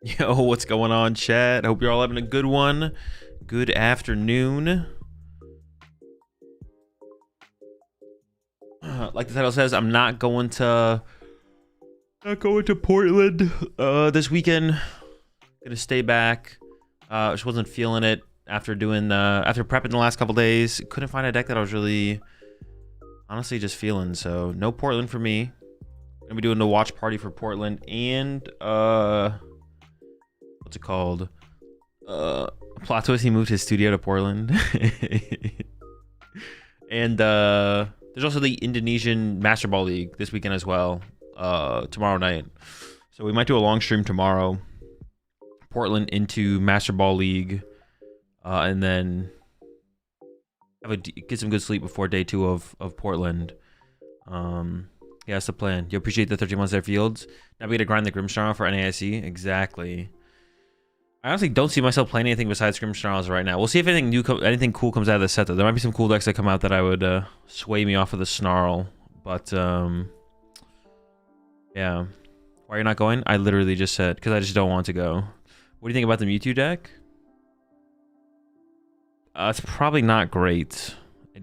Yo, what's going on, chat? Hope you're all having a good one. Good afternoon. Like the title says, I'm not going to Portland this weekend. Gonna stay back. Just wasn't feeling it after prepping the last couple days. Couldn't find a deck that I was really honestly just feeling. So no Portland for me. Gonna be doing the watch party for Portland and what's it called? Plot twist, he moved his studio to Portland. And there's also the Indonesian Master Ball League this weekend as well, tomorrow night. So we might do a long stream tomorrow. Portland into Master Ball League, and then get some good sleep before day 2 of Portland. Yeah, that's the plan. You appreciate the 13 months there, Fields. Now we get to grind the Grimmsnarl for NAIC. Exactly. I honestly don't see myself playing anything besides Grimmsnarls right now. We'll see if anything cool comes out of the set, though. There might be some cool decks that come out that I would sway me off of the Snarl. But, yeah. Why are you not going? I literally just said, because I just don't want to go. What do you think about the Mewtwo deck? It's probably not great.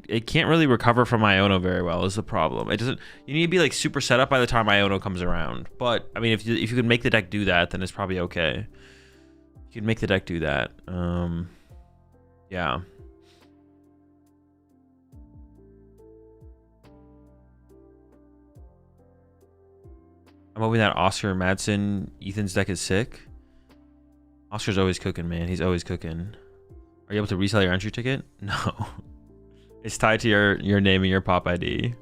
It can't really recover from Iono very well is the problem. It doesn't. You need to be like super set up by the time Iono comes around. But, I mean, if you could make the deck do that, then it's probably okay. You can make the deck do that. Yeah. I'm hoping that Oscar Madsen Ethan's deck is sick. Oscar's always cooking, man. He's always cooking. Are you able to resell your entry ticket? No. It's tied to your name and your pop ID.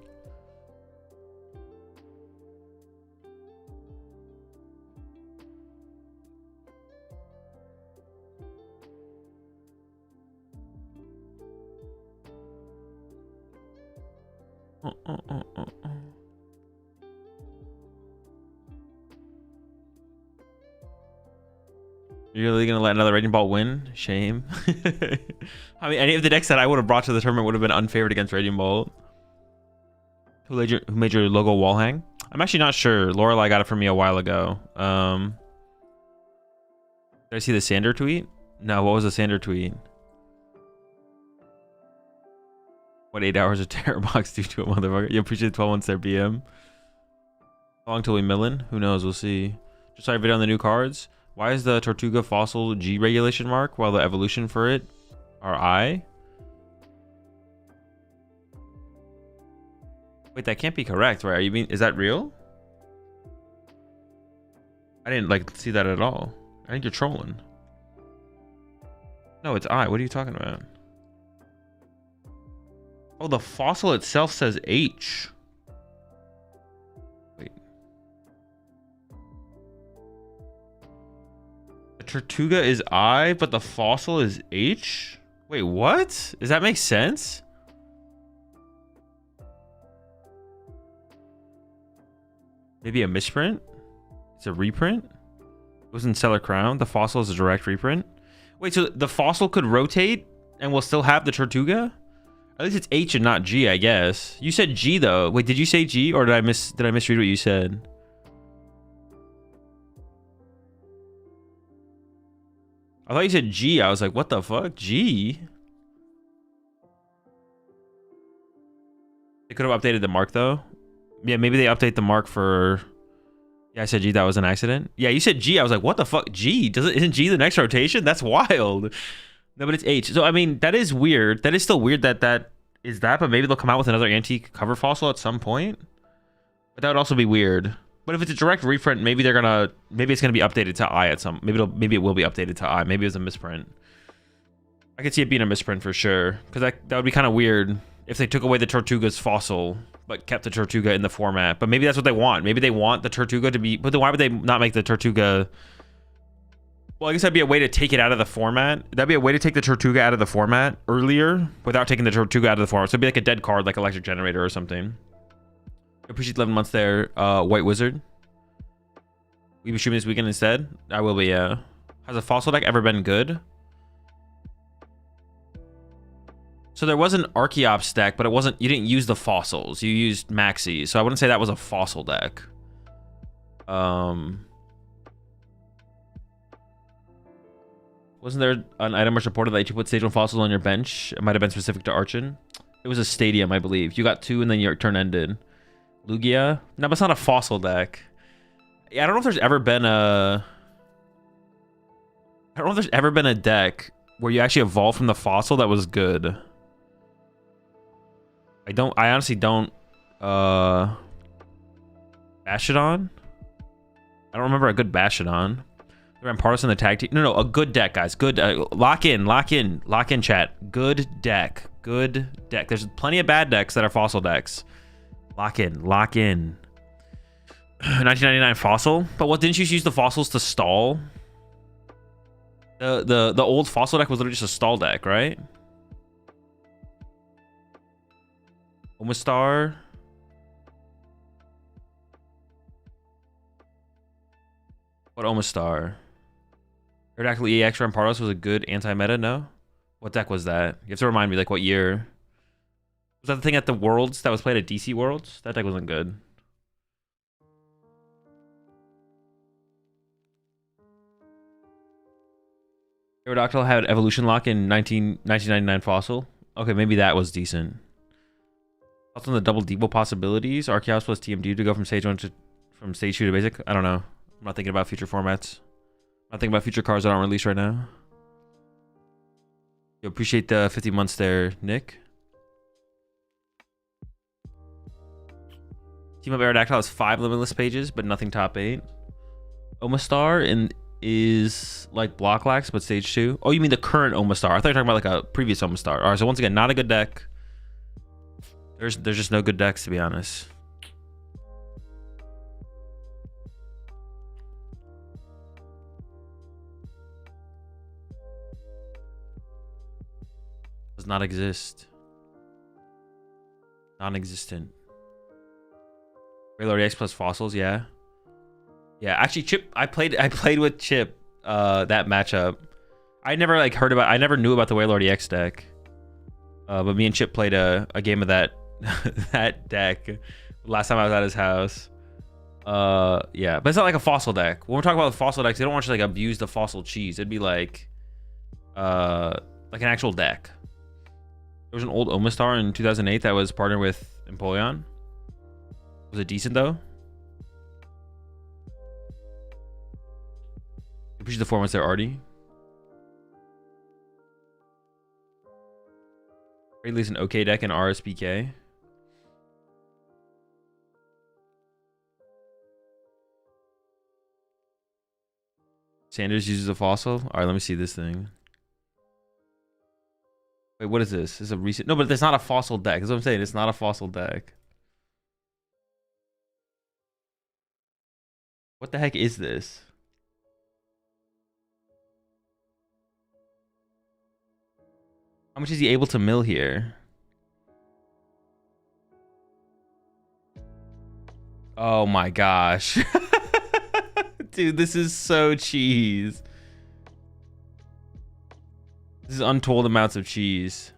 You're really gonna let another Raging Ball win? Shame. I mean, any of the decks that I would have brought to the tournament would have been unfavored against Raging Ball. Who made your logo wall hang? I'm actually not sure. Lorelai got it from me a while ago. Did I see the Sander tweet? No, what was the Sander tweet? What 8 hours of terror box do to a motherfucker? You appreciate 12 months there, BM. How long till we millin? Who knows? We'll see. Just saw a video on the new cards. Why is the Tortuga fossil G regulation mark while the evolution for it are I? Wait, that can't be correct, right? You mean, is that real? I didn't like see that at all. I think you're trolling. No, it's I. What are you talking about? Oh, the fossil itself says H. Wait. The Tortuga is I, but the fossil is H? Wait, what? Does that make sense? Maybe a misprint? It's a reprint? It was in Stellar Crown. The fossil is a direct reprint. Wait, so the fossil could rotate and we'll still have the Tortuga? At least it's H and not G, I guess. You said G though. Wait, did you say G or did I misread what you said? I thought you said G. I was like, what the fuck? G? They could have updated the mark though. Yeah, maybe they update the mark for... Yeah, I said G. That was an accident. Yeah, you said G. I was like, what the fuck? G? Isn't G the next rotation? That's wild. No, but it's H. So, I mean, that is weird. That is still weird that is that, but maybe they'll come out with another antique cover fossil at some point. But that would also be weird. But if it's a direct reprint, maybe it's gonna be updated to I at some. Maybe it will be updated to I. Maybe it was a misprint. I could see it being a misprint for sure, because that would be kind of weird if they took away the Tortuga's fossil but kept the Tortuga in the format. But maybe that's what they want. Maybe they want the Tortuga to be. But then why would they not make the Tortuga? Well, I guess that'd be a way to take it out of the format. That'd be a way to take the Tortuga out of the format earlier without taking the Tortuga out of the format. So it'd be like a dead card, like Electric Generator or something. I appreciate 11 months there, White Wizard. We be streaming this weekend instead? I will be, yeah. Has a fossil deck ever been good? So there was an Archeops deck, but you didn't use the fossils. You used Maxi. So I wouldn't say that was a fossil deck. Wasn't there an item which reported that you put stage 1 fossils on your bench? It might have been specific to Archon. It was a stadium, I believe. You got 2 and then your turn ended. Lugia? No, but it's not a fossil deck. Yeah, I don't know if there's ever been a... I don't know if there's ever been a deck where you actually evolve from the fossil that was good. I honestly don't... Bastiodon? I don't remember a good Bastiodon. The Rampardos in the tag team. No, a good deck, guys. Good. Lock in, chat. Good deck. Good deck. There's plenty of bad decks that are fossil decks. Lock in. 1999 fossil. But what, didn't you use the fossils to stall? The old fossil deck was literally just a stall deck, right? Omastar. What Omastar? Aerodactyl EX Rampardos was a good anti-meta, no? What deck was that? You have to remind me, like, what year? Was that the thing at the Worlds that was played at DC Worlds? That deck wasn't good. Aerodactyl had Evolution Lock in 1999 Fossil. Okay, maybe that was decent. Also, the double Debo possibilities. Arceus plus TMD to go from stage 1 to... From stage 2 to basic? I don't know. I'm not thinking about future formats. I'm not thinking about future cards that aren't released right now. You appreciate the 50 months there, Nick. Team Up Aerodactyl has 5 limitless pages, but nothing top 8. Omastar is like Blocklax, but stage 2. Oh, you mean the current Omastar? I thought you were talking about like a previous Omastar. All right, so once again, not a good deck. There's just no good decks, to be honest. Does not exist. Non-existent. Wailord X plus fossils, yeah. Yeah, actually Chip, I played with Chip that matchup. I never like heard about, I never knew about the Wailord EX deck. But me and Chip played a game of that that deck last time I was at his house. Yeah, but it's not like a fossil deck. When we're talking about the fossil decks, they don't want you to like abuse the fossil cheese. It'd be like an actual deck. There was an old Omastar in 2008 that was partnered with Empoleon. Was it decent though? Appreciate the formats there, Artie. Rayleigh's an okay deck in RSPK. Sanders uses a fossil. All right, let me see this thing. Wait, what is this? This is a recent... No, but it's not a fossil deck. That's what I'm saying. It's not a fossil deck. What the heck is this? How much is he able to mill here? Oh my gosh. Dude, this is so cheese. This is untold amounts of cheese.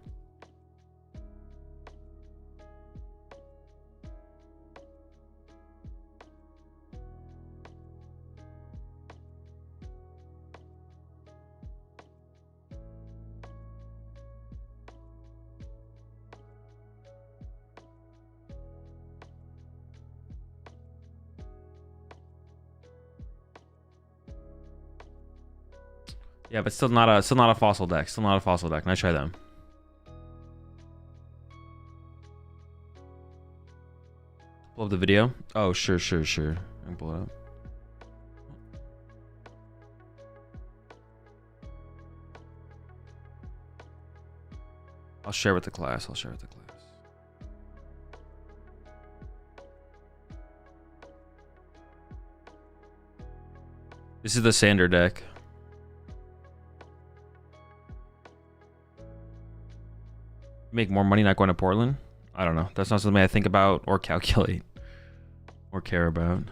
Yeah, but still not a fossil deck. Still not a fossil deck. Nice try them. Pull up the video. Oh, sure. I can pull it up. I'll share with the class. This is the Sander deck. Make more money not going to Portland? I don't know. That's not something I think about or calculate or care about.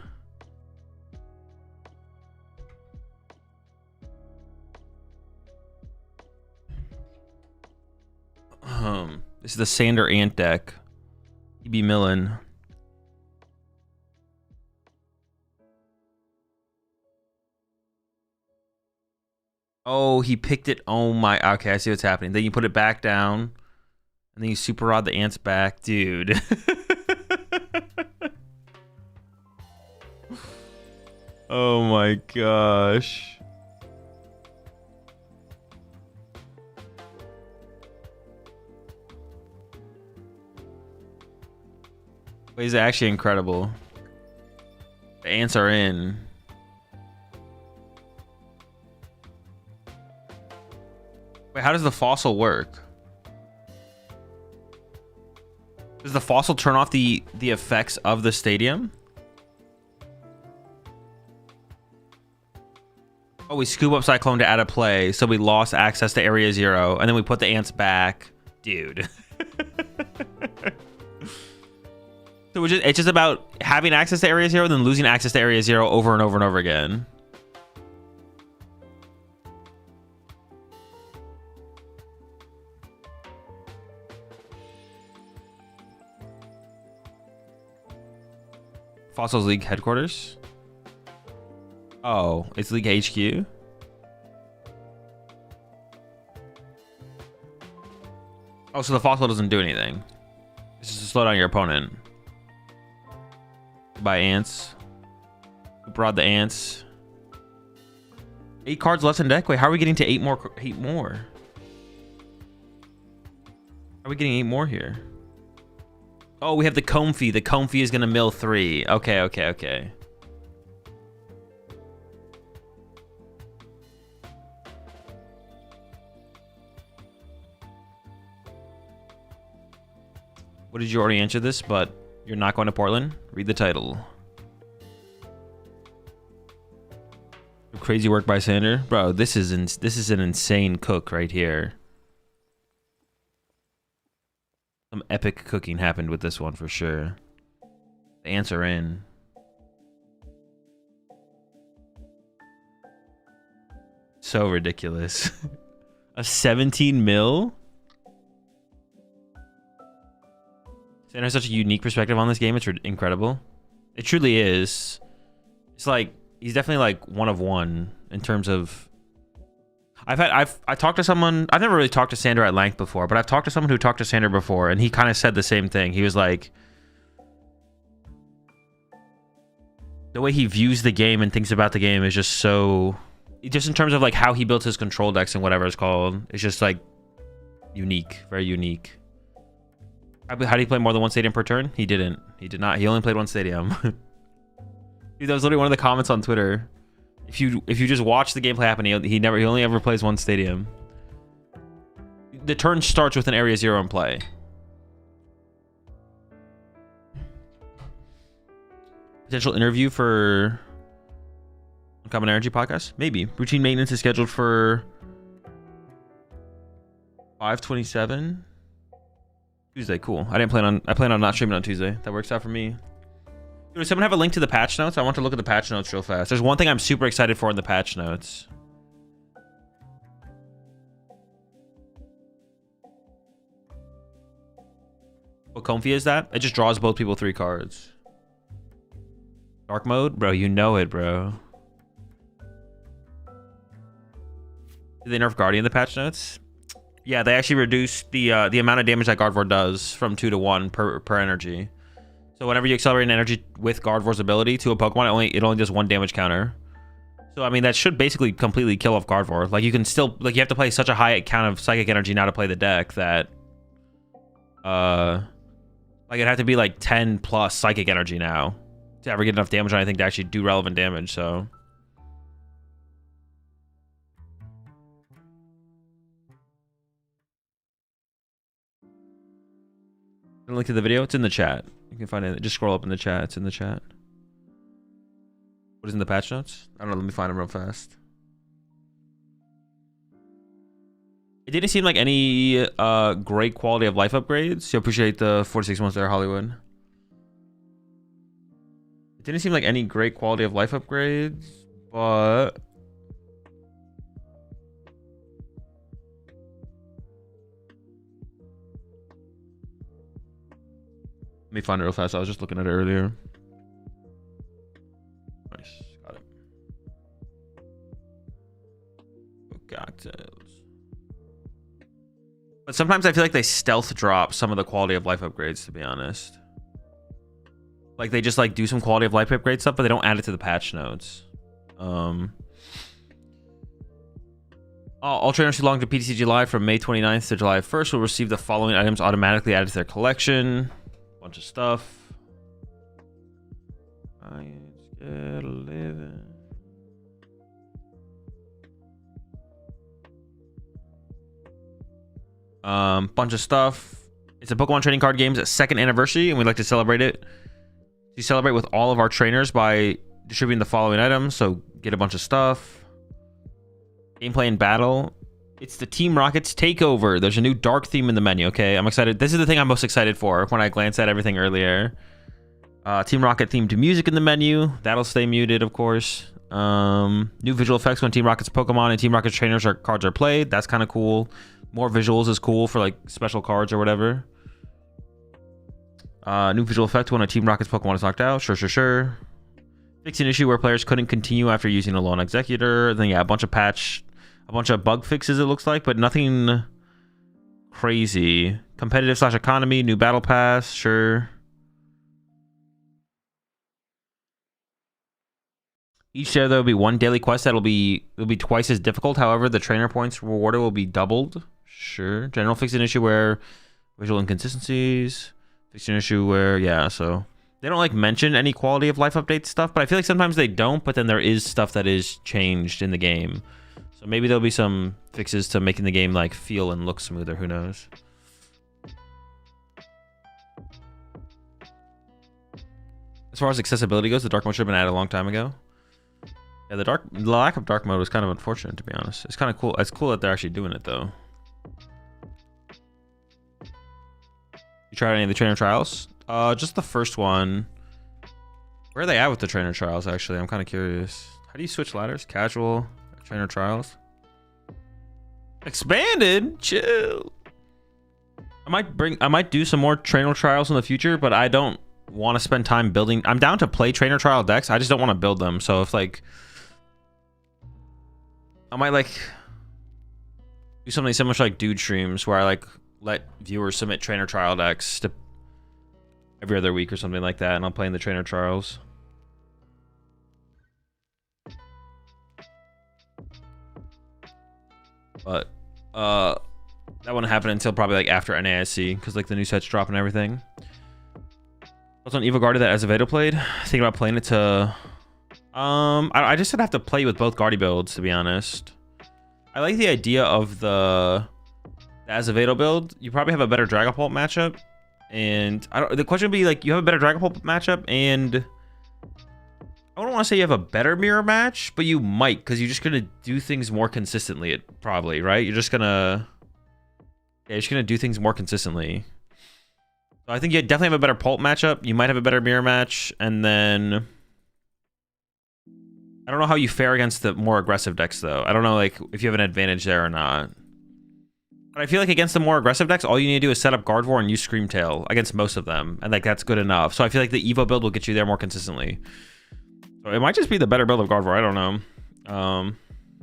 This is the Sander Ant deck. EB Millen. Oh, he picked it. Oh my. Okay, I see what's happening. Then you put it back down, and then you super rod the ants back, dude. Oh my gosh. Wait, is actually incredible. The ants are in. Wait, how does the fossil work? Does the fossil turn off the effects of the stadium? Oh, we scoop up Cyclone to add a play, so we lost access to Area 0, and then we put the ants back. Dude. So it's just about having access to Area 0, then losing access to Area 0 over and over and over again. Fossils League headquarters? Oh, it's League HQ? Oh, so the fossil doesn't do anything. It's just to slow down your opponent. By ants. Who brought the ants? 8 cards left in deck? Wait, how are we getting to 8 more? 8 more? How are we getting 8 more here? Oh, we have the Comfy. The Comfy is going to mill 3. Okay, okay, okay. What did you already answer this? But you're not going to Portland? Read the title. Crazy work by Sander. Bro, this is an insane cook right here. Some epic cooking happened with this one for sure. The ants are in. So ridiculous. A 17 mil? Sander has such a unique perspective on this game. It's incredible. It truly is. It's like, he's definitely like one of one in terms of... I talked to someone, I've never really talked to Sander at length before, but I've talked to someone who talked to Sander before, and he kind of said the same thing. He was like, the way he views the game and thinks about the game is just so, just in terms of like how he built his control decks and whatever it's called, it's just like unique, very unique. How did he play more than one stadium per turn? He didn't. He did not. He only played one stadium. Dude, that was literally one of the comments on Twitter. If you just watch the gameplay happen, he only ever plays one stadium. The turn starts with an Area 0 in play. Potential interview for Uncommon Energy podcast? Maybe. Routine maintenance is scheduled for 5/27. Tuesday, cool. I plan on not streaming on Tuesday. That works out for me. Does someone have a link to the patch notes? I want to look at the patch notes real fast. There's one thing I'm super excited for in the patch notes. What Comfy is that? It just draws both people 3 cards. Dark mode? Bro, you know it, bro. Did they nerf Guardian in the patch notes? Yeah, they actually reduced the amount of damage that Guardevoir does from 2 to 1 per energy. So whenever you accelerate an energy with Guardevoir's ability to a Pokemon, it only does 1 damage counter. So I mean that should basically completely kill off Guardevoir. Like you can still, like, you have to play such a high count of psychic energy now to play the deck that like it'd have to be like 10 plus psychic energy now to ever get enough damage on anything to actually do relevant damage. So link to the video, it's in the chat. You can find it. Just scroll up in the chat. It's in the chat. What is in the patch notes? I don't know. Let me find them real fast. It didn't seem like any great quality of life upgrades. So appreciate the 46 months there, Hollywood. It didn't seem like any great quality of life upgrades, but let me find it real fast. I was just looking at it earlier. Nice. Got it. Okay. sometimes I feel like they stealth drop some of the quality of life upgrades, to be honest. Like they just like do some quality of life upgrade stuff, but they don't add it to the patch notes. All trainers who log to PTCG Live from May 29th to July 1st will receive the following items automatically added to their collection. Bunch of stuff. Get a living. Bunch of stuff. It's a Pokemon trading card game's second anniversary, and we'd like to celebrate it. We celebrate with all of our trainers by distributing the following items. So get a bunch of stuff. Gameplay and battle. It's the Team Rocket's takeover. There's a new dark theme in the menu. Okay, I'm excited. This is the thing I'm most excited for when I glanced at everything earlier. Team Rocket themed music in the menu. That'll stay muted, of course. New visual effects when Team Rocket's Pokemon and Team Rocket's trainers cards are played. That's kind of cool. More visuals is cool for like special cards or whatever. New visual effect when a Team Rocket's Pokemon is knocked out. Sure. Fix an issue where players couldn't continue after using a lone executor. Then yeah, a bunch of bug fixes it looks like, but nothing crazy. Competitive / economy, new battle pass, sure. Each day there will be one daily quest that'll be twice as difficult. However, the trainer points rewarded will be doubled. Sure. General fix an issue where visual inconsistencies. Fix an issue where yeah, so they don't like mention any quality of life update stuff, but I feel like sometimes they don't, but then there is stuff that is changed in the game. So maybe there'll be some fixes to making the game like feel and look smoother, who knows. As far as accessibility goes, the dark mode should have been added a long time ago. Yeah, the lack of dark mode was kind of unfortunate, to be honest. It's kind of cool. It's cool that they're actually doing it, though. You tried any of the trainer trials? Just the first one. Where are they at with the trainer trials, actually? I'm kind of curious. How do you switch ladders? Casual, trainer trials. Expanded? Chill. I might do some more trainer trials in the future, but I don't want to spend time building. I'm down to play trainer trial decks. I just don't want to build them. So if like I might like do something similar to like dude streams where I like let viewers submit trainer trial decks to every other week or something like that, and I'll play in the trainer trials. But that won't happen until probably like after NASC, because like the new sets drop and everything. What's on Evo Guardi that Azevedo played? Thinking about playing it to I just would have to play with both Guardi builds, to be honest. I like the idea of the Azevedo build. You probably have a better Dragapult matchup, and the question would be like, you have a better Dragapult matchup, and I don't want to say you have a better mirror match, but you might, because you're just gonna do things more consistently. Probably, right? You're just gonna do things more consistently. So I think you definitely have a better Pult matchup. You might have a better mirror match, and then I don't know how you fare against the more aggressive decks, though. I don't know like if you have an advantage there or not. But I feel like against the more aggressive decks, all you need to do is set up Guardevoir and use Screamtail against most of them, and like that's good enough. So I feel like the Evo build will get you there more consistently. So it might just be the better build of Guardevoir. I don't know.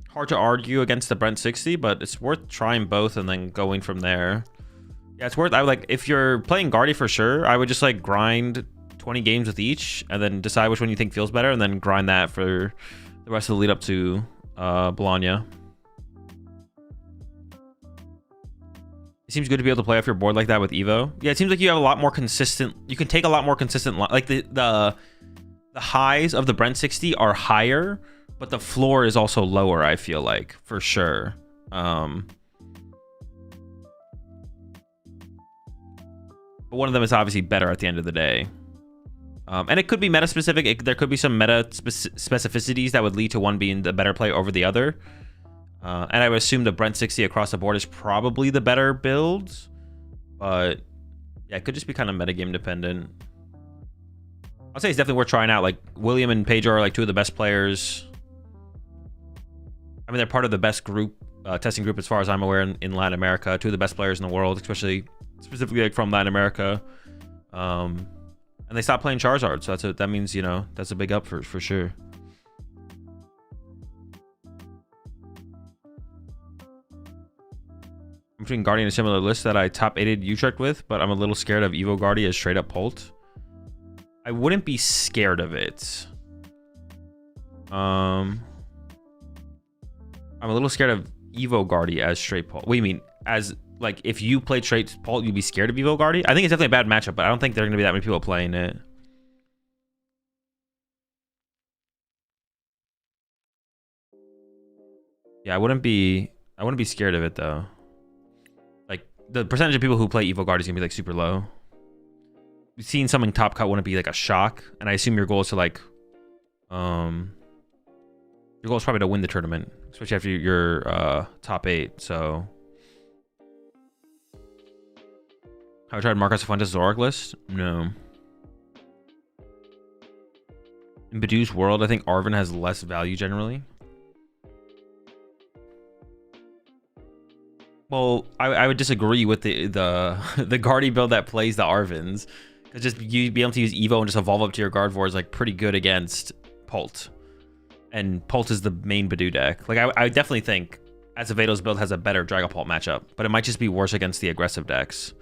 Hard to argue against the Brent 60, but it's worth trying both and then going from there. Yeah, it's worth. I would like, if you're playing Guardi for sure, I would just like grind 20 games with each and then decide which one you think feels better, and then grind that for the rest of the lead up to Bologna. It seems good to be able to play off your board like that with Evo. Yeah, it seems like you have a lot more consistent. You can take a lot more consistent. Like the highs of the Brent 60 are higher, but the floor is also lower. I feel like for sure. But one of them is obviously better at the end of the day. And it could be meta specific. There could be some meta specificities that would lead to one being the better play over the other. And I would assume the Brent 60 across the board is probably the better build. But yeah, it could just be kind of metagame dependent. I'll say it's definitely worth trying out. Like William and Pedro are like two of the best players. I mean, they're part of the best group, testing group as far as I'm aware in Latin America. Two of the best players in the world, especially specifically like from Latin America. And they stopped playing Charizard, so that means, you know, that's a big up for sure. I'm between Guardian and a similar list that I top 8'd Utrecht with, but I'm a little scared of Evo Guardi as straight up Pult. I wouldn't be scared of it. I'm a little scared of Evo Guardi as straight Pult. What do you mean? As like if you played straight Pult, you'd be scared of Evo Guardi? I think it's definitely a bad matchup, but I don't think there are gonna be that many people playing it. Yeah, I wouldn't be scared of it though. Like the percentage of people who play Evo Guardi is gonna be like super low. Seeing something top cut wouldn't be like a shock, and I assume your goal is to like your goal is probably to win the tournament, especially after your top 8. So have I tried Marcus Fuentes' Zoroark list? No. In Badoo's world, I think Arven has less value generally. Well, I would disagree with the Guardi build that plays the Arvens. Because just you be able to use Evo and just evolve up to your Guardevoir is like pretty good against Pult. And Pult is the main Badoo deck. Like I definitely think Azevato's build has a better Dragapult matchup, but it might just be worse against the aggressive decks.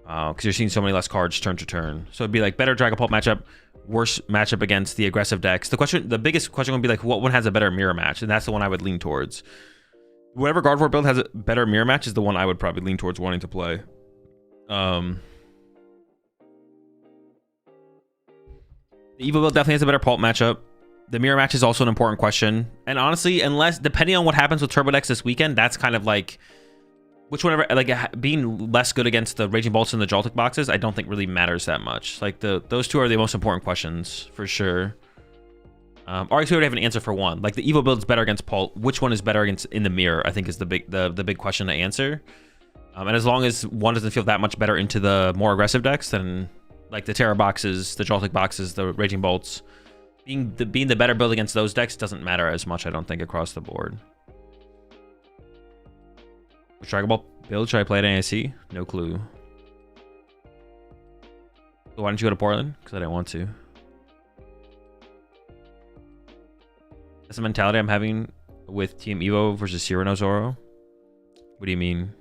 Because you're seeing so many less cards turn to turn. So it'd be like better Dragapult matchup, worse matchup against the aggressive decks. The biggest question would be like, what one has a better mirror match? And that's the one I would lean towards. Whatever Guardevoir build has a better mirror match is the one I would probably lean towards wanting to play. The Evo build definitely has a better Pult matchup. The mirror match is also an important question. And honestly, depending on what happens with Turbo decks this weekend, that's kind of like which whatever, like being less good against the Raging Bolts and the Joltik boxes, I don't think really matters that much. Like those two are the most important questions for sure. Or I guess we already have an answer for one. Like the Evo build is better against Pult. Which one is better against in the mirror? I think is the big question to answer. And as long as one doesn't feel that much better into the more aggressive decks, then like the Terra boxes, the Joltik boxes, the Raging Bolts, being the better build against those decks doesn't matter as much. I don't think across the board. Which Dragon Ball build should I play at NIC? No clue. So why didn't you go to Portland? Because I didn't want to. That's the mentality I'm having with Team Evo versus Cyrano Zoro. What do you mean?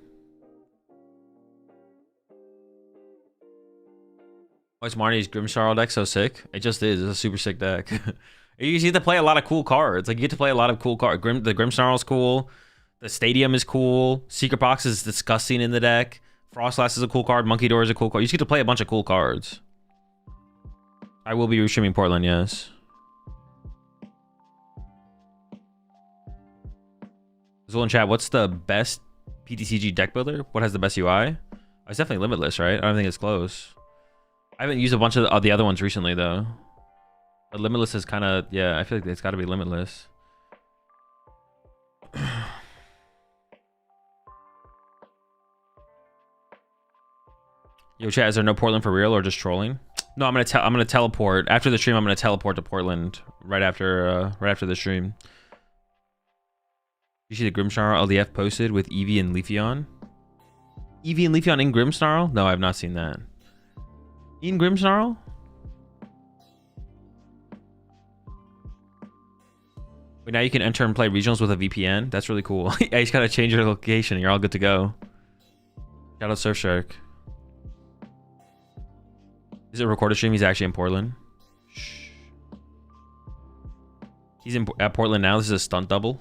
Why is Marnie's Grimmsnarl deck so sick? It just is. It's a super sick deck. You get to play a lot of cool cards. Like you get to play a lot of cool cards. The Grimmsnarl is cool. The Stadium is cool. Secret Box is disgusting in the deck. Frostlass is a cool card. Monkey Door is a cool card. You just get to play a bunch of cool cards. I will be restreaming Portland, yes. Azul in chat, what's the best PTCG deck builder? What has the best UI? It's definitely Limitless, right? I don't think it's close. I haven't used a bunch of the other ones recently, though. But Limitless is kind of... Yeah, I feel like it's got to be Limitless. Yo, chat, is there no Portland for real or just trolling? No, I'm gonna teleport after the stream. I'm gonna teleport to Portland right after the stream. You see the Grimmsnarl LDF posted with Eevee and Leafeon? Eevee and Leafeon in Grimmsnarl? No, I've not seen that. In Grimmsnarl? Wait, now you can enter and play regionals with a VPN? That's really cool. Yeah, you just gotta change your location and you're all good to go. Shout out Surfshark. Is it a recorded stream? He's actually in Portland. Shh. He's at Portland now. This is a stunt double.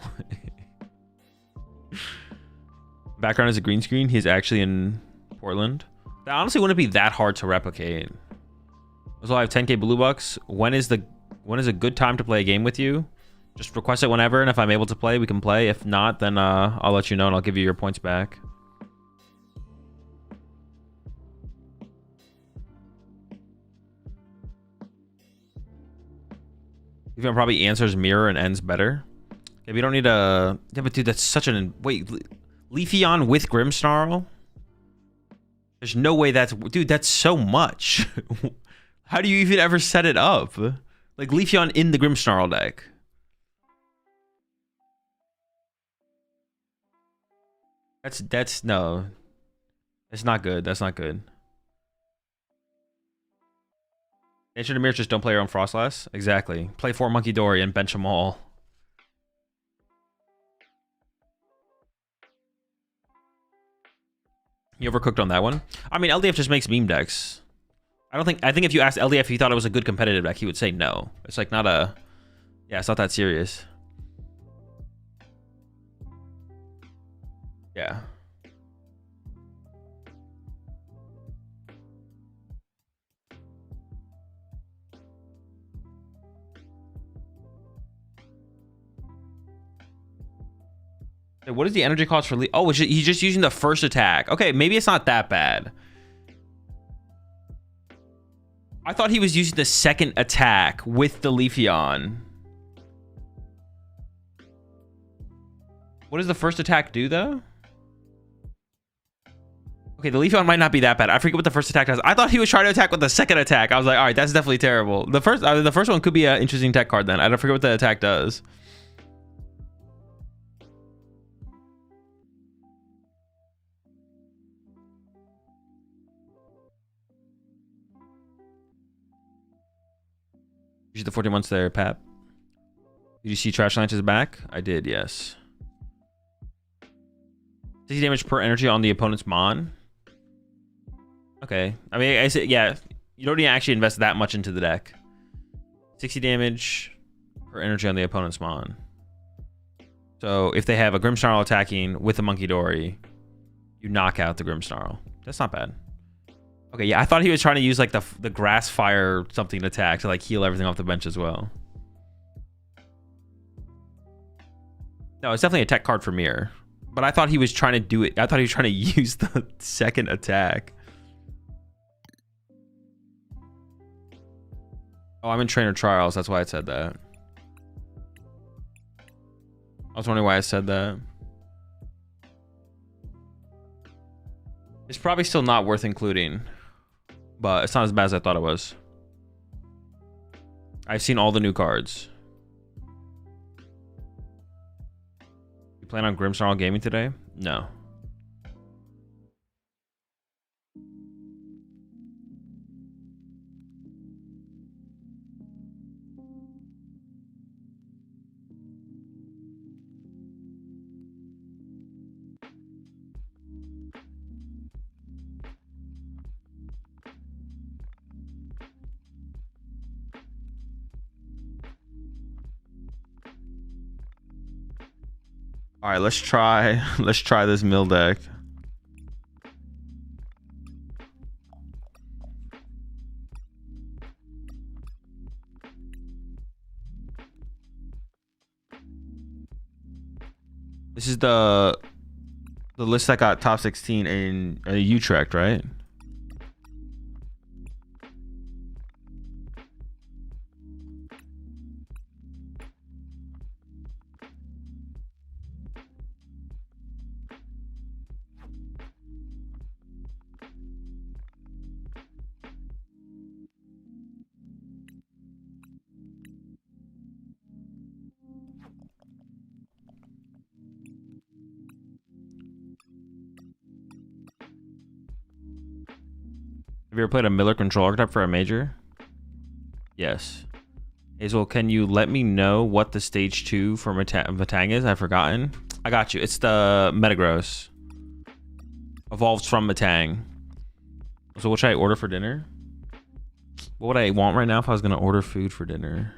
Background is a green screen. He's actually in Portland. That honestly wouldn't be that hard to replicate. So I have 10k blue bucks. When is a good time to play a game with you? Just request it whenever, and if I'm able to play, we can play. If not, then I'll let you know and I'll give you your points back. Even probably answers mirror and ends better. Yeah, we don't need a... Yeah, but dude, that's such an... Wait, Leafeon with Grimmsnarl? There's no way that's... Dude, that's so much. How do you even ever set it up? Like, Leafeon in the Grimmsnarl deck. No. It's not good. That's not good. Answer to mirror, just don't play your own Frostlass. Exactly. Play 4 Monkey Dory and bench them all. You overcooked on that one. I mean, LDF just makes meme decks. I think if you asked LDF if he thought it was a good competitive deck, he would say no. It's like not a, yeah, it's not that serious. Yeah. What is the energy cost for Lee? Oh, he's just using the first attack. Okay, maybe it's not that bad. I thought he was using the second attack with the Leafeon. What does the first attack do, though? Okay, the Leafeon might not be that bad. I forget what the first attack does. I thought he was trying to attack with the second attack. I was like, all right, that's definitely terrible. The first one could be an interesting tech card then. I don't forget what the attack does. You see the 14 months there, Pap. Did you see Trash Lance is back? I did, yes. 60 damage per energy on the opponent's Mon. Okay. I mean, I said, yeah, you don't need to actually invest that much into the deck. 60 damage per energy on the opponent's Mon. So if they have a Grimmsnarl attacking with a Monkey Dory, you knock out the Grimmsnarl. That's not bad. Okay, yeah, I thought he was trying to use like the grass fire something attack to like heal everything off the bench as well. No, it's definitely a tech card for Mirror. But I thought he was trying to do it. I thought he was trying to use the second attack. Oh, I'm in Trainer Trials. That's why I said that. I was wondering why I said that. It's probably still not worth including. But it's not as bad as I thought it was. I've seen all the new cards. You plan on Grimmsnarl gaming today? No. All right, let's try this mill deck. This is the list that got top 16 in Utrecht, right? Have you ever played a Miller control archetype for a major? Yes. Azul, can you let me know what the stage 2 for Matang is? I've forgotten. I got you. It's the Metagross. Evolves from Matang. So what should I order for dinner? What would I want right now if I was going to order food for dinner?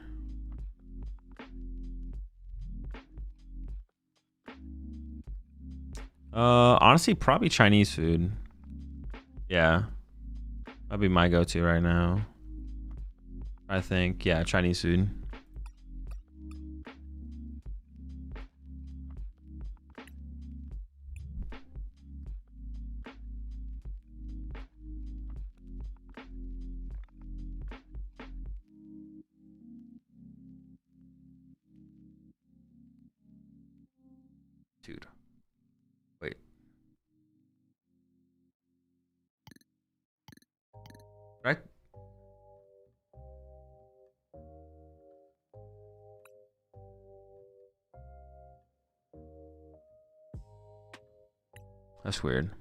Honestly, probably Chinese food. Yeah. That'd be my go-to right now. I think, yeah, Chinese food. Dude. Wait. Right? That's weird.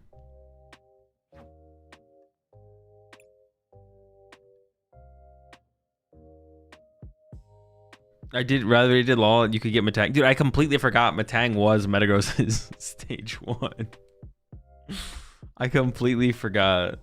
I did rather he did LOL. You could get Matang. Dude, I completely forgot Matang was Metagross's stage 1. I completely forgot.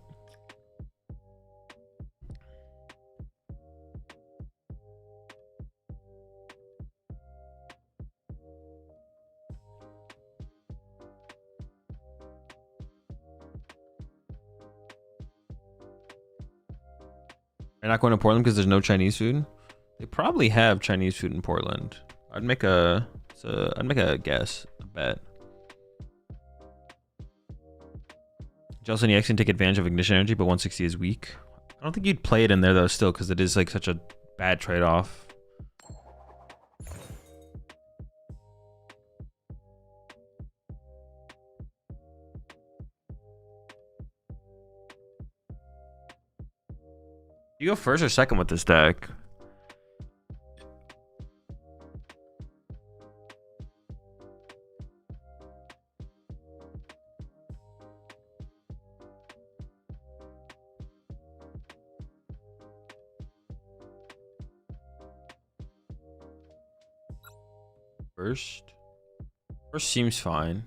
You're not going to Portland because there's no Chinese food? They probably have Chinese food in Portland. I'd make a guess, a bet. Jelson EX can take advantage of ignition energy, but 160 is weak. I don't think you'd play it in there though still, because it is like such a bad trade-off. You go first or second with this deck? First seems fine.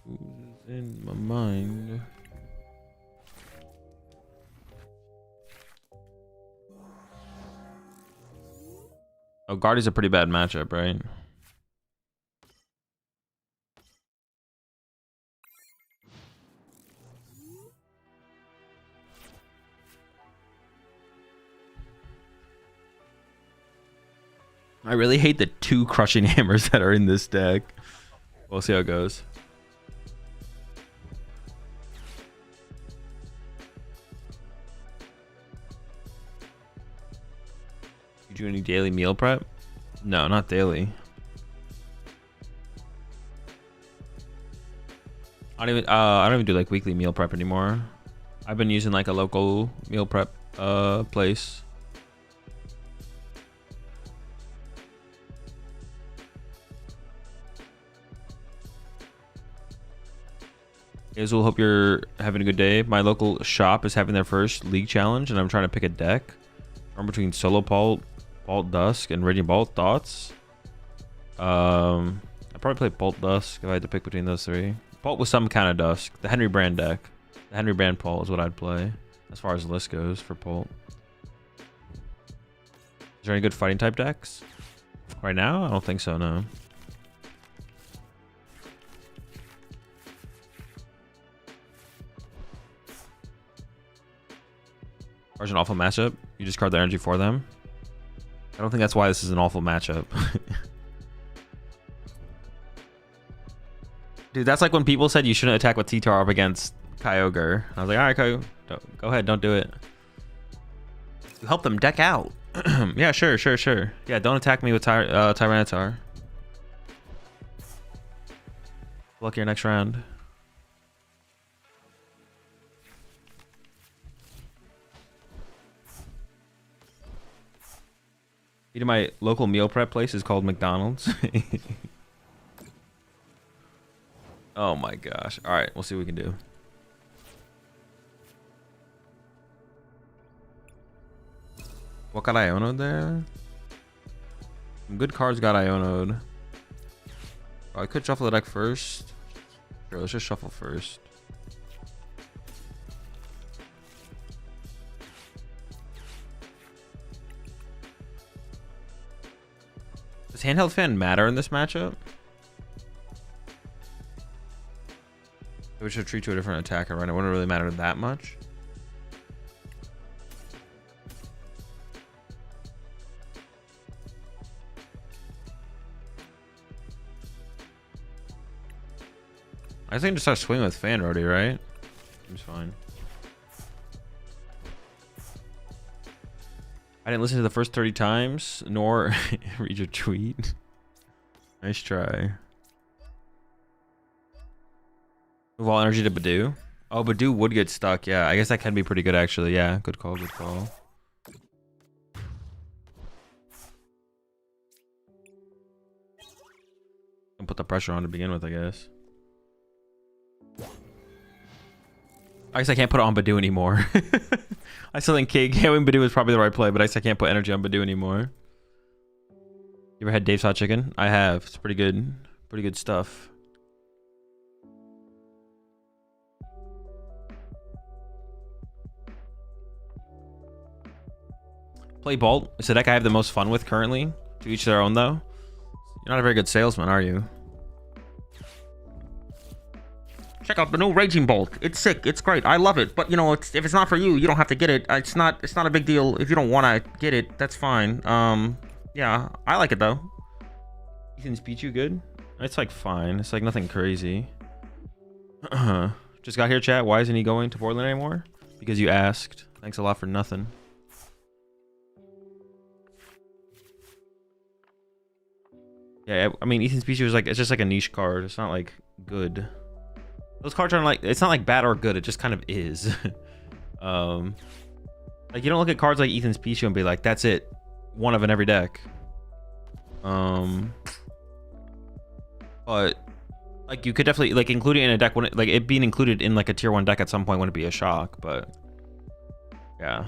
Who's in my mind? Oh, Guardy's a pretty bad matchup, right? I really hate the 2 crushing hammers that are in this deck. We'll see how it goes. You do any daily meal prep? No, not daily. I don't even do like weekly meal prep anymore. I've been using like a local meal prep place. Azul, hope you're having a good day. My local shop is having their first league challenge, and I'm trying to pick a deck. I'm between Solo Bolt, Dusk, and Radiant Bolt. Thoughts? I'd probably play Bolt Dusk if I had to pick between those 3. Bolt with some kind of Dusk. The Henry Brand deck. The Henry Brand Bolt is what I'd play as far as the list goes for Bolt. Is there any good fighting type decks? Right now? I don't think so, no. Or an awful matchup. You discard the energy for them. I don't think that's why this is an awful matchup. Dude, that's like when people said you shouldn't attack with T-Tar up against Kyogre. I was like, all right, Kyogre, go ahead, don't do it. You help them deck out. Yeah, sure. Yeah, don't attack me with Tyranitar. Luck your next round. Eating my local meal prep place is called McDonald's. Oh my gosh. All right, we'll see what we can do. What got Iono'd there? Some good cards got Iono'd. Oh, I could shuffle the deck first. Sure, let's just shuffle first. Does handheld fan matter in this matchup? We should retreat to a different attacker, right? It wouldn't really matter that much. I think just start swinging with Fan Roadie, right? Seems fine. I didn't listen to the first 30 times, nor read your tweet. Nice try. Move all energy to Badoo. Oh, Badoo would get stuck. Yeah, I guess that can be pretty good, actually. Yeah, good call, good call. And put the pressure on to begin with, I guess. I guess I can't put it on Badoo anymore. I still think KOing Badoo is probably the right play, but I guess I can't put energy on Badoo anymore. You ever had Dave's Hot Chicken? I have. It's pretty good. Pretty good stuff. Play Bolt. It's the deck I have the most fun with currently. To each their own, though. You're not a very good salesman, are you? Check out the new Raging Bolt. It's sick. It's great. I love it. But you know, if it's not for you, you don't have to get it. It's not a big deal. If you don't want to get it, that's fine. Yeah, I like it though. Ethan's Pichu good? It's like fine. It's like nothing crazy. Just got here, chat. Why isn't he going to Portland anymore? Because you asked. Thanks a lot for nothing. Yeah, I mean, Ethan's Pichu is like, it's just like a niche card. It's not like good. Those cards aren't like, it's not like bad or good. It just kind of is. Like you don't look at cards like Ethan's Pichu and be like, that's it. One of in every deck. But like you could definitely like include it in a deck when it, like it being included in like a tier 1 deck at some point wouldn't be a shock, but yeah.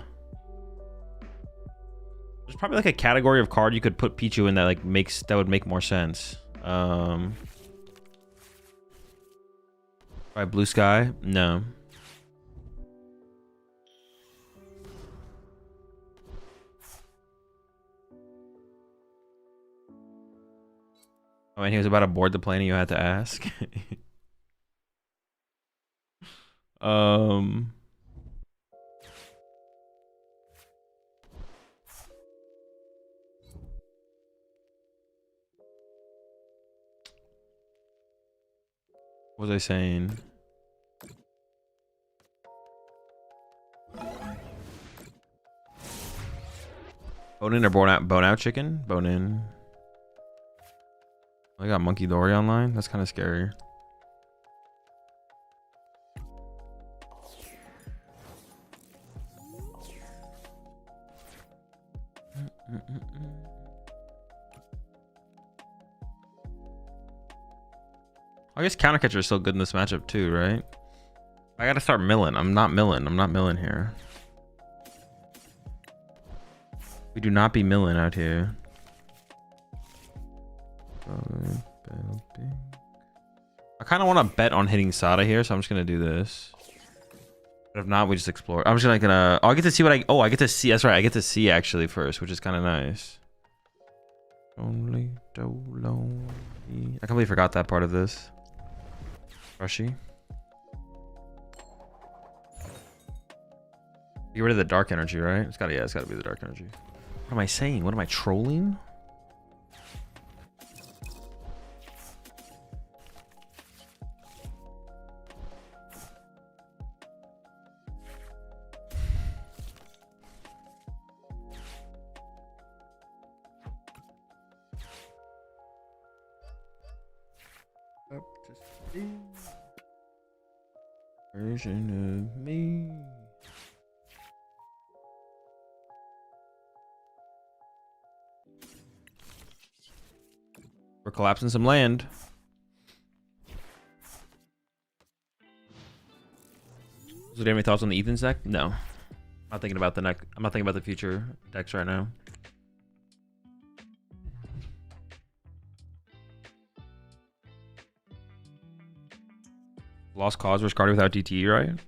There's probably like a category of card you could put Pichu in that like that would make more sense. By Blue Sky? No. Oh, and he was about to board the plane and you had to ask. What was I saying? Bone in or bone out chicken? Bone in. I got Monkey Dory online. That's kind of scary. I guess Countercatcher is still good in this matchup too, right? I gotta start milling. I'm not milling here. We do not be milling out here. I kind of want to bet on hitting Sada here, so I'm just gonna do this. But if not, we just explore. I'm just gonna. Oh, I get to see what I. Oh, I get to see. That's right. I get to see actually first, which is kind of nice. Only Dolony. I completely forgot that part of this. Rushy. Get rid of the dark energy, right? It's gotta. Yeah, it's gotta be the dark energy. What am I saying? What am I trolling? Version of me. We're collapsing some land. So do you have any thoughts on the Ethan's deck? No. I'm not thinking about the neck. I'm not thinking about the future decks right now. Lost Cause versus Guardevoir without DTE, right?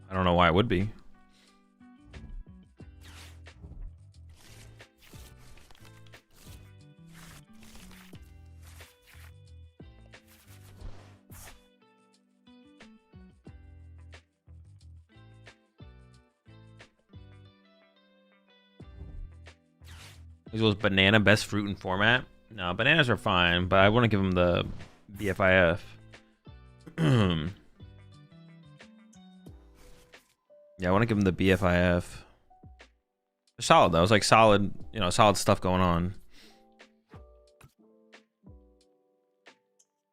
I don't know why it would be. Was banana best fruit in format? No, bananas are fine, but I want to give them the BFIF. Yeah, I want to give them the BFIF. They're solid though. It's like solid, you know, solid stuff going on.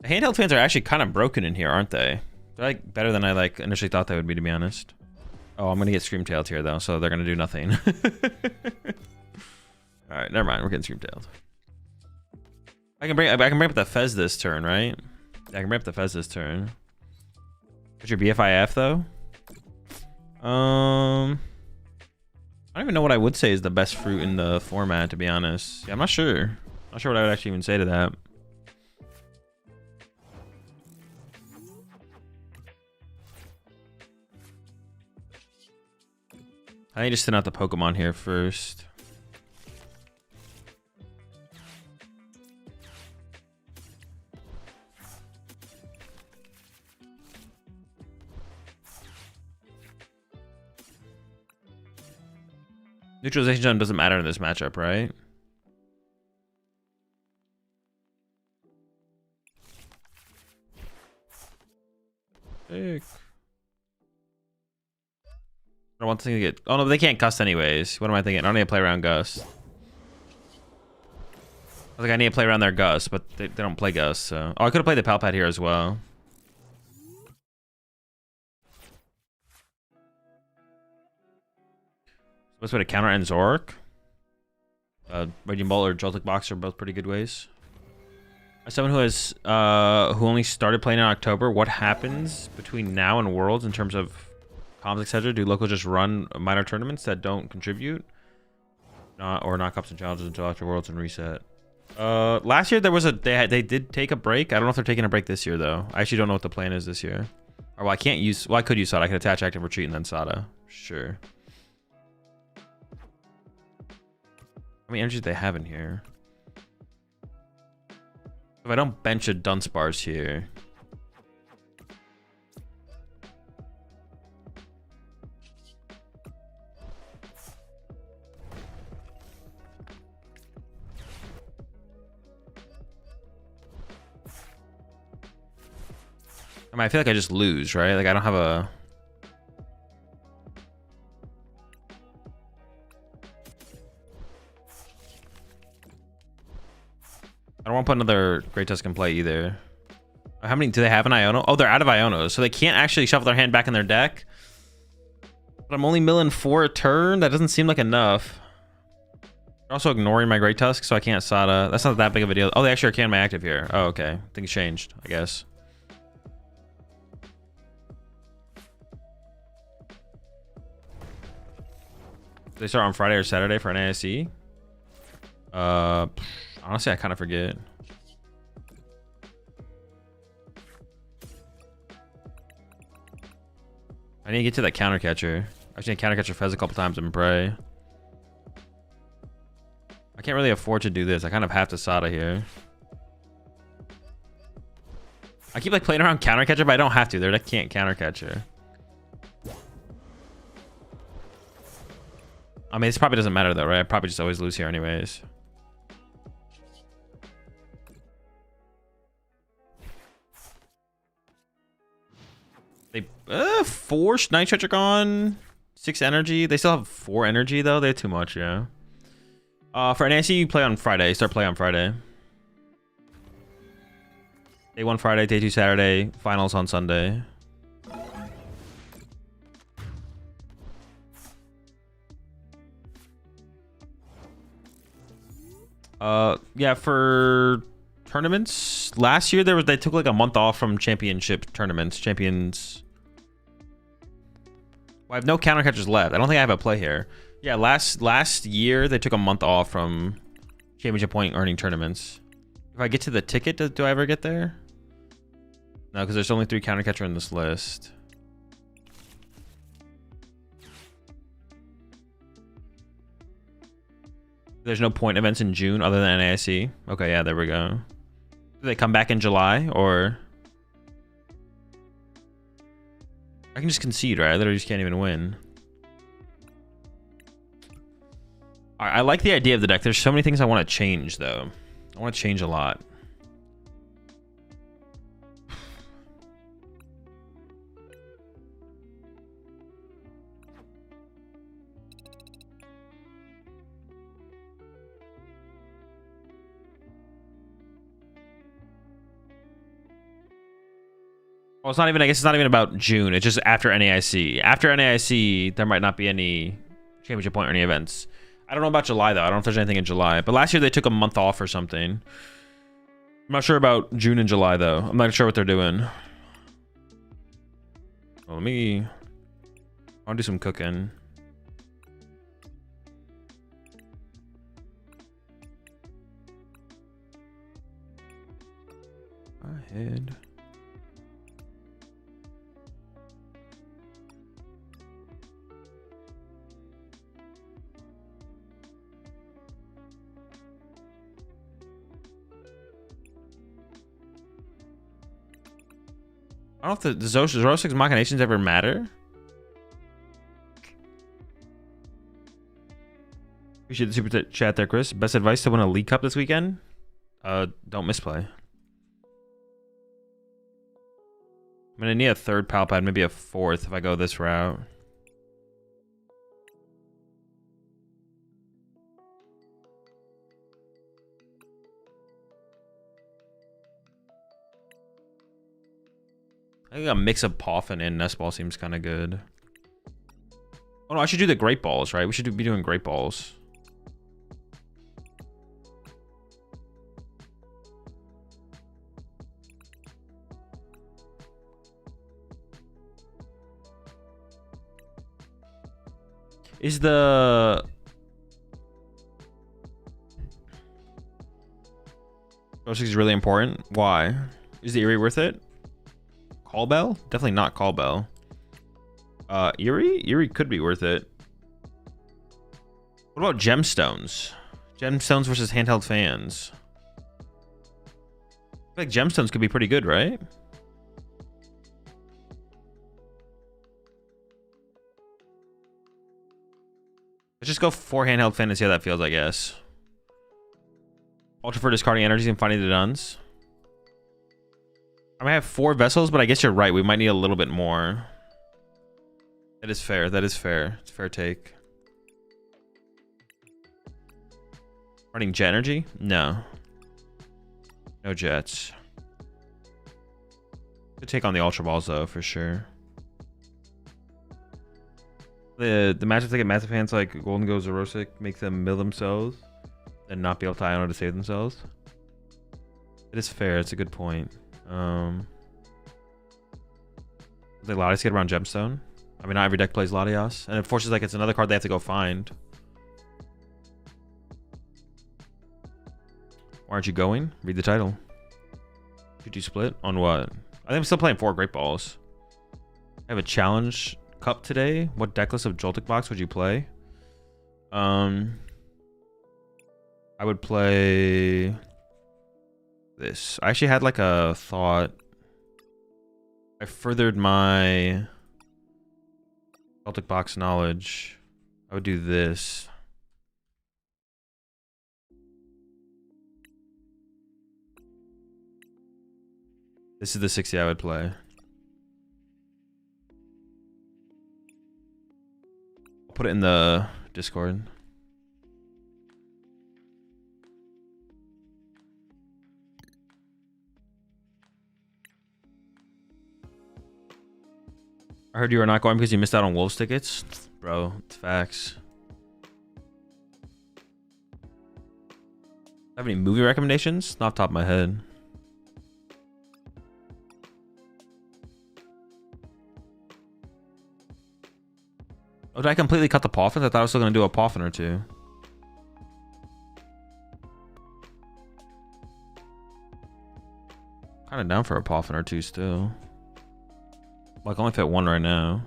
The handheld fans are actually kind of broken in here, aren't they? They're like better than I like initially thought they would be, to be honest. Oh, I'm gonna get Screamtailed here though, so they're gonna do nothing. All right, never mind. We're getting Screamtailed. I can bring up the Fez this turn, right? Yeah, I can bring up the Fez this turn. What's your BFIF though? I don't even know what I would say is the best fruit in the format, to be honest. Yeah, I'm not sure. Not sure what I would actually even say to that. I need to send out the Pokemon here first. Neutralization zone doesn't matter in this matchup, right? Sick. I don't want to get. Oh no, they can't gust anyways. What am I thinking? I don't need to play around gust. I was like, I need to play around their gust, but they don't play gust. So, oh, I could have played the Palpad here as well. What's way to counter and Zork? Raging Bolt or Joltik Box are both pretty good ways. As someone who has who only started playing in October, what happens between now and Worlds in terms of comms, etc.? Do locals just run minor tournaments that don't contribute? Or knock ups and challenges until after Worlds and reset? Last year there was they did take a break. I don't know if they're taking a break this year though. I actually don't know what the plan is this year. Or well, I can't use. Well, I could use Sada. I could attach Active Retreat and then Sada. Sure. How many energies do they have in here? If I don't bench a Dunsparce here. I mean, I feel like I just lose, right? Like I don't have a... I don't want to put another Great Tusk in play either. How many do they have in Iono? Oh, they're out of Ionos, so they can't actually shuffle their hand back in their deck. But I'm only milling 4 a turn. That doesn't seem like enough. They're also ignoring my Great Tusk, so I can't Sada. That's not that big of a deal. Oh, they actually are canning my active here. Oh, okay. Things changed, I guess. Do they start on Friday or Saturday for an ASE? Honestly, I kind of forget. I need to get to that counter catcher. I've seen a counter catcher Fez a couple times and pray. I can't really afford to do this. I kind of have to Sada here. I keep like playing around counter catcher, but I don't have to. Their deck can't counter catcher. I mean, this probably doesn't matter though, right? I probably just always lose here anyways. They 4 Night Stretcher gone, 6 energy. They still have 4 energy though. They have too much, yeah. For an ASE, you play on Friday. Start play on Friday. Day 1 Friday, day 2 Saturday, finals on Sunday. Yeah, for tournaments last year they took like a month off from championship tournaments. Well, I have no counter catchers left. I don't think I have a play here. Yeah, last year they took a month off from championship point earning tournaments. If I get to the ticket, do I ever get there? No, because there's only 3 counter catcher in this list. There's no point events in June other than NASC. Okay, yeah, there we go. Do they come back in July or? I can just concede, right? I literally just can't even win. I like the idea of the deck. There's so many things I want to change, though. I want to change a lot. Well, it's not even, I guess it's not even about June. It's just after NAIC. After NAIC, there might not be any championship point or any events. I don't know about July, though. I don't know if there's anything in July. But last year, they took a month off or something. I'm not sure about June and July, though. I'm not sure what they're doing. Well, I want to do some cooking. ahead. I don't know if the Zoroark's machinations ever matter. Appreciate the super chat there, Chris. Best advice to win a League Cup this weekend? Don't misplay. I'm gonna need a third pal pad, maybe a fourth if I go this route. I think a mix of Poffin and Nest Ball seems kind of good. Oh no, I should do the Great Balls, right? We should be doing Great Balls. Is the Zoroark is really important? Why? Is the Eerie worth it? Call Bell? Definitely not Call Bell. Eerie could be worth it. What about Gemstones? Gemstones versus handheld fans. I feel like Gemstones could be pretty good, right? Let's just go for handheld fan and see how that feels, I guess. Ultra for discarding energies and finding the duns. I might have 4 vessels, but I guess you're right. We might need a little bit more. That is fair. That is fair. It's a fair take. Running jet energy? No. No jets. Could take on the Ultra Balls, though, for sure. The matchups that get massive hands like Gholdengo, Zoroark make them mill themselves and not be able to Iono to save themselves. It is fair. It's a good point. The Latias get around Gemstone. I mean, not every deck plays Latias, and it forces like it's another card they have to go find. Why aren't you going? Read the title. Should you split on what? I think I'm still playing 4 Great Balls. I have a challenge cup today. What deck list of Joltik box would you play? I would play this. I actually had like a thought. I furthered my Celtic box knowledge. I would do this. This is the 60 I would play. I'll put it in the Discord. I heard you were not going because you missed out on Wolves tickets. Bro, it's facts. Have any movie recommendations? Not off the top of my head. Oh, did I completely cut the Poffins? I thought I was still going to do a Poffin or two. Kind of down for a Poffin or two still. Well, I can only fit 1 right now.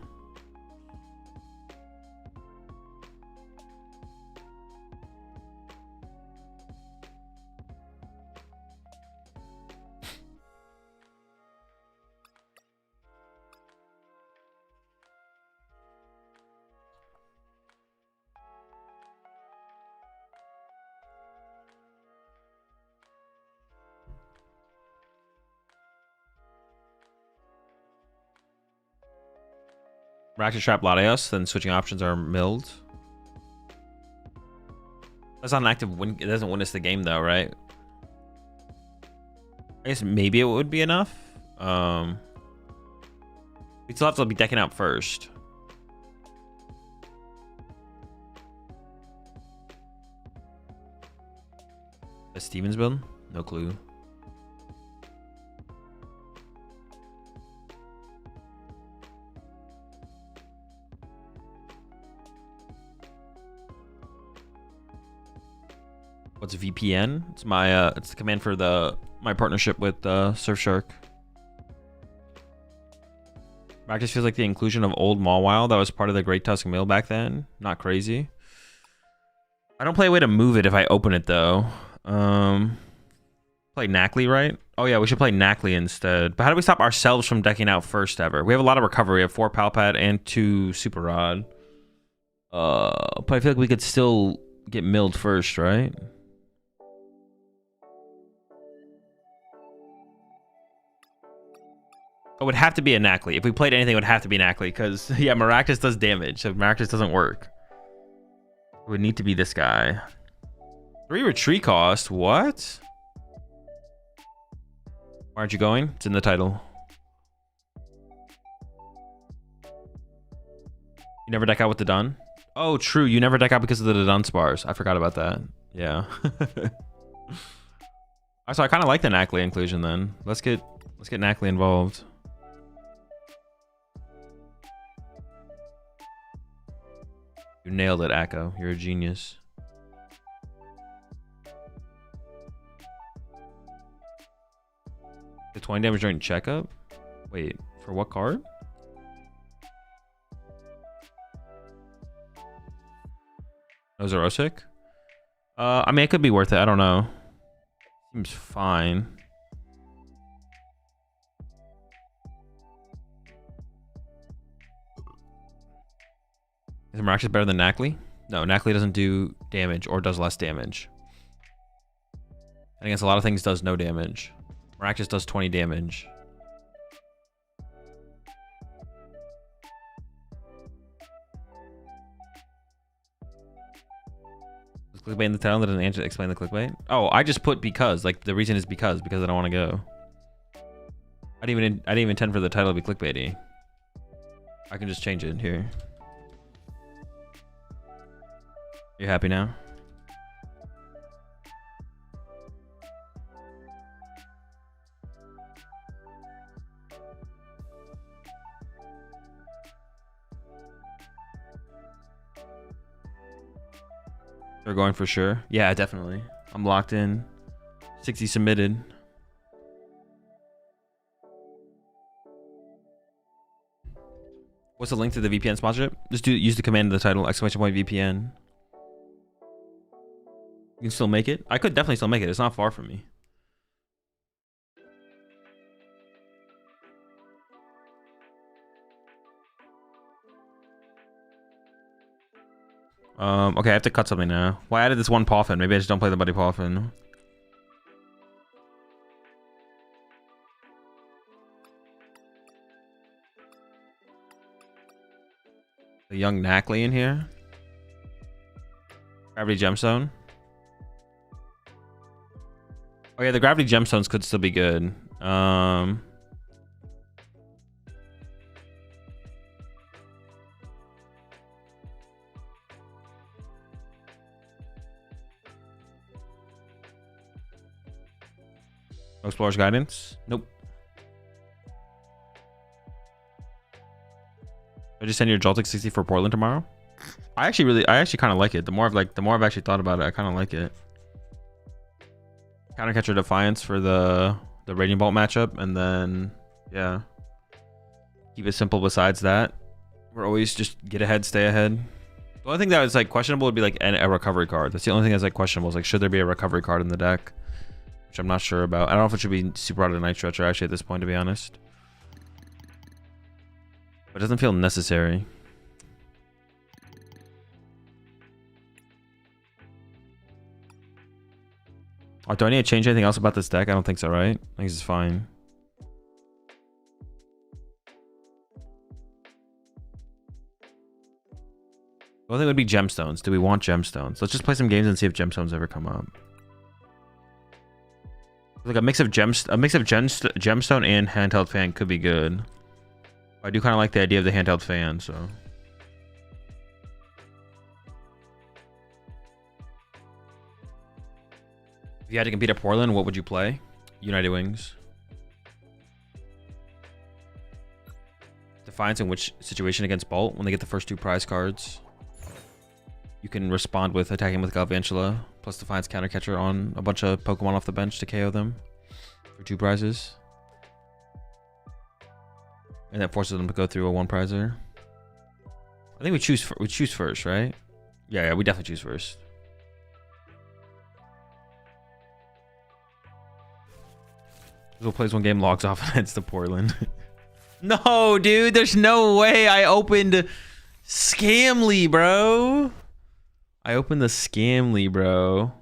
Reaction Trap Latias, then switching options are milled. That's not an active win. It doesn't win us the game though, right? I guess maybe it would be enough. We still have to be decking out first. A Stevens build? No clue. What's VPN? It's my it's the command for the my partnership with Surfshark. Practice feels like the inclusion of old Mawile that was part of the Great Tusk Mill back then. Not crazy. I don't play a way to move it if I open it though. Play Knackley, right? Oh yeah, we should play Knackley instead. But how do we stop ourselves from decking out first ever? We have a lot of recovery. We have 4 Palpad and 2 Super Rod. But I feel like we could still get milled first, right? It would have to be a Knackley. If we played anything, it would have to be Knackley. Because, yeah, Maractus does damage. So Maractus doesn't work. It would need to be this guy. 3 retreat cost? What? Why aren't you going? It's in the title. You never deck out with the Dun? Oh, true. You never deck out because of the Dunspars. I forgot about that. Yeah. So I kind of like the Knackley inclusion then. Let's get Knackley involved. You nailed it, Akko. You're a genius. The 20 damage during checkup? Wait, for what card? Ozorosic? I mean, it could be worth it. I don't know. Seems fine. Is Maractus better than Knackley? No, Knackley doesn't do damage or does less damage. And against a lot of things does no damage. Maractus does 20 damage. Is clickbait in the title that doesn't answer explain the clickbait? Oh, I just put because. Like the reason is because I don't want to go. I didn't even intend for the title to be clickbaity. I can just change it here. You happy now? They're going for sure. Yeah, definitely. I'm locked in. 60 submitted. What's the link to the VPN sponsorship? Just use the command in the title, !VPN. You can still make it. I could definitely still make it. It's not far from me. Okay, I have to cut something now. Well, I added this one Poffin. Maybe I just don't play the Buddy Poffin. The young Knackley in here. Gravity Gemstone. Oh yeah, the Gravity Gemstones could still be good. No Explorer's Guidance? Nope. I just send your Joltik 60 for Portland tomorrow. I actually kind of like it. The more I've actually thought about it, I kind of like it. Countercatcher Defiance for the Raging Bolt matchup, and then yeah, keep it simple. Besides that, we're always just get ahead, stay ahead. The only thing that was like questionable would be like a recovery card. That's the only thing that's like questionable. Is like, should there be a recovery card in the deck? Which I'm not sure about. I don't know if it should be Super Rod or Night Stretcher actually at this point, to be honest. But it doesn't feel necessary. Oh, do I need to change anything else about this deck? I don't think so, right? I think this is fine. The only thing would be Gemstones. Do we want Gemstones? Let's just play some games and see if Gemstones ever come up. Like a mix of Gemstone and Handheld Fan could be good. I do kind of like the idea of the Handheld Fan, so. If you had to compete at Portland, what would you play? United Wings. Defiance in which situation against Bolt? When they get the first 2 prize cards. You can respond with attacking with Galvantula, plus Defiance Countercatcher on a bunch of Pokemon off the bench to KO them. for 2 prizes. And that forces them to go through a 1 prizer. I think we choose first, right? Yeah, we definitely choose first. Azul plays 1 game, logs off, and heads to Portland. No, dude, there's no way I opened Scamly, bro. I opened the Scamly, bro.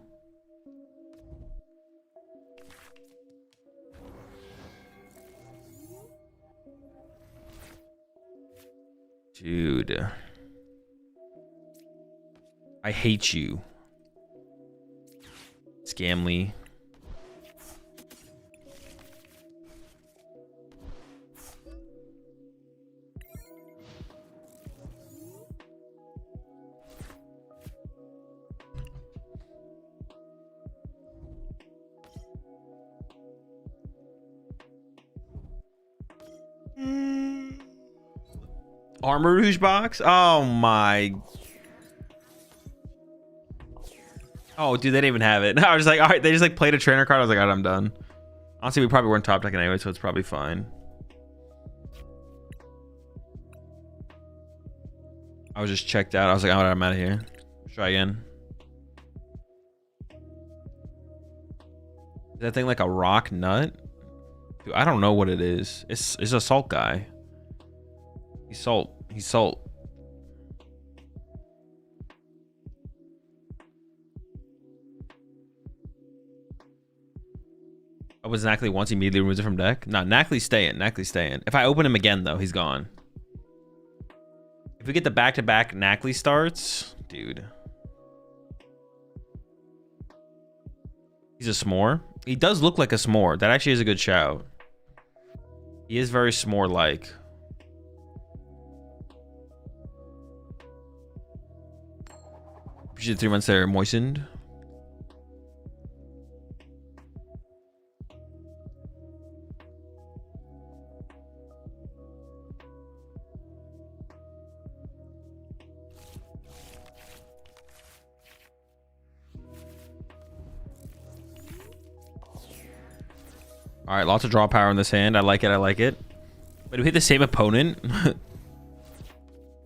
Dude. I hate you. Scamly. Armor Rouge box? Oh my. Oh, dude, they didn't even have it. I was like, all right, they just like played a trainer card. I was like, all right, I'm done. Honestly, we probably weren't top decking anyway, so it's probably fine. I was just checked out. I was like, all right, I'm out of here. Let's try again. Is that thing like a rock nut? Dude, I don't know what it is. It's a salt guy. He's salt. He's salt. Oh, was Knackley once immediately removes it from deck? No, Knackley's staying. Knackley's staying. If I open him again, though, he's gone. If we get the back-to-back Knackley starts, dude. He's a s'more. He does look like a s'more. That actually is a good shout. He is very s'more-like. Appreciate the 3 months there, moistened. All right, lots of draw power in this hand. I like it. I like it. But we hit the same opponent.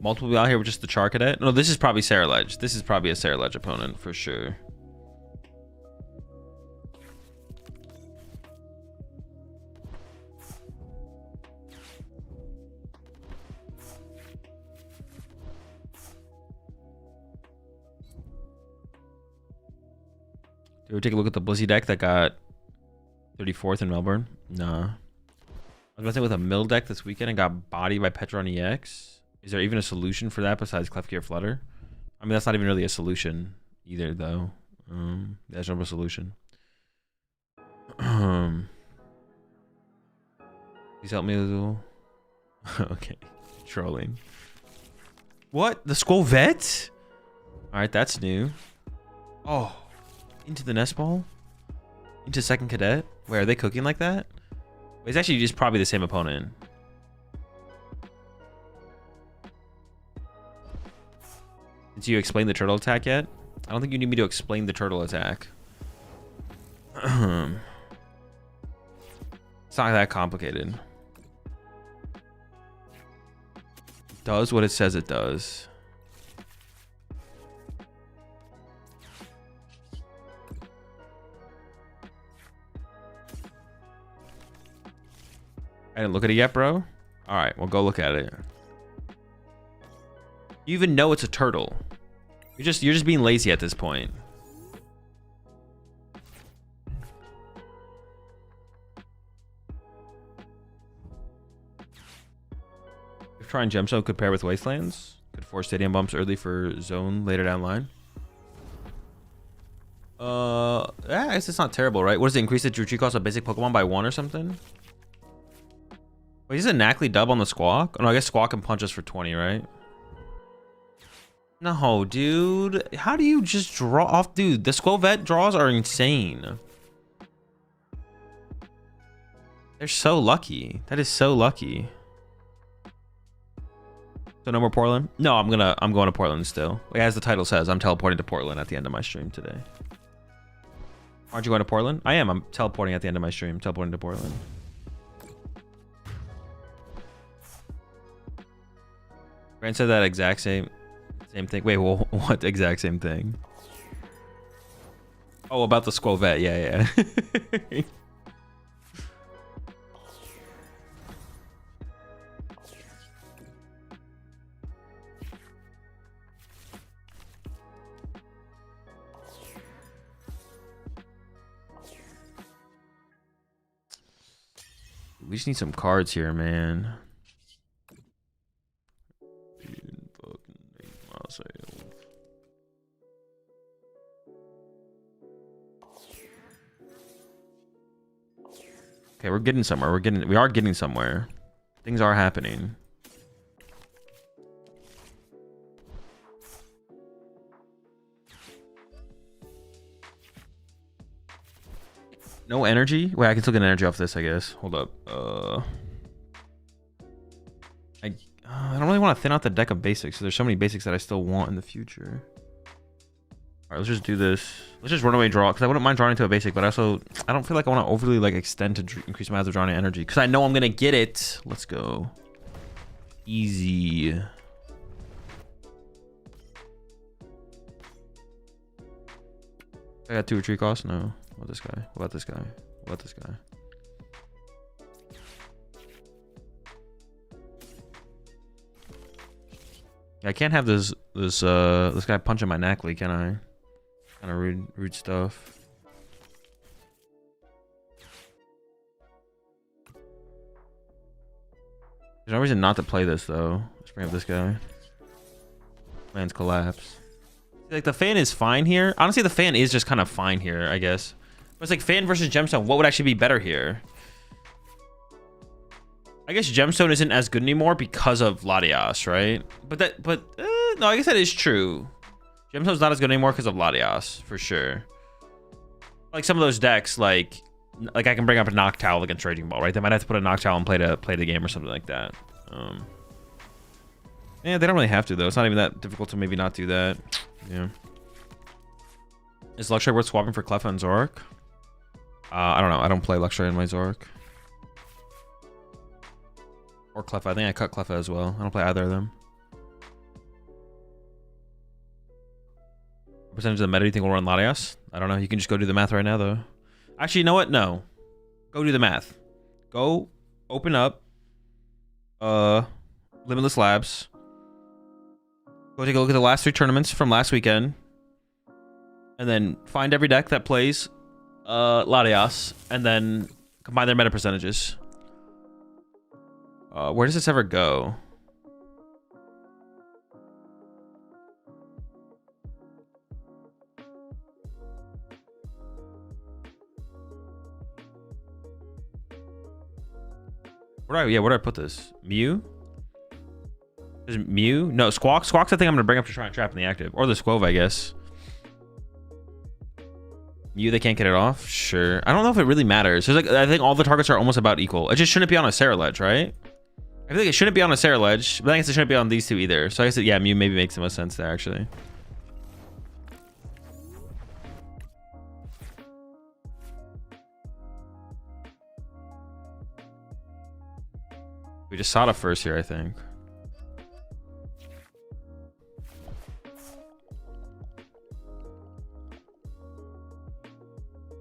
Multiple out here with just the Char Cadet. No, this is probably Sarah Ledge. This is probably a Sarah Ledge opponent for sure. Did we take a look at the Blizzy deck that got 34th in Melbourne? Nah. I was about to say with a mill deck this weekend and got bodied by Petron EX. Is there even a solution for that besides Clefgear Flutter? I mean, that's not even really a solution either, though. There's no solution. Please help me, Azul. Okay. Trolling. What? The Skull Vet? Alright, that's new. Oh. Into the Nest Ball? Into Second Cadet? Wait, are they cooking like that? It's actually just probably the same opponent. Did you explain the turtle attack yet? I don't think you need me to explain the turtle attack. It's not that complicated. It does what it says it does. I didn't look at it yet, bro. All right, well, go look at it. You even know it's a turtle. You're just being lazy at this point. If trying Gemstone could pair with Wastelands, could force stadium bumps early for zone later down line. Yeah, I guess it's not terrible, right? What does it increase the Drew Tree cost of basic Pokemon by 1 or something? Wait, is it Knackley dub on the Squawk? Oh, no, I guess Squawk can punch us for 20, right? No, dude. How do you just draw off? Dude, the Skull Vet draws are insane. They're so lucky. That is so lucky. So no more Portland? No, I'm going to Portland still. Like, as the title says, I'm teleporting to Portland at the end of my stream today. Aren't you going to Portland? I am. I'm teleporting at the end of my stream. Teleporting to Portland. Grant said that exact same thing. Wait, well, what exact same thing? Oh, about the Squovette. Yeah, yeah. We just need some cards here, man. Okay, we're getting somewhere. We are getting somewhere. Things are happening. No energy? Wait, I can still get energy off this, I guess. Hold up. I don't really want to thin out the deck of basics. There's so many basics that I still want in the future. All right, let's just do this. Let's just run away draw, because I wouldn't mind drawing into a basic, but I don't feel like I want to overly like extend to increase my odds of drawing energy, because I know I'm gonna get it. Let's go. Easy. I got 2 retreat costs? No. What about this guy? What about this guy? What about this guy? I can't have this guy punching my Knackley, can I? Kind of rude stuff. There's no reason not to play this though. Let's bring up this guy. Man's collapse. Like the fan is fine here. Honestly, the fan is just kind of fine here, I guess. But it's like fan versus gemstone. What would actually be better here? I guess gemstone isn't as good anymore because of Latias, right? But no, I guess that is true. Gemstone's not as good anymore because of Latias, for sure. Like some of those decks, like I can bring up a Noctowl against Raging Ball, right? They might have to put a Noctowl and play the game or something like that. Yeah, they don't really have to though. It's not even that difficult to maybe not do that. Yeah. Is Luxray worth swapping for Cleffa and Zoroark? I don't know. I don't play Luxray in my Zoroark. Or Cleffa. I think I cut Cleffa as well. I don't play either of them. What percentage of the meta do you think will run Latias? I don't know. You can just go do the math right now, though. Actually, you know what? No. Go do the math. Go open up Limitless Labs. Go take a look at the last 3 tournaments from last weekend. And then find every deck that plays Latias. And then combine their meta percentages. Where does this ever go? Where do I put this? Mew? Is it Mew? No, Squawk. Squawk's the thing I'm gonna bring up to try and trap in the active. Or the Squove, I guess. Mew, they can't get it off? Sure. I don't know if it really matters. There's like, I think all the targets are almost about equal. It just shouldn't be on a Sarah ledge, right? I feel like it shouldn't be on a Sarah ledge, but I guess it shouldn't be on these two either. So I guess, yeah, Mew maybe makes the most sense there, actually. We just saw it first here, I think.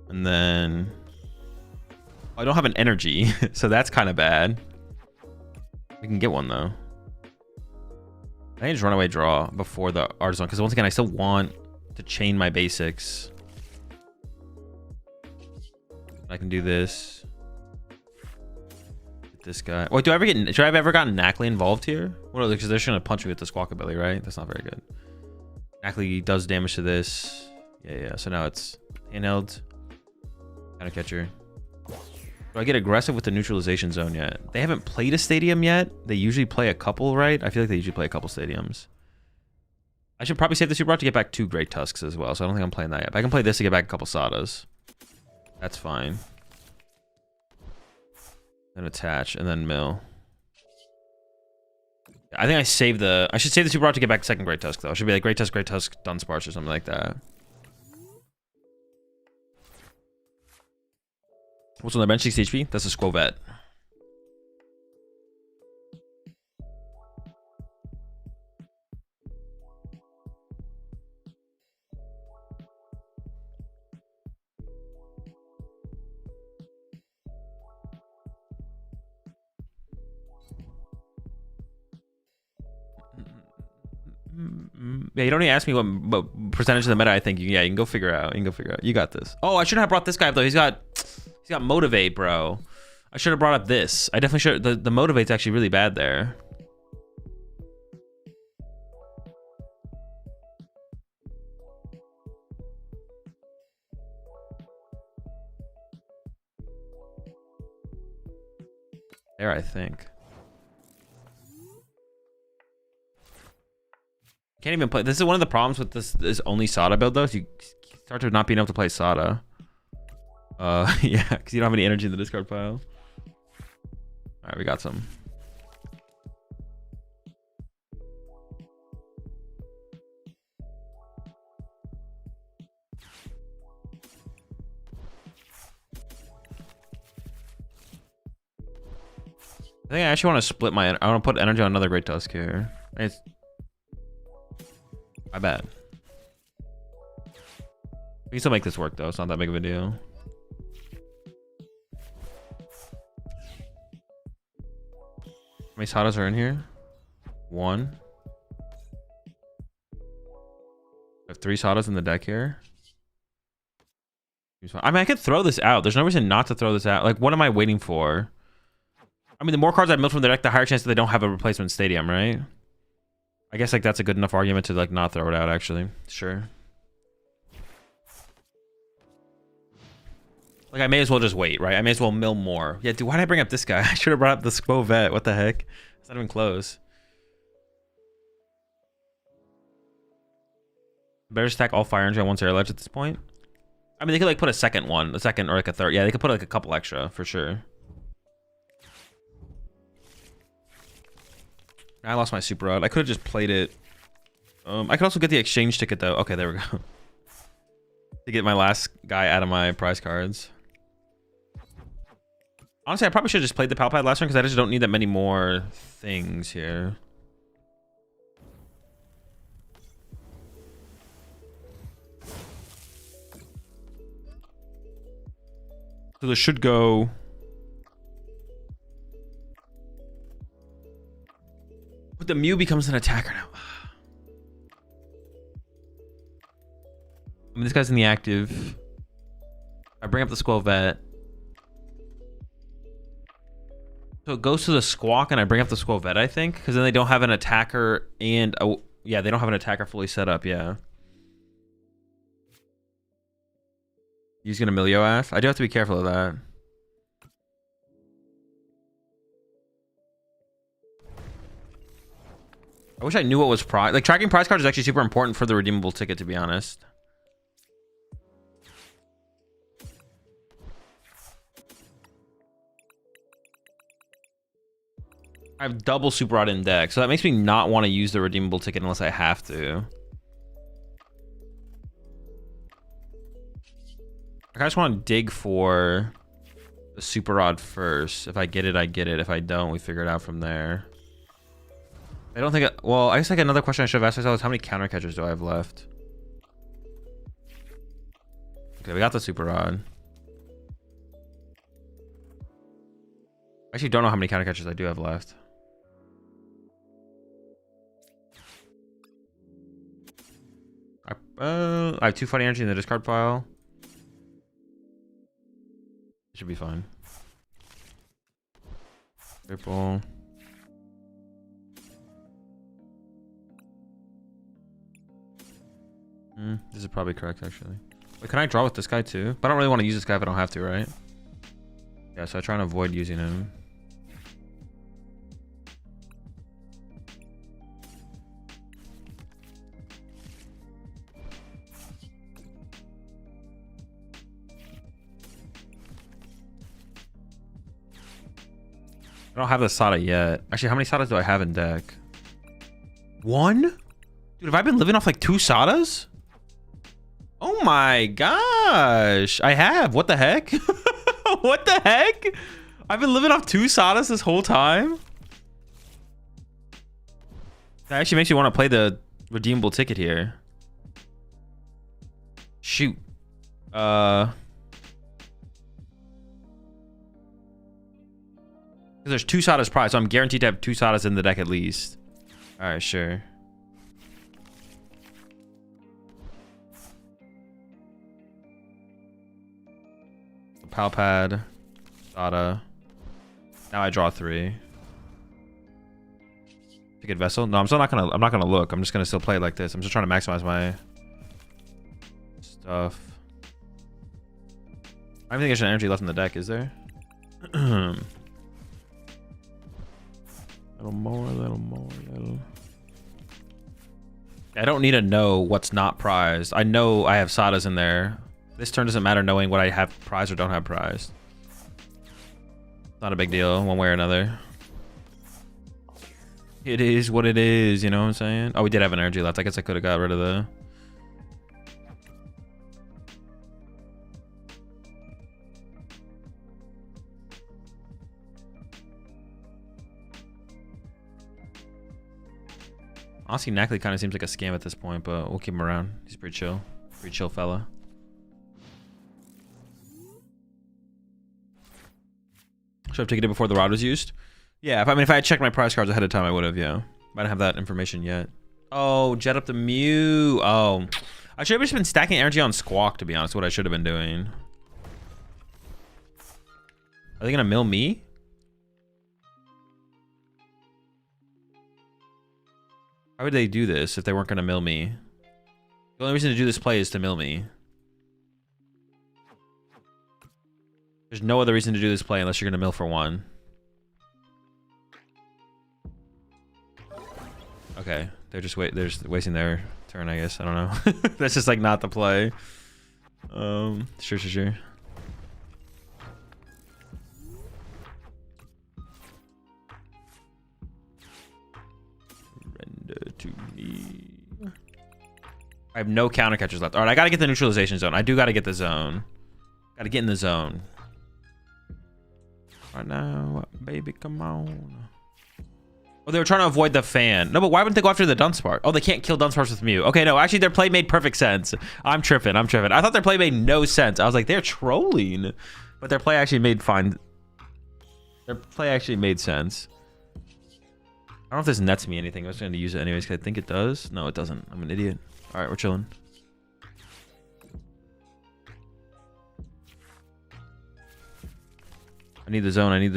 And then I don't have an energy, so that's kind of bad. We can get one though. I can just run away draw before the Artisan, because once again I still want to chain my basics. I can do this. Get this guy. Wait, should I have ever gotten Knackley involved here? Well, because they're just gonna punch me with the Squawkabilly, right? That's not very good. Knackley does damage to this. Yeah. So now it's handheld. Counter catcher. Do I get aggressive with the neutralization zone yet? They haven't played a stadium yet. They usually play a couple, right? I feel like they usually play a couple stadiums. I should probably save the Super Art to get back 2 Great Tusks as well, so I don't think I'm playing that yet. But I can play this to get back a couple Sadas. That's fine. Then attach, and then mill. I think I should save the Super Art to get back 2nd Great Tusk, though. It should be like Great Tusk, Dunsparce, or something like that. What's on the bench? 60 HP? That's a Squovet. Yeah, you don't need to ask me what percentage of the meta I think. Yeah, you can go figure out. You got this. Oh, I shouldn't have brought this guy up though. He's got Motivate, bro. I should have brought up this. I definitely should. The Motivate's actually really bad there. There, I think. Can't even play. This is one of the problems with this only Sada build though. Is you start to not being able to play Sada. Yeah, because you don't have any energy in the discard pile. All right, we got some. I think I actually want to split my. I want to put energy on another Great Tusk here. It's my bad. We can still make this work though. It's not that big of a deal. How many Sadas are in here? 1. I have 3 Sadas in the deck here. I mean, I could throw this out. There's no reason not to throw this out. Like, what am I waiting for? I mean, the more cards I mill from the deck, the higher chance that they don't have a replacement stadium, right? I guess like that's a good enough argument to like not throw it out, actually. Sure. Like, I may as well just wait, right? I may as well mill more. Yeah, dude, why did I bring up this guy? I should have brought up the Squovet. What the heck? It's not even close. Better stack all fire energy on one Air Ledge at this point. I mean, they could like put a second one, a second or like a third. Yeah, they could put like a couple extra for sure. I lost my Super Rod. I could have just played it. I could also get the exchange ticket though. Okay, there we go. To get my last guy out of my prize cards. Honestly, I probably should have just played the Palpad last turn because I just don't need that many more things here. So this should go. But the Mew becomes an attacker now. I mean, this guy's in the active. I bring up the Squovet. So it goes to the Squawk, and I bring up the Squovet, I think, because then they don't have an attacker and yeah, they don't have an attacker fully set up. Yeah. He's gonna mill your ass. I do have to be careful of that. I wish I knew what was prize. Like, tracking prize cards is actually super important for the redeemable ticket, to be honest. I have double Super Rod in deck, so that makes me not want to use the redeemable ticket unless I have to. I just want to dig for the Super Rod first. If I get it, I get it. If I don't, we figure it out from there. I don't think well, I guess like another question I should have asked myself is how many counter catchers do I have left? Okay, we got the Super Rod. I actually don't know how many counter catchers I do have left. I have 2 fighting energy in the discard pile. Should be fine. Triple. This is probably correct, actually. Wait, can I draw with this guy too? But I don't really want to use this guy if I don't have to, right? Yeah, so I try and avoid using him. I don't have the Sada yet. Actually, how many Sadas do I have in deck? 1? Dude, have I been living off like 2 Sadas? Oh my gosh. I have. What the heck? What the heck? I've been living off 2 Sadas this whole time. That actually makes me want to play the redeemable ticket here. Shoot. Because there's 2 Sadas prize, so I'm guaranteed to have 2 Sadas in the deck at least. All right, sure. Palpad, Sada. Now I draw 3. Ticket vessel. No, I'm still not gonna. I'm not gonna look. I'm just gonna still play it like this. I'm just trying to maximize my stuff. I don't think there's an energy left in the deck, is there? Little more, little. I don't need to know what's not prized. I know I have Sadas in there. This turn doesn't matter knowing what I have prized or don't have prized. Not a big deal, one way or another. It is what it is, you know what I'm saying? Oh, we did have an energy left. I guess I could have got rid of the... Honestly, Knackley kind of seems like a scam at this point, but we'll keep him around. He's pretty chill. Pretty chill fella. Should I have taken it before the rod was used? Yeah, if I had checked my prize cards ahead of time, I would have, yeah. Might not have that information yet. Oh, jet up the Mew. Oh. I should have just been stacking energy on Squawk, to be honest, what I should have been doing. Are they gonna mill me? How would they do this if they weren't gonna mill me? The only reason to do this play is to mill me. There's no other reason to do this play unless you're gonna mill for 1. Okay, they're just wasting their turn, I guess. I don't know. That's just like not the play. Sure. Surrender to me. I have no counter catchers left. All right, I gotta get the neutralization zone. I do gotta get the zone. Gotta get in the zone. Right now, baby, come on. Oh, they were trying to avoid the fan. No, but why wouldn't they go after the Dunsparce? Oh, they can't kill Dunsparce with Mew. Okay, no, actually, their play made perfect sense. I'm tripping. I thought their play made no sense. I was like, they're trolling. But their play actually made fine. Their play actually made sense. I don't know if this nets me anything. I was going to use it anyways because I think it does. No, it doesn't. I'm an idiot. All right, we're chilling. I need the zone. I need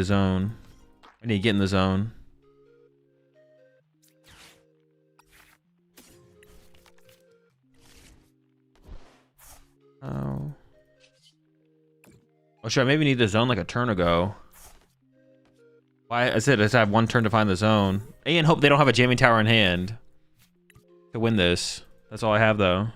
to get in the zone. Oh. Oh, sure. I maybe need the zone like a turn ago. Why? I said I just have 1 turn to find the zone. And hope they don't have a jamming tower in hand to win this. That's all I have, though.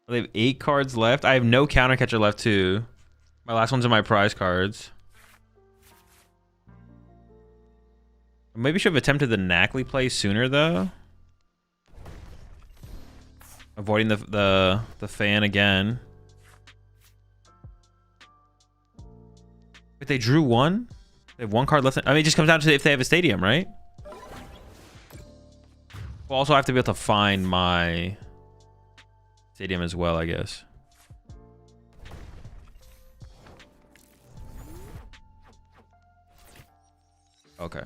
They have 8 cards left. I have no counter catcher left too. My last one's in my prize cards. Maybe should have attempted the Knackley play sooner though. Avoiding the fan again. But they drew 1. They have 1 card left. I mean, it just comes down to if they have a stadium, right? We'll also have to be able to find my stadium as well, I guess. Okay.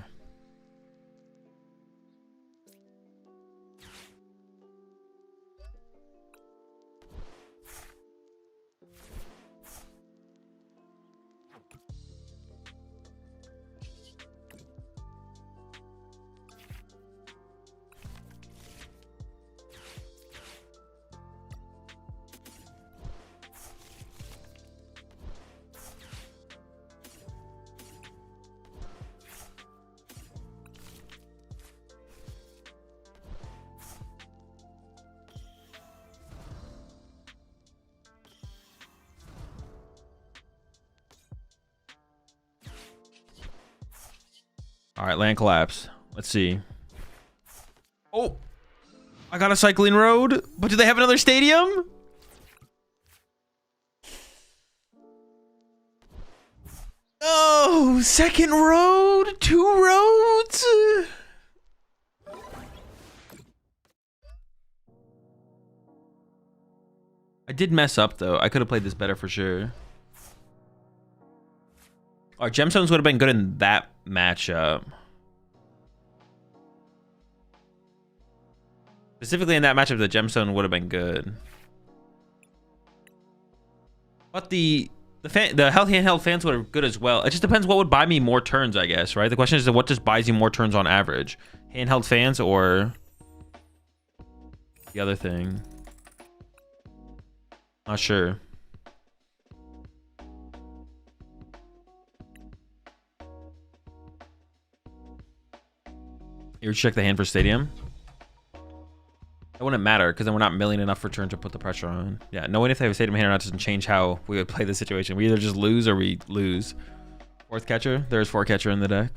All right, land collapse. Let's see. Oh, I got a cycling road, but do they have another stadium? Oh, second road, 2 roads. I did mess up though. I could have played this better for sure. Our gemstones would have been good in that matchup. Specifically in that matchup, the gemstone would have been good. But the healthy handheld fans were good as well. It just depends what would buy me more turns, I guess, right? The question is what just buys you more turns on average? Handheld fans or the other thing? Not sure. You check the hand for stadium? It wouldn't matter because then we're not milling enough for turn to put the pressure on. Yeah, knowing if they have a stadium hand or not doesn't change how we would play the situation. We either just lose or we lose. 4th catcher. There's 4 catcher in the deck.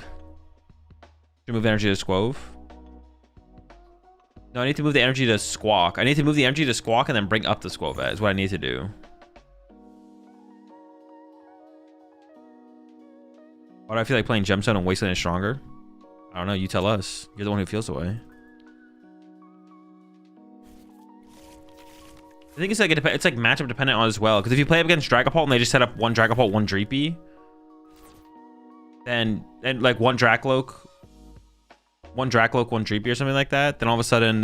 Should move energy to Squove. No, I need to move the energy to Squawk. I need to move the energy to Squawk and then bring up the Squove is what I need to do. Why do I feel like playing Gemstone and Wasteland is stronger? I don't know. You tell us. You're the one who feels the way. I think it's like it's like matchup dependent on as well. Because if you play up against Dragapult and they just set up 1 Dragapult, 1 Dreepy, then like 1 Dracloak, 1 Dracloak, 1 Dreepy or something like that, then all of a sudden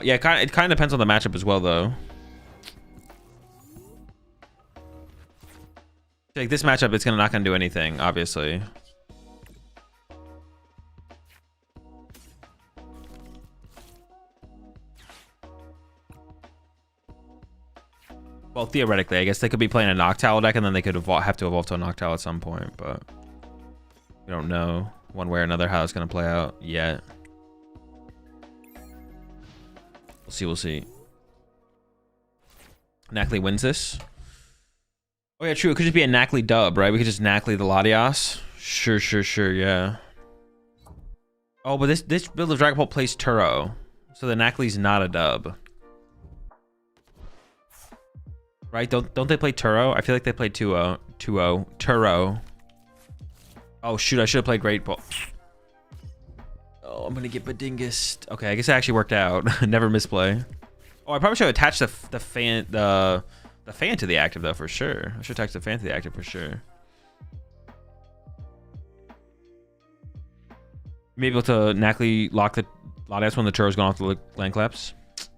yeah, it kind of depends on the matchup as well though. Like this matchup, it's not gonna do anything, obviously. Well, theoretically, I guess they could be playing a Noctowl deck and then they could have to evolve to a Noctowl at some point, but we don't know one way or another how it's going to play out yet. We'll see. Nacli wins this. Oh yeah, true. It could just be a Nacli dub, right? We could just Nacli the Latias. Sure, yeah. Oh, but this build of Dragapult plays Turo. So the Nacli's not a dub. Right? Don't they play Turo? I feel like they played 2-0. Turo. Oh shoot, I should have played Great Ball. Oh, I'm gonna get Badingus. Okay, I guess it actually worked out. Never misplay. Oh, I probably should attach the fan to the active though for sure. I should attach the fan to the active for sure. Maybe able to Nacli lock the Latias when the Turo's gone off the land collapse.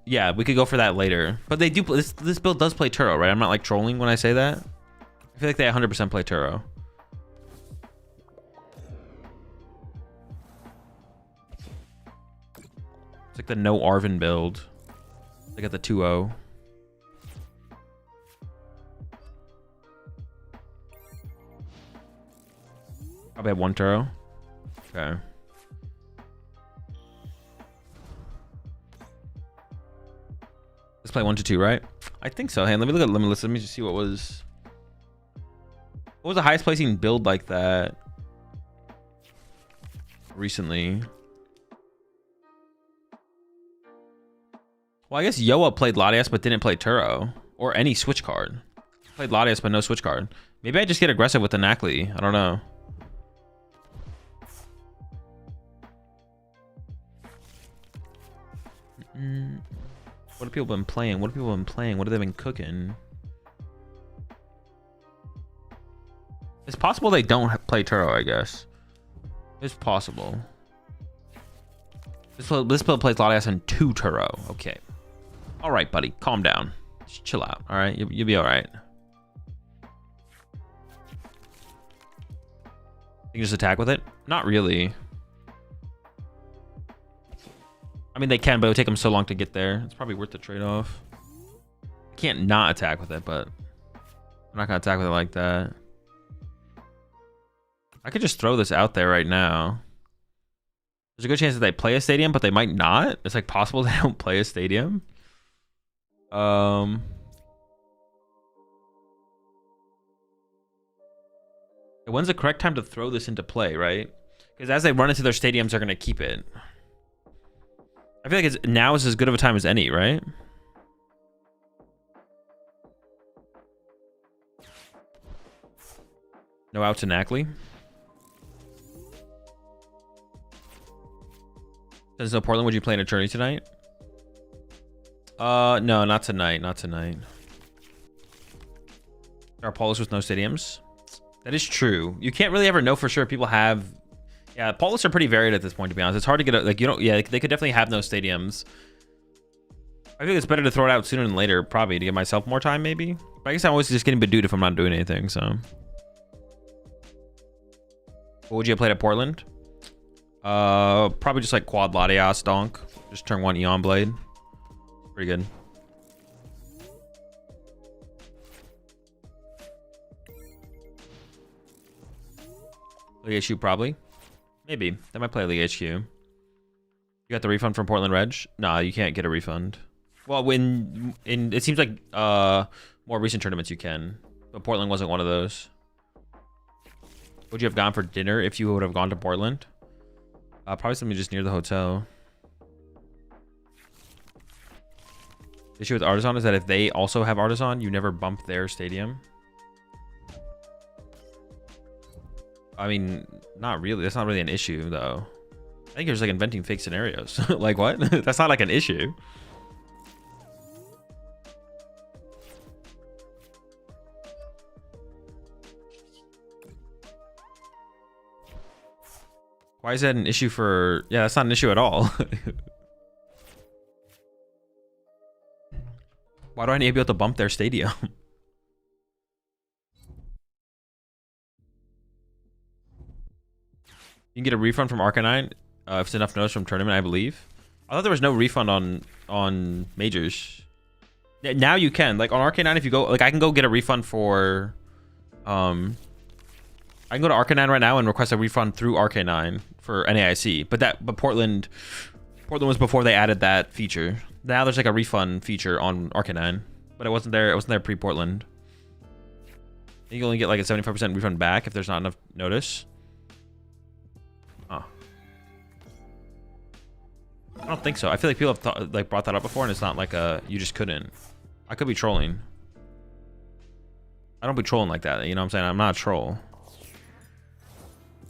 Yeah, we could go for that later. But they do. This build does play Turo, right? I'm not like trolling when I say that. I feel like they 100% play Turo. It's like the no Arven build. They got the 2-0. Probably have 1 Turo. Okay. Let's play 1 to 2, right? I think so. Hey, let me look at Limitless. Let me just see what was the highest placing build like that recently. Well, I guess Yoa played Latias but didn't play Turo or any switch card. Played Latias but no switch card. Maybe I just get aggressive with the Nacli. I don't know. What have people been playing? What have they been cooking? It's possible they don't play Turo, I guess. It's possible. This build plays Latias and 2 Turo. Okay. All right, buddy. Calm down. Just chill out. All right? You'll be all right. You can just attack with it? Not really. I mean, they can, but it would take them so long to get there. It's probably worth the trade-off. I can't not attack with it, but I'm not going to attack with it like that. I could just throw this out there right now. There's a good chance that they play a stadium, but they might not. It's like possible they don't play a stadium. When's the correct time to throw this into play, right? Because as they run into their stadiums, they're gonna keep it. I feel like now is as good of a time as any, right? No out to Knackley. Since no Portland, would you play an attorney tonight? No, not tonight. Not tonight. There are Paulus with no stadiums. That is true. You can't really ever know for sure. People have, yeah, Paulus are pretty varied at this point, to be honest. It's hard to get, like, you don't, yeah, they could definitely have no stadiums. I think it's better to throw it out sooner than later, probably, to give myself more time, maybe. But I guess I'm always just getting bedewed if I'm not doing anything, so. What would you have played at Portland? Probably just like Quad Latias Donk. Just turn 1 Eon Blade. Pretty good. League HQ probably. Maybe. They might play League HQ. You got the refund from Portland Reg? Nah, you can't get a refund. Well, when it seems like more recent tournaments you can, but Portland wasn't one of those. Would you have gone for dinner if you would have gone to Portland? Probably something just near the hotel. The issue with Artisan is that if they also have Artisan, you never bump their stadium. I mean, not really. That's not really an issue, though. I think you're just like inventing fake scenarios. Like what? That's not like an issue. Why is that an issue for... Yeah, that's not an issue at all. Why do I need to be able to bump their stadium? You can get a refund from Arcanine if it's enough notice from tournament, I believe. I thought there was no refund on majors. Yeah, now you can. Like on Arcanine, if you go... Like I can go get a refund for... I can go to Arcanine right now and request a refund through Arcanine for NAIC. But Portland was before they added that feature. Now there's like a refund feature on Arcanine, but it wasn't there. It wasn't there pre-Portland. You can only get like a 75% refund back if there's not enough notice. Huh. I don't think so. I feel like people have like brought that up before, and it's not like a you just couldn't. I could be trolling. I don't be trolling like that. You know what I'm saying? I'm not a troll.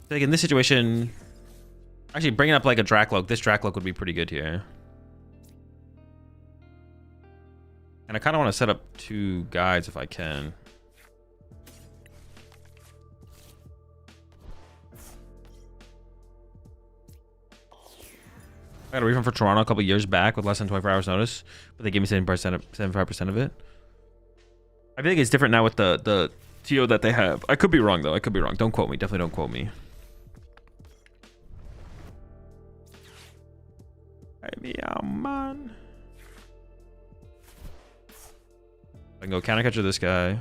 Like in this situation, actually bringing up like a Dracloak, this Dracloak would be pretty good here. And I kind of want to set up 2 guides if I can. I got a refund for Toronto a couple years back with less than 24 hours notice, but they gave me 75% of it. I feel like it's different now with the TO that they have. I could be wrong though. I could be wrong. Don't quote me. Definitely don't quote me. Yeah, man. I can go counter catcher this guy.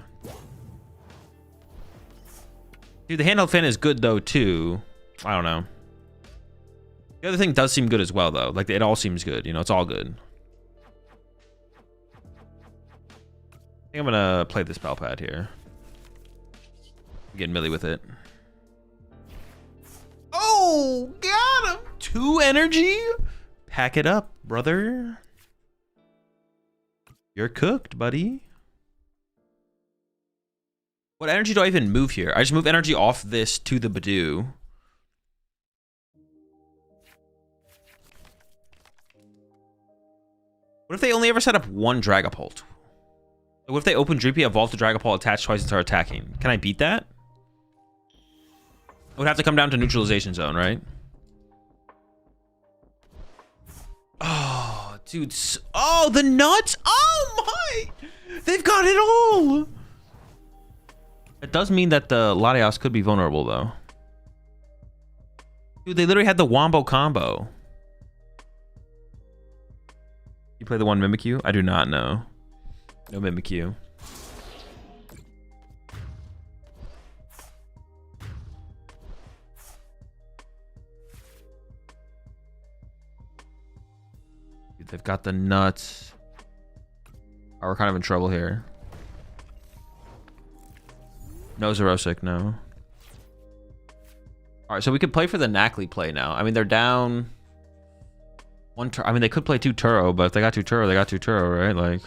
Dude, the handheld fan is good though too. I don't know. The other thing does seem good as well though. Like it all seems good. You know, it's all good. I think I'm gonna play this Bell Pad here. I'm getting Millie with it. Oh, got him! 2 energy. Pack it up, brother. You're cooked, buddy. What energy do I even move here? I just move energy off this to the Badoo. What if they only ever set up 1 Dragapult? What if they open Droopy, evolve to Dragapult, attach twice, and start attacking? Can I beat that? It would have to come down to neutralization zone, right? Oh, dude. Oh, the nuts. Oh, my. They've got it all. It does mean that the Latias could be vulnerable, though. Dude, they literally had the Wombo combo. You play the one Mimikyu? I do not know. No Mimikyu. Dude, they've got the nuts. Oh, we're kind of in trouble here. No Zerosic, no. All right, so we could play for the Knackley play now. I mean, they're down one. I mean, they could play 2 Turo, but if they got 2 Turo, they got 2 Turo, right? Like.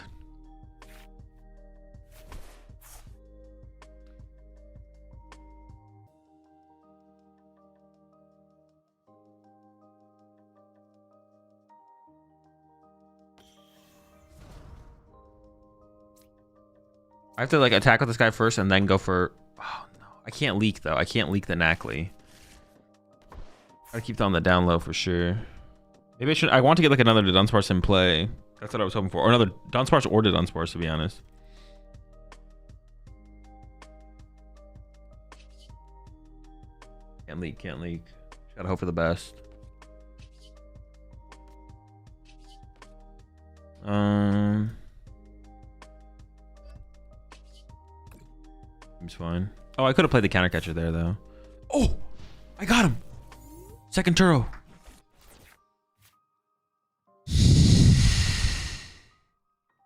I have to like attack with this guy first and then go for. Oh no, I can't leak though. I can't leak the Knackley. Gotta keep that on the down low for sure. Maybe I should. I want to get like another Dunsparce in play. That's what I was hoping for, or another Dunsparce or Dunsparce, to be honest. Can't leak. Can't leak. Just gotta hope for the best. Seems fine. Oh, I could have played the counter catcher there though. Oh, I got him. Second Turo.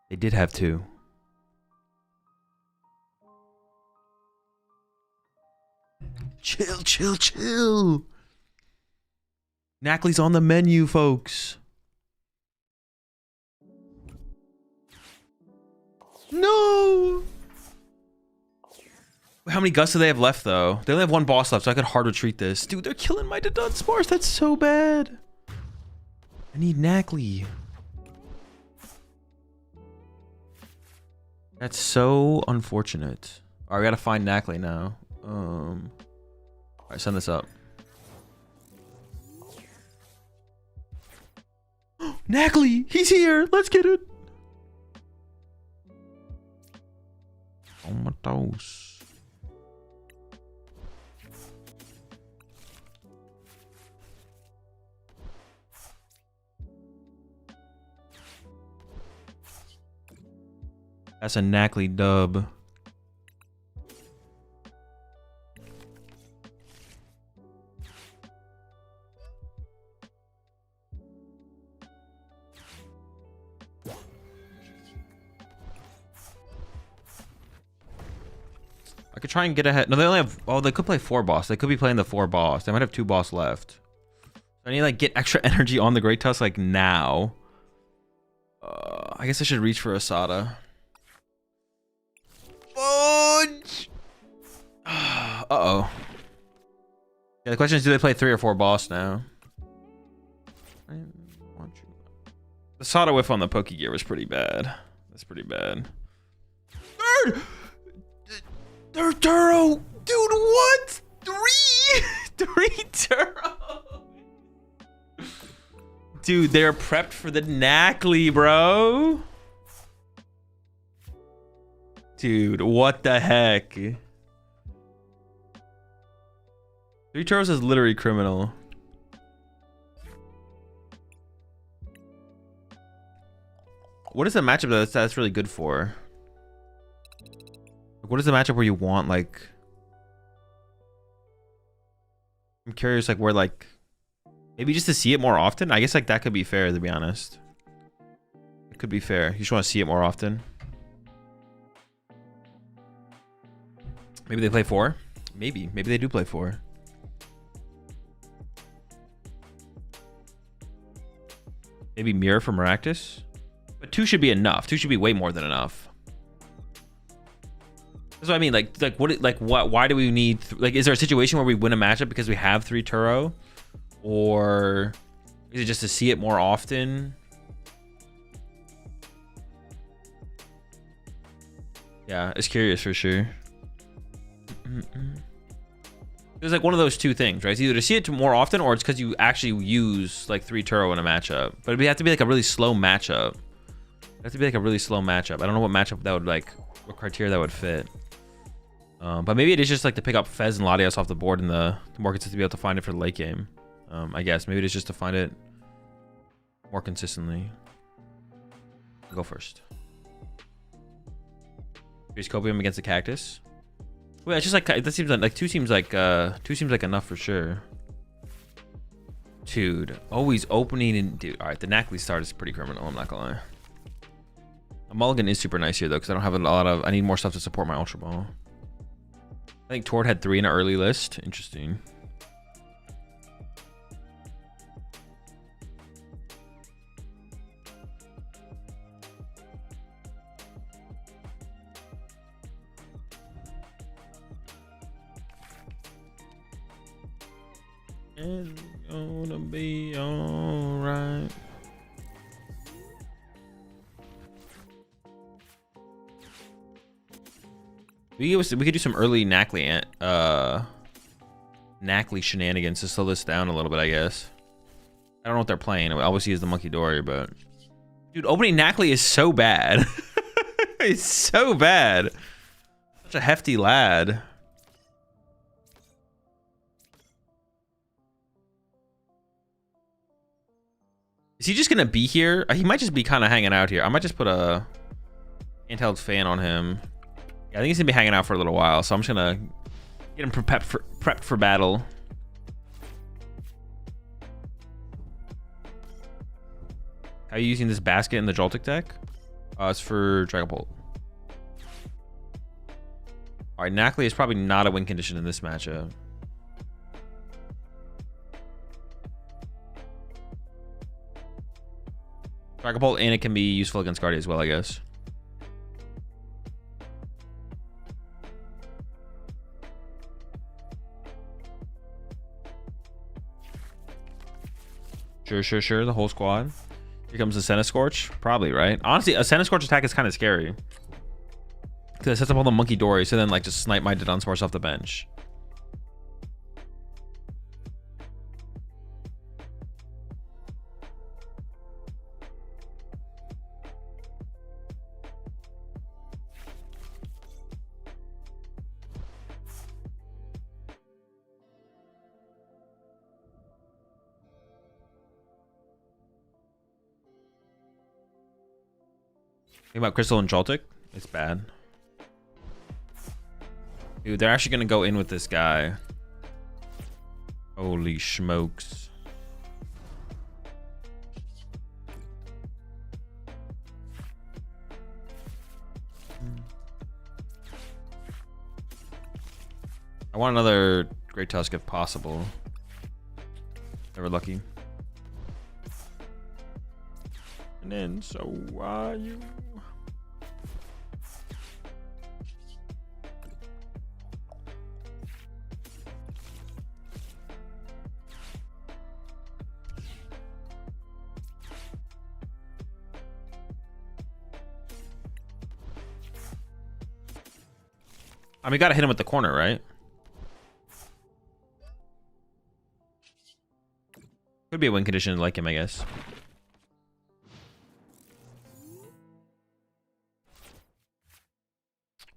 They did have 2. Chill, chill, chill. Knackley's on the menu, folks. No. How many gusts do they have left, though? They only have 1 boss left, so I could hard retreat this. Dude, they're killing my Dunsparce. That's so bad. I need Knackley. That's so unfortunate. All right, we gotta find Knackley now. All right, send this up. Knackley, he's here. Let's get it. Oh my toes. That's a Knackley dub. I could try and get ahead. No, they only have. Oh, they could play 4 boss. They could be playing the 4 boss. They might have 2 boss left. So I need to like get extra energy on the Great Tusk like now. I guess I should reach for Asada. Fudge! Uh-oh. Yeah, the question is, do they play 3 or 4 boss now? The Asada whiff on the Pokegear was pretty bad. That's pretty bad. Third Turo! Dude, what? 3 Turo! Dude, they're prepped for the Knackley, bro. Dude, what the heck? 3 Turos is literally criminal. What is the matchup that's really good for? What is the matchup where you want, like... I'm curious, like, where, like... Maybe just to see it more often? I guess, like, that could be fair, to be honest. It could be fair. You just want to see it more often. Maybe they play 4? Maybe. Maybe they do play 4. Maybe Mirror for Maractus? But 2 should be enough. 2 should be way more than enough. That's what I mean. Why do we need... Like, is there a situation where we win a matchup because we have 3 Turo? Or is it just to see it more often? Yeah, it's curious for sure. It's like one of those 2 things, right? It's either to see it more often or it's because you actually use like 3 Turo in a matchup. But it'd have to be like a really slow matchup. It'd have to be like a really slow matchup. I don't know what matchup that would like, what criteria that would fit. But maybe it is just like to pick up Fez and Latias off the board and the more consistent to be able to find it for the late game. I guess maybe it is just to find it more consistently. Go first. Use Copium against the Cactus. Well, it's just like that seems like 2 seems like 2 seems like enough for sure. Dude, always opening and dude. All right, the Knackley start is pretty criminal. I'm not gonna A mulligan is super nice here though, because I don't have a lot of. I need more stuff to support my Ultra Ball. I think Tord had 3 in an early list. Interesting. It's gonna be alright. We could do some early Knackley shenanigans to slow this down a little bit, I guess. I don't know what they're playing. Obviously, is the Monkey Dory, but dude, opening Knackley is so bad. It's so bad. Such a hefty lad. Is he just gonna be here? He might just be kind of hanging out here. I might just put a handheld fan on him. Yeah, I think he's gonna be hanging out for a little while, so I'm just gonna get him prepped for battle. How are you using this basket in the Joltik deck? It's for Dragapult. All right, Knackley is probably not a win condition in this matchup. Dragapult, and it can be useful against Guardia as well, I guess. Sure. The whole squad. Here comes the Centiskorch. Probably, right? Honestly, a Centiskorch attack is kind of scary. Because it sets up all the Monkey Dory, so then like just snipe my Dunsparce off the bench. Think about Crystal and Joltik. It's bad. Dude, they're actually gonna go in with this guy. Holy smokes. I want another Great Tusk if possible. Never lucky. And then so are you. I mean, gotta hit him with the corner, right? Could be a win condition like him, I guess.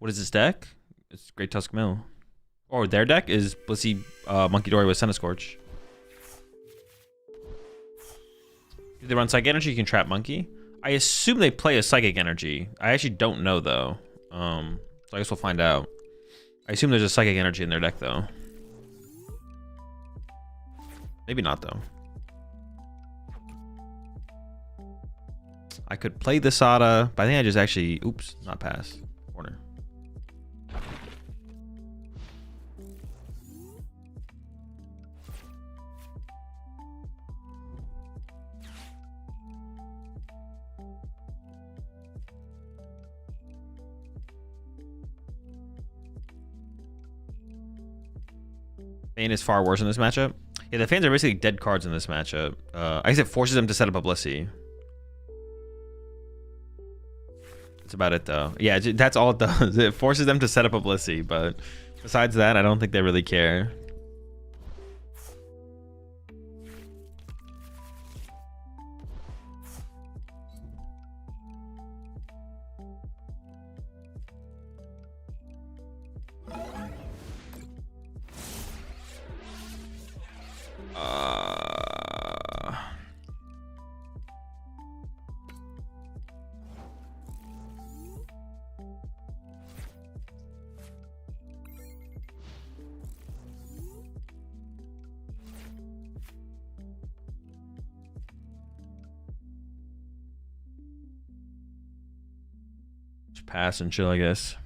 What is this deck? It's Great Tusk Mill. Or their deck is Blissey Monkey Dory with Centiskorch. If they run Psychic Energy, you can trap Monkey. I assume they play a Psychic Energy. I actually don't know, though. So I guess we'll find out. I assume there's a Psychic Energy in their deck, though. Maybe not, though. I could play the Sada, but I think I just actually... Oops, not pass. Corner. Fane is far worse in this matchup. Yeah, the Fanes are basically dead cards in this matchup. I guess it forces them to set up a Blissey. That's about it, though. Yeah, that's all it does. It forces them to set up a Blissey, but besides that, I don't think they really care. pass and chill, I guess.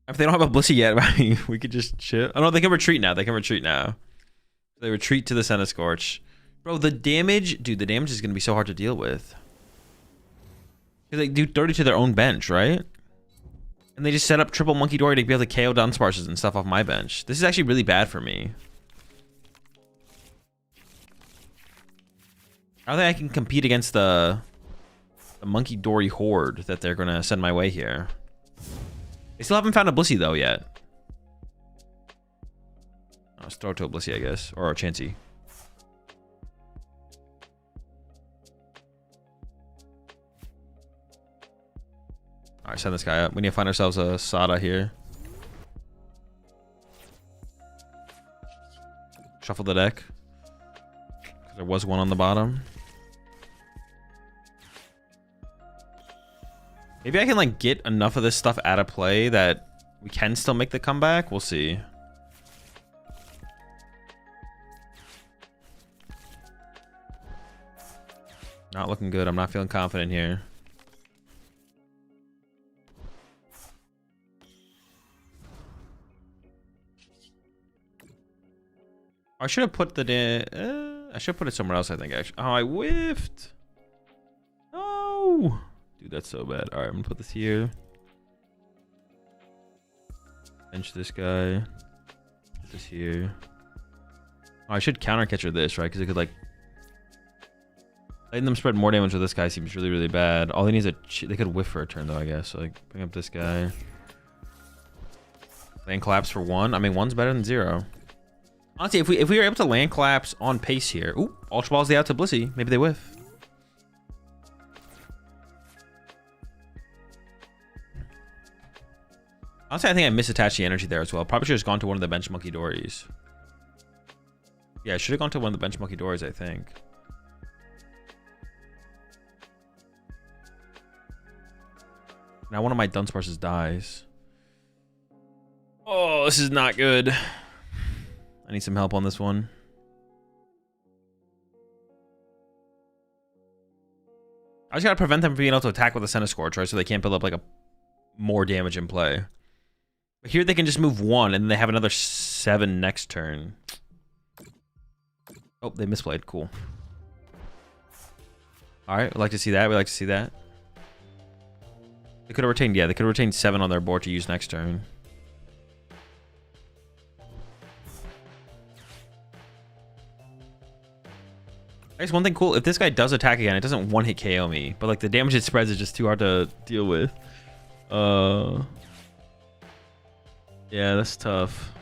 If they don't have a Blissey yet, I mean, we could just chill. Oh no, they can retreat now. They can retreat now. They retreat to the Senna Scorch. Bro, the damage... Dude, the damage is going to be so hard to deal with. They do 30 to their own bench, right? And they just set up triple Monkey Dory to be able to KO Dunsparces and stuff off my bench. This is actually really bad for me. I don't think I can compete against the Monkey Dory horde that they're going to send my way here. They still haven't found a Blissey, though, yet. Let's throw it to a Blissey, I guess. Or a Chansey. Alright, send this guy up. We need to find ourselves a Sada here. Shuffle the deck. There was one on the bottom. Maybe I can like get enough of this stuff out of play that we can still make the comeback. We'll see. Not looking good. I'm not feeling confident here. I should have put the I should put it somewhere else, I think, actually. Oh, I whiffed. Oh. Dude, that's so bad. All right, I'm gonna put this here. Bench this guy. Put this here. Oh, I should counter catcher this, right? Because it could like letting them spread more damage with this guy seems really, really bad. All they need is a they could whiff for a turn though, I guess. So like bring up this guy. Land collapse for 1. I mean, 1's better than 0. Honestly, if we were able to land collapse on pace here, ooh, Ultra Balls the out to Blissey. Maybe they whiff. Honestly, I think I misattached the energy there as well. Probably should have gone to one of the bench Monkey Dories. Yeah, I should have gone to one of the bench Monkey Dories, I think. Now one of my Dunsparces dies. Oh, this is not good. I need some help on this one. I just gotta prevent them from being able to attack with a Senna Scorch, right? So they can't build up like a more damage in play. But here they can just move 1 and then they have another 7 next turn. Oh, they misplayed. Cool. Alright, we'd like to see that. We'd like to see that. They could have retained, yeah, they could have retained 7 on their board to use next turn. I guess one thing cool, if this guy does attack again, it doesn't one-hit KO me. But like the damage it spreads is just too hard to deal with. Yeah, that's tough.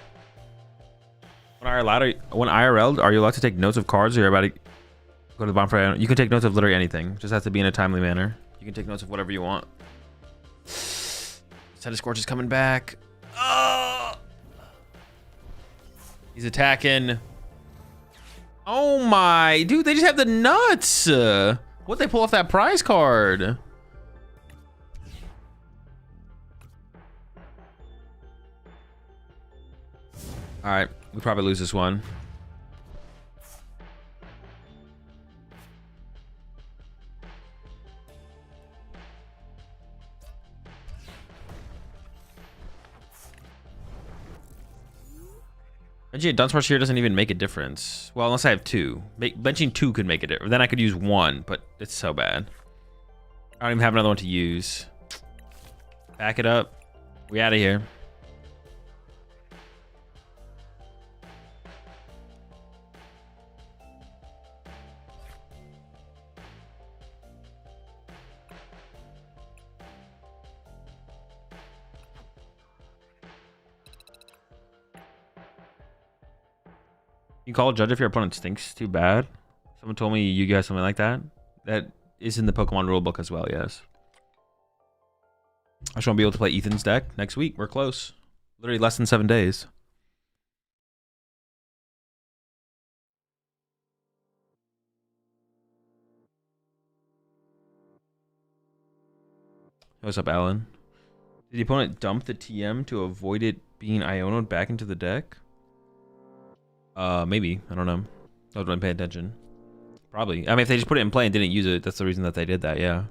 When IRL, are you allowed to take notes of cards, or you're about to go to the bonfire? You can take notes of literally anything. Just has to be in a timely manner. You can take notes of whatever you want. Senna Scorch is coming back. Oh! He's attacking. Oh my, dude, they just have the nuts. What'd they pull off that prize card? All right, we probably lose this one. Benching a Dunsparce here doesn't even make a difference. Well, unless I have 2. Benching 2 could make a difference. Then I could use 1, but it's so bad. I don't even have another one to use. Back it up. We out of here. You call a judge if your opponent stinks too bad? Someone told me you guys something like that. That is in the Pokemon rulebook as well, yes. I just want to be able to play Ethan's deck next week. We're close. Literally less than 7 days. What's up, Alan? Did the opponent dump the TM to avoid it being Ionoed back into the deck? Maybe. I don't know. I wasn't paying attention. Probably. I mean, if they just put it in play and didn't use it, that's the reason that they did that, yeah.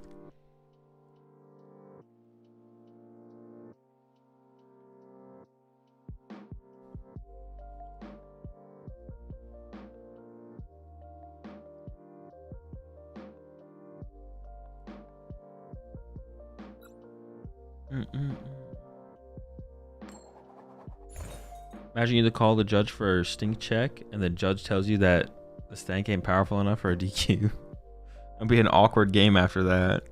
Imagine you to call the judge for a stink check, and the judge tells you that the stank ain't powerful enough for a DQ. It'll be an awkward game after that.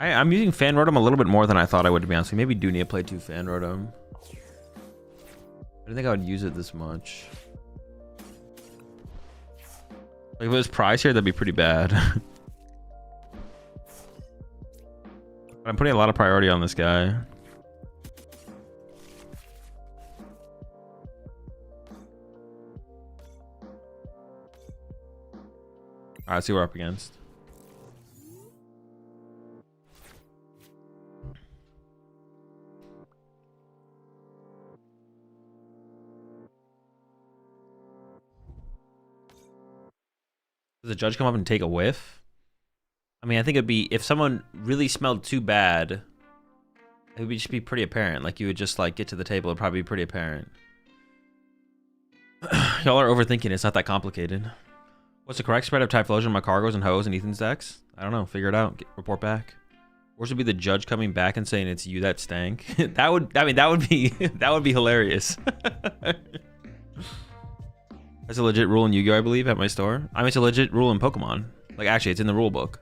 I'm using Fan Rotom a little bit more than I thought I would, to be honest. Maybe do need to play 2 Fan Rotom. I didn't think I would use it this much. Like, if it was prize here, that'd be pretty bad. But I'm putting a lot of priority on this guy. Alright, let's see what we're up against. Does the judge come up and take a whiff? I mean, I think it'd be, if someone really smelled too bad, it would just be pretty apparent. Like, you would just, like, get to the table, it'd probably be pretty apparent. Y'all are overthinking it. It's not that complicated. What's the correct spread of Typhlosion on my Cargos and Hoes and Ethan's decks? I don't know. Figure it out. Report back. Or should be the judge coming back and saying it's you that stank? That would, I mean, that would be, that would be hilarious. That's a legit rule in Yu-Gi-Oh! I believe, at my store. I mean, it's a legit rule in Pokemon. Like, actually, it's in the rule book.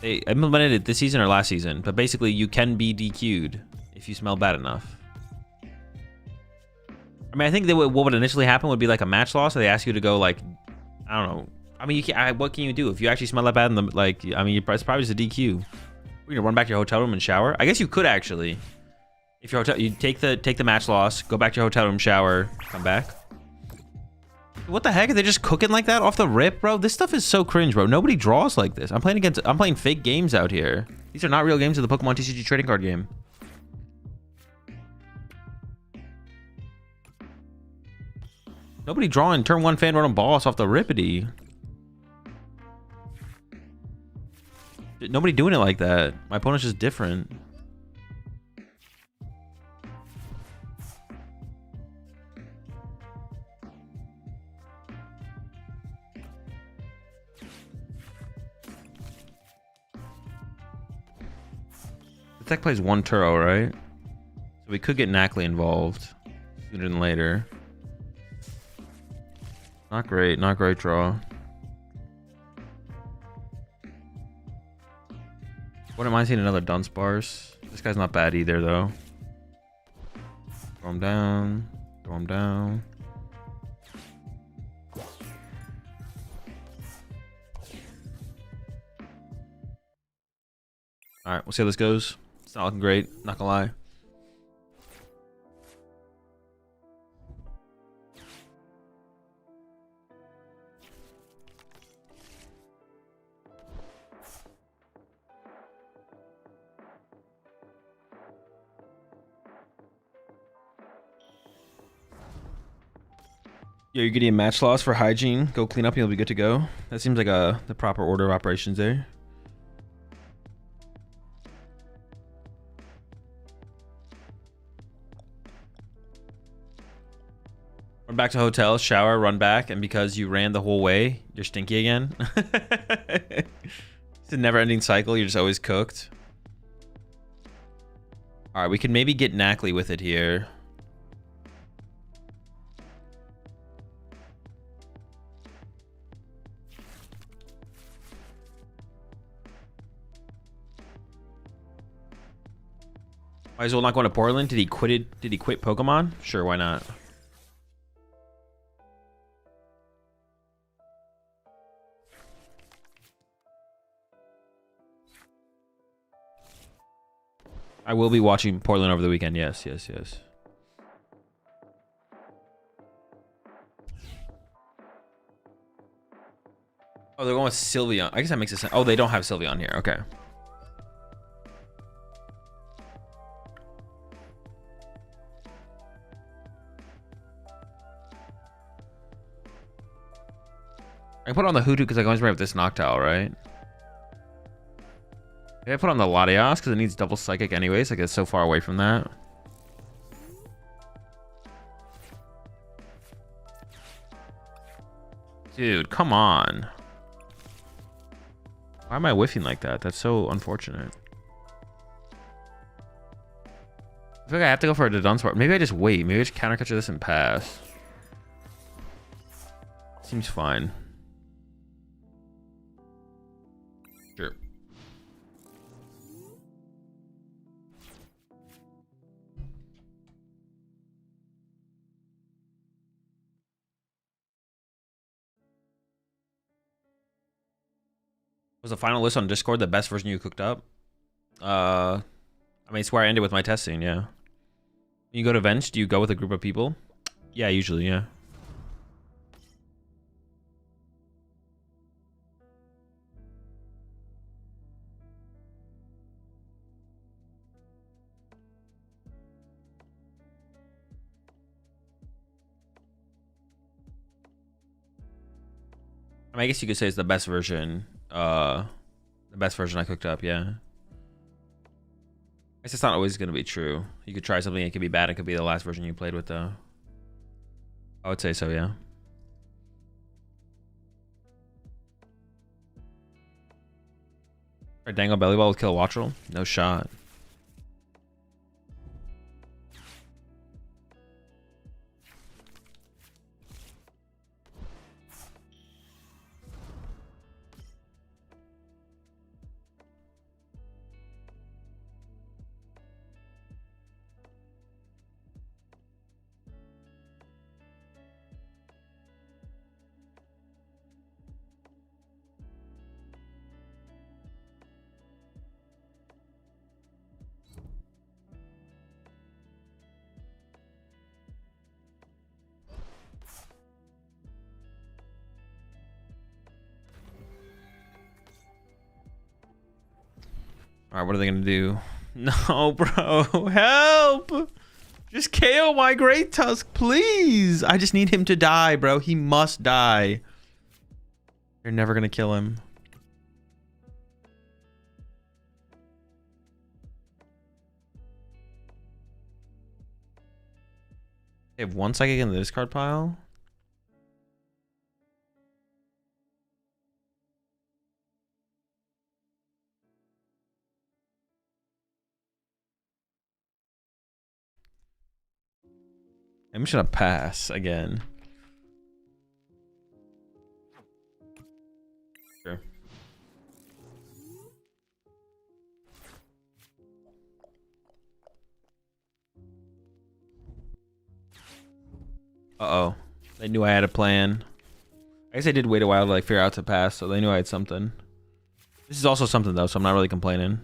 They implemented it this season or last season, but basically, you can be DQ'd if you smell bad enough. I mean, I think that what would initially happen would be like a match loss, so they ask you to go, like, I don't know. I mean, you can, what can you do if you actually smell that bad? In the, like, I mean, it's probably just a DQ. You're gonna run back to your hotel room and shower. I guess you could actually, if your hotel, you take the match loss, go back to your hotel room, shower, come back. What the heck? Are they just cooking like that off the rip, bro? This stuff is so cringe, bro. Nobody draws like this. I'm playing fake games out here. These are not real games of the Pokemon TCG trading card game. Nobody drawing turn 1 Fan Rotom boss off the rippity. Nobody doing it like that. My opponent's just different. The deck plays 1 Turo, right? So we could get Nacli involved sooner than later. Not great draw. Wouldn't mind seeing another Dunsparce. This guy's not bad either, though. Throw him down. Throw him down. Alright, we'll see how this goes. It's not looking great, not gonna lie. Yo, you're getting a match loss for hygiene. Go clean up and you'll be good to go. That seems like the proper order of operations there. Run back to hotel, shower, run back, and because you ran the whole way, you're stinky again. It's a never-ending cycle. You're just always cooked. All right, we can maybe get Nacli with it here. Might as well not go to Portland. Did he quit Pokemon? Sure, why not? I will be watching Portland over the weekend. Yes. Oh, they're going with Sylveon. I guess that makes sense. Oh, they don't have Sylveon here. Okay. I can put on the Hoodoo because I can always bring up this Noctowl, right? Maybe I put on the Latias because it needs double Psychic anyways. Like it's so far away from that. Dude, come on. Why am I whiffing like that? That's so unfortunate. I feel like I have to go for a Dunsparce. Maybe I just wait. Maybe I just counter catch this and pass. Seems fine. Sure. Was the final list on Discord the best version you cooked up? I mean, it's where I ended with my testing, yeah. You go to events, do you go with a group of people? Yeah, usually, yeah. I mean, I guess you could say it's the best version. The best version I cooked up, yeah. I guess it's not always going to be true. You could try something, it could be bad, it could be the last version you played with, though. I would say so, yeah. Alright, Dangle Belly Ball with Kill Wattrel? No shot. Alright, what are they gonna do? No, bro. Help! Just KO my Great Tusk, please! I just need him to die, bro. He must die. You're never gonna kill him. They have one Psychic in the discard pile? I'm just gonna pass again. Sure. Uh-oh. They knew I had a plan. I guess I did wait a while to like figure out to pass, so they knew I had something. This is also something though, so I'm not really complaining.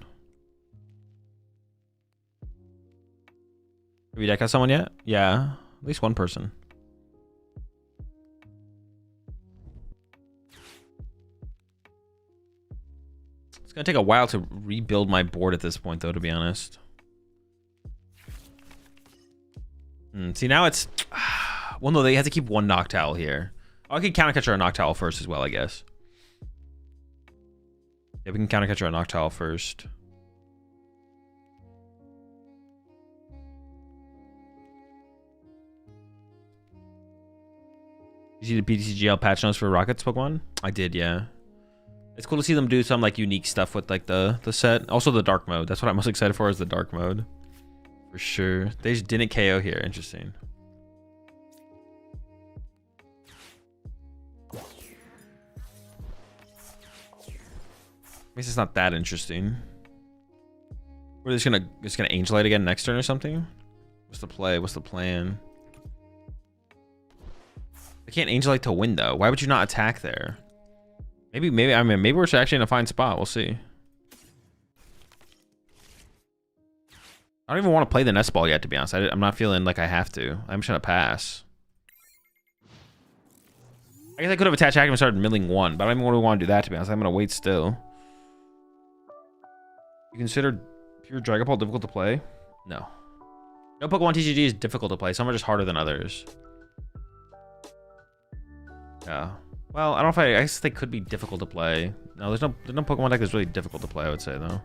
Have you deck out someone yet? Yeah. At least one person. It's gonna take a while to rebuild my board at this point, though, to be honest. See, now it's... Well, no, they have to keep one Noctowl here. Oh, I can counter catch our Noctowl first as well, I guess. Yeah, we can counter catch our Noctowl first. You see the PTCGL patch notes for Rockets Pokemon? I did, yeah. It's cool to see them do some like unique stuff with like the set. Also the dark mode. That's what I'm most excited for is the dark mode. For sure. They just didn't KO here. Interesting. I guess it's not that interesting. We're just gonna Angel Light again next turn or something? What's the play? What's the plan? I can't Angel Light to win though. Why would you not attack there? Maybe maybe we're actually in a fine spot. We'll see. I don't even want to play the Nest Ball yet, to be honest. I'm not feeling like I have to. I'm just gonna pass. I guess I could have attached active and started milling one, but I don't even really want to do that, to be honest. I'm going to wait still. You consider pure Dragapult difficult to play? No. No Pokemon TCG is difficult to play. Some are just harder than others. Yeah. Well, I don't know if I guess they could be difficult to play. No, there's no Pokemon deck that's really difficult to play, I would say, though.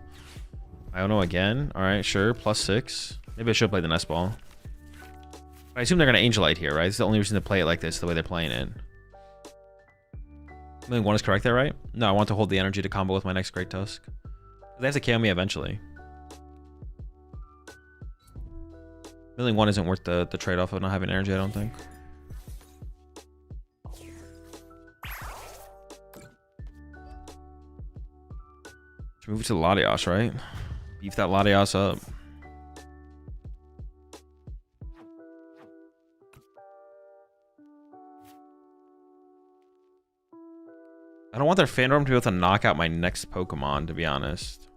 I don't know again. All right, sure. +6. Maybe I should play the Nest Ball. But I assume they're going to Angelite here, right? It's the only reason to play it like this, the way they're playing it. Milling one is correct there, right? No, I want to hold the energy to combo with my next Great Tusk. They have to KO me eventually. Milling one isn't worth the trade-off of not having energy, I don't think. Should move it to the Latios, right? Beef that Latios up. I don't want their Fandom to be able to knock out my next Pokemon, to be honest.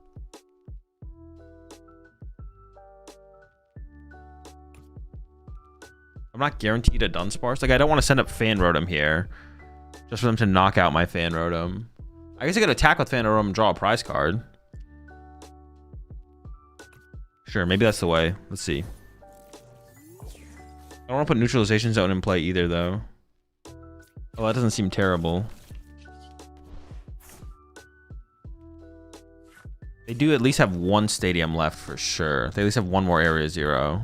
I'm not guaranteed a Dunsparce. Like, I don't want to send up Fanrotom here just for them to knock out my Fanrotom. I guess I could attack with Fanrotom and draw a prize card. Sure, maybe that's the way. Let's see. I don't want to put Neutralization Zone in play either, though. Oh, that doesn't seem terrible. They do at least have one stadium left for sure. They at least have one more Area 0.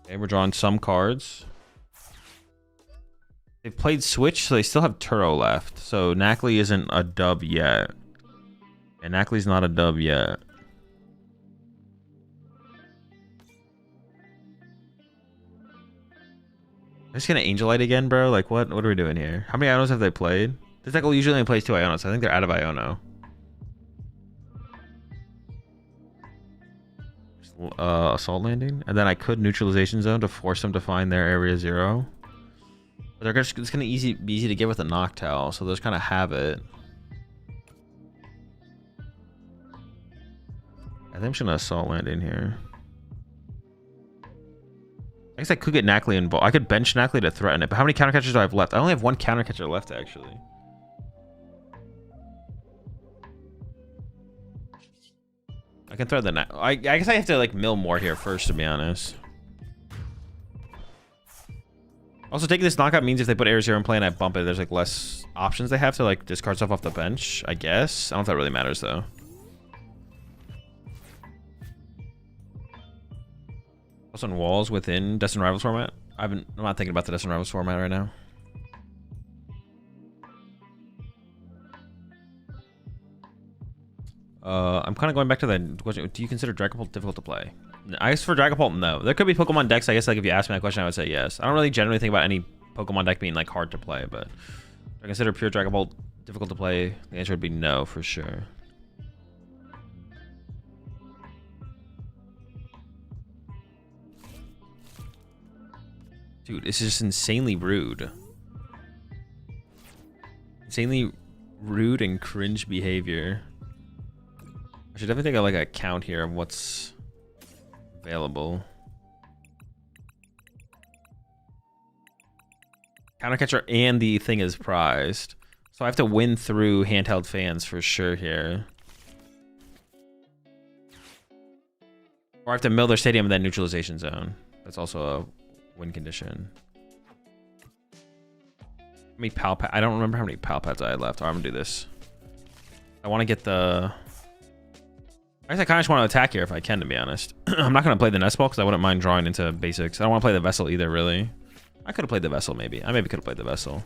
Okay, we're drawing some cards. They've played Switch, so they still have Turo left. So Knackley isn't a dub yet. And Knackley's not a dub yet. I'm just gonna Angelite again, bro. Like, what are we doing here? How many Ionos have they played? This deck usually only plays 2 Ionos. I think they're out of Iono. Assault Landing. And then I could Neutralization Zone to force them to find their Area 0. But they're just, it's going to be easy to get with a Noctowl, so they'll just kind of have it. I think I'm just going to Assault Landing here. I guess I could get Knackley involved. I could bench Knackley to threaten it, but how many counter catchers do I have left? I only have one counter catcher left, actually. I can throw the I guess I have to like mill more here first, to be honest. Also, taking this knockout means if they put Air Zero in play and I bump it, there's like less options they have to like discard stuff off the bench, I guess. I don't know if that really matters though. Also on walls within Destined Rivals format. I'm not thinking about the Destined Rivals format right now. I'm kind of going back to the question. Do you consider Dragapult difficult to play? I guess for Dragapult, no. There could be Pokemon decks. I guess like if you ask me that question, I would say yes. I don't really generally think about any Pokemon deck being like hard to play, but do I consider pure Dragapult difficult to play? The answer would be no for sure. Dude, this is just insanely rude. Insanely rude and cringe behavior. I should definitely take like a count here of what's available. Counter catcher and the thing is prized. So I have to win through handheld fans for sure here. Or I have to mill their stadium and then neutralization zone. That's also a win condition. How many pal pads? I don't remember how many pal pads I had left. I'm gonna do this. I want to get the... I guess I kind of just want to attack here if I can, to be honest. I'm not going to play the Nest Ball because I wouldn't mind drawing into basics. I don't want to play the Vessel either, really. I could have played the Vessel, maybe. I maybe could have played the Vessel.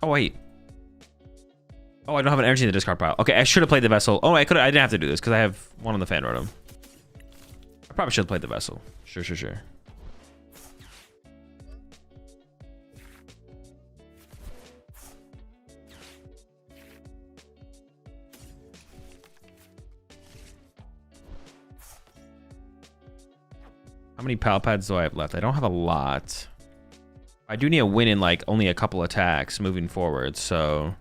Oh, wait. Oh, I don't have an energy in the discard pile. Okay, I should have played the Vessel. Oh, I didn't have to do this because I have one on the Fanrotom. I probably should have played the Vessel. Sure. How many pal pads do I have left? I don't have a lot. I do need a win in like only a couple attacks moving forward, so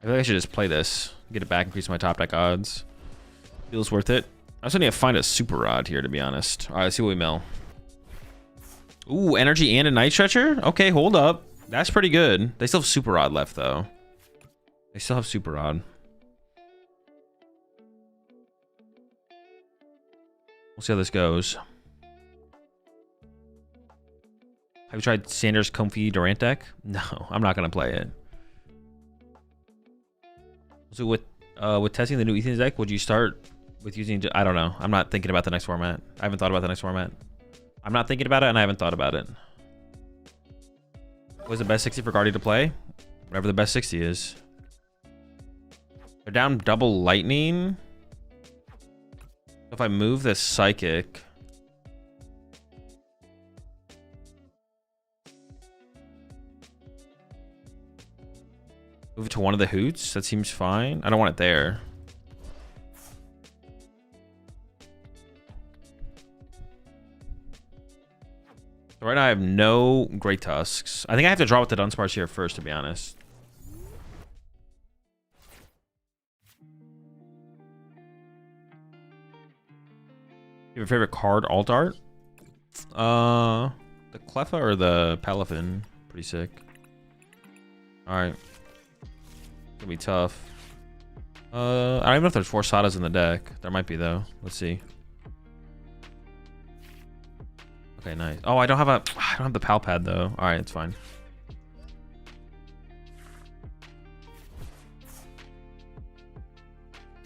I feel like I should just play this, get it back, increase my top deck odds. Feels worth it. I also need to find a super rod here, to be honest. All right, let's see what we mill. Ooh, energy and a night stretcher? Okay, hold up. That's pretty good. They still have super rod left, though. They still have super rod. We'll see how this goes. Have you tried Sanders Comfy Durant deck? No, I'm not gonna play it. So with testing the new Ethan's deck, would you start with using? I don't know. I'm not thinking about the next format. I haven't thought about the next format. I'm not thinking about it, and I haven't thought about it. What's the best 60 for Guardy to play? Whatever the best 60 is. They're down double lightning. If I move this psychic. Move it to one of the hoots. That seems fine. I don't want it there. So right now I have no great tusks. I think I have to draw with the Dunsparce here first, to be honest. Your favorite card alt art? The Cleffa or the Palafin? Pretty sick. Alright. Gonna be tough. I don't even know if there's 4 Sadas in the deck. There might be though. Let's see. Okay, nice. Oh, I don't have the Pal Pad though. Alright, it's fine.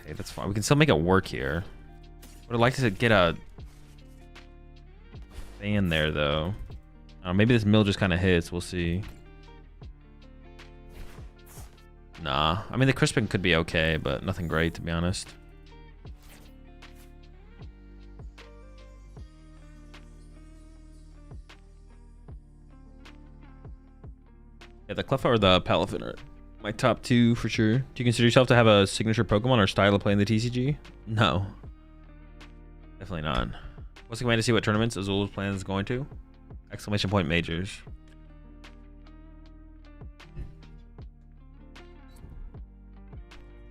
Okay, that's fine. We can still make it work here. Would like to get a fan there though. Maybe this mill just kind of hits. We'll see. Nah, I mean the crisping could be okay, but nothing great, to be honest. Yeah, the Cleffa or the Palafin are my top 2 for sure. Do you consider yourself to have a signature Pokemon or style of playing the TCG? No. Definitely not. What's the command to see what tournaments Azul's plan is going to? Exclamation point majors.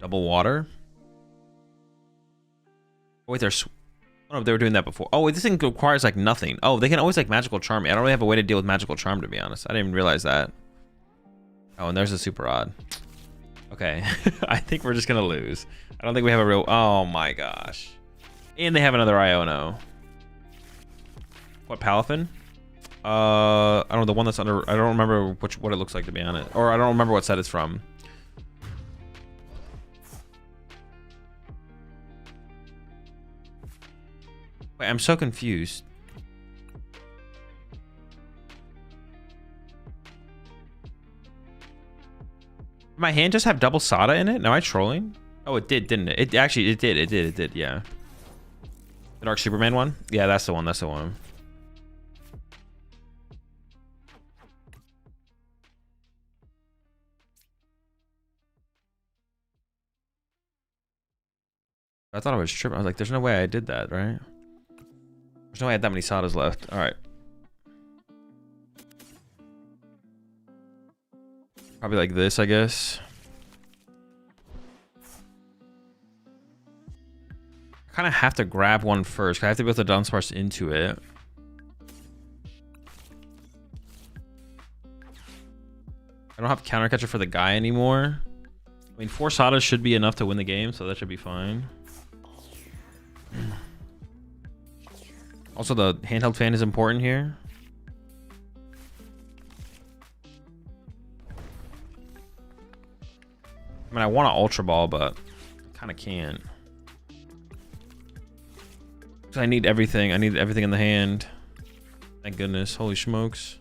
Double water. Oh, wait, there's. Oh, no, they were doing that before. Oh, wait, this thing requires like nothing. Oh, they can always like magical charm. I don't really have a way to deal with magical charm, to be honest. I didn't even realize that. Oh, and there's a super odd. Okay, I think we're just gonna lose. I don't think we have a real. Oh my gosh. And they have another Iono. What, Palafin? I don't know, the one that's under. I don't remember what it looks like, to be honest. Or I don't remember what set it's from. Wait, I'm so confused. Did my hand just have double Sada in it? Am I trolling? Oh, it did, didn't it? It actually, it did, yeah. The Dark Superman one? Yeah, that's the one, that's the one. I thought I was tripping. I was like, there's no way I did that, right? There's no way I had that many Sadas left. All right. Probably like this, I guess. I kind of have to grab one first. I have to build the Dunsparce into it. I don't have counter catcher for the guy anymore. I mean, 4 Sadas should be enough to win the game, so that should be fine. Also, the handheld fan is important here. I mean, I want an Ultra Ball, but I kind of can't. I need everything. I need everything in the hand. Thank goodness. Holy smokes.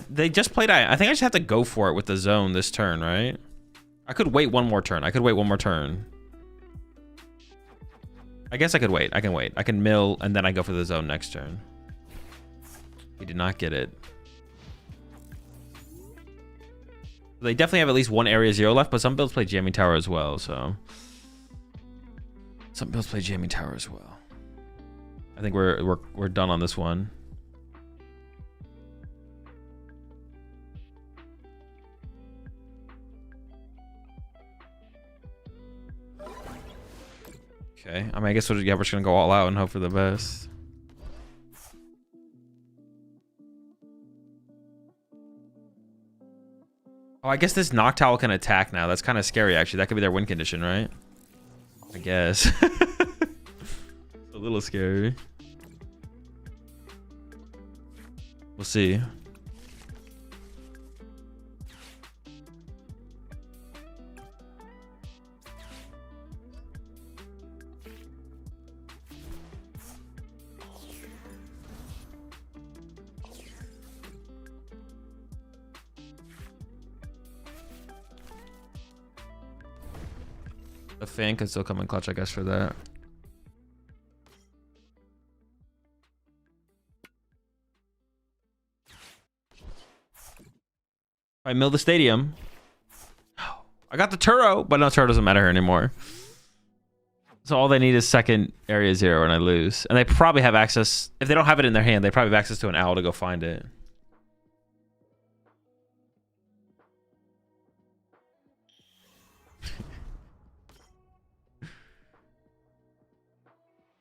They just played. I think I just have to go for it with the zone this turn, right? I could wait one more turn. I guess I could wait. I can wait. I can mill, and then I go for the zone next turn. We did not get it. They definitely have at least one area 0 left, but some builds play Jamming Tower as well, so. Some builds play Jamming Tower as well. I think we're done on this one. Okay. I mean, I guess we're just gonna go all out and hope for the best. Oh, I guess this Noctowl can attack now. That's kind of scary, actually. That could be their win condition, right? I guess. A little scary. We'll see. The fan could still come in clutch, I guess, for that. I mill the stadium. I got the Turo, but no, Turo doesn't matter here anymore. So all they need is second area 0 and I lose. And they probably have access. If they don't have it in their hand, they probably have access to an owl to go find it.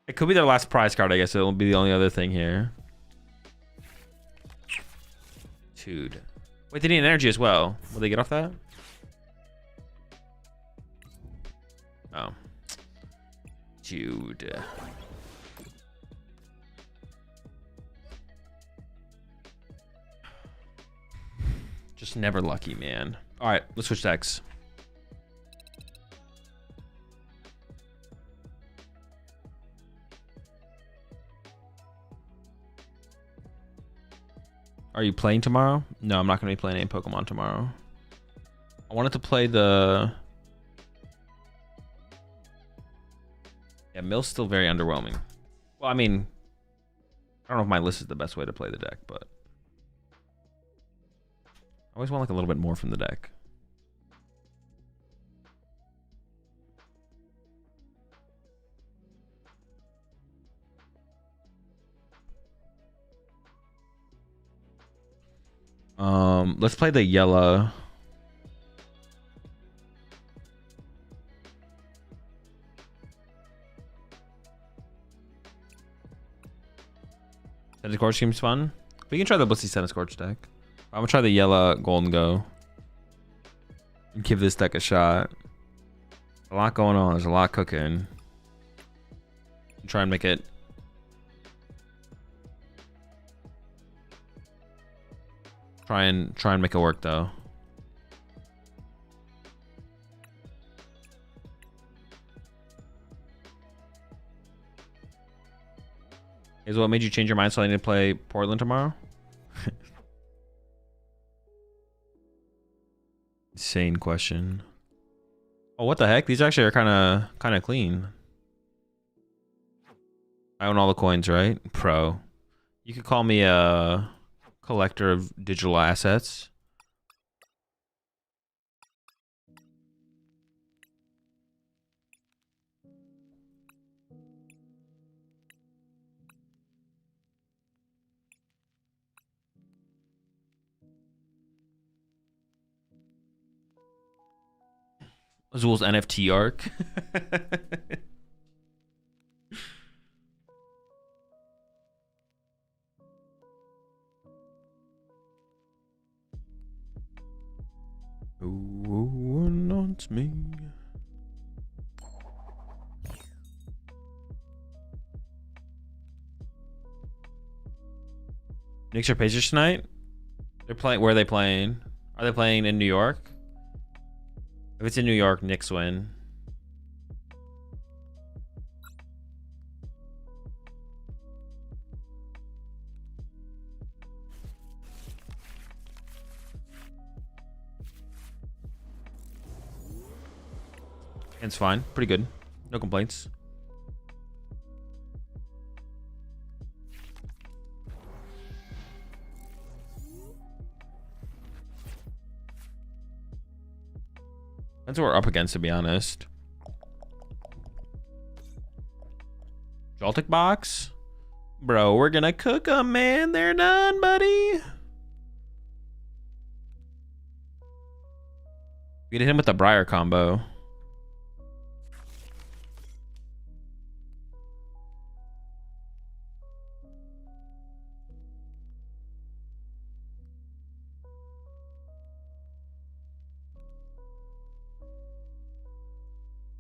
It could be their last prize card, I guess. It'll be the only other thing here. Dude. Wait, they need an energy as well. Will they get off that? Oh. Dude. Just never lucky, man. All right, let's switch decks. Are you playing tomorrow? No, I'm not going to be playing any Pokemon tomorrow. I wanted to play the... Yeah, Mill's still very underwhelming. Well, I mean, I don't know if my list is the best way to play the deck, but... I always want like a little bit more from the deck. Let's play the yellow. Tennis Scorch seems fun. We can try the Blissey Tennis Scorch deck. I'm gonna try the yellow Gholdengo and give this deck a shot. A lot going on. There's a lot cooking. Try and make it. Try and make it work though. Is what made you change your mind so I need to play Portland tomorrow? Insane question. Oh, what the heck? These actually are kind of clean. I own all the coins, right? Pro. You could call me a collector of digital assets. Azul's NFT arc. Oh, not me. Knicks or Pacers tonight? They're playing. Where are they playing? Are they playing in New York? If it's in New York, Knicks win. It's fine. Pretty good. No complaints. That's what we're up against, to be honest. Joltik box? Bro, we're gonna cook them, man. They're done, buddy. We hit him with the Briar combo.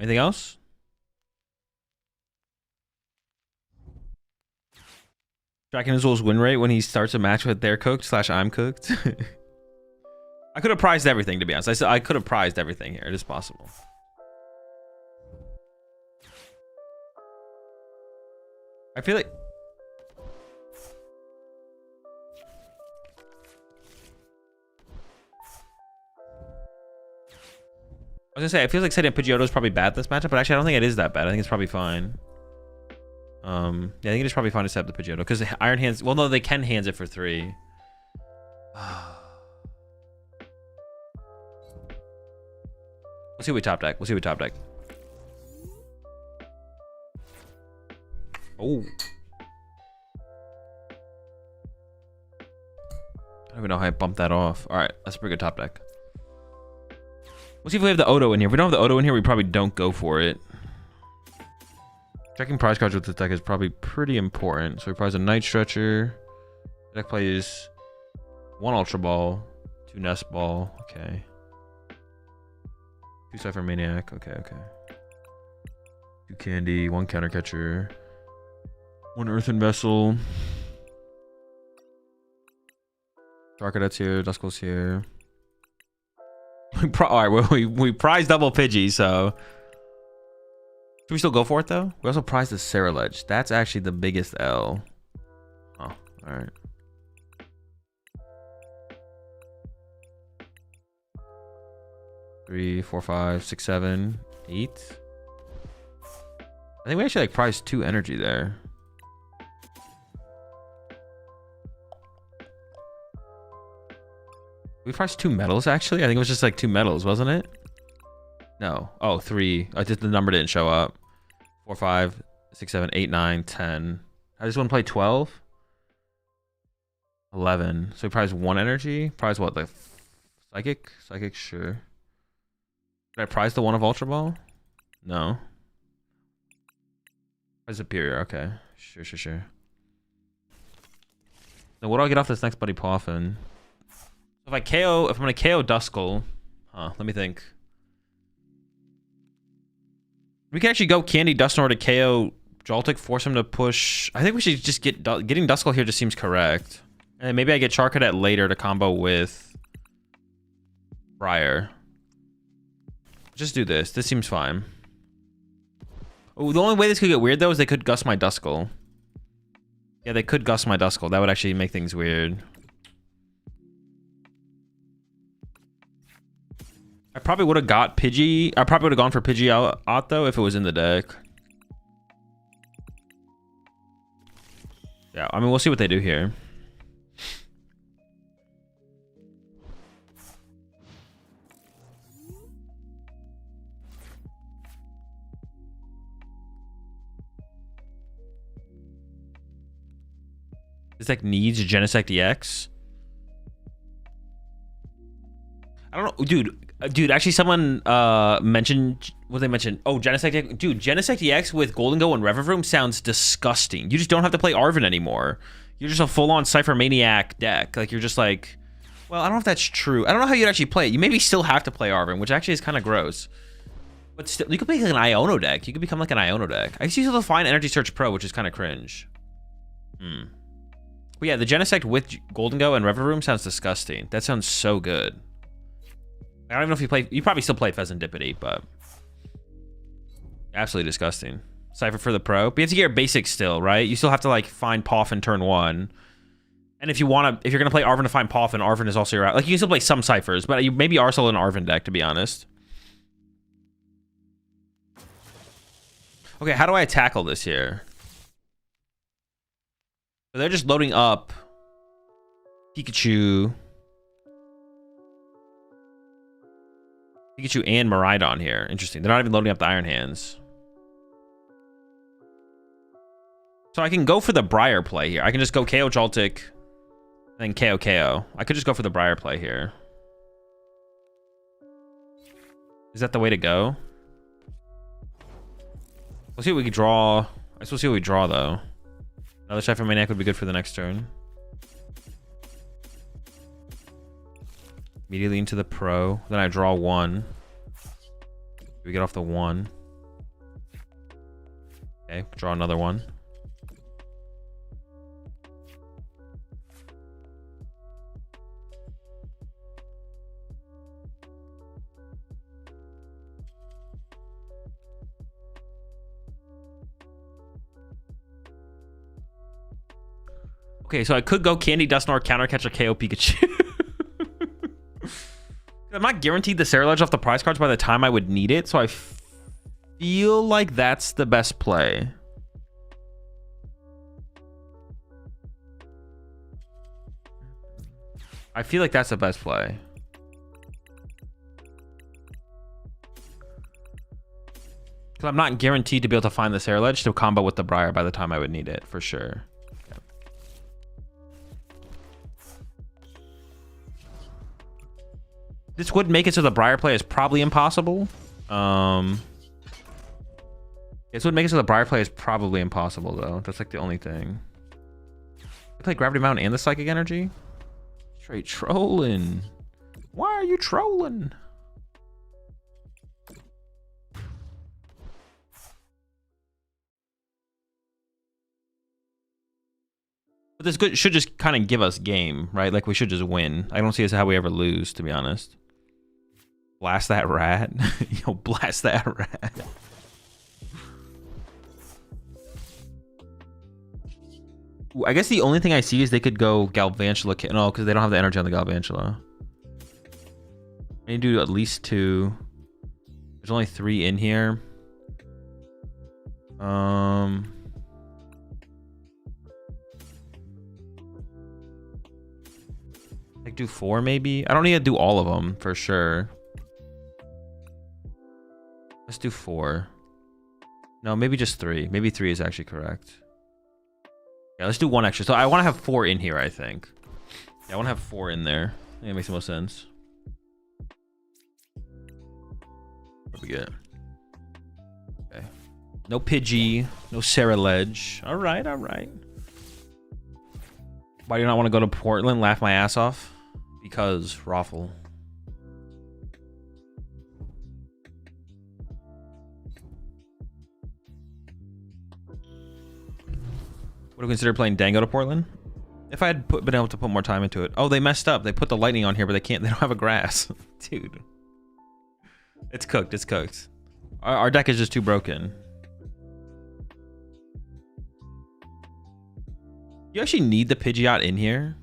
Anything else? Tracking Azul's win rate when he starts a match with they're cooked / I'm cooked. I could have prized everything, to be honest. I could have prized everything here. It is possible. I feel like... I was gonna say, I feel like setting up Pidgeotto is probably bad this matchup, but actually I don't think it is that bad. I think it's probably fine. Yeah, I think it is probably fine to set up the Pidgeotto because Iron Hands. Well, no, they can hands it for 3. We'll see what we top deck. We'll see what we top deck. Oh. I don't even know how I bumped that off. All right, that's a pretty good top deck. We'll see if we have the Odo in here. If we don't have the Odo in here, we probably don't go for it. Checking prize cards with this deck is probably pretty important. So we prize a Night Stretcher. The deck plays 1 Ultra Ball, 2 Nest Ball. Okay. 2 Cypher Maniac. Okay, okay. 2 Candy, 1 Counter Catcher, 1 Earthen Vessel. Darkadet's here. Duskull's here. All right, well, we prize double Pidgey, so... Should we still go for it, though? We also prized the Ceruledge. That's actually the biggest L. Oh, all right. Three, 4, 5, 6, 7, 8. I think we actually like prized 2 energy there. We priced 2 metals, actually? I think it was just like 2 metals, wasn't it? No. Oh, 3. I just, the number didn't show up. 4, 5, 6, 7, 8, 9, 10. I just want to play 12? 11. So we prize 1 energy? Prize what? Like Psychic? Psychic, sure. Did I prize the 1 of Ultra Ball? No. Prize Superior, okay. Sure, sure, sure. Then what do I get off this next Buddy Poffin? If I'm gonna KO Duskull, let me think. We can actually go Candy Dusknoir to KO Joltik, force him to push. I think we should just getting Duskull here just seems correct. And then maybe I get Charcadet later to combo with Briar. Just do this. This seems fine. Oh, the only way this could get weird though is they could Gust my Duskull. Yeah, they could Gust my Duskull. That would actually make things weird. I probably would have got Pidgey. I probably would have gone for Pidgey out though if it was in the deck. Yeah, I mean, we'll see what they do here. This deck needs Genesect EX. I don't know, dude. Actually, someone mentioned what they mentioned. Oh, Genesect, dude. Genesect EX with Gholdengo and Revavroom sounds disgusting. You just don't have to play Arven anymore. You're just a full-on Cypher Maniac deck. Like you're just like, well, I don't know if that's true. I don't know how you'd actually play it. You maybe still have to play Arven, which actually is kind of gross. But still, you could make like an Iono deck. You could become like an Iono deck. I guess you still find Energy Search Pro, which is kind of cringe. But yeah, the Genesect with Gholdengo and Revavroom sounds disgusting. That sounds so good. I don't even know if you play. You probably still play Pheasantipity, but absolutely disgusting. Cypher for the pro. But you have to get your basics still, right? You still have to like find Poffin turn 1. And if you're gonna play Arven to find Poffin, Arven is also your like. You can still play some ciphers, but you maybe are still an Arven deck, to be honest. Okay, how do I tackle this here? So they're just loading up Pikachu and Miraidon here. Interesting. They're not even loading up the Iron Hands. So I can go for the Briar play here. I can just go KO Joltik, then KO KO. I could just go for the Briar play here. Is that the way to go? We'll see what we can draw. I guess we'll see what we draw, though. Another Cypher Maniac would be good for the next turn. Immediately into the pro. Then I draw 1. We get off the 1. Okay, draw another one. Okay, so I could go Candy Dusknoir, Counter Catcher, KO Pikachu. I'm not guaranteed the Sarah Ledge off the prize cards by the time I would need it, so I feel like that's the best play. I feel like that's the best play. Because I'm not guaranteed to be able to find the Sarah Ledge to combo with the Briar by the time I would need it, for sure. This would make it so the Briar play is probably impossible. This would make it so the Briar play is probably impossible, though. That's like the only thing. I play Gravity Mountain and the Psychic Energy? Straight trolling. Why are you trolling? But this good should just kind of give us game, right? Like we should just win. I don't see as how we ever lose, to be honest. Blast that rat. Yo, blast that rat. Ooh, I guess the only thing I see is they could go Galvantula. No, because they don't have the energy on the Galvantula. I need to do at least 2. There's only 3 in here. Like do 4 maybe? I don't need to do all of them for sure. Let's do 4. No, maybe just 3. Maybe 3 is actually correct. Yeah, let's do 1 extra. So I want to have 4 in here, I think. Yeah, I want to have 4 in there. I think it makes the most sense. What do we get? Okay. No Pidgey. No Sarah Ledge. All right, all right. Why do you not want to go to Portland? Laugh my ass off? Because Raffle. Would have considered playing Dango to Portland if I had been able to put more time into it. Oh, they messed up. They put the lightning on here, but they can't. They don't have a grass, dude. It's cooked. It's cooked. Our deck is just too broken. You actually need the Pidgeot in here.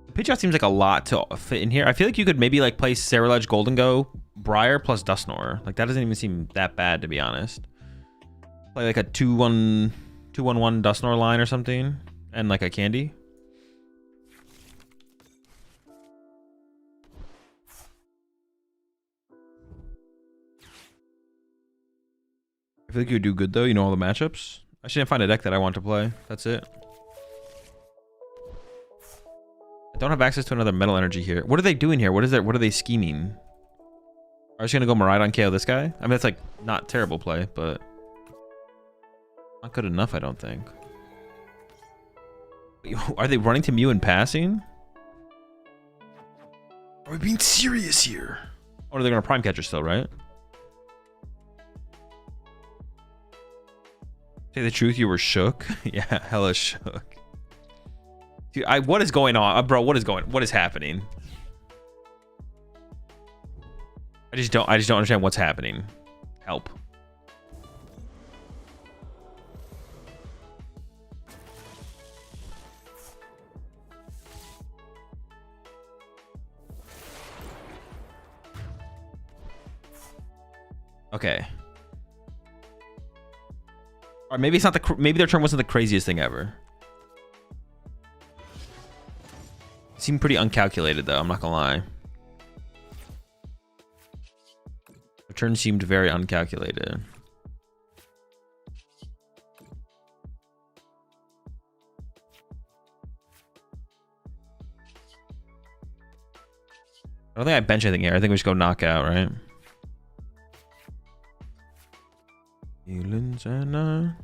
The Pidgeot seems like a lot to fit in here. I feel like you could maybe like play Sarah Ledge, Gholdengo, Briar plus Dusknoir. Like that doesn't even seem that bad, to be honest. Play like a 2-1-1 Dusknoir line or something, and like a Candy. I feel like you would do good though. You know all the matchups. I should find a deck that I want to play. That's it. I don't have access to another Metal Energy here. What are they doing here? What is that? What are they scheming? Are they gonna go Miraidon KO this guy? I mean, that's like not terrible play, but not good enough, I don't think. Are they running to Mew and passing? Are we being serious here? Or are they gonna Prime Catcher still, right? Say the truth, you were shook. Yeah, hella shook. Dude, what is going on, bro? What is happening? I just don't understand what's happening. Help. Okay. Or maybe it's not maybe their turn wasn't the craziest thing ever. It seemed pretty uncalculated though, I'm not gonna lie. Their turn seemed very uncalculated. I don't think I bench anything here. I think we just go knockout, right? Feelings and the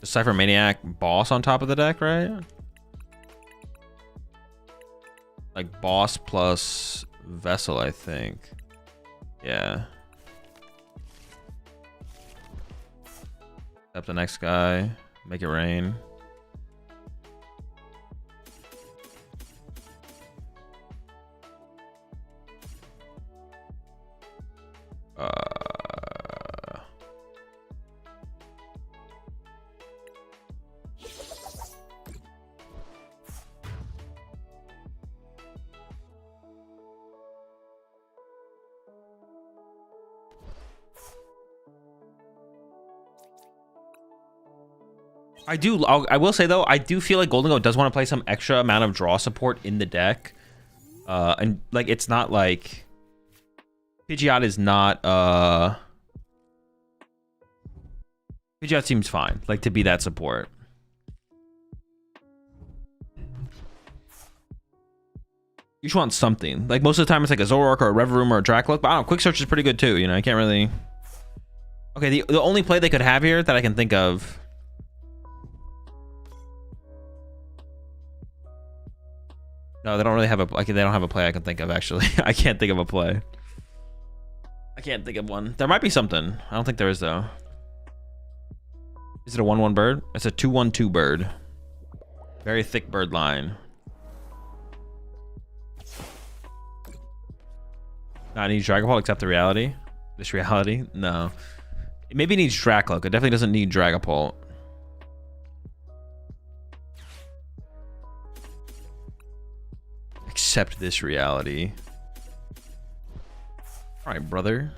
Cypher Maniac boss on top of the deck, right? boss plus vessel, I think. Yeah. Up the next guy. Make it rain. I will say though, I do feel like Gholdengo does want to play some extra amount of draw support in the deck. And like it's not like Pidgeot is not Pidgeot seems fine, like to be that support. You just want something. Like most of the time it's like a Zoroark or a Revavroom or a Dracloak, but I don't know, Quick Search is pretty good too, you know, I can't really. Okay, the only play they could have here that I can think of. No, they don't really have a. They don't have a play I can think of. Actually, I can't think of a play. I can't think of one. There might be something. I don't think there is though. Is it a 1/1 bird? It's a 2/1/2 bird. Very thick bird line. Not needs Dragon Ball except the reality. This reality? No. Maybe it needs Dracloak. It definitely doesn't need Dragapult. Accept this reality. All right, brother.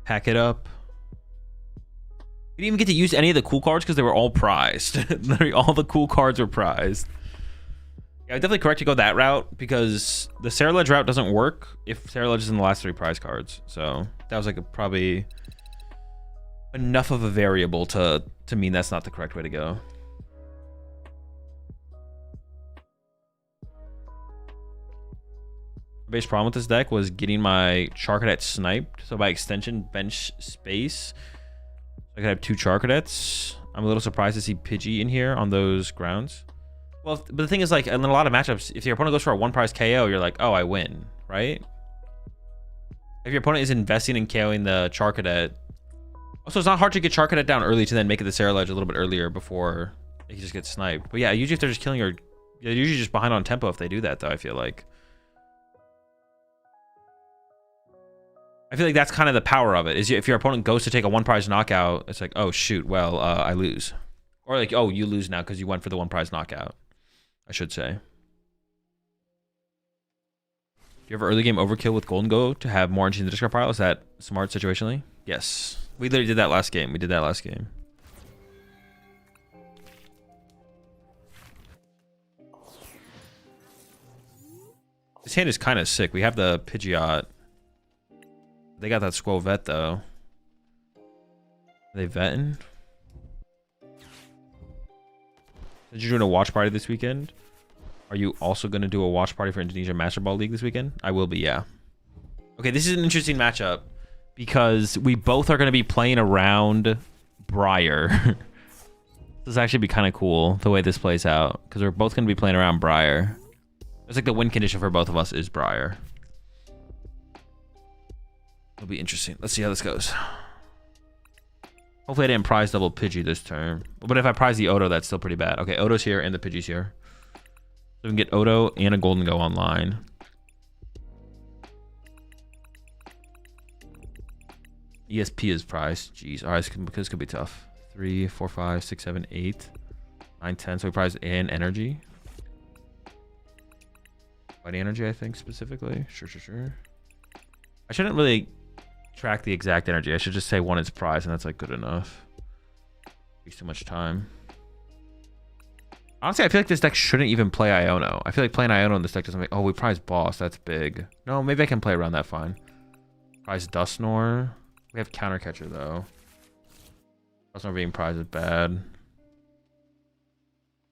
Pack it up. We didn't even get to use any of the cool cards because they were all prized. Literally all the cool cards were prized. Yeah, definitely correct to go that route because the Ceruledge route doesn't work if Ceruledge is in the last 3 prize cards. So that was like probably enough of a variable to mean that's not the correct way to go. The base problem with this deck was getting my Charcadet sniped. So by extension, bench space. I could have 2 Charcadets. I'm a little surprised to see Pidgey in here on those grounds. Well, but the thing is, like, in a lot of matchups, if your opponent goes for a 1 prize KO, you're like, oh, I win, right? If your opponent is investing in KOing the Charcadet. Also, it's not hard to get Charcadet down early to then make it the Ceruledge a little bit earlier before it just gets sniped. But yeah, usually if they're just killing your... They're usually just behind on tempo if they do that, though, I feel like. I feel like that's kind of the power of it, is if your opponent goes to take a 1 prize knockout, it's like, oh, shoot, well, I lose. Or like, oh, you lose now because you went for the 1 prize knockout, I should say. Do you ever early game overkill with Gholdengo to have more entries in the discard pile? Is that smart situationally? Yes. We literally did that last game. We did that last game. This hand is kind of sick. We have the Pidgeot. They got that Squirrel Vet though. Are they vetting? Said you're doing a watch party this weekend. Are you also going to do a watch party for Indonesia Master Ball League this weekend? I will be, yeah. Okay, this is an interesting matchup because we both are going to be playing around Briar. This actually be kind of cool the way this plays out because we're both going to be playing around Briar. It's like the win condition for both of us is Briar. It'll be interesting. Let's see how this goes. Hopefully I didn't prize double Pidgey this turn. But if I prize the Odo, that's still pretty bad. Okay, Odo's here and the Pidgey's here. So we can get Odo and a Gholdengo online. ESP is prized. Jeez. Alright, this could be tough. 3, 4, 5, 6, 7, 8, 9, 10. So we prize an energy. White energy, I think, specifically. Sure. I shouldn't really track the exact energy. I should just say 1 is prize, and that's like good enough. Waste too much time. Honestly, I feel like this deck shouldn't even play Iono. I feel like playing Iono in this deck doesn't make... Oh, we prize boss. That's big. No, maybe I can play around that fine. Prize Dusknoir. We have counter catcher though. Dusknoir being prized is bad.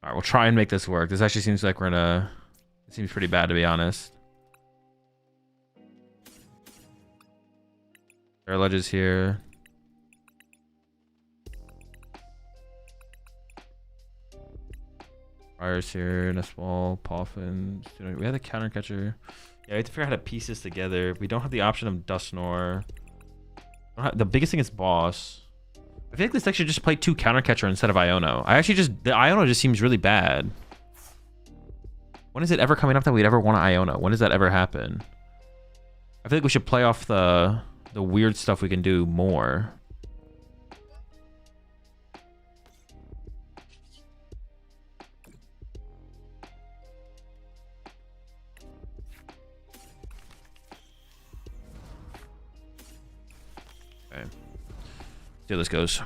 Alright, we'll try and make this work. This actually seems like we're in a... It seems pretty bad to be honest. Ceruledge is here. Fires here, Nest Ball, Poffin. We have the counter catcher. Yeah, we have to figure out how to piece this together. We don't have the option of Dusknoir. The biggest thing is boss. I feel like this deck should just play 2 counter catcher instead of Iono. The Iono just seems really bad. When is it ever coming up that we'd ever want an Iono? When does that ever happen? I feel like we should play off the weird stuff we can do more. Okay. See how this goes.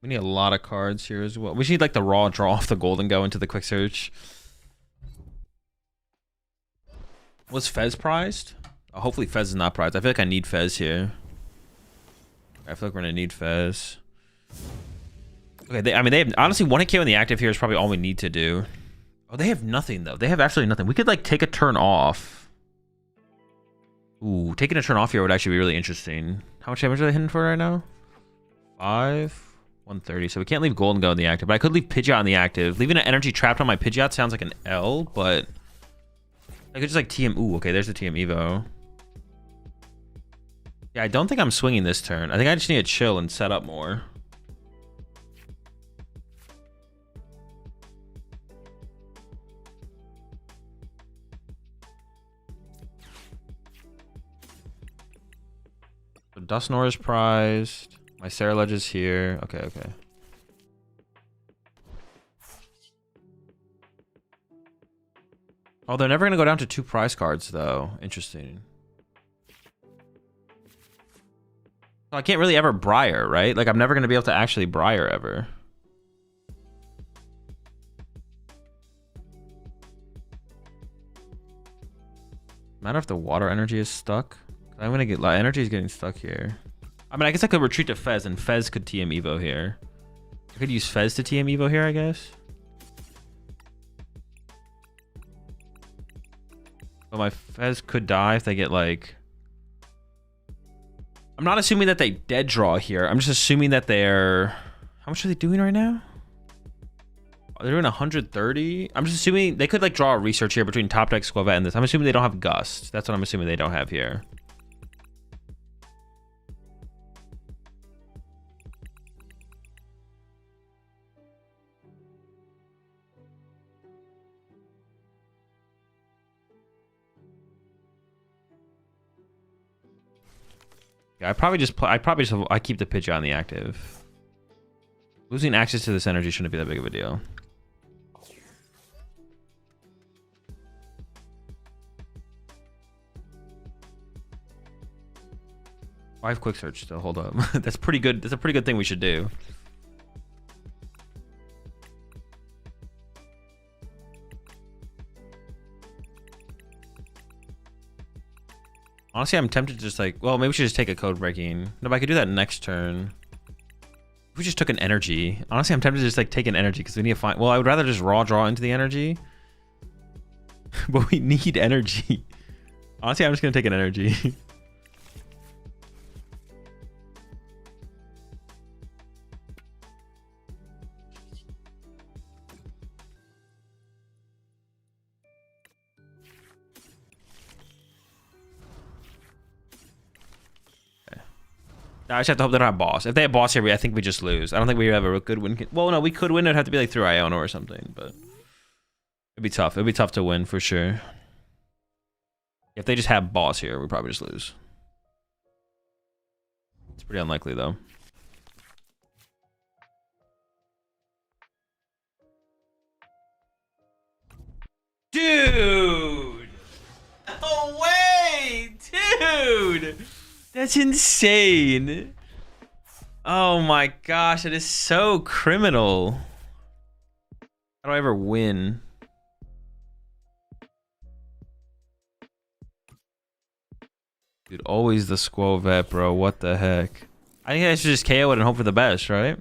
We need a lot of cards here as well. We need like the raw draw off the Gholdengo into the quick search. Was Fez prized? Oh, hopefully Fez is not prized. I feel like I need Fez here. I feel like we're gonna need Fez. Okay, they have honestly 1-hit in the active here is probably all we need to do. Oh, they have nothing though. They have absolutely nothing. We could like take a turn off. Ooh, taking a turn off here would actually be really interesting. How much damage are they hitting for right now? 5. 130. So we can't leave Gholdengo in the active, but I could leave Pidgeot in the active. Leaving an energy trapped on my Pidgeot sounds like an L, but I could just like TM. Ooh, okay, there's the TM Evo. Yeah, I don't think I'm swinging this turn. I think I just need to chill and set up more. So Dusknoir is prized. My Ceruledge is here. Okay, okay. Oh, they're never going to go down to 2 prize cards, though. Interesting. I can't really ever Briar, right? Like, I'm never going to be able to actually Briar ever. Matter if the water energy is stuck. I'm going to get... energy is getting stuck here. I mean, I guess I could retreat to Fez, and Fez could TM Evo here. I could use Fez to TM Evo here, I guess. But my Fez could die if they get, like... I'm not assuming that they dead draw here. I'm just assuming that they're... How much are they doing right now? They're doing 130? I'm just assuming... They could, like, draw a research here between top deck, Squavet, and this. I'm assuming they don't have Gust. That's what I'm assuming they don't have here. Yeah, I keep the Pidgeot on the active. Losing access to this energy shouldn't be that big of a deal. Five quick search still, hold up. That's pretty good. That's a pretty good thing we should do. Honestly, I'm tempted to just like, well, maybe we should just take a code breaking. No, but I could do that next turn. If we just took an energy. Honestly, I'm tempted to just like take an energy because we need to find, well, I would rather just raw draw into the energy. But we need energy. Honestly, I'm just going to take an energy. I just have to hope they don't have boss. If they have boss here, I think we just lose. I don't think we have a good win. Well, no, we could win. It'd have to be like through Iono or something, but it'd be tough. It'd be tough to win for sure. If they just have boss here, we probably just lose. It's pretty unlikely though. Dude! No way! Dude! That's insane. Oh my gosh, that is so criminal. How do I ever win? Dude, always the Squavet, bro. What the heck? I think I should just KO it and hope for the best, right?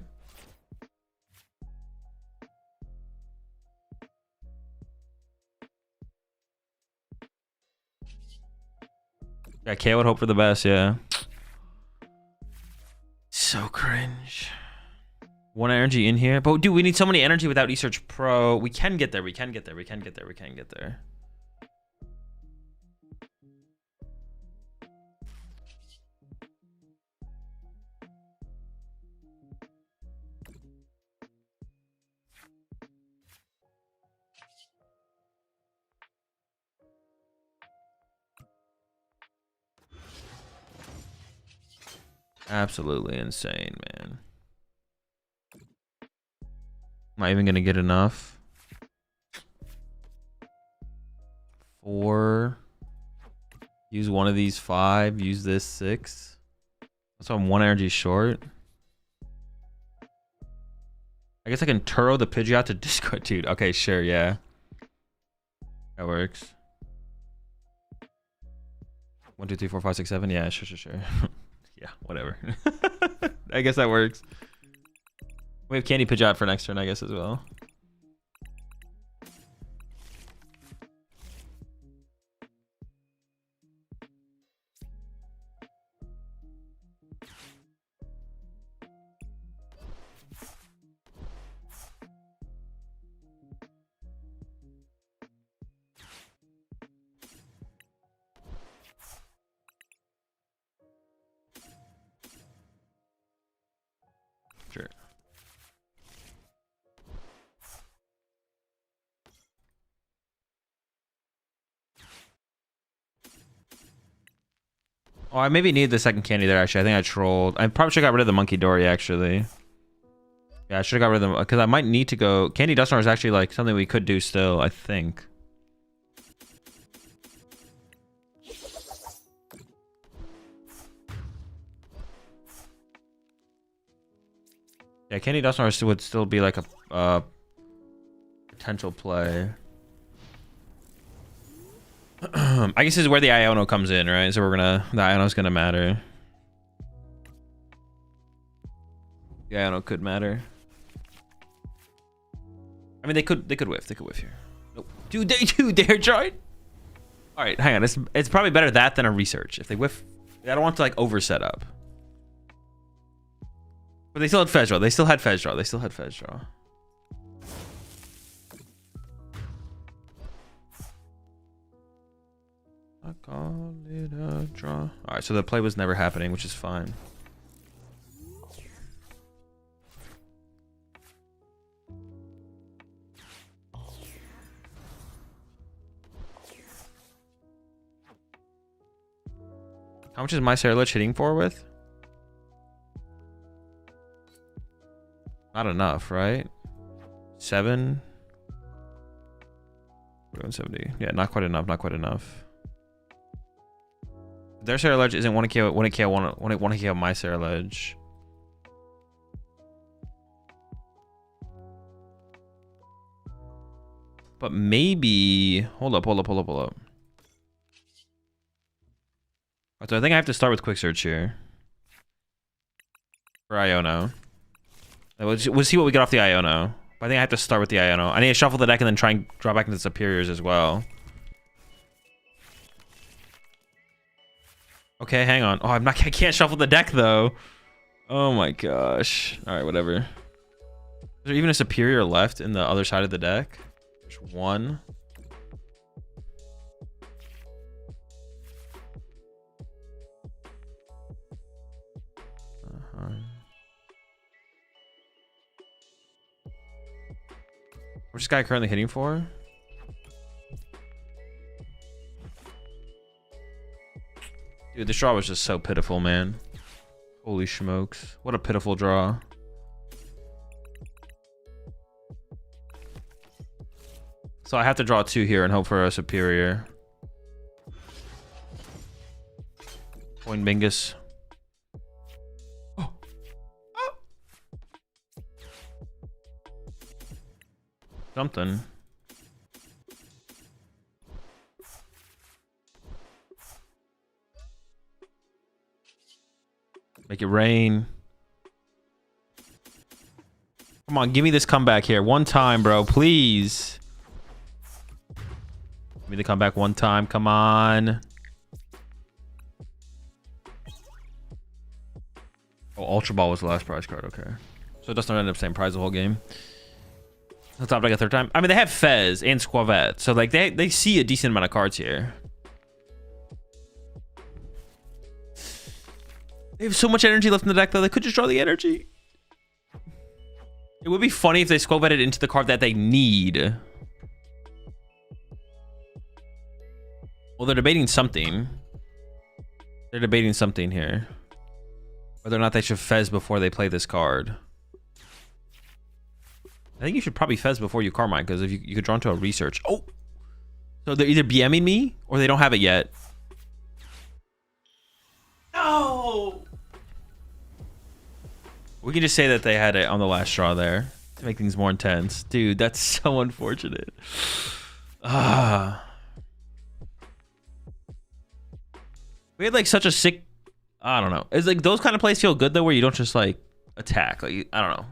Yeah, K would hope for the best, yeah. So cringe. One energy in here. But dude, we need so many energy without eSearch Pro. We can get there, we can get there, we can get there, we can get there. Absolutely insane, man. Am I even gonna get enough? 4. Use one of these 5. Use this 6. So I'm 1 energy short. I guess I can Turo the Pidgeot to Discord, dude. Okay, sure, yeah. That works. 1, 2, 3, 4, 5, 6, 7. Yeah, sure. Yeah, whatever. I guess that works. We have Candy Pidgeot for next turn, I guess, as well. Sure. Oh, I maybe need the second candy there, actually. I think I trolled. I probably should have got rid of the Monkey Dory, actually. Yeah, I should have got rid of them, because I might need to go... Candy Dusknoir is actually, like, something we could do still, I think. Yeah, Candy Dusknoir would still be, like, a potential play. I guess this is where the Iono comes in, right? So we're gonna... The Iono's gonna matter. The Iono could matter. I mean, they could whiff. They could whiff here. Nope. Dude, they're trying. All right, hang on. It's probably better that than a research. If they whiff, I don't want to like over set up. But they still had Fez Draw. They still had Fez Draw. They still had Fez Draw. I call it a draw. All right, so the play was never happening, which is fine. How much is my Lich hitting for with? Not enough, right? 7? 170. Yeah, not quite enough. Not quite enough. Their Lich isn't 1 KO my Lich. But maybe hold up. So I think I have to start with quick search here. For Iono. We'll see what we get off the Iono. But I think I have to start with the Iono. I need to shuffle the deck and then try and draw back into the superiors as well. Okay, hang on. Oh, I can't shuffle the deck though. Oh my gosh. Alright, whatever. Is there even a superior left in the other side of the deck? There's one. What's this guy currently hitting for? Dude, this draw was just so pitiful, man. Holy smokes. What a pitiful draw. So I have to draw 2 here and hope for a superior. Coin Bingus. Oh. Oh. Something. Make it rain. Come on, give me this comeback here. One time, bro, please. Give me the comeback one time. Come on. Oh, Ultra Ball was the last prize card. Okay. So it doesn't end up saying prize the whole game. Let's opt like a third time. I mean, they have Fez and Squavette. So, like, they see a decent amount of cards here. They have so much energy left in the deck, though. They could just draw the energy. It would be funny if they Squavetted into the card that they need. Well, they're debating something. They're debating something here. Whether or not they should Fez before they play this card. I think you should probably Fez before you Carmine, because if you could draw into a research. Oh! So they're either BMing me, or they don't have it yet. No! We can just say that they had it on the last straw there to make things more intense. Dude, that's so unfortunate. Ah. We had like such a sick... I don't know. It's like those kind of plays feel good though, where you don't just like attack. Like, I don't know.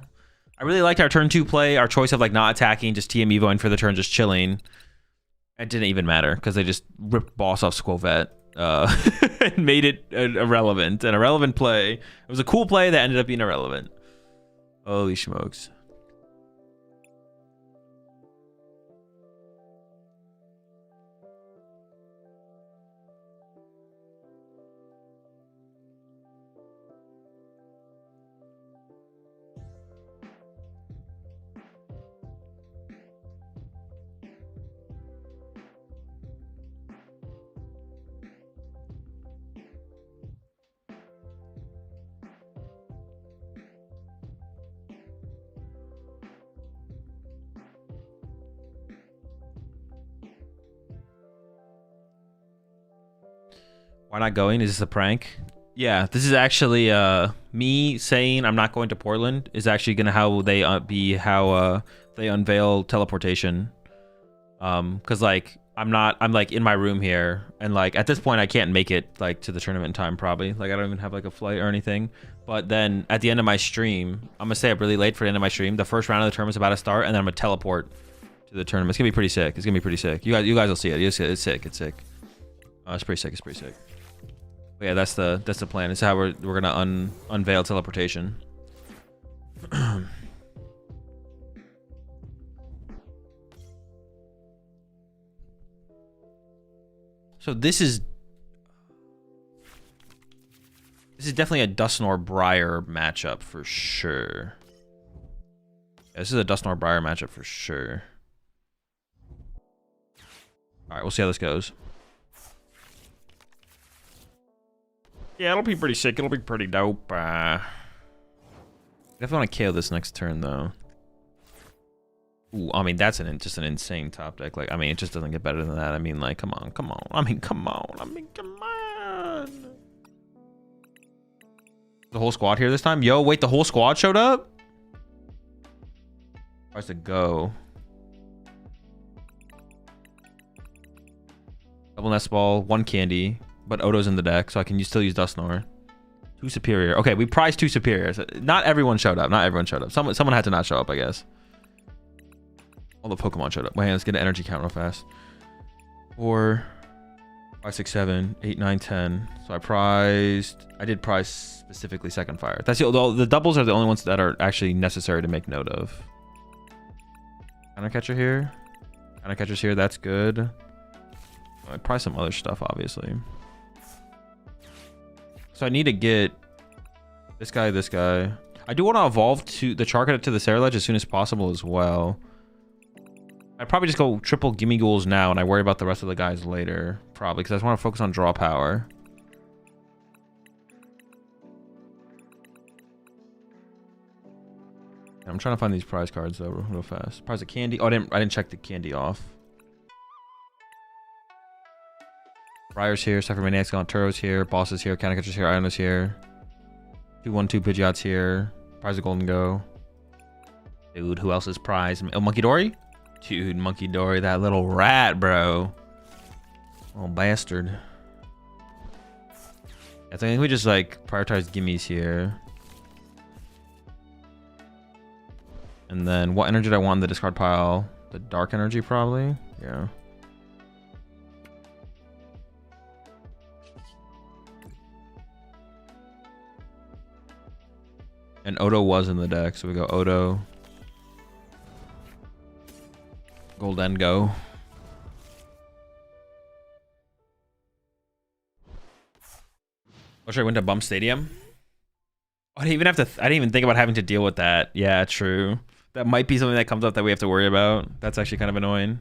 I really liked our turn 2 play, our choice of like not attacking, just TM Evoing for the turn, just chilling. It didn't even matter because they just ripped boss off Squavette and made it irrelevant. An irrelevant play. It was a cool play that ended up being irrelevant. Holy smokes. Why not going? Is this a prank? Yeah, this is actually me saying I'm not going to Portland is actually gonna how they they unveil teleportation. Cause like I'm like in my room here, and like at this point I can't make it like to the tournament in time probably. Like I don't even have like a flight or anything. But then at the end of my stream, I'm gonna stay up really late for the end of my stream. The first round of the tournament's about to start, and then I'm gonna teleport to the tournament. It's gonna be pretty sick. It's gonna be pretty sick. You guys will see it. It's sick. It's sick. It's pretty sick. It's pretty sick. But yeah, that's the plan. It's how we're gonna unveil teleportation. So this is definitely a Dusknoir Briar matchup for sure. Yeah, this is a Dusknoir Briar matchup for sure. All right, we'll see how this goes. Yeah, it'll be pretty sick. It'll be pretty dope. Definitely want to KO this next turn, though. Ooh, I mean, that's just an insane top deck. Like, I mean, it just doesn't get better than that. I mean, like, come on. I mean, come on. The whole squad here this time? Yo, wait, the whole squad showed up? Where's the go? Double Nest Ball, 1 candy. But Odo's in the deck, so I can still use Dusknoir. 2 superior. Okay, we prized 2 superiors. Not everyone showed up. Someone had to not show up, I guess. All the Pokemon showed up. Wait, let's get an energy count real fast. 4, 5, 6, 7, 8, 9, 10. So I did prize specifically Second Fire. That's the doubles are the only ones that are actually necessary to make note of. Counter Catcher here. Counter Catcher's here. That's good. Probably some other stuff, obviously. So I need to get this guy. I do want to evolve to the Charcadet to the Ceruledge as soon as possible as well. I'd probably just go triple Gimme Ghouls now, and I worry about the rest of the guys later, probably, because I just want to focus on draw power. I'm trying to find these prize cards though real fast. Prize of candy. Oh, I didn't check the candy off. Briar's here, Cypher Maniac's gone, Turo's here, Boss is here, Counter Catcher's here, Iono's here. 2-1-2 Pidgeot's here. Prize of Gholdengo. Dude, who else is prize? Oh, Monkey Dory? Dude, Monkey Dory, that little rat, bro. Oh, bastard. I think we just like prioritize gimmies here. And then what energy did I want in the discard pile? The dark energy, probably? Yeah. And Odo was in the deck, so we go Odo. Gholdengo. What should I win to Bump Stadium? Oh, I didn't even have to. I didn't even think about having to deal with that. Yeah, true. That might be something that comes up that we have to worry about. That's actually kind of annoying.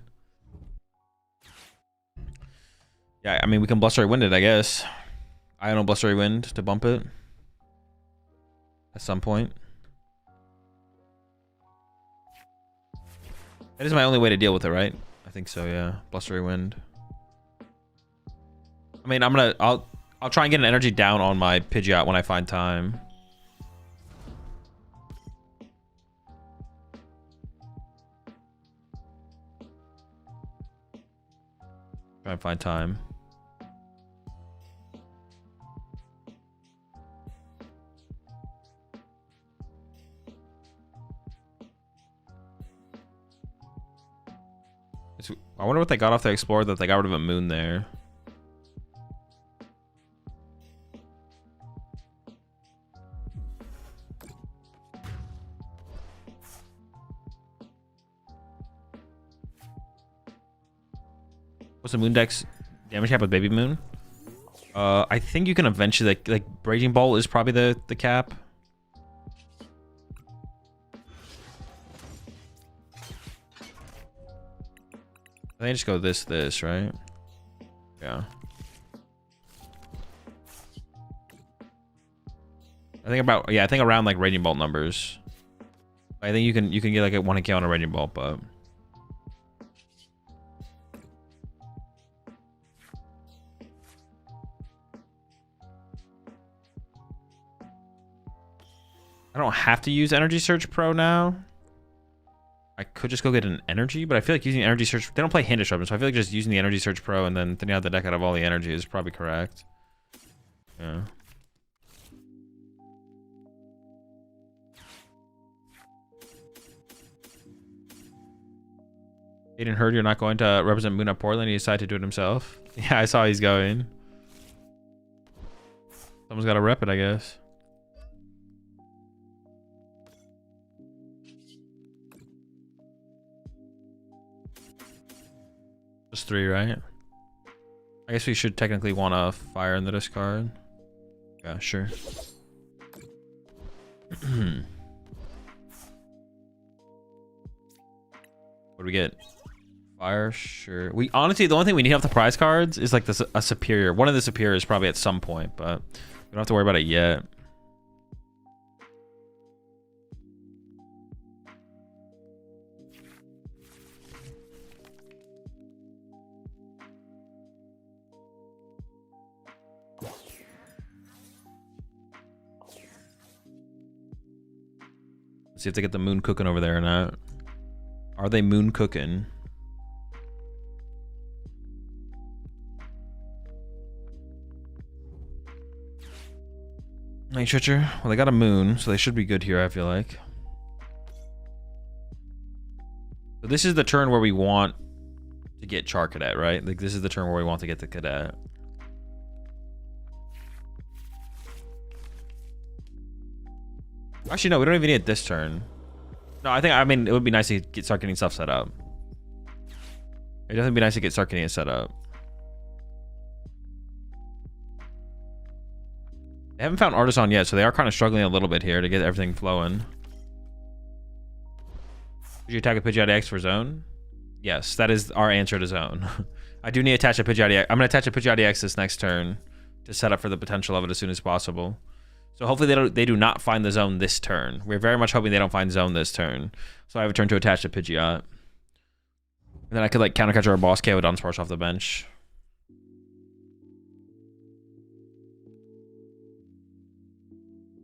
Yeah, I mean, we can Blustery Wind it, I guess. I don't Blustery Wind to bump it at some point. That is my only way to deal with it, right? I think so, yeah. Blustery Wind. I mean, I'll try and get an energy down on my Pidgeot when I find time. Try and find time. I wonder what they got off the Explorer that they got rid of a moon there. What's the moon deck's damage cap with Baby Moon? I think you can eventually like Raging Ball is probably the cap. I think just go this, right? Yeah. I think around like Raging Bolt numbers. I think you can get like a 1K on a Raging Bolt, but I don't have to use Energy Search Pro now. I could just go get an energy, but I feel like using Energy Search... They don't play Hand Disruption, so I feel like just using the Energy Search Pro and then thinning out the deck out of all the energy is probably correct. Yeah. Aiden heard you're not going to represent Moon at Portland. He decided to do it himself. Yeah, I saw he's going. Someone's got to rep it, I guess. Just 3, right? I guess we should technically want to fire in the discard. Yeah, sure. What do we get? Fire, sure. We honestly, the only thing we need off the prize cards is like a superior. One of the superiors probably at some point, but we don't have to worry about it yet. See if they get the moon cooking over there or not. Are they moon cooking? Night Switcher. Well, they got a moon, so they should be good here, I feel like. So this is the turn where we want to get Char Cadet, right? Like, this is the turn where we want to get the Cadet. Actually, no, we don't even need it this turn. No, I mean, it would be nice to start getting stuff set up. It doesn't be nice to start getting it set up. They haven't found Artisan yet, so they are kind of struggling a little bit here to get everything flowing. Would you attack a Pidgeot X for zone? Yes, that is our answer to zone. I do need to attach a Pidgeot X. I'm going to attach a Pidgeot X this next turn to set up for the potential of it as soon as possible. So hopefully they do not find the zone this turn. We're very much hoping they don't find zone this turn. So I have a turn to attach to Pidgeot. And then I could like countercatcher our boss KO with Dunsparce off the bench.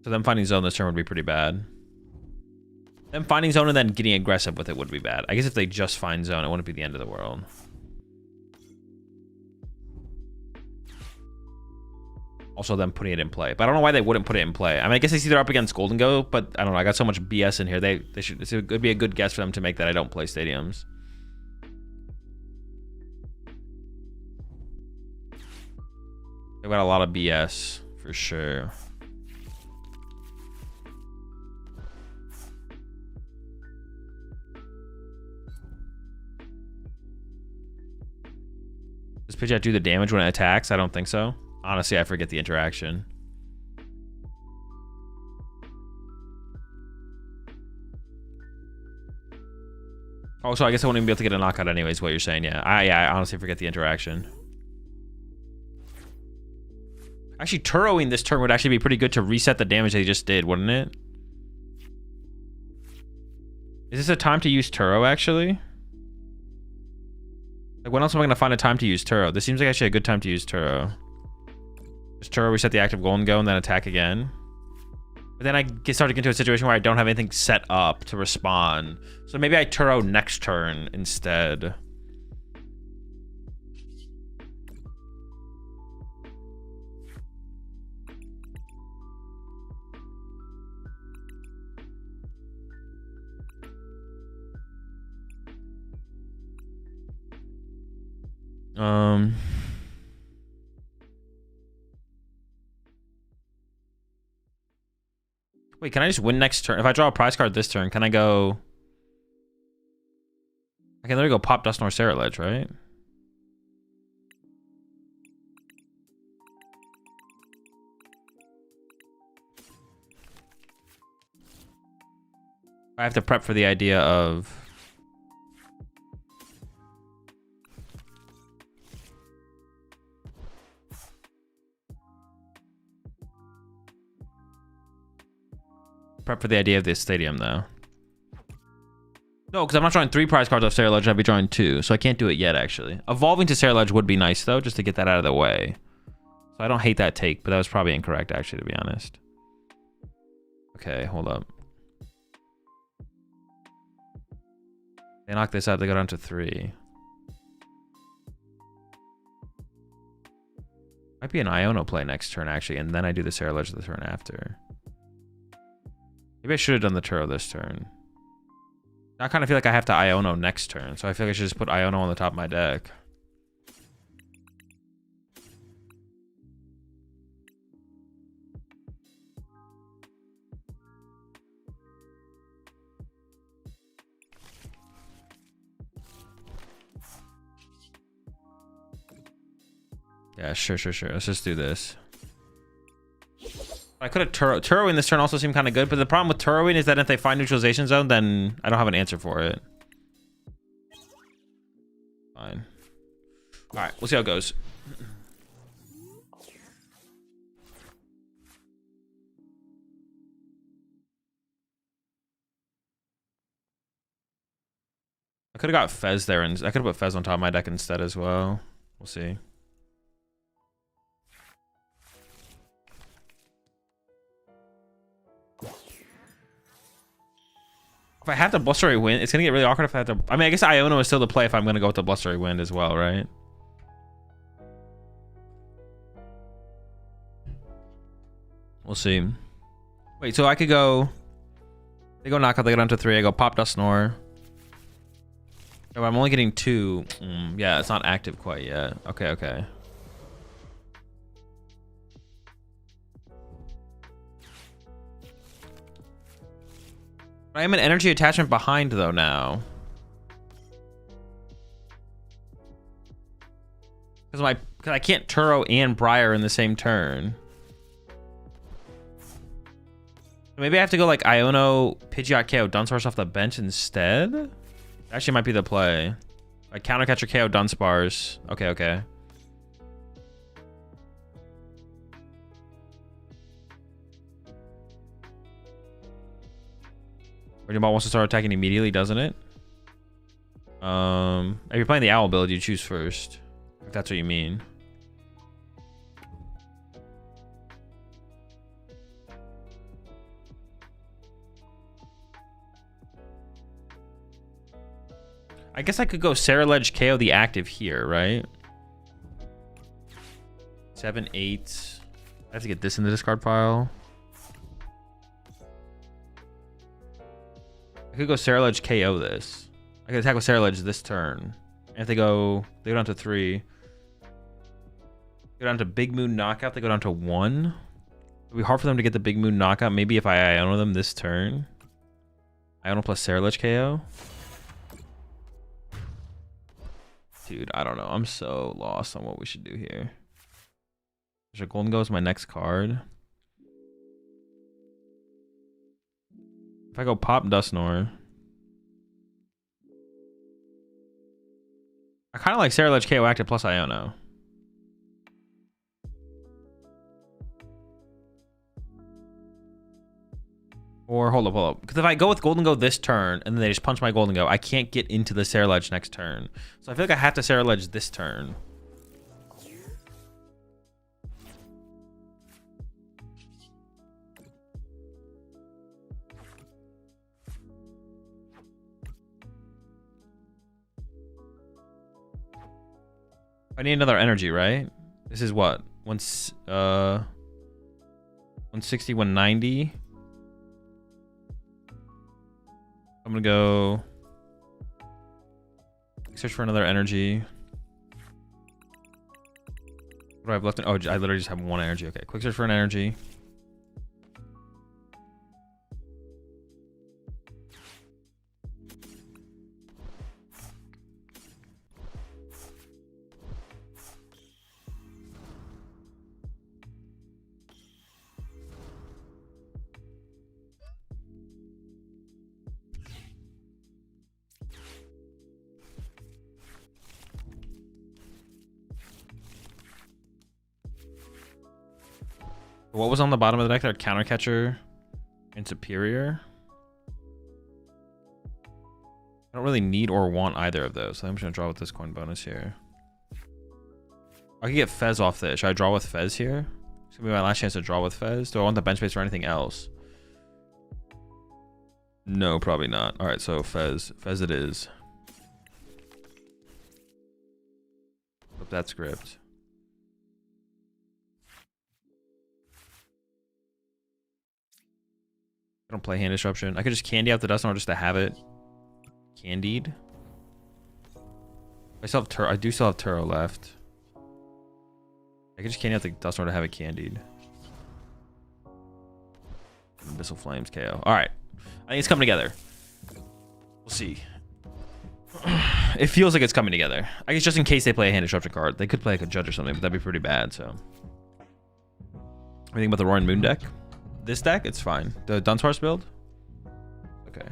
So them finding zone this turn would be pretty bad. Them finding zone and then getting aggressive with it would be bad. I guess if they just find zone, it wouldn't be the end of the world. Also them putting it in play. But I don't know why they wouldn't put it in play. I mean, I guess they see they're up against Gholdengo, but I don't know. I got so much BS in here. They should. It would be a good guess for them to make that I don't play stadiums. They've got a lot of BS for sure. Pidgeot do the damage when it attacks? I don't think so. Honestly, I forget the interaction. Oh, so I guess I won't even be able to get a knockout anyways, what you're saying. Yeah, I honestly forget the interaction. Actually, Turoing this turn would actually be pretty good to reset the damage they just did, wouldn't it? Is this a time to use Turo, actually? Like, when else am I going to find a time to use Turo? This seems like actually a good time to use Turo. Just Turo, reset the active Gholdengo, and then attack again. But then I start to get into a situation where I don't have anything set up to respond. So maybe I Turo next turn instead. Wait, can I just win next turn? If I draw a prize card this turn, can I go... I can literally go pop Dusknoir Ceruledge, right? I have to prep for the idea of... Prep for the idea of this stadium, though. No, because I'm not drawing 3 prize cards off Ceruledge, I'd be drawing 2, so I can't do it yet, actually. Evolving to Ceruledge would be nice, though, just to get that out of the way. So I don't hate that take, but that was probably incorrect, actually, to be honest. Okay, hold up. They knock this out, they go down to 3. Might be an Iono play next turn, actually, and then I do the Ceruledge the turn after. Maybe I should have done the Turo this turn. I kind of feel like I have to Iono next turn, so I feel like I should just put Iono on the top of my deck. Yeah, sure. Let's just do this. I could have Turoing this turn also seemed kind of good, but the problem with Turoing is that if they find neutralization zone, then I don't have an answer for it. Fine. All right, we'll see how it goes. I could have got Fez there, and I could have put Fez on top of my deck instead as well. We'll see. If I have the Blustery Wind, it's gonna get really awkward if I have to... I mean, I guess Iono is still the play if I'm gonna go with the Blustery Wind as well, right? We'll see. Wait, so I could go... They go knockout, they go down to 3, I go pop Dusknoir. Oh, I'm only getting 2. Yeah, it's not active quite yet. Okay. I am an energy attachment behind, though, now. Because I can't Turo and Briar in the same turn. Maybe I have to go, like, Iono, Pidgeot, KO, Dunsparce off the bench instead? Actually, might be the play. Like, Countercatcher, KO, Dunsparce. Okay. Raging Ball wants to start attacking immediately, doesn't it? If you're playing the Owl build, you choose first. If that's what you mean. I guess I could go Ceruledge, KO the active here, right? 7, 8. I have to get this in the discard pile. I could go Ceruledge, KO this. I could attack with Ceruledge this turn. And if they go down to 3. Go down to Big Moon Knockout, they go down to 1. It'll be hard for them to get the Big Moon Knockout. Maybe if I Iono them this turn. Iono plus Ceruledge KO. Dude, I don't know. I'm so lost on what we should do here. Should Gholdengo is my next card. If I go pop Dusknoir. I kind of like Ceruledge KO active plus Iono. Or hold up. Because if I go with Gholdengo this turn and then they just punch my Gholdengo, I can't get into the Ceruledge next turn. So I feel like I have to Ceruledge this turn. I need another energy, right? This is what? 160, 190. I'm gonna go search for another energy. What do I have left? Oh, I literally just have one energy. Okay, quick search for an energy. What was on the bottom of the deck there? Counter Catcher and Superior. I don't really need or want either of those. So I'm just gonna draw with this coin bonus here. I can get Fez off this. Should I draw with Fez here? It's gonna be my last chance to draw with Fez. Do I want the bench space or anything else? No, probably not. All right, so Fez it is. Flip that script. I don't play Hand Disruption. I could just candy out the Dusknoir just to have it candied. I do still have Turo left. I could just candy out the Dusknoir to have it candied. Abyssal Flames KO. Alright. I think it's coming together. We'll see. It feels like it's coming together. I guess just in case they play a Hand Disruption card. They could play like a Judge or something, but that'd be pretty bad, so. Anything about the Roaring Moon deck? This deck, it's fine. The Dunsparce build? Okay.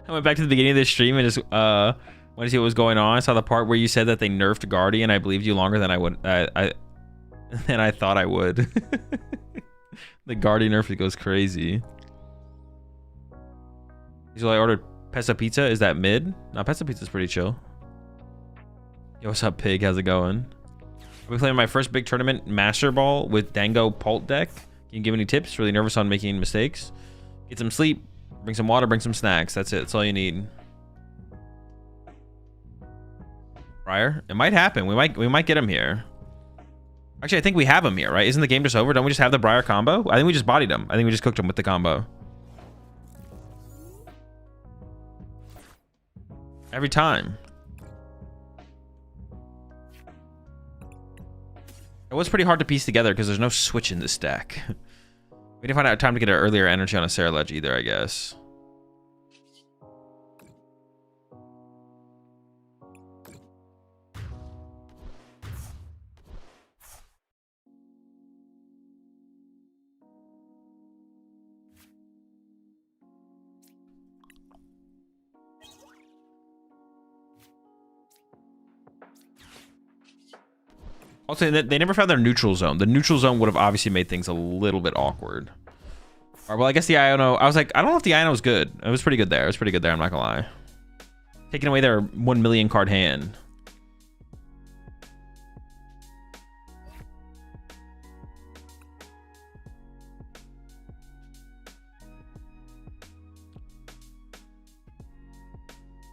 I went back to the beginning of this stream and just wanted to see what was going on. I saw the part where you said that they nerfed Guardian. I believed you longer than I would. Than I thought I would. The Guardian nerf, it goes crazy. So I ordered Pesa Pizza. Is that mid? No, Pesa Pizza's pretty chill. Yo, what's up, Pig? How's it going? I'll be playing my first big tournament, Master Ball, with Dango Pult deck. Can you give any tips? Really nervous on making mistakes. Get some sleep. Bring some water. Bring some snacks. That's it. That's all you need. Briar? It might happen. We might get him here. Actually, I think we have him here, right? Isn't the game just over? Don't we just have the Briar combo? I think we just bodied him. I think we just cooked him with the combo. Every time. It was pretty hard to piece together because there's no switch in this deck. We didn't find out time to get an earlier energy on a Ceruledge either, I guess. Also, they never found their neutral zone. The neutral zone would have obviously made things a little bit awkward. All right, well, I guess the Iono... I was like, I don't know if the Iono was good. It was pretty good there. It was pretty good there, I'm not gonna lie. Taking away their 1 million card hand.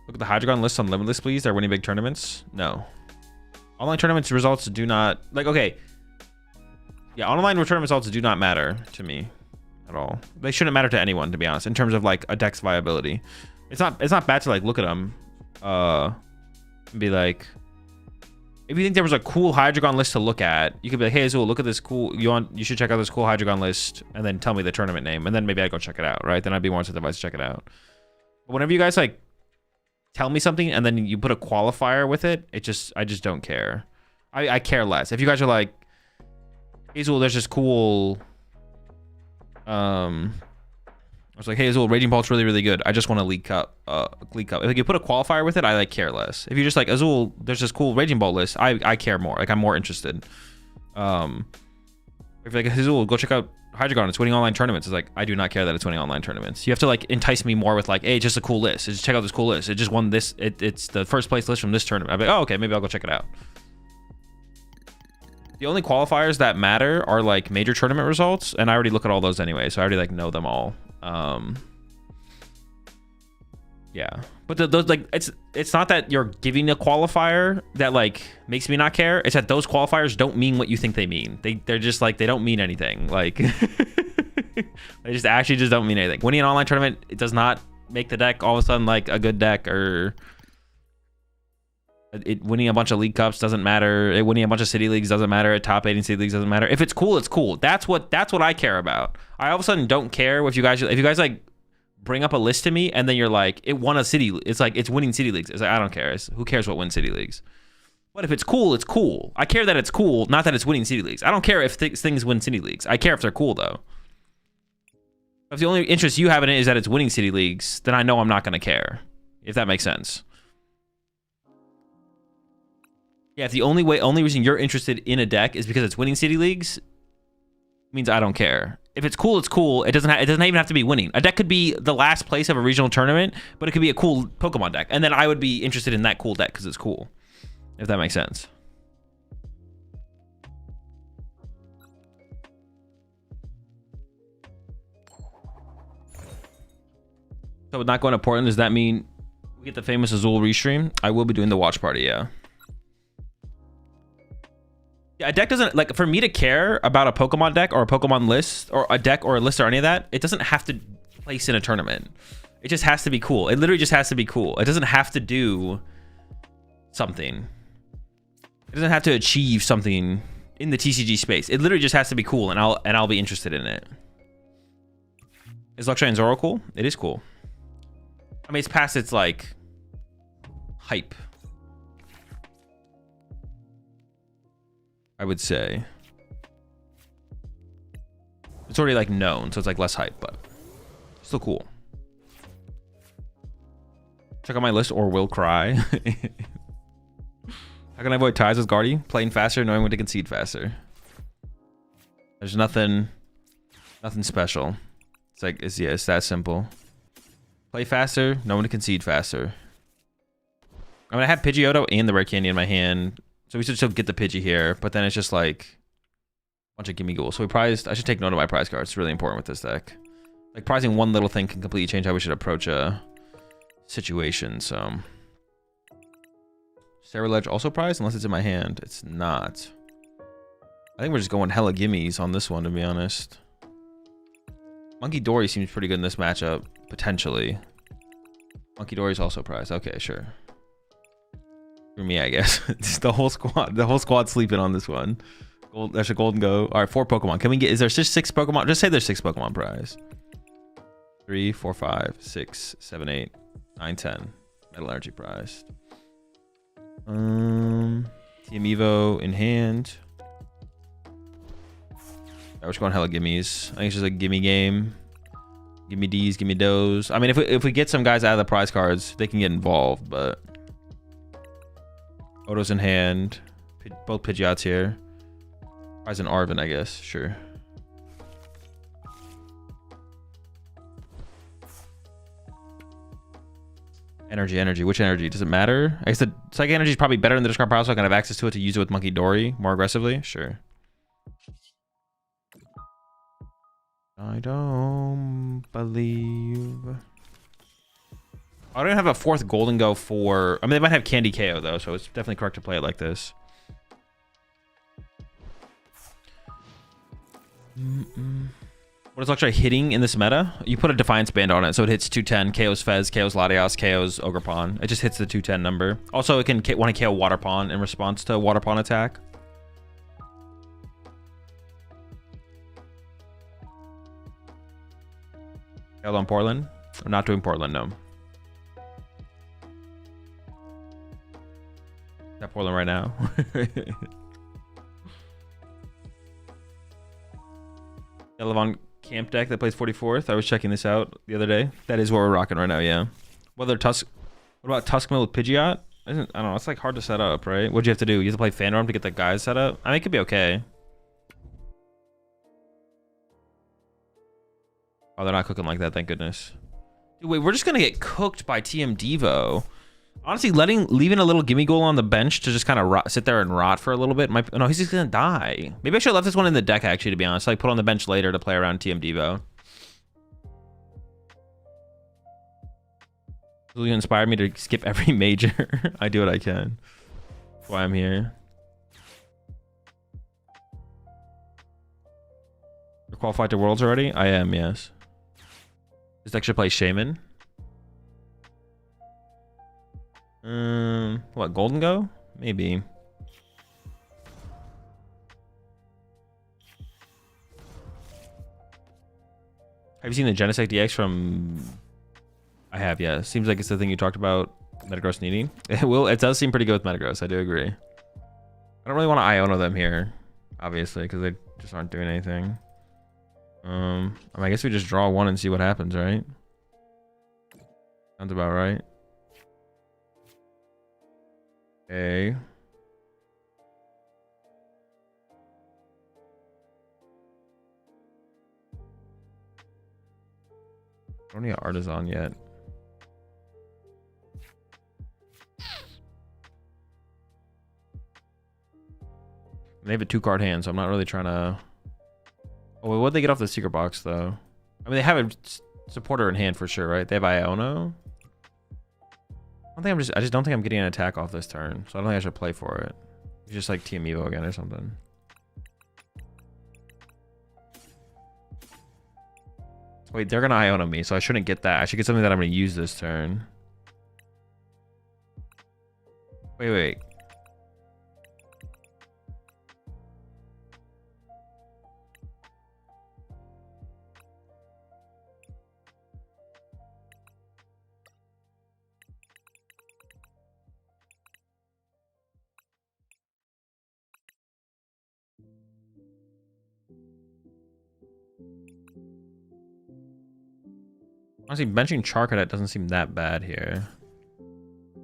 Look at the Hydreigon list on Limitless, please. They're winning big tournaments. No. Online tournaments results do not... Like, okay. Yeah, online tournament results do not matter to me at all. They shouldn't matter to anyone, to be honest, in terms of, like, a deck's viability. It's not bad to, like, look at them and be like, if you think there was a cool Hydreigon list to look at, you could be like, hey Azul, look at this cool, you should check out this cool Hydreigon list, and then tell me the tournament name, and then maybe I'd go check it out, right? Then I'd be more incentivized to check it out. But whenever you guys like tell me something and then you put a qualifier with it, I just don't care. I care less. If you guys are like, hey Azul, there's this cool I was like, hey Azul, Raging Pulse really, really good. I just want a League Cup. If you put a qualifier with it, I like care less. If you're just like, Azul, there's this cool Raging Ball list, I care more. Like I'm more interested. If you're like, Azul, go check out Hydreigon, it's winning online tournaments. It's like, I do not care that it's winning online tournaments. You have to like entice me more with like, hey, it's just a cool list. Just check out this cool list. It just won this. It's the first place list from this tournament. I'd be like, oh, okay, maybe I'll go check it out. The only qualifiers that matter are like major tournament results, and I already look at all those anyway, so I already like know them all. Yeah, but those like it's not that you're giving a qualifier that like makes me not care. It's that those qualifiers don't mean what you think they mean. They're just like, they don't mean anything. Like they just actually just don't mean anything. Winning an online tournament, it does not make the deck all of a sudden like a good deck, or winning a bunch of League Cups doesn't matter. Winning a bunch of City Leagues doesn't matter. Top 8 in City Leagues doesn't matter. If it's cool, it's cool. That's what I care about. I all of a sudden don't care if you guys like bring up a list to me and then you're like, it won a City. It's like, it's winning City Leagues. It's like, I don't care. Who cares what wins City Leagues? But if it's cool, it's cool. I care that it's cool, not that it's winning City Leagues. I don't care if things win City Leagues. I care if they're cool though. If the only interest you have in it is that it's winning City Leagues, then I know I'm not going to care. If that makes sense. Yeah, if the only reason you're interested in a deck is because it's winning City Leagues, means I don't care. If it's cool, it's cool. It doesn't even have to be winning. A deck could be the last place of a regional tournament, but it could be a cool Pokemon deck, and then I would be interested in that cool deck because it's cool. If that makes sense. So with not going to Portland, does that mean we get the famous Azul restream? I will be doing the watch party, yeah. Yeah, a deck doesn't, like, for me to care about a Pokemon deck or a Pokemon list or a deck or a list or any of that, it doesn't have to place in a tournament. It just has to be cool. It literally just has to be cool. It doesn't have to do something. It doesn't have to achieve something in the TCG space. It literally just has to be cool, and I'll be interested in it. Is Luxray Zoro cool? It is cool. I mean, it's past its like hype, I would say. It's already like known, so it's like less hype, but still cool. Check out my list or will cry. How can I avoid ties with Guardy? Playing faster, knowing when to concede faster. There's nothing special. It's like, it's that simple. Play faster, know when to concede faster. I mean, I have Pidgeotto and the Rare Candy in my hand, so we should still get the Pidgey here, but then it's just like a bunch of gimme ghouls. So I should take note of my prize cards. It's really important with this deck. Like, prizing one little thing can completely change how we should approach a situation, so. Sarah Ledge also prized, unless it's in my hand. It's not. I think we're just going hella gimmies on this one, to be honest. Monkey Dory seems pretty good in this matchup, potentially. Monkey Dory's also prized. Okay, sure. For me, I guess. The whole squad sleeping on this one. There's a Gholdengo. All right, 4 Pokemon. Can we get, is there just 6 Pokemon? Just say there's 6 Pokemon prize. 3, 4, 5, 6, 7, 8, 9, 10. Metal Energy prize. Team Evo in hand. We're just going hella gimmies. I think it's just a gimme game. Gimme D's, gimme Do's. I mean, if we get some guys out of the prize cards, they can get involved, but Odo's in hand. Both Pidgeots here. Prize and Arvin, I guess. Sure. Energy. Which energy? Does it matter? I guess the Psychic Energy is probably better in the discard pile, so I can have access to it to use it with Monkey Dory more aggressively. Sure. I don't believe. I don't have a 4th Gholdengo for. I mean, they might have Candy KO though, so it's definitely correct to play it like this. What is Electrike hitting in this meta? You put a Defiance Band on it, so it hits 210, KOs Fez, KOs Latias, KOs Ogerpon. It just hits the 210 number. Also, it can want to KO Waterpon in response to Waterpon attack. Held on Portland? I'm not doing Portland, no. That Portland right now. Elevon camp deck that plays 44th. I was checking this out the other day. That is what we're rocking right now, yeah. Whether Tusk, what about Tusk with Pidgeot? I don't know, it's like hard to set up, right? What'd you have to do? You have to play Fandorm to get the guys set up? I mean, it could be okay. Oh, they're not cooking like that, thank goodness. Dude, wait, we're just gonna get cooked by TM Devo. Honestly, leaving a little gimme goal on the bench to just kind of sit there and rot for a little bit. No, he's just gonna die. Maybe I should have left this one in the deck, actually, to be honest. Like, put on the bench later to play around TM Devo. You inspired me to skip every major. I do what I can. That's why I'm here. You're qualified to Worlds already? I am, yes. This deck should play Shaman. What, Gholdengo? Maybe. Have you seen the Genesect DX from... I have, yeah. Seems like it's the thing you talked about Metagross needing. It does seem pretty good with Metagross, I do agree. I don't really want to Iono them here, obviously, because they just aren't doing anything. I guess we just draw one and see what happens, right? Sounds about right. Okay. I don't need an Artisan yet. They have a 2-card hand, so I'm not really trying to... Oh, wait, what'd they get off the secret box, though? I mean, they have a supporter in hand for sure, right? They have Iono. I just don't think I'm getting an attack off this turn, so I don't think I should play for it. It's just like Team Evo again or something. Wait, they're gonna Iono me, so I shouldn't get that. I should get something that I'm gonna use this turn. Wait. Honestly, benching Charcadet doesn't seem that bad here.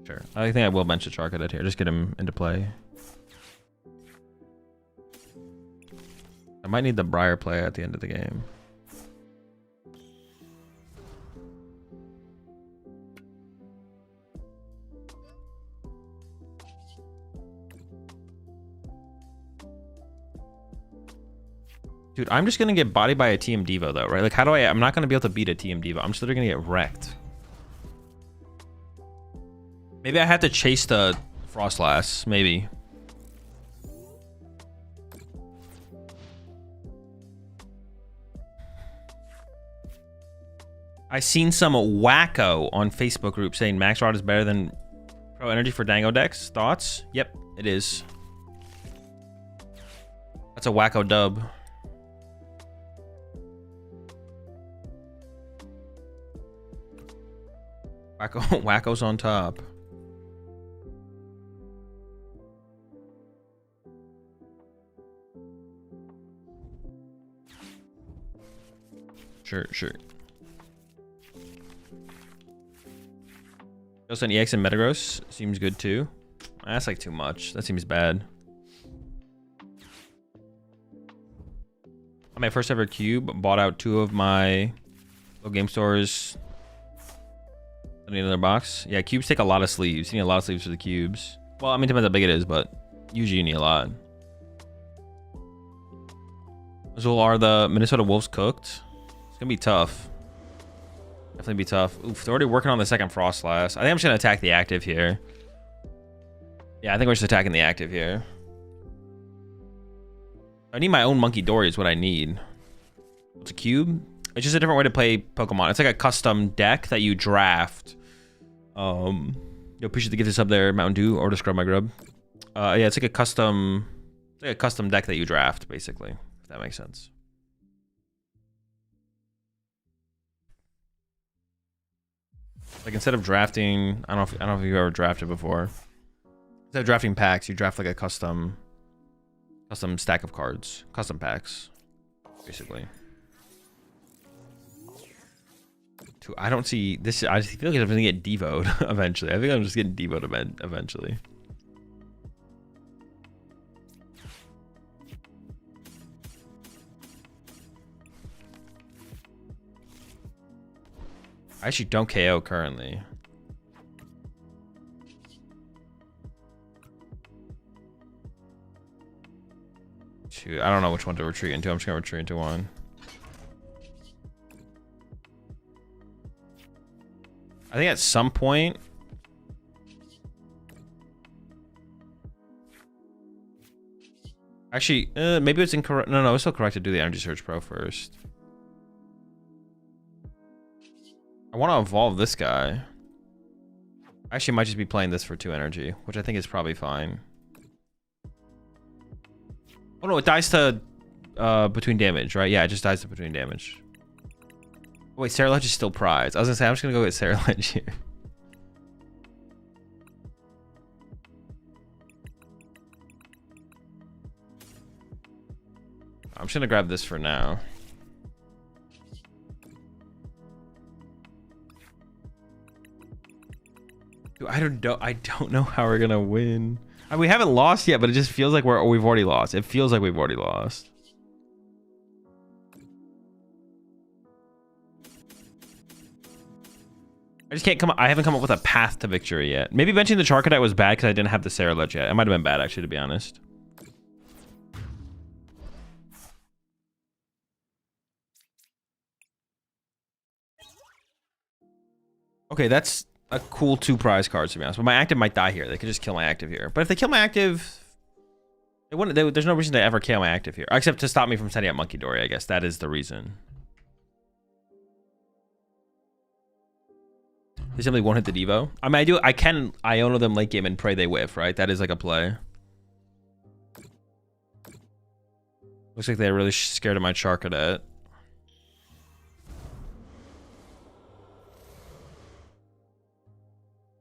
Sure. I think I will bench a Charcadet here. Just get him into play. I might need the Briar play at the end of the game. Dude, I'm just gonna get bodied by a TM Devo though, right? Like, how do I'm not gonna be able to beat a TM Devo. I'm just literally gonna get wrecked. Maybe I have to chase the Frostlass, maybe. I seen some wacko on Facebook group saying Max Rod is better than Pro Energy for Dango decks. Thoughts? Yep, it is. That's a wacko dub. Wacko's on top. Sure. Also an EX and Metagross seems good too. That's like too much. That seems bad. On my first ever cube, bought out 2 of my local game stores. I need another box. Yeah, cubes take a lot of sleeves. You need a lot of sleeves for the cubes. Well, I mean, depends how big it is, but usually you need a lot. So are the Minnesota Wolves cooked? It's gonna be tough. Definitely be tough. Oof, they're already working on the second Frostlass. I think I'm just gonna attack the active here. Yeah, I think we're just attacking the active here. I need my own Monkey Dory is what I need. it's a cube. It's just a different way to play Pokemon. It's like a custom deck that you draft. Yo, appreciate the gift sub there, Mountain Dew, or to scrub my grub. Yeah, it's like a custom deck that you draft, basically. If that makes sense. Like instead of drafting, I don't know if you've ever drafted before. Instead of drafting packs, you draft like a custom stack of cards, custom packs, basically. I don't see this. I feel like I'm gonna get devoed eventually. I think I'm just getting devoed eventually. I actually don't KO currently. Shoot, I don't know which one to retreat into. I'm just gonna retreat into one. I think at some point, actually, maybe it's incorrect. No, it's still correct to do the Energy Surge Pro first. I want to evolve this guy. I actually might just be playing this for 2 energy, which I think is probably fine. Oh no, it dies to between damage, right? Yeah, it just dies to between damage. Wait, Sarah is still prized. I was gonna say I'm just gonna go get Sarah here. I'm just gonna grab this for now. Dude, I don't know how we're gonna win. I mean, we haven't lost yet, but it just feels like we've already lost. It feels like we've already lost. I just can't I haven't come up with a path to victory yet. Maybe benching the Charcadet was bad because I didn't have the Sarah yet. It might have been bad, actually, to be honest. Okay, that's a cool 2 prize cards, to be honest. But my active might die here. They could just kill my active here. But if they kill my active, there's no reason to ever kill my active here. Except to stop me from setting up Monkey Dory, I guess. That is the reason. They simply won't hit the Devo. I mean, I can Iono them late game and pray they whiff, right? That is like a play. Looks like they're really scared of my Charcadet.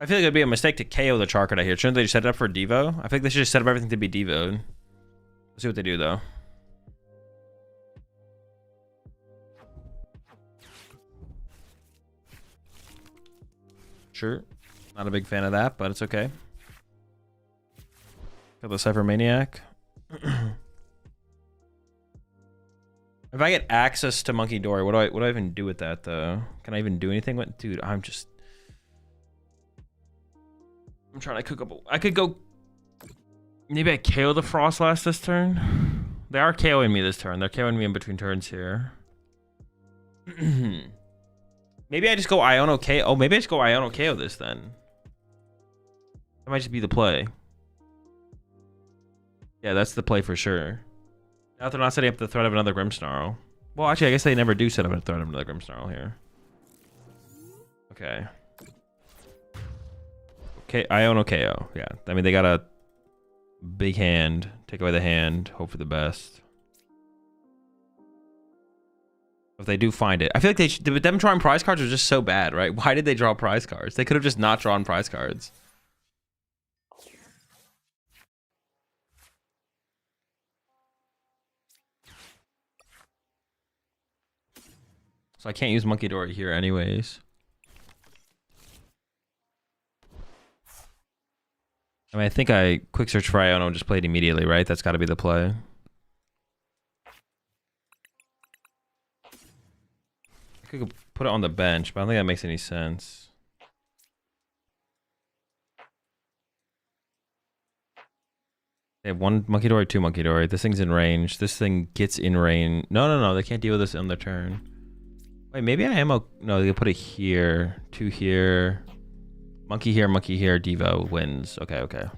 I feel like it'd be a mistake to KO the Charcadet here. Shouldn't they just set it up for Devo? I think they should just set up everything to be Devoed. Let's see what they do, though. Sure. Not a big fan of that, but it's okay. Got the Cypher Maniac. If I get access to Monkey Dory, what do I even do with that, though? Can I even do anything with... Dude, I'm trying to cook up... I could go... Maybe I KO the Frostlass this turn? They are KOing me this turn. They're KOing me in between turns here. Maybe I just go Iono KO. Oh, maybe I just go Iono KO this then. That might just be the play. Yeah, that's the play for sure. Now they're not setting up the threat of another Grimmsnarl. Well, actually, I guess they never do set up a threat of another Grimmsnarl here. Okay. Okay, Iono KO. Yeah, I mean, they got a big hand. Take away the hand. Hope for the best. If they do find it. I feel like them drawing prize cards are just so bad, right? Why did they draw prize cards? They could have just not drawn prize cards. So I can't use Monkey Dory here anyways. I mean, I think I quick search for Iono and just play it immediately, right? That's got to be the play. I could put it on the bench, but I don't think that makes any sense. They have 1 Monkey Dory, 2 Monkey Dory. This thing's in range. This thing gets in range. No. They can't deal with this on their turn. Wait, maybe I am... No, they put it here. 2 here. Monkey here, Devo wins. Okay.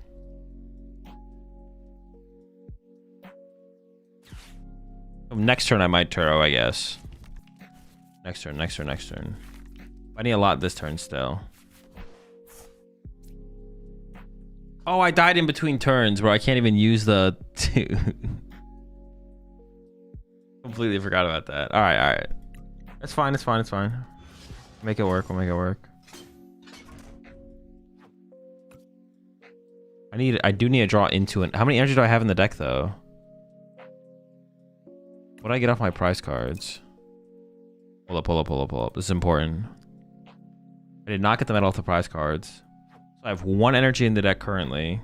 Next turn I might Turo, I guess. Next turn, next turn, next turn. I need a lot this turn still. Oh, I died in between turns, bro. I can't even use the two. Completely forgot about that. All right, all right. It's fine, it's fine, it's fine. Make it work, we'll make it work. I do need to draw into it. How many energy do I have in the deck though? What do I get off my prize cards? Pull up, pull up, pull up, pull up. This is important. I did not get the metal off the prize cards. So I have 1 energy in the deck currently.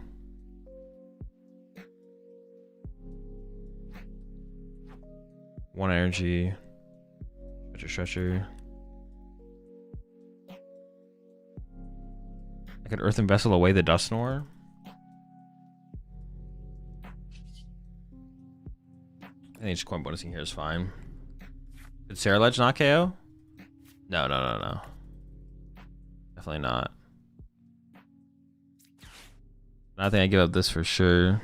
One energy. Stretcher, stretcher. I could Earthen Vessel away the Dusknoir. I think just coin bonusing here is fine. Did Sarah Ledge not KO? No, no, no, no. Definitely not. I think I give up this for sure.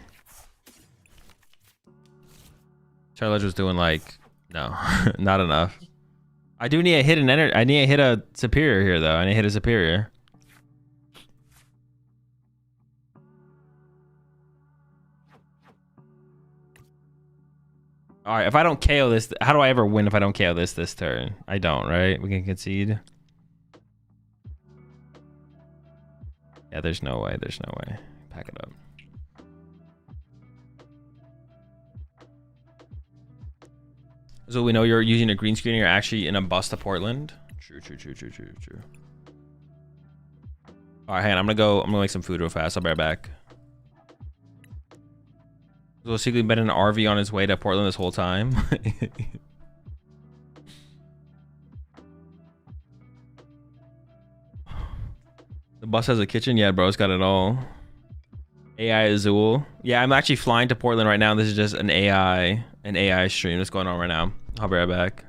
Sarah Ledge was doing like, no, not enough. I do need a hit an energy. I need to hit a superior here though. I need to hit a superior. All right, if I don't KO this, how do I ever win if I don't KO this turn? I don't, right? We can concede. Yeah, there's no way. There's no way. Pack it up. So we know you're using a green screen. You're actually in a bus to Portland. True, true, true, true, true, true. All right, hang on. I'm gonna make some food real fast. I'll be right back. So secretly been in an RV on his way to Portland this whole time. The bus has a kitchen. Yeah, bro, it's got it all. AI Azul. Yeah, I'm actually flying to Portland right now. This is just an AI stream that's going on right now. I'll be right back.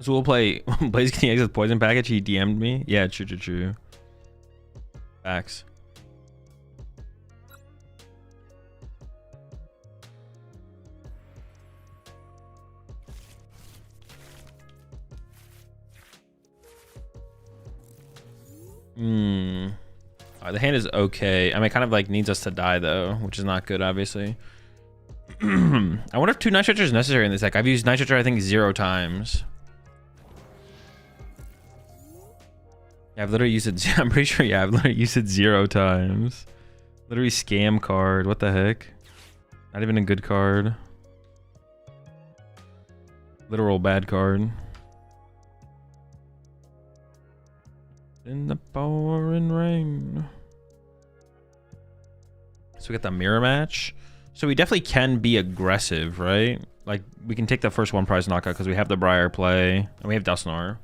So we'll play Blaze King X with Poison Package. He DM'd me. Yeah, true. Facts. The hand is okay. I mean, it kind of like needs us to die though, which is not good, obviously. I wonder if 2 Night Stretcher is necessary in this deck. I've used Night Stretcher, I think, 0 times. Yeah, I've literally used it. I'm pretty sure, yeah, I've literally used it 0 times. Literally scam card. What the heck? Not even a good card. Literal bad card. In the pouring rain. So we got the mirror match. So we definitely can be aggressive, right? Like, we can take the first 1 prize knockout because we have the Briar play and we have Dusknoir.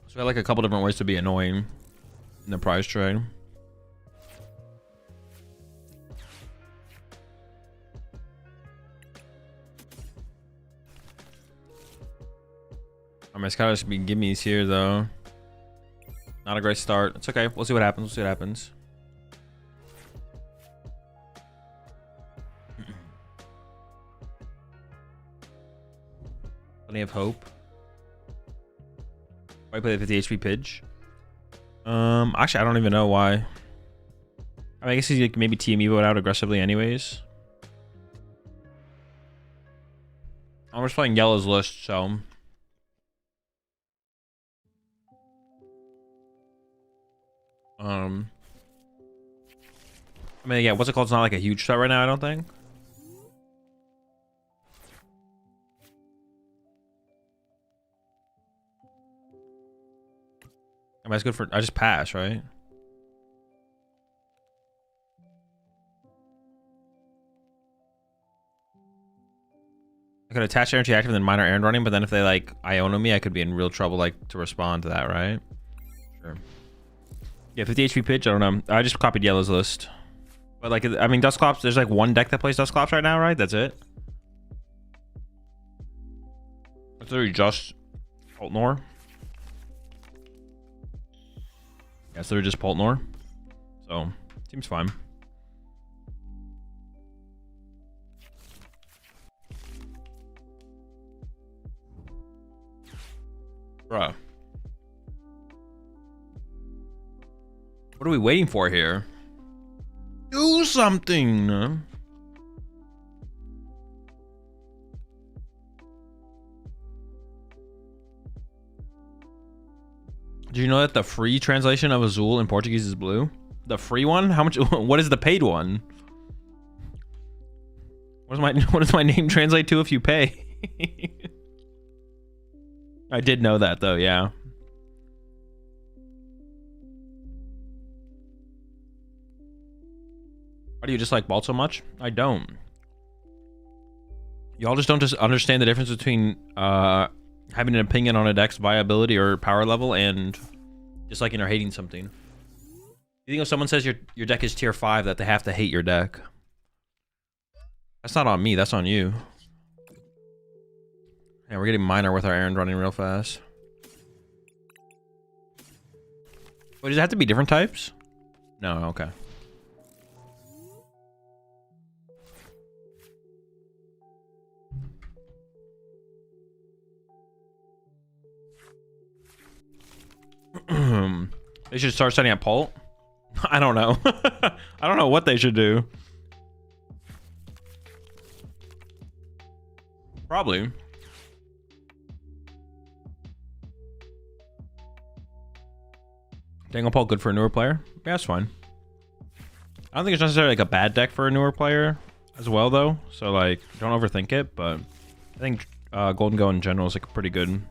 So we have like a couple different ways to be annoying in the prize trade. I mean, it's kind of just be gimmies here, though. Not a great start. It's okay. We'll see what happens. We'll see what happens. Plenty of hope. Why play the 50 HP Pidge? Actually, I don't even know why. I mean, I guess he's like maybe TME it out aggressively anyways. I'm just playing Yellow's list, so... I mean, yeah, what's it called? It's not like a huge threat right now, I don't think. I mean, it's good for... I just pass, right? I could attach energy active and then minor errand running, but then if they like Iono me, I could be in real trouble like to respond to that, right? Sure. Yeah, 50 HP Pitch, I don't know. I just copied Yellow's list. But like, I mean, Dusclops, there's like 1 deck that plays Dusclops right now, right? That's it. It's literally just Poltnor. Yeah, it's literally just Poltnor. So, seems fine. Bruh. What are we waiting for here? Do something! Did you know that the free translation of Azul in Portuguese is blue? The free one? How much? What is the paid one? What does my name translate to if you pay? I did know that though, yeah. Why do you dislike Balt so much? I don't. Y'all just don't just understand the difference between having an opinion on a deck's viability or power level and disliking or hating something. You think if someone says your deck is tier 5 that they have to hate your deck? That's not on me, that's on you. Yeah, we're getting minor with our errand running real fast. Wait, does it have to be different types? No, okay. They should start setting up Pult. I don't know. I don't know what they should do. Probably. Dangle Pult good for a newer player? Yeah, that's fine. I don't think it's necessarily like a bad deck for a newer player as well though. So like, don't overthink it, but I think Gholdengo in general is like a pretty good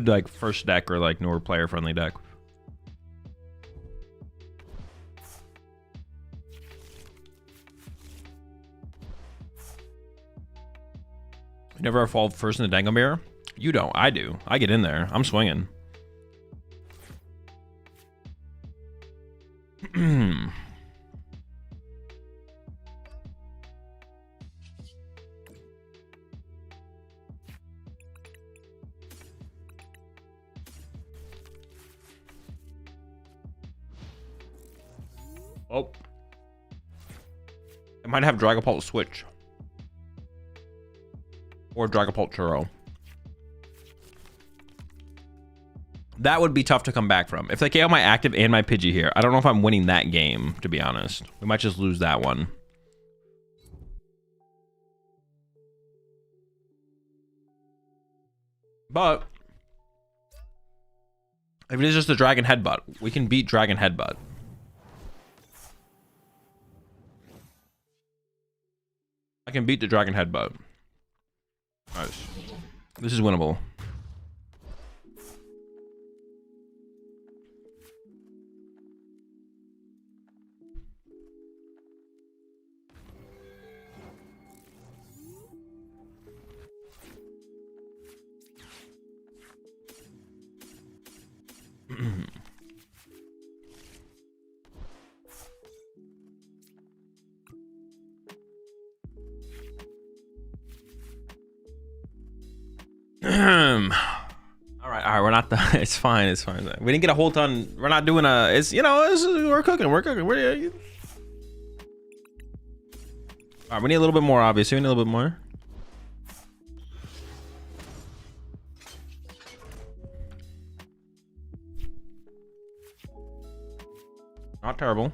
like first deck or like newer player friendly deck. You never fall first in the Dangle Mirror? You don't. I do. I get in there. I'm swinging. Oh. I might have Dragapult switch. Or Dragapult Churro. That would be tough to come back from. If they KO my active and my Pidgey here, I don't know if I'm winning that game, to be honest. We might just lose that one. But if it is just a Dragon Headbutt, we can beat Dragon Headbutt. I can beat the Dragon Headbutt. Nice. This is winnable. All right, we're not done. It's fine. We didn't get a whole ton. We're not doing a. It's we're cooking. All right, we need a little bit more. Obviously, we need a little bit more. Not terrible.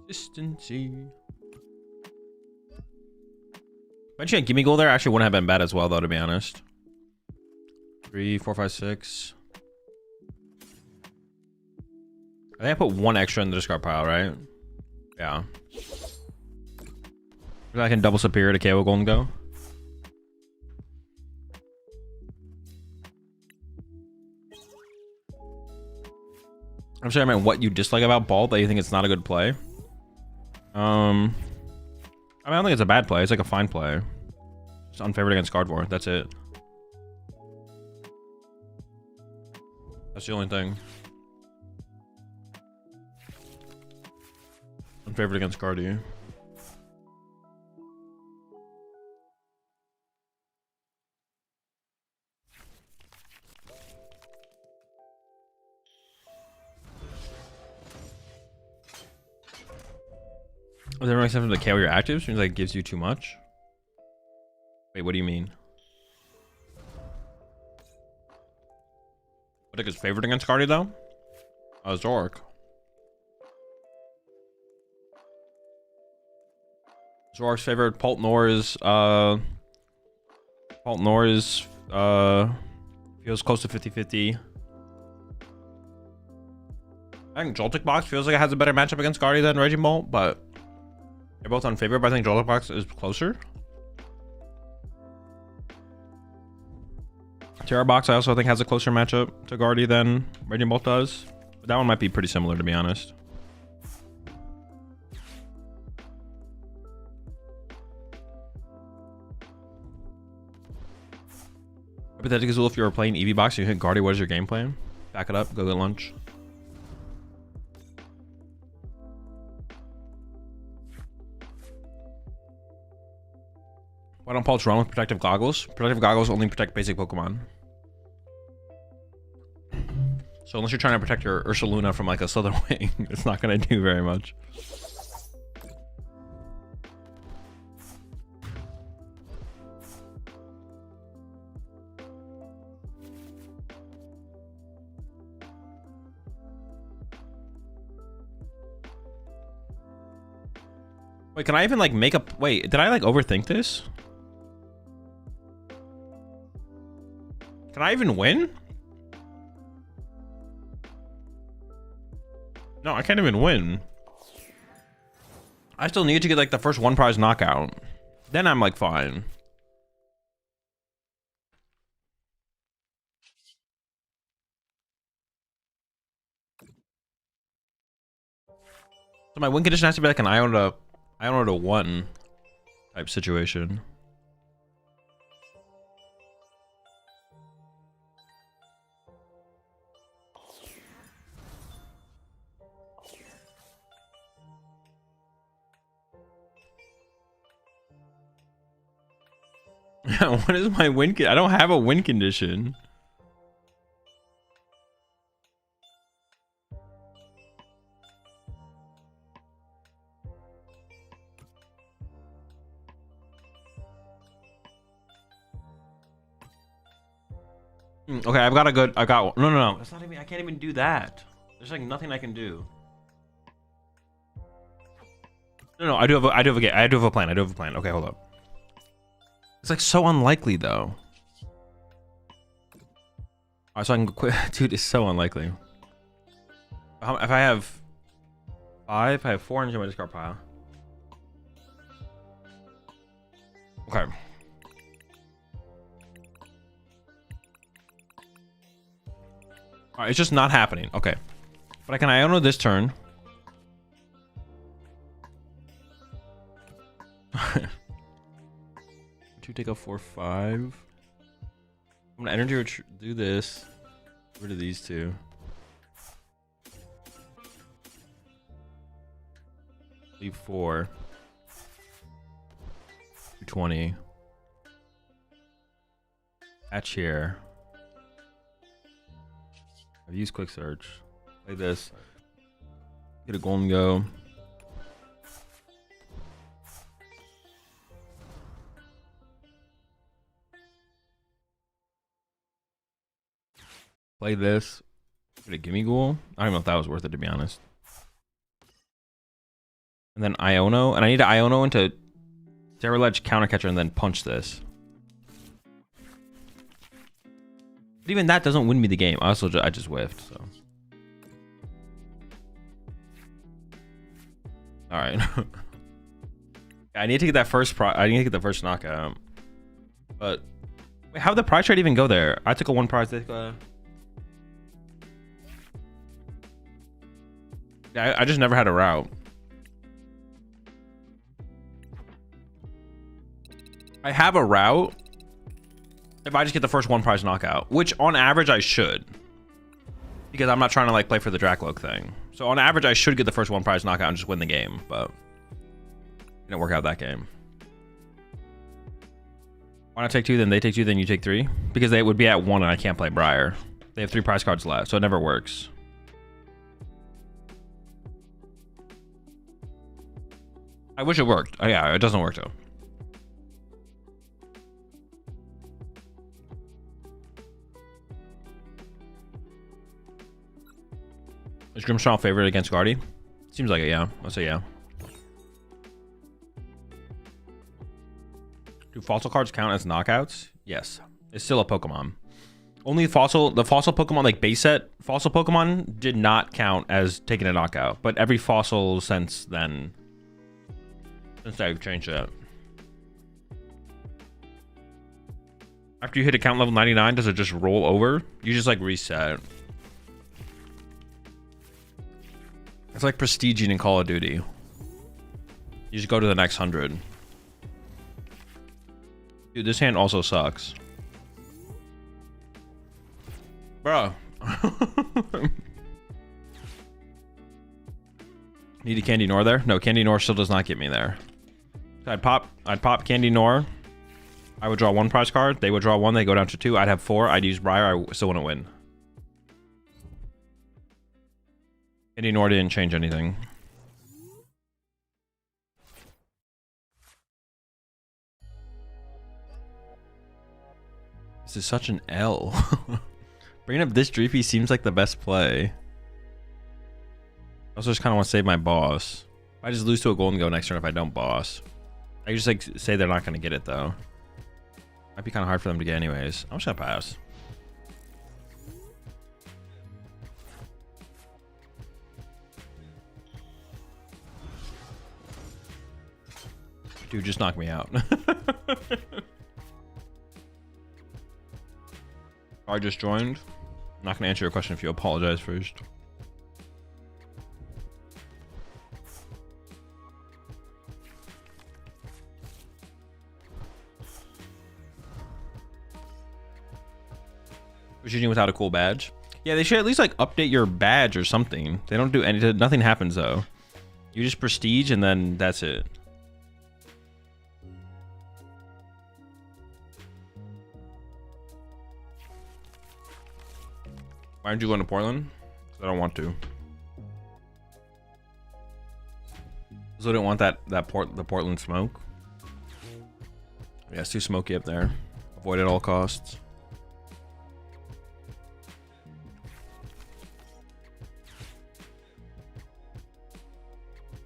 Consistency. Mentioning a gimme goal there actually wouldn't have been bad as well, though, to be honest. 3, 4, 5, 6. I think I put one extra in the discard pile, right? Yeah. I can double superior to KO Gholdengo. I'm sure I meant what you dislike about Ball, that you think it's not a good play. I mean, I don't think it's a bad play. It's like a fine play. It's unfavored against Guardevoir. That's it. That's the only thing. Unfavored against Guardy. Does it make sense to KO your actives? Means like it gives you too much? Wait, what do you mean? I think it's favored against Guardy though? Zork. Zork's favorite. Poltnor's feels close to 50-50. I think Joltik Box feels like it has a better matchup against Guardy than Regibolt, but they're both unfavored, but I think Joltik Box is closer. Terra Box I also think has a closer matchup to Guardy than Regibolt does. But that one might be pretty similar, to be honest. Hypothetically, Azul, if you were playing EV Box, you hit Guardy, what is your game plan? Back it up, go get lunch. Why don't Pulse run with Protective Goggles? Protective Goggles only protect basic Pokemon. So unless you're trying to protect your Ursaluna from like a Slitherwing, it's not going to do very much. Wait, can I even like make a... Wait, did I like overthink this? Can I even win? No, I can't even win. I still need to get like the first one prize knockout. Then I'm like fine. So my win condition has to be like an Iona to 1 type situation. What is my win? I don't have a win condition. Okay, I've got a good. I got. No. It's not even. I can't even do that. There's like nothing I can do. No. I do have a plan. Okay, hold up. It's like so unlikely though. Alright, so I can quit. Dude, it's so unlikely. If I have 5, I have 4 in my discard pile. Okay. Alright, it's just not happening. Okay. But I can Iona this turn. To take a 4/5. I'm gonna energy do this. Get rid of these two. Leave 4. 220. Hatch here. I've used quick search. Play this. Get a Gholdengo. Play this. Get a Gimme Ghoul. I don't know if that was worth it, to be honest. And then Iono. And I need to Iono into Terror Ledge, Countercatcher, and then punch this. But even that doesn't win me the game. I just whiffed, so. Alright. I need to get that first I need to get the first knockout. But wait, how'd the prize trade even go there? I took a 1 prize. I just never had a route. I have a route if I just get the first 1 prize knockout, which on average I should, because I'm not trying to like play for the Dracloak thing. So on average I should get the first 1 prize knockout and just win the game, but it didn't work out that game. Why not take 2, then they take 2, then you take 3? Because they would be at 1 and I can't play Briar. They have 3 prize cards left, so it never works. I wish it worked. Oh yeah, it doesn't work though. Is Grimmsnarl favorite against Guardy? Seems like it, yeah. Let's say yeah. Do fossil cards count as knockouts? Yes. It's still a Pokemon. Only the fossil Pokemon, like base set fossil Pokemon, did not count as taking a knockout. But every fossil since then, since I've changed that. After you hit account level 99, does it just roll over? You just like reset. It's like prestiging in Call of Duty. You just go to the next 100. Dude, this hand also sucks. Bro. Need a Candy Nor there? No, Candy Nor still does not get me there. I'd pop Candy Nor. I would draw 1 prize card. They would draw 1. They go down to 2. I'd have 4. I'd use Briar. I still wouldn't win. Candy Nor didn't change anything. This is such an L. Bringing up this Dreepy seems like the best play. I also just kind of want to save my boss. If I just lose to a Gholdengo next turn if I don't boss. I just like say they're not going to get it though. Might be kind of hard for them to get anyways. I'm just going to pass. Dude, just knock me out. I just joined. I'm not gonna answer your question if you apologize first. What you doing without a cool badge? Yeah, they should at least like update your badge or something. They don't do anything. Nothing happens though. You just prestige and then that's it. Why aren't you going to Portland? Because I don't want to. Because I don't want the Portland smoke. Yeah, it's too smoky up there. Avoid at all costs.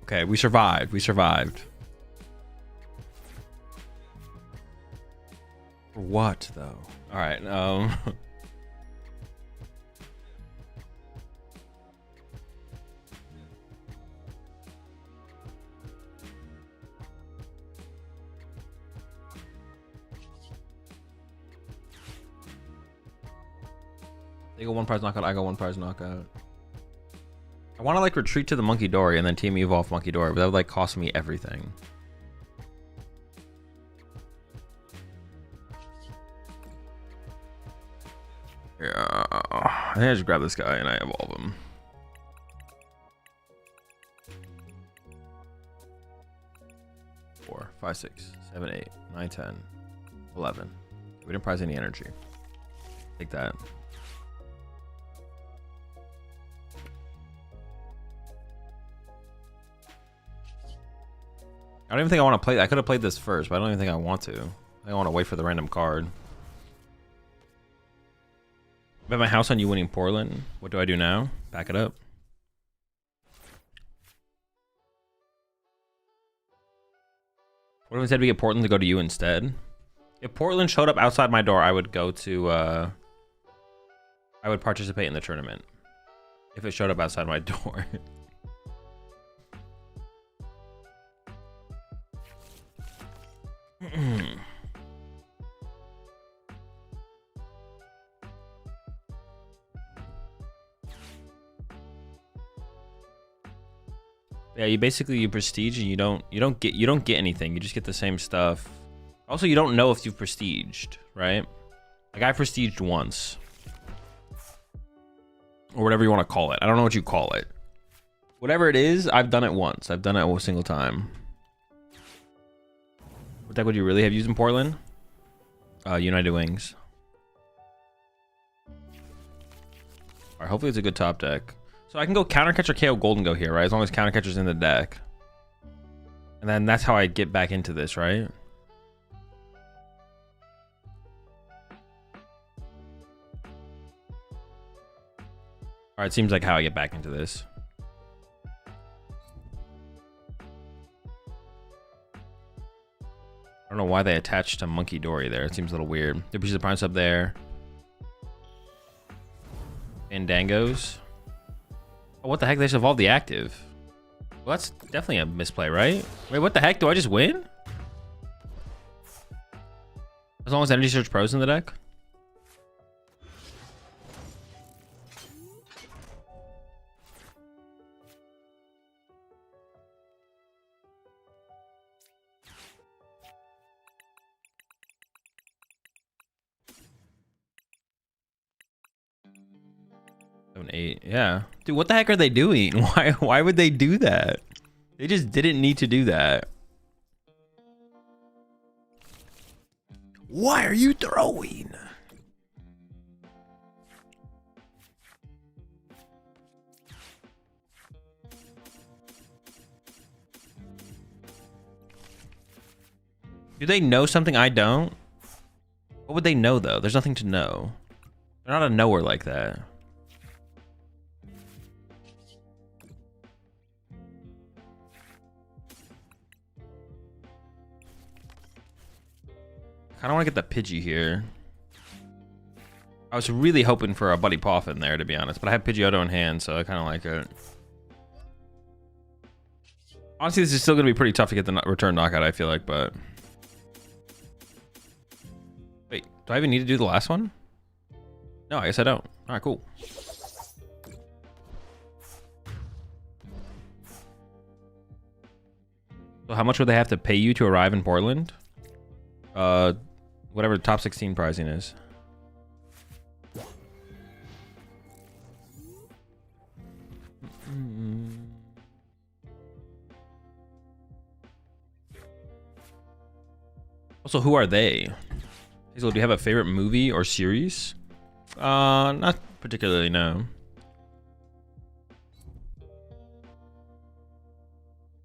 Okay, we survived. We survived. For what though? All right. They go one prize knockout, I go one prize knockout. I want to like retreat to the Monkey Dory and then team evolve Monkey Dory, but that would like cost me everything. Yeah, I think I just grab this guy and I evolve him. Four, 5, 6, 7, 8, 9, 10, 11. We didn't prize any energy. Take that. I don't even think I want to play. I could have played this first, but I don't even think I want to. I want to wait for the random card. Bet my house on you winning Portland. What do I do now? Back it up. What if instead we get Portland to go to you instead? If Portland showed up outside my door, I would go to, I would participate in the tournament. If it showed up outside my door. Yeah, you prestige and you don't get anything. You just get the same stuff. Also, you don't know if you've prestiged, right? Like I prestiged once. Or whatever you want to call it. I don't know what you call it. Whatever it is, I've done it once. I've done it a single time. What deck would you really have used in Portland? United Wings. Alright, hopefully it's a good top deck. So I can go Countercatcher KO Gholdengo here, right? As long as Countercatcher's in the deck. And then that's how I get back into this, right? Alright, seems like how I get back into this. I don't know why they attached to Monkey Dory there. It seems a little weird. The piece of Prime Sub there. Fandangos. Oh, what the heck? They just evolved the active. Well, that's definitely a misplay, right? Wait, what the heck? Do I just win? As long as Energy Search Pro's in the deck? Seven, 8, yeah. Dude, what the heck are they doing? Why would they do that? They just didn't need to do that. Why are you throwing? Do they know something I don't? What would they know though? There's nothing to know. They're not a knower like that. I don't want to get the Pidgey here. I was really hoping for a Buddy Poff in there, to be honest, but I have Pidgeotto in hand, so I kind of like it. Honestly, this is still gonna be pretty tough to get the return knockout, I feel like, but wait, do I even need to do the last one? No, I guess I don't. All right, cool. So how much would they have to pay you to arrive in Portland? Whatever the top 16 pricing is. Also, who are they? Hazel, do you have a favorite movie or series? Not particularly, no.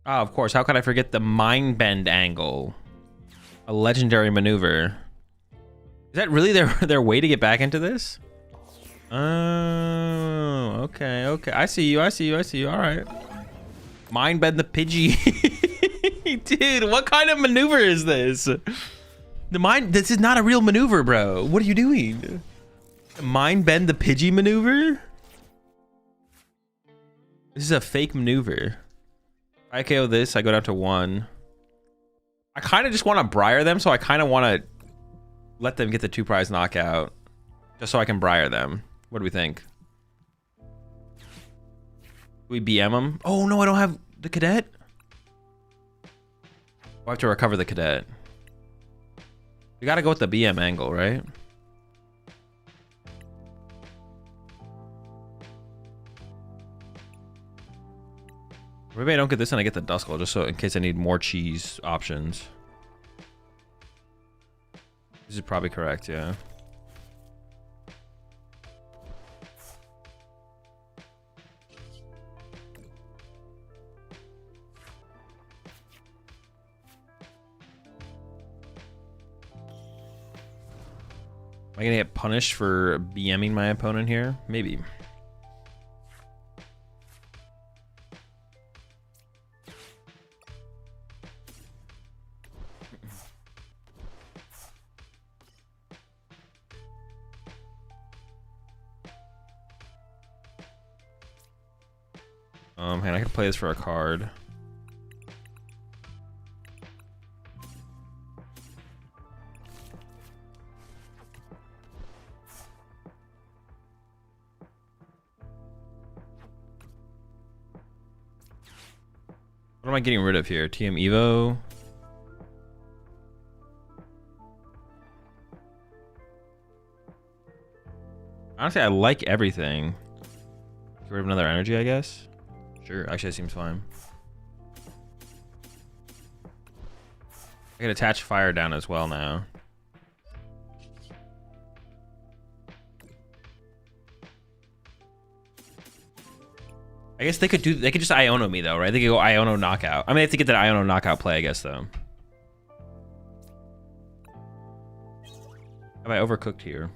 Ah, of course. How could I forget the mind bend angle? A legendary maneuver. Is that really their way to get back into this? Oh, okay, okay. I see you. All right. Mind bend the Pidgey. Dude, what kind of maneuver is this? This is not a real maneuver, bro. What are you doing? Mind bend the Pidgey maneuver? This is a fake maneuver. I KO this, I go down to 1. I kind of just want to Briar them, so I kind of want to let them get the 2 prize knockout. Just so I can Briar them. What do we think? We BM them? Oh no, I don't have the cadet? I have to recover the cadet. We gotta go with the BM angle, right? Maybe I don't get this and I get the Duskull, just so in case I need more cheese options. This is probably correct, yeah. Am I gonna get punished for BMing my opponent here? Maybe. Man, I could play this for a card. What am I getting rid of here? TM Evo? Honestly, I like everything. Get rid of another energy, I guess. Sure, actually that seems fine. I can attach fire down as well now. I guess they could just Iono me though, right? They could go Iono knockout. I mean, they have to get that Iono knockout play, I guess, though. Have I overcooked here?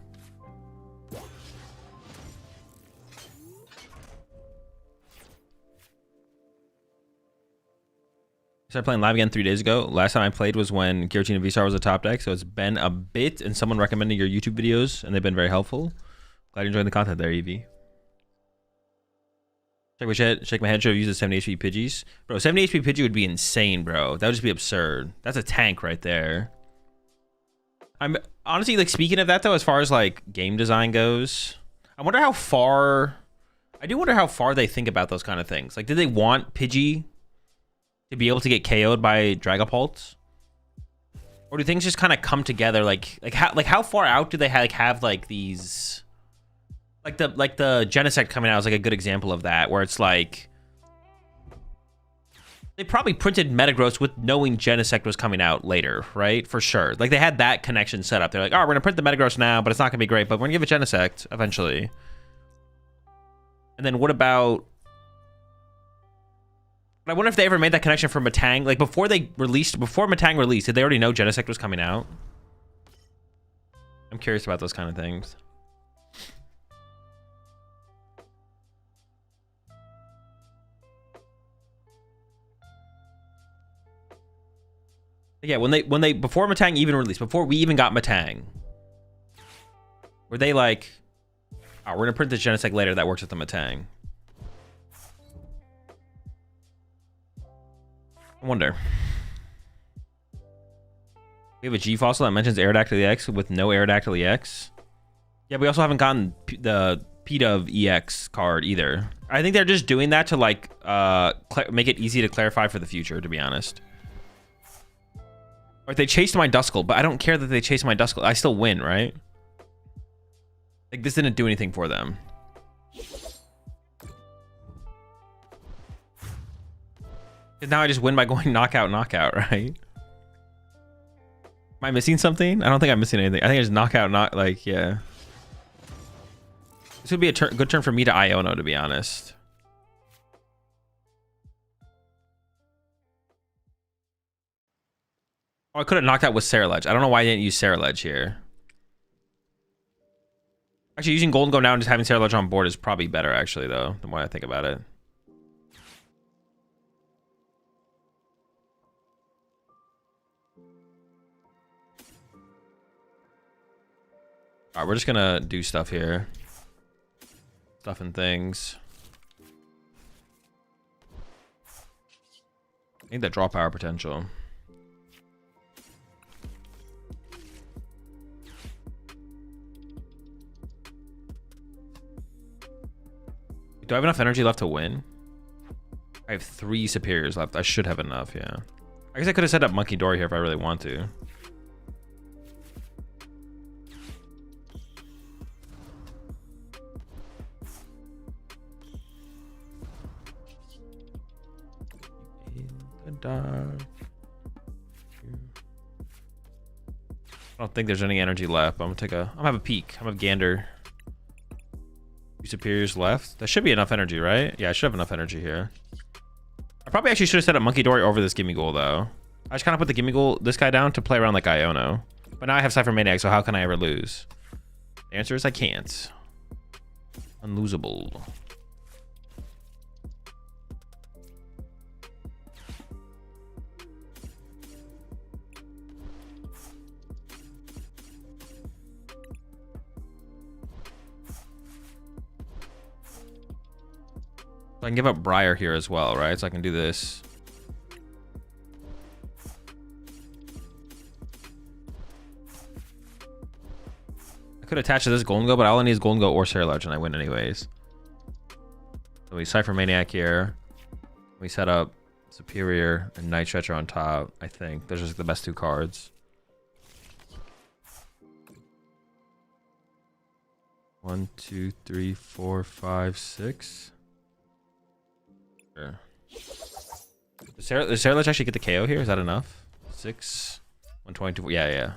I started playing live again 3 days ago. Last time I played was when Giratina V-Star was a top deck, so it's been a bit, and someone recommended your YouTube videos, and they've been very helpful. Glad you're enjoying the content there, Evie. Shake my head, should have used the 70 HP Pidgeys. Bro, 70 HP Pidgey would be insane, bro. That would just be absurd. That's a tank right there. I'm honestly, like, speaking of that, though, as far as, like, game design goes, I wonder how far... I do wonder how far they think about those kind of things. Like, did they want Pidgey to be able to get KO'd by Dragapult? Or do things just kind of come together? Like how far out do they have like these... Like the Genesect coming out is like a good example of that, where it's like they probably printed Metagross with knowing Genesect was coming out later, right? For sure. Like they had that connection set up. They're like, oh, we're gonna print the Metagross now, but it's not gonna be great, but we're gonna give it Genesect eventually. And then what about... I wonder if they ever made that connection for Matang. Like before Matang released, did they already know Genesect was coming out? I'm curious about those kind of things. Yeah, when they before Matang even released, before we even got Matang, were they like, oh, we're gonna print the Genesect later that works with the Matang? I wonder. We have a G fossil that mentions Aerodactyl EX with no Aerodactyl EX. Yeah, we also haven't gotten the PDOV EX card either. I think they're just doing that to like make it easy to clarify for the future, to be honest. Or they chased my Duskull, but I don't care that they chased my Duskull. I still win, right? Like, this didn't do anything for them. And now I just win by going knockout, right? Am I missing something? I don't think I'm missing anything. I think I just knockout, like, yeah. This would be a good turn for me to Iono, to be honest. Oh, I could have knocked out with Ceruledge. I don't know why I didn't use Ceruledge here. Actually, using Gholdengo now and just having Ceruledge on board is probably better, actually, though, the more I think about it. All right, we're just gonna do stuff here. Stuff and things. I need that draw power potential. Do I have enough energy left to win? I have 3 superiors left. I should have enough, yeah. I guess I could have set up Monkey Dory here if I really want to. I don't think there's any energy left. I'm gonna have a peek. I'm gonna have Gander. 2 superiors left. That should be enough energy, right? Yeah, I should have enough energy here. I probably actually should have set up Monkey Dory over this Gimme Goal though. I just kind of put the Gimme Goal, this guy down to play around like Iono. But now I have Cypher Maniac, so how can I ever lose? The answer is I can't. Unlosable. I can give up Briar here as well, right? So I can do this. I could attach to this Gholdengo, but all I need is Gholdengo or Ceruledge, and I win anyways. So we Cypher Maniac here. We set up Superior and Night Stretcher on top, I think. Those are just the best 2 cards. 1, 2, 3, 4, 5, 6. Sure. Does Ceruledge actually get the KO here? Is that enough? 6, 122. Yeah.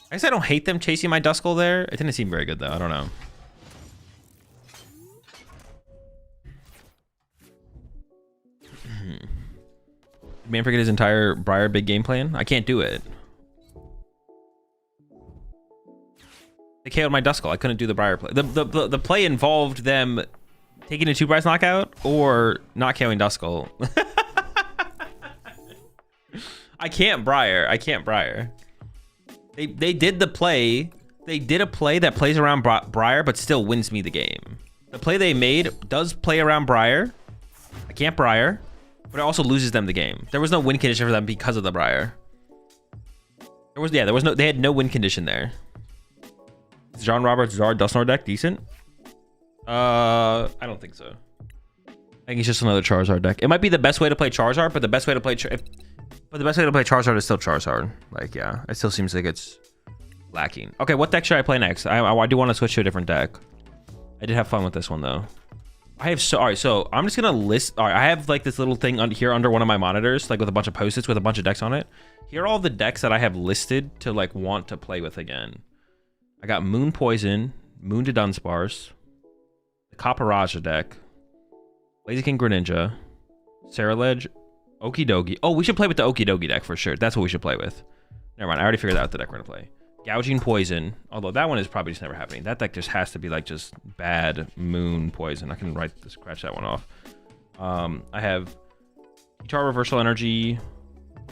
I guess I don't hate them chasing my Duskull there. It didn't seem very good though. I don't know. Did man forget his entire Briar big game plan? I can't do it. They KO'd my Duskull. I couldn't do the Briar play. The play involved them taking a 2-prize knockout or not KOing Duskull. I can't Briar. They did the play. They did a play that plays around Briar but still wins me the game. The play they made does play around Briar. I can't Briar, but it also loses them the game. There was no win condition for them because of the Briar. They had no win condition there. Is John Roberts Zard Dusknoir deck decent? I don't think so. I think it's just another Charizard deck. It might be the best way to play Charizard, but the best way to play Charizard is still Charizard. Like, yeah, it still seems like it's lacking. Okay, what deck should I play next? I do want to switch to a different deck. I did have fun with this one though. All right, so I'm just gonna list. All right, I have like this little thing here under one of my monitors, like with a bunch of post-its with a bunch of decks on it. Here are all the decks that I have listed to like want to play with again. I got Moon Poison, Moon to Dunsparce, the Caparajah deck, Blaziken Greninja, Ceruledge, Okidogi. Oh, we should play with the Okidogi deck for sure. That's what we should play with. Never mind, I already figured out the deck we're gonna play. Gouging Poison, although that one is probably just never happening. That deck just has to be like just bad Moon Poison. I can scratch that one off. I have Guitar Reversal Energy.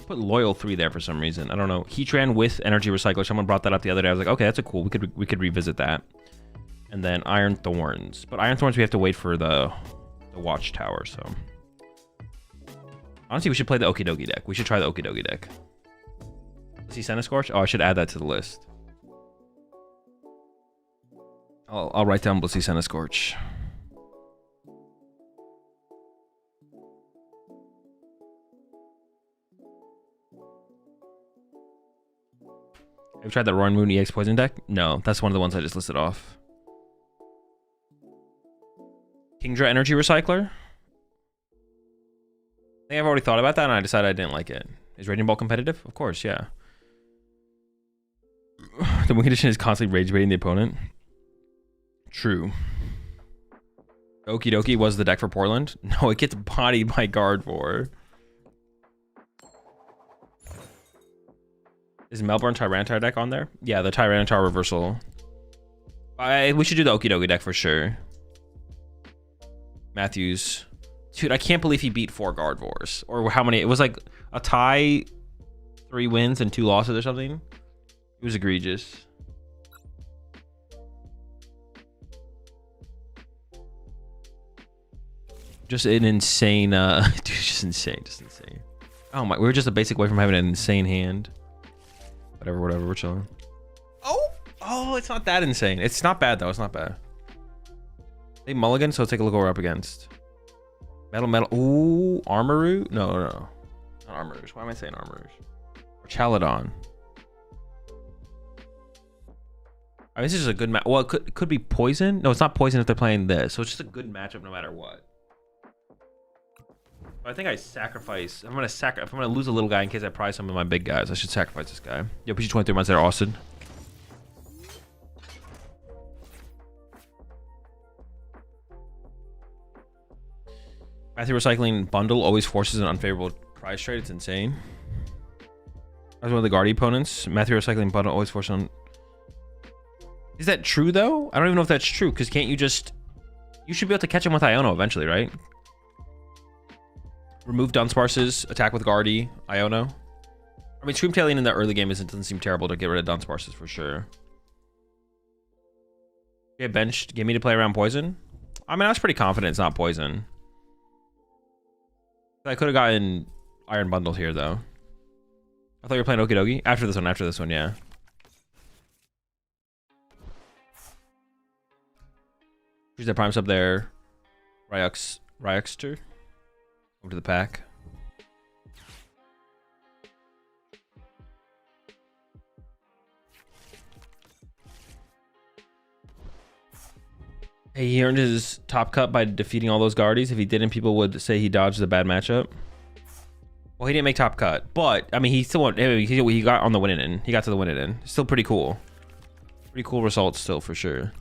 Put Loyal 3 there for some reason. I don't know. Heatran with Energy Recycler. Someone brought that up the other day. I was like, okay, that's a cool. We could revisit that. And then Iron Thorns. But Iron Thorns we have to wait for the Watchtower. So Honestly, we should play the Okidogi deck. We should try the Okidogi deck. See Scorch? Oh, I should add that to the list. I'll write down Blissey Scorch. Have you tried the Roaring Moon EX Poison deck? No, that's one of the ones I just listed off. Kingdra Energy Recycler? I think I've already thought about that and I decided I didn't like it. Is Raging Ball competitive? Of course, yeah. The win condition is constantly rage baiting the opponent. True. Okidogi was the deck for Portland? No, it gets bodied by Guardevoir. Is Melbourne Tyranitar deck on there? Yeah, the Tyranitar reversal. We should do the Okidogi deck for sure. Matthews. Dude, I can't believe he beat 4 Guardevoirs. Or how many? It was like a tie, 3 wins and 2 losses or something. It was egregious. Just an insane, dude, just insane. Oh my, we were just a basic way from having an insane hand. Whatever, we're chilling. Oh, it's not that insane. It's not bad though, it's not bad. They mulligan, so let's take a look what we're up against. Metal. Ooh, Armarouge? No. Not Armarouge. Why am I saying Armarouge? Or Chaladon. I mean, this is a good match. Well, it could be Poison. No, it's not Poison if they're playing this. So it's just a good matchup no matter what. But I think I sacrifice. If I'm gonna lose a little guy in case I prize some of my big guys, I should sacrifice this guy. Yo, PG 23 months there, Austin. Matthew Recycling Bundle always forces an unfavorable prize trade. It's insane. As one of the Guardi opponents, Matthew Recycling Bundle always forces on. Is that true though? I don't even know if that's true because can't you just? You should be able to catch him with Iono eventually, right? Remove Dunsparce's attack with Guardi, Iono. I mean, Screamtailing in the early game doesn't seem terrible to get rid of Dunsparce's for sure. Get benched, get me to play around Poison. I mean, I was pretty confident it's not Poison. I could have gotten Iron Bundle here, though. I thought you were playing Okidogi. After this one, yeah. Who's the prime sub there? Ryuxter. Over to the pack. Hey, he earned his top cut by defeating all those Guardies. If he didn't, people would say he dodged a bad matchup. Well, he didn't make top cut, but I mean, he still won. He got on the winning end. He got to the winning end. Still pretty cool. Pretty cool results still for sure.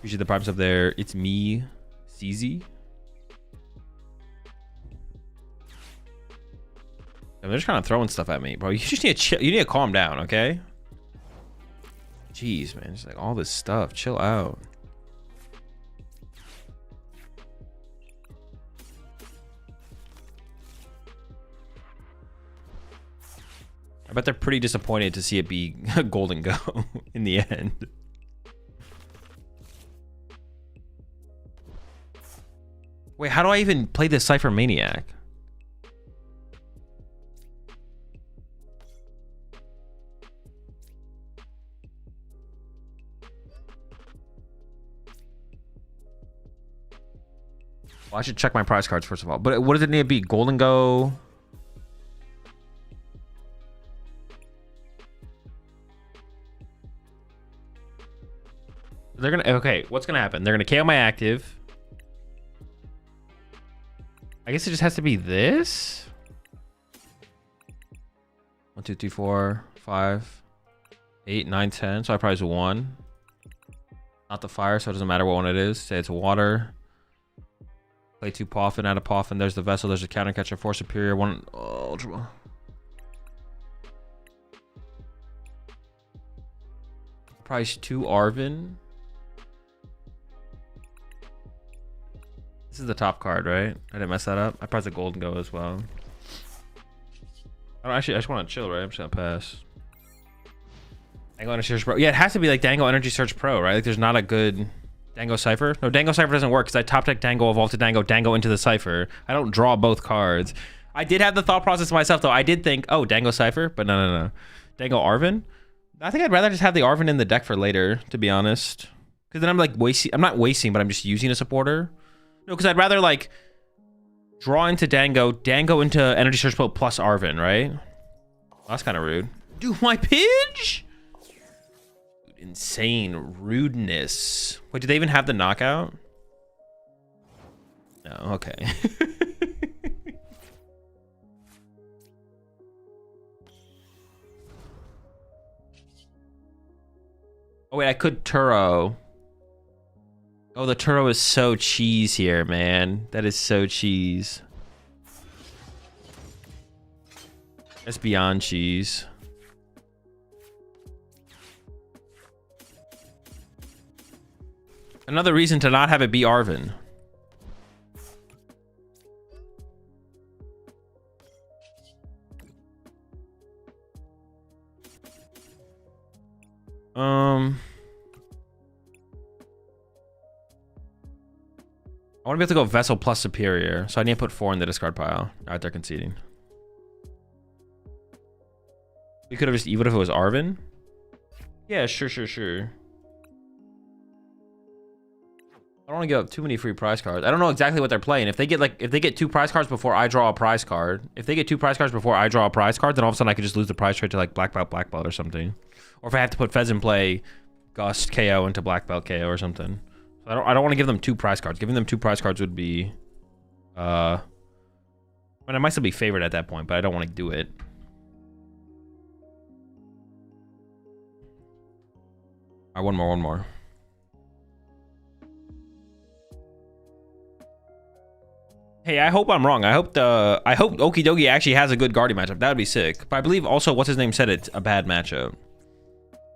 Usually the primes up there. It's me, CZ. They're just kind of throwing stuff at me, bro. You just need to chill. You need to calm down, okay? Jeez, man. Just like all this stuff. Chill out. I bet they're pretty disappointed to see it be Gholdengo in the end. Wait, how do I even play this Cypher Maniac? Well, I should check my prize cards first of all. But what does it need to be? Gholdengo. They're gonna. Okay, what's gonna happen? They're gonna KO my active. I guess it just has to be this. 1, 2, 3, 4, 5, 8, 9, 10. So I prize 1. Not the fire, so it doesn't matter what one it is. Say it's water. Play 2 Poffin, add a Poffin. There's the vessel. There's a counter catcher, 4 superior, 1 ultra. Price 2 Arvin. This is the top card, right? I didn't mess that up. I priced a Gholdengo as well. I just want to chill, right? I'm just gonna pass. Dango Energy Search Pro. Yeah, it has to be like Dango Energy Search Pro, right? Like there's not a good. Dango Cypher? No, Dango Cypher doesn't work because I top deck Dango, evolve to Dango, Dango into the Cypher. I don't draw both cards. I did have the thought process myself though. I did think, oh, Dango Cypher, but no. Dango Arven? I think I'd rather just have the Arven in the deck for later, to be honest. Because then I'm like wasting, I'm not wasting, but I'm just using a supporter. No, because I'd rather like draw into Dango, Dango into Energy Search Boat plus Arven, right? Well, that's kind of rude. Do my Pidge? Insane rudeness. Wait, do they even have the knockout? No, okay. Oh wait, I could Turo. Oh, the Turo is so cheese here, man. That is so cheese. That's beyond cheese. Another reason to not have it be Arven. I want to be able to go Vessel plus Superior, so I need to put 4 in the discard pile. Alright, they're conceding. We could have just even if it was Arven. Yeah, sure. I don't want to give up too many free prize cards. I don't know exactly what they're playing. If they get 2 prize cards before I draw a prize card, then all of a sudden I could just lose the prize trade to like black belt or something. Or if I have to put Fez in play, Gust KO into black belt KO or something. So I don't want to give them 2 prize cards. Giving them 2 prize cards would be I mean, I might still be favored at that point, but I don't want to do it. All right, one more. Hey, I hope I'm wrong. I hope Okidogi actually has a good Guardian matchup. That would be sick. But I believe also what's his name said it's a bad matchup.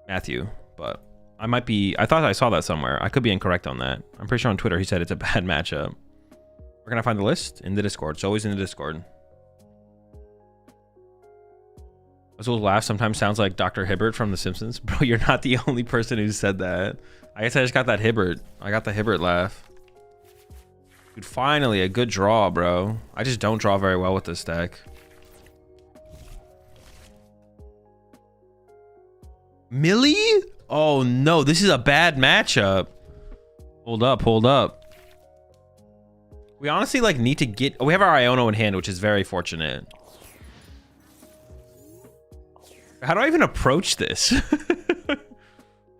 Matthew, but I might be. I thought I saw that somewhere. I could be incorrect on that. I'm pretty sure on Twitter he said it's a bad matchup. Where can I find the list? In the Discord. It's always in the Discord. Azul's laugh sometimes sounds like Dr. Hibbert from The Simpsons. Bro, you're not the only person who said that. I guess I just got that Hibbert. I got the Hibbert laugh. Dude, finally a good draw, bro. I just don't draw very well with this deck. Millie? Oh no, this is a bad matchup. Hold up. We honestly like need to get. Oh, we have our Iono in hand, which is very fortunate. How do I even approach this?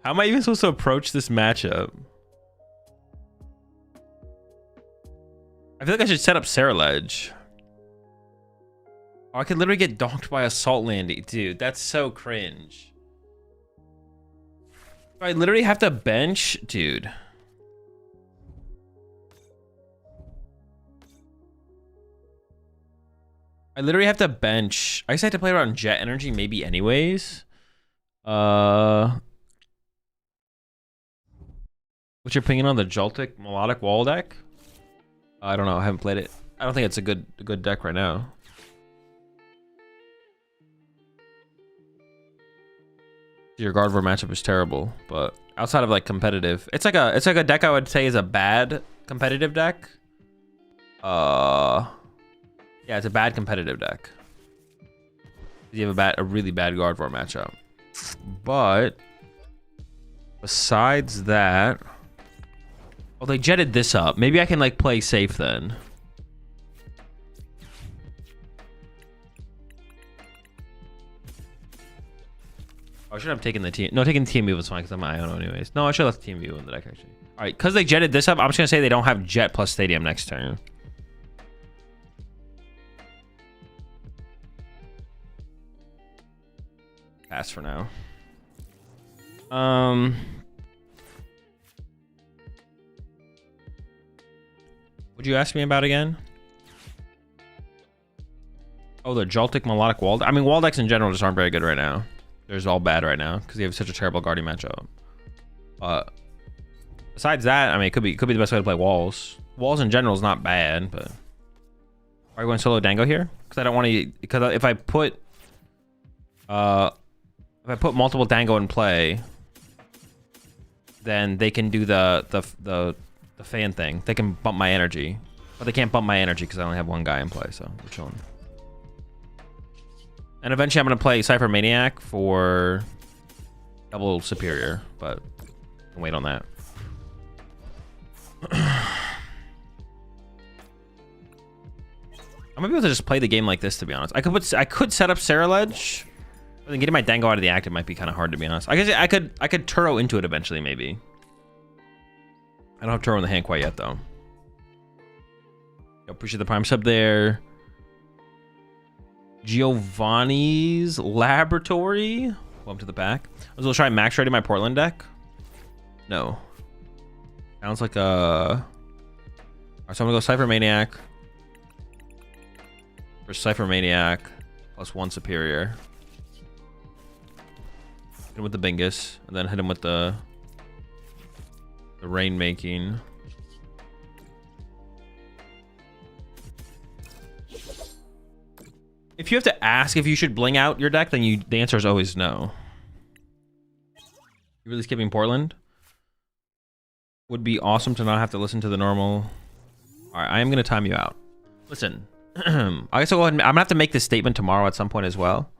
How am I even supposed to approach this matchup? I feel like I should set up Saraledge. Oh, I could literally get donked by Assault Landy. Dude, that's so cringe. I literally have to bench? Dude. I literally have to bench. I guess I have to play around Jet Energy maybe anyways. What's your opinion on the Joltik Melodic Wall deck? I don't know. I haven't played it. I don't think it's a good deck right now. Your Guardevoir matchup is terrible, but outside of like competitive, it's like a deck I would say is a bad competitive deck. Yeah, it's a bad competitive deck. You have a really bad Guardevoir matchup. But besides that, oh, they jetted this up. Maybe I can like play safe then. Oh, I should have taken the team. No, taking the team view was fine because I'm Iono anyways. No, I should have left the team view in the deck actually. All right, because they jetted this up, I'm just gonna say they don't have Jet plus Stadium next turn. Pass for now. What'd you ask me about again? Oh, the Joltik Melodic Wall. I mean, wall decks in general just aren't very good right now. They're just all bad right now because they have such a terrible Guardian matchup. Besides that, I mean, it could be the best way to play walls. Walls in general is not bad, but are you going solo Dango here? Because I don't want to. Because if I put multiple Dango in play, then they can do the fan thing. They can bump my energy, but they can't bump my energy because I only have one guy in play. So we're chilling. And eventually, I'm gonna play Cypher Maniac for double superior, but I'll wait on that. I might be able to just play the game like this, to be honest. I could set up Saraledge, but then getting my Dango out of the active might be kind of hard, to be honest. I guess I could Turo into it eventually, maybe. I don't have Turo in the hand quite yet, though. Yo, appreciate the Prime sub there. Giovanni's Laboratory. Welcome to the back. I was gonna try max rating my Portland deck. No. Sounds like a... Alright, so I'm gonna go Cypher Maniac. For Cypher Maniac, plus 1 superior. Hit him with the Bingus, and then hit him with the Rainmaking. If you have to ask if you should bling out your deck, then the answer is always no. You really skipping Portland? Would be awesome to not have to listen to the normal. All right, I am gonna time you out. Listen, I guess I'll go ahead and I'm gonna have to make this statement tomorrow at some point as well.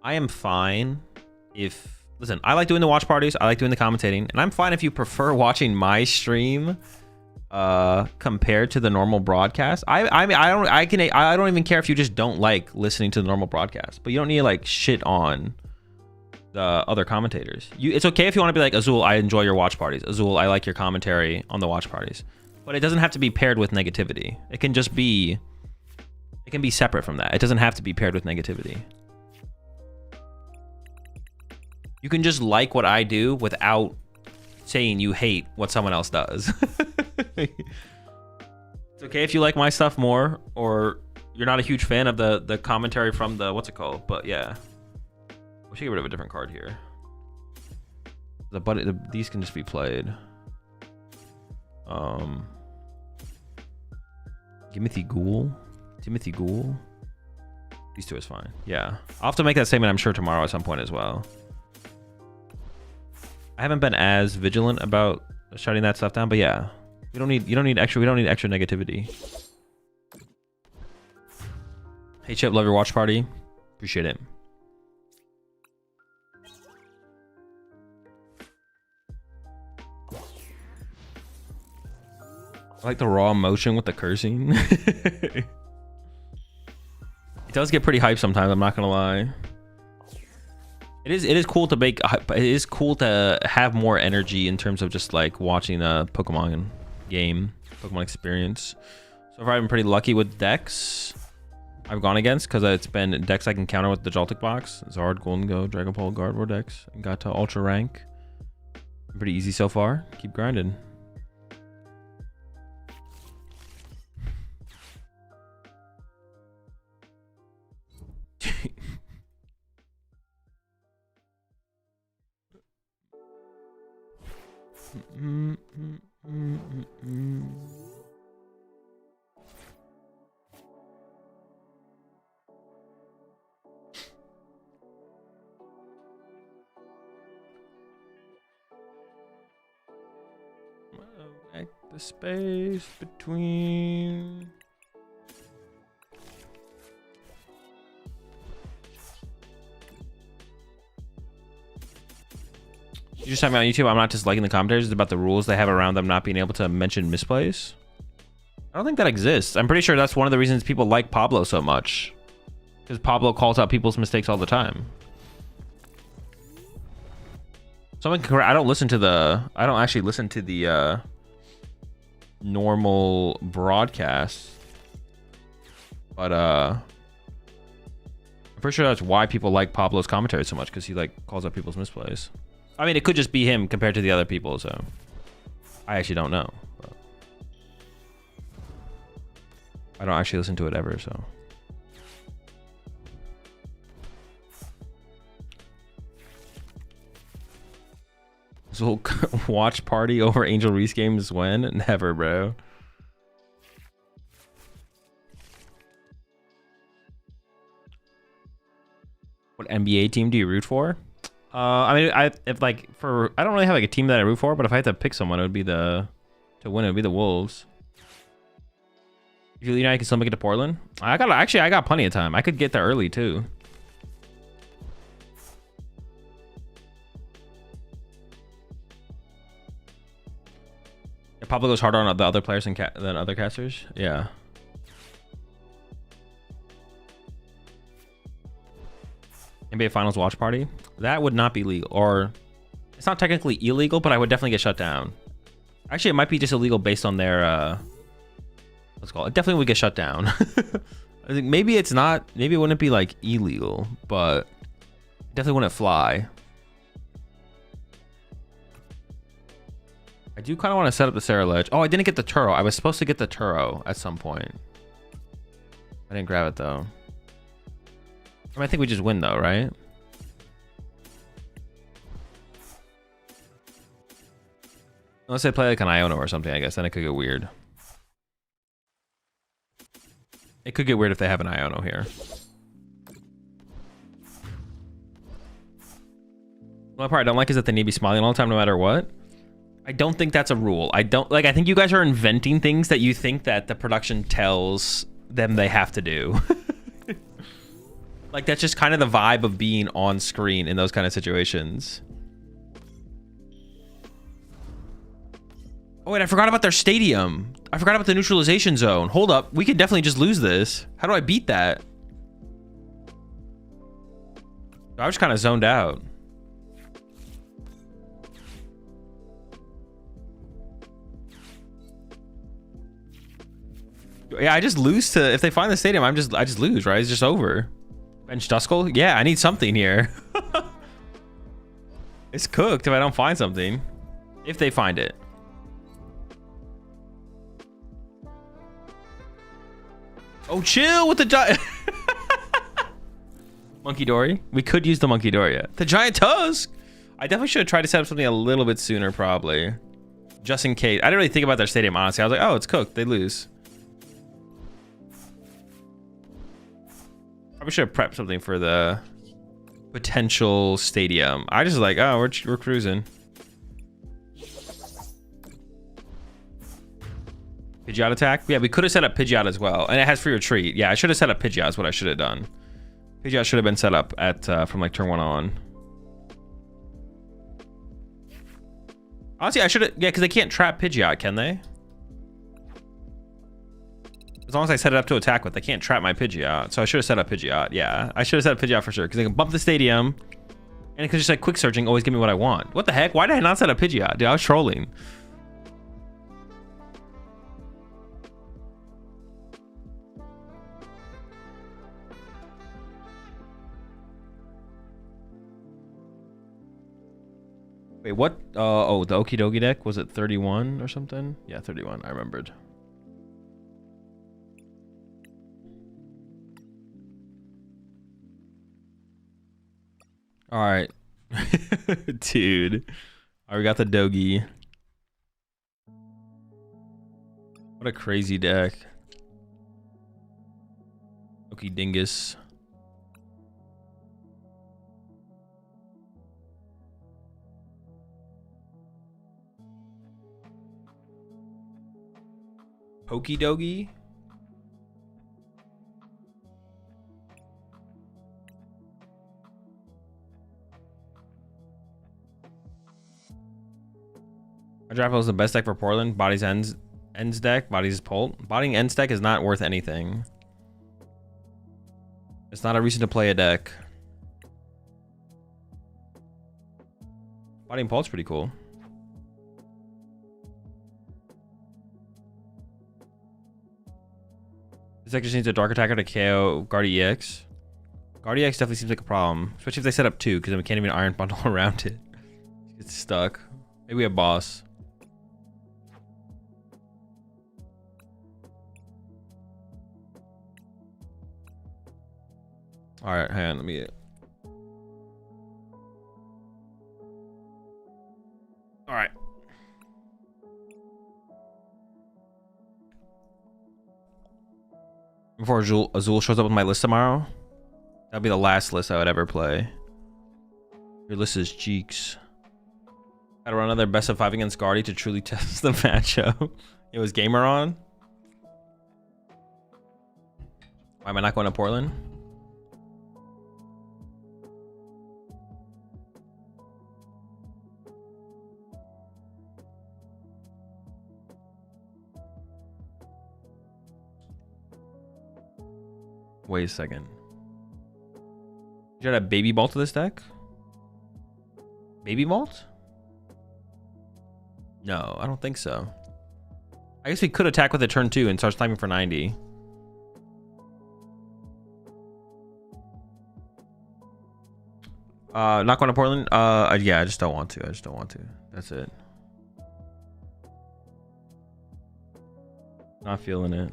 I am fine if, listen, I like doing the watch parties, I like doing the commentating, and I'm fine if you prefer watching my stream compared to the normal broadcast. I don't even care if you just don't like listening to the normal broadcast, but you don't need to like shit on the other commentators. It's okay if you want to be like, Azul, I enjoy your watch parties. Azul, I like your commentary on the watch parties. But it doesn't have to be paired with negativity. It can just be, it can be separate from that. It doesn't have to be paired with negativity. You can just like what I do without saying you hate what someone else does. It's okay if you like my stuff more, or you're not a huge fan of the commentary from the, what's it called? But yeah. We should get rid of a different card here. These can just be played. Timothy Ghoul. These two is fine. Yeah. I'll have to make that statement, I'm sure, tomorrow at some point as well. I haven't been as vigilant about shutting that stuff down, but yeah. We don't need extra negativity. Hey Chip, love your watch party. Appreciate it. I like the raw motion with the cursing. It does get pretty hype sometimes, I'm not gonna lie. It is cool to make, it is cool to have more energy in terms of just like watching a Pokemon game, Pokemon experience. So far I've been pretty lucky with decks I've gone against, because it's been decks I can counter with the Joltik box. Zard, Gholdengo, Dragapult, Guardevoir decks, and got to Ultra rank. Pretty easy so far. Keep grinding. Like the space between. You just have me on YouTube. I'm not just liking the commentaries. It's about the rules they have around them not being able to mention misplays. I don't think that exists. I'm pretty sure that's one of the reasons people like Pablo so much, because Pablo calls out people's mistakes all the time. Someone can, I don't actually listen to the normal broadcast, but I'm pretty sure that's why people like Pablo's commentary so much, because he like calls out people's misplays. I mean, it could just be him compared to the other people, so I actually don't know. But I don't actually listen to it ever, so. So watch party over Angel Reese games when? Never, bro. What NBA team do you root for? I mean, I don't really have like a team that I root for, but if I had to pick someone, it would be to win. It would be the Wolves. If you can still make it to Portland. I got plenty of time. I could get there early too. It probably goes harder on the other players than other casters. Yeah. NBA Finals watch party. That would not be legal, or it's not technically illegal, but I would definitely get shut down. Actually, it might be just illegal based on their what's it called. It definitely would get shut down. I think maybe it's not. Maybe it wouldn't be like illegal, but it definitely wouldn't fly. I do kind of want to set up the Sarah Ledge. Oh, I didn't get the Turo. I was supposed to get the Turo at some point. I didn't grab it though. I think we just win though, right? Unless I play like an Iono or something, I guess. Then it could get weird. It could get weird if they have an Iono here. One part I don't like is that they need to be smiling all the time no matter what. I don't think that's a rule. I think you guys are inventing things that you think that the production tells them they have to do. Like, that's just kind of the vibe of being on screen in those kind of situations. Oh, wait, I forgot about their stadium. I forgot about the neutralization zone. Hold up. We could definitely just lose this. How do I beat that? I was kind of zoned out. Yeah, I just lose to... If they find the stadium, I just lose, right? It's just over. Bench Duskull? Yeah, I need something here. It's cooked if I don't find something. If they find it. Oh, chill with the Monkey Dory. We could use the Monkey Dory yet. The giant Tusk. I definitely should have tried to set up something a little bit sooner, probably. Just in case. I didn't really think about their stadium, honestly. I was like, oh, it's cooked. They lose. Probably should have prepped something for the potential stadium. I just like, oh, we're cruising. Pidgeot attack? Yeah, we could have set up Pidgeot as well. And it has free retreat. Yeah, I should have set up Pidgeot is what I should have done. Pidgeot should have been set up at from like turn 1 on. Honestly, I should have... Yeah, because they can't trap Pidgeot, can they? As long as I set it up to attack with, they can't trap my Pidgeot. So I should have set up Pidgeot. Yeah, I should have set up Pidgeot for sure. Because they can bump the stadium. And it can just like quick searching always give me what I want. What the heck? Why did I not set up Pidgeot? Dude, I was trolling. Wait, what? Oh, the Okidogi deck? Was it 31 or something? Yeah, 31. I remembered. All right. Dude. All right, we got the Dogi. What a crazy deck. Okidingus. Okidogi. Guardevoir is the best deck for Portland. Body's ends deck. Body's Polt. Bodying ends deck is not worth anything. It's not a reason to play a deck. Bodying Polt's pretty cool. This deck just needs a Dark Attacker to KO GuardEX. GuardEX definitely seems like a problem, especially if they set up 2, because then we can't even Iron Bundle around it. It's stuck. Maybe we have Boss. All right, hang on, let me... All right. Before Azul shows up with my list tomorrow, that'll be the last list I would ever play. Your list is cheeks. Gotta run another best of 5 against Guardy to truly test the matchup. It was Gamer on. Why am I not going to Portland? Wait a second. You got a baby vault to this deck? Baby vault? No, I don't think so. I guess we could attack with a turn 2 and start sniping for 90. Not going to Portland? Yeah, I just don't want to. I just don't want to. That's it. Not feeling it.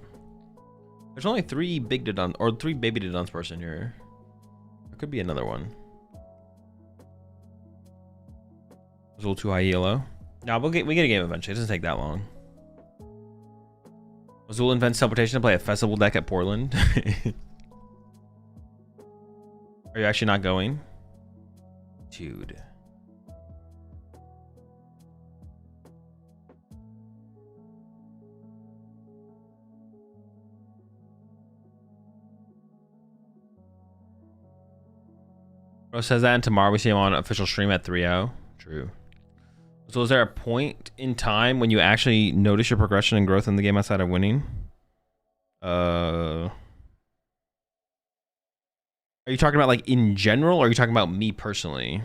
There's only 3 big Dodons, or 3 baby Dodons person here. There could be another one. It's a little too high yellow. No, we get a game eventually. It doesn't take that long. Azul invents teleportation to play a festival deck at Portland. Are you actually not going? Dude. Bro says that, and tomorrow we see him on official stream at 3:00. True. So is there a point in time when you actually notice your progression and growth in the game outside of winning? Are you talking about like in general, or are you talking about me personally?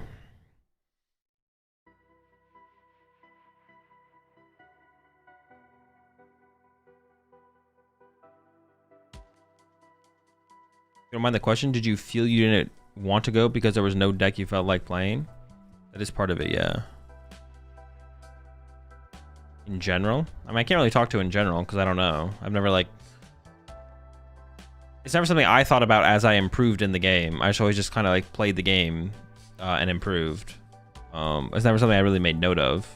You don't mind the question? Did you feel you didn't want to go because there was no deck you felt like playing? That is part of it, yeah. In general? I mean, I can't really talk to in general because I don't know. I've never like... It's never something I thought about as I improved in the game. I just always just kind of like played the game and improved. It's never something I really made note of.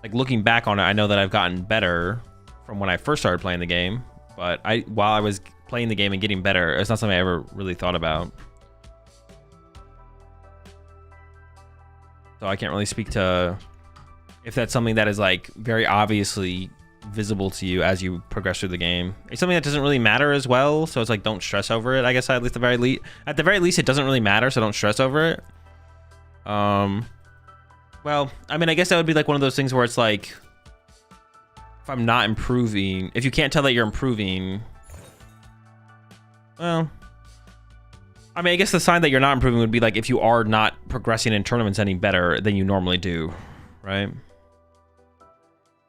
Like looking back on it, I know that I've gotten better from when I first started playing the game. But while I was playing the game and getting better, it's not something I ever really thought about. So I can't really speak to if that's something that is like very obviously visible to you as you progress through the game. It's something that doesn't really matter as well, so it's like don't stress over it. I guess at the very least it doesn't really matter, so don't stress over it. Well, I mean, I guess that would be like one of those things where it's like if I'm not improving, if you can't tell that you're improving, well, I mean, I guess the sign that you're not improving would be like if you are not progressing in tournaments any better than you normally do, right?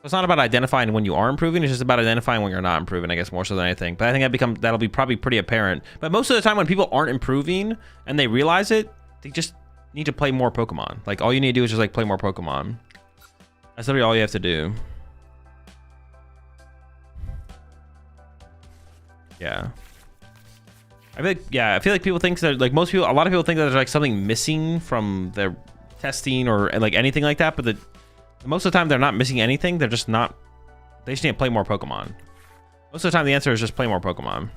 It's not about identifying when you are improving, it's just about identifying when you're not improving, I guess, more so than anything. But I think that'll be probably pretty apparent. But most of the time when people aren't improving and they realize it, they just need to play more Pokemon. Like all you need to do is just like play more Pokemon. That's literally all you have to do. Yeah. I feel like people think that like a lot of people think that there's like something missing from their testing or like anything like that, but most of the time they're not missing anything. They just need to play more Pokemon. Most of the time the answer is just play more Pokemon.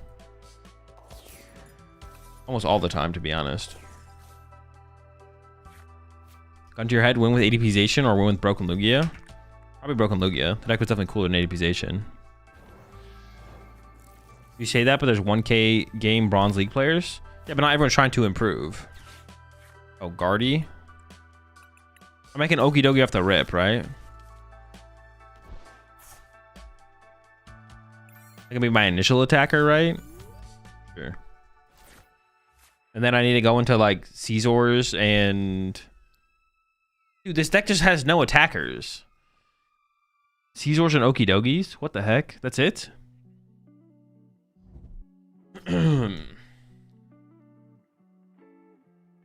Almost all the time, to be honest. Gun to your head, win with ADPization or win with Broken Lugia? Probably Broken Lugia. The deck was definitely cooler than ADPization. You say that, but there's 1K game Bronze League players. Yeah, but not everyone's trying to improve. Oh, Guardy. I'm making Okidogi off the rip, right? That can be my initial attacker, right? Sure. And then I need to go into like Caesars and... Dude, this deck just has no attackers. Caesars and Okidogis? What the heck? That's it?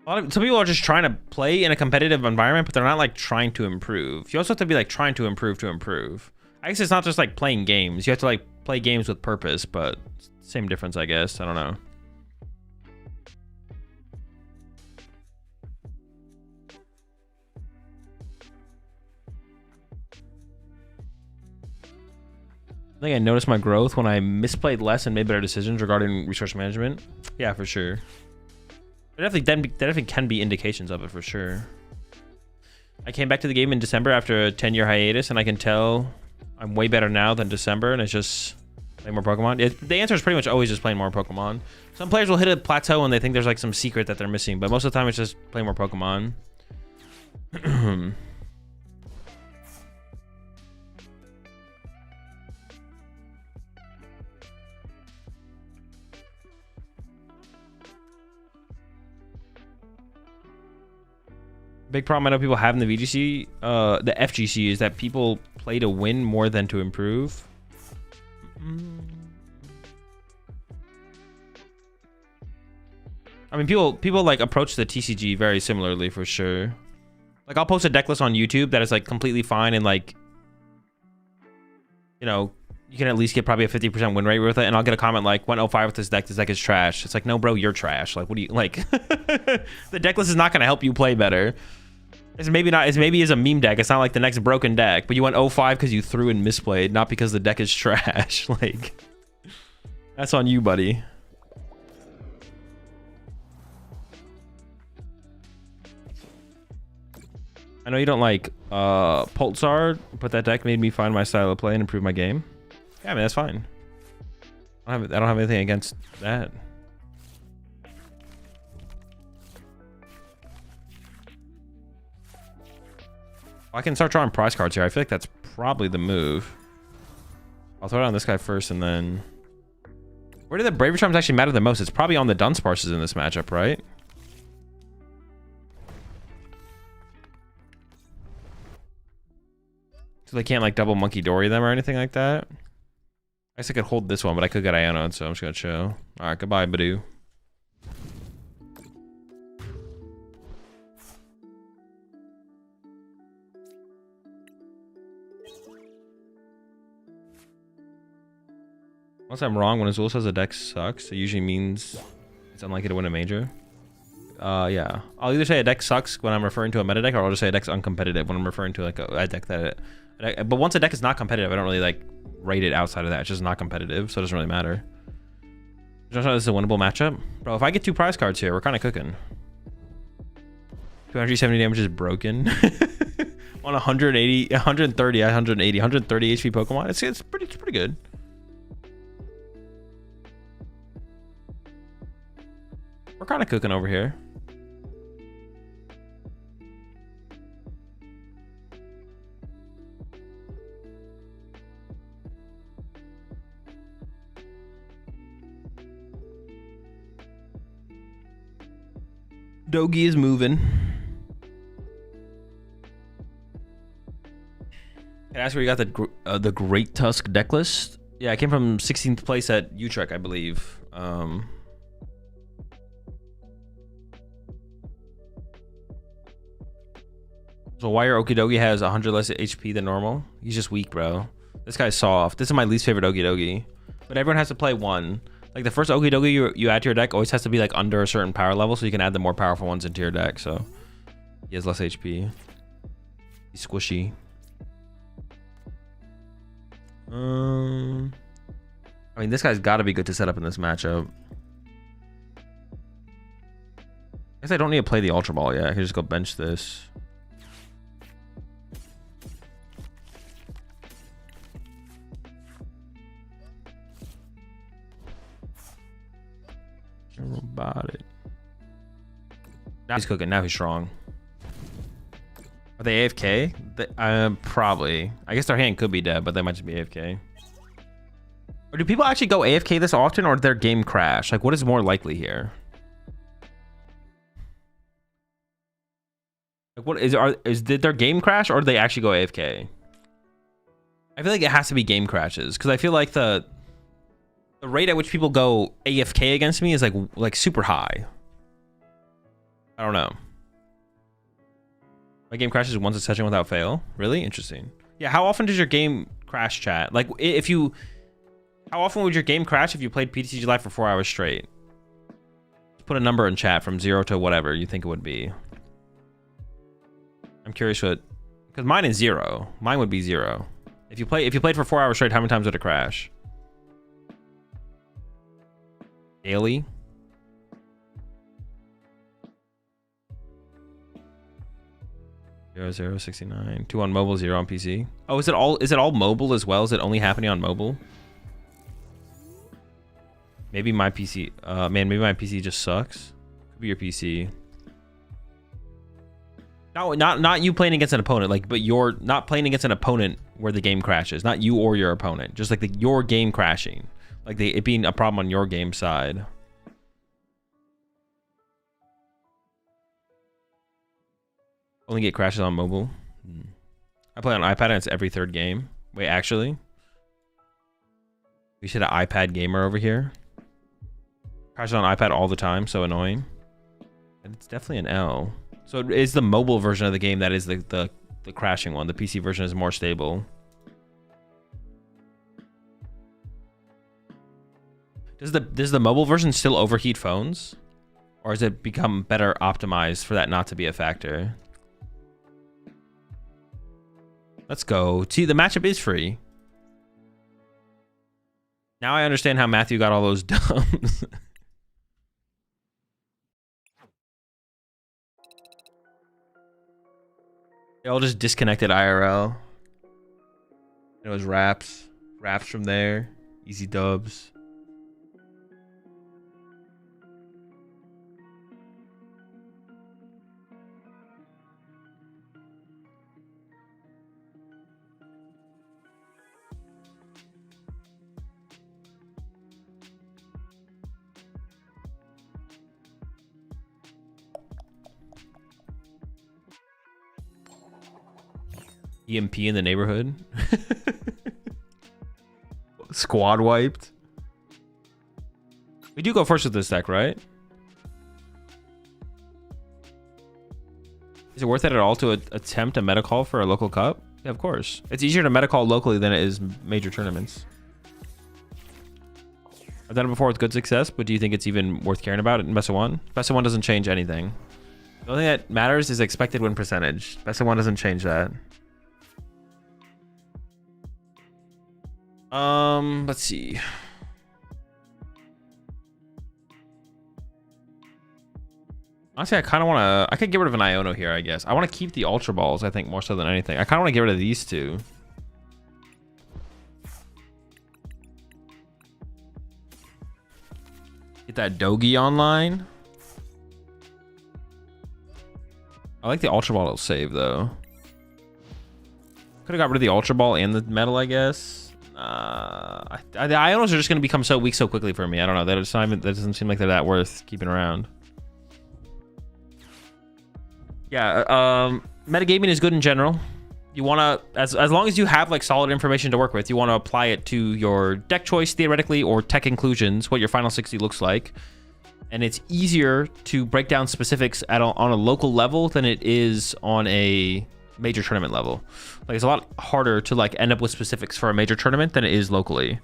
Some people are just trying to play in a competitive environment, but they're not like trying to improve. You also have to be like trying to improve. I guess it's not just like playing games. You have to like play games with purpose, but same difference, I guess. I don't know. I think I noticed my growth when I misplayed less and made better decisions regarding resource management. Yeah, for sure. There definitely can be indications of it for sure. I came back to the game in December after a 10-year hiatus, and I can tell I'm way better now than December, and it's just play more Pokemon. The answer is pretty much always just playing more Pokemon. Some players will hit a plateau and they think there's like some secret that they're missing, but most of the time it's just play more Pokemon. Big problem I know people have in the VGC, the FGC, is that people play to win more than to improve. I mean, people like approach the TCG very similarly for sure. Like, I'll post a deck list on YouTube that is like completely fine and like, you know, you can at least get probably a 50% win rate with it, and I'll get a comment like, went 05 with this deck is trash. It's like, no bro, you're trash. Like, what do you like? The deck list is not going to help you play better. It's maybe as a meme deck. It's not like the next broken deck, but you went 05 because you threw and misplayed, not because the deck is trash. Like, that's on you, buddy. I know you don't like Pulsar, but that deck made me find my style of play and improve my game. Yeah, I mean, that's fine. I don't have anything against that. I can start drawing prize cards here. I feel like that's probably the move. I'll throw it on this guy first, and then... Where do the Bravery Charms actually matter the most? It's probably on the Dunsparces in this matchup, right? So they can't like double Monkey Dory them or anything like that. I guess I could hold this one, but I could get Iono, so I'm just gonna chill. Alright, goodbye, Badoo. Unless I'm wrong, when Azul says a deck sucks, it usually means it's unlikely to win a major. Yeah. I'll either say a deck sucks when I'm referring to a meta deck, or I'll just say a deck's uncompetitive when I'm referring to like a deck that... But once a deck is not competitive, I don't really like rate it outside of that. It's just not competitive, so it doesn't really matter. This is a winnable matchup. Bro, if I get 2 prize cards here, we're kind of cooking. 270 damage is broken. On 180, 130, 180, 130 HP Pokemon. It's pretty good. We're kind of cooking over here. Dogi is moving. Can I ask where you got the Great Tusk deck list? Yeah, I came from 16th place at Utrecht, I believe. So why your Okidogi has 100 less HP than normal? He's just weak, bro. This guy's soft. This is my least favorite Okidogi. But everyone has to play one. Like, the first Okidogi you add to your deck always has to be like under a certain power level, so you can add the more powerful ones into your deck. So he has less HP. He's squishy. I mean, this guy's got to be good to set up in this matchup. I guess I don't need to play the Ultra Ball yet. I can just go bench this. About it. Now he's cooking. Now he's strong. Are they AFK? Probably. I guess their hand could be dead, but they might just be AFK. Or do people actually go AFK this often, or did their game crash? Like, what is more likely here? Like, what did their game crash, or did they actually go AFK? I feel like it has to be game crashes, because I feel like the rate at which people go AFK against me is like super high. I don't know. My game crashes once a session without fail. Really? Interesting. Yeah, how often does your game crash, chat? Like, how often would your game crash if you played PTCG Live for 4 hours straight? Put a number in chat from 0 to whatever you think it would be. I'm curious what, because mine is 0. Mine would be 0. If you played for 4 hours straight, how many times would it crash? Daily? 0069. 2 on mobile, 0 on PC. Oh, is it all mobile as well? Is it only happening on mobile? Maybe my PC, man, maybe my PC just sucks. Could be your PC. No, not you playing against an opponent, like, but you're not playing against an opponent where the game crashes. Not you or your opponent, just like your game crashing, like it being a problem on your game side. Only get crashes on mobile. I play on iPad and it's every third game. Wait, actually, we should have an iPad gamer over here. Crashes on iPad all the time, so annoying. And it's definitely an L. So it is the mobile version of the game that is the crashing one. The PC version is more stable. Does the mobile version still overheat phones? Or has it become better optimized for that not to be a factor? Let's go. See, the matchup is free. Now I understand how Matthew got all those dumbs. They all just disconnected IRL. It was raps from there, easy dubs. EMP in the neighborhood. Squad wiped. We do go first with this deck, right? Is it worth it at all to attempt a meta call for a local cup? Yeah, of course. It's easier to meta call locally than it is major tournaments. I've done it before with good success, but do you think it's even worth caring about it in best of one? Best of one doesn't change anything. The only thing that matters is expected win percentage. Best of one doesn't change that. Let's see. Honestly, I kind of want to... I could get rid of an Iono here, I guess. I want to keep the Ultra Balls, I think, more so than anything. I kind of want to get rid of these two. Get that Dogi online. I like the Ultra Ball to save, though. Could have got rid of the Ultra Ball and the Metal, I guess. The Ionos are just going to become so weak so quickly for me. I don't know. That doesn't seem like they're that worth keeping around. Yeah, metagaming is good in general. You want to, as long as you have like solid information to work with, you want to apply it to your deck choice theoretically or tech inclusions, what your final 60 looks like. And it's easier to break down specifics on a local level than it is on a major tournament level. Like, it's a lot harder to like end up with specifics for a major tournament than it is locally.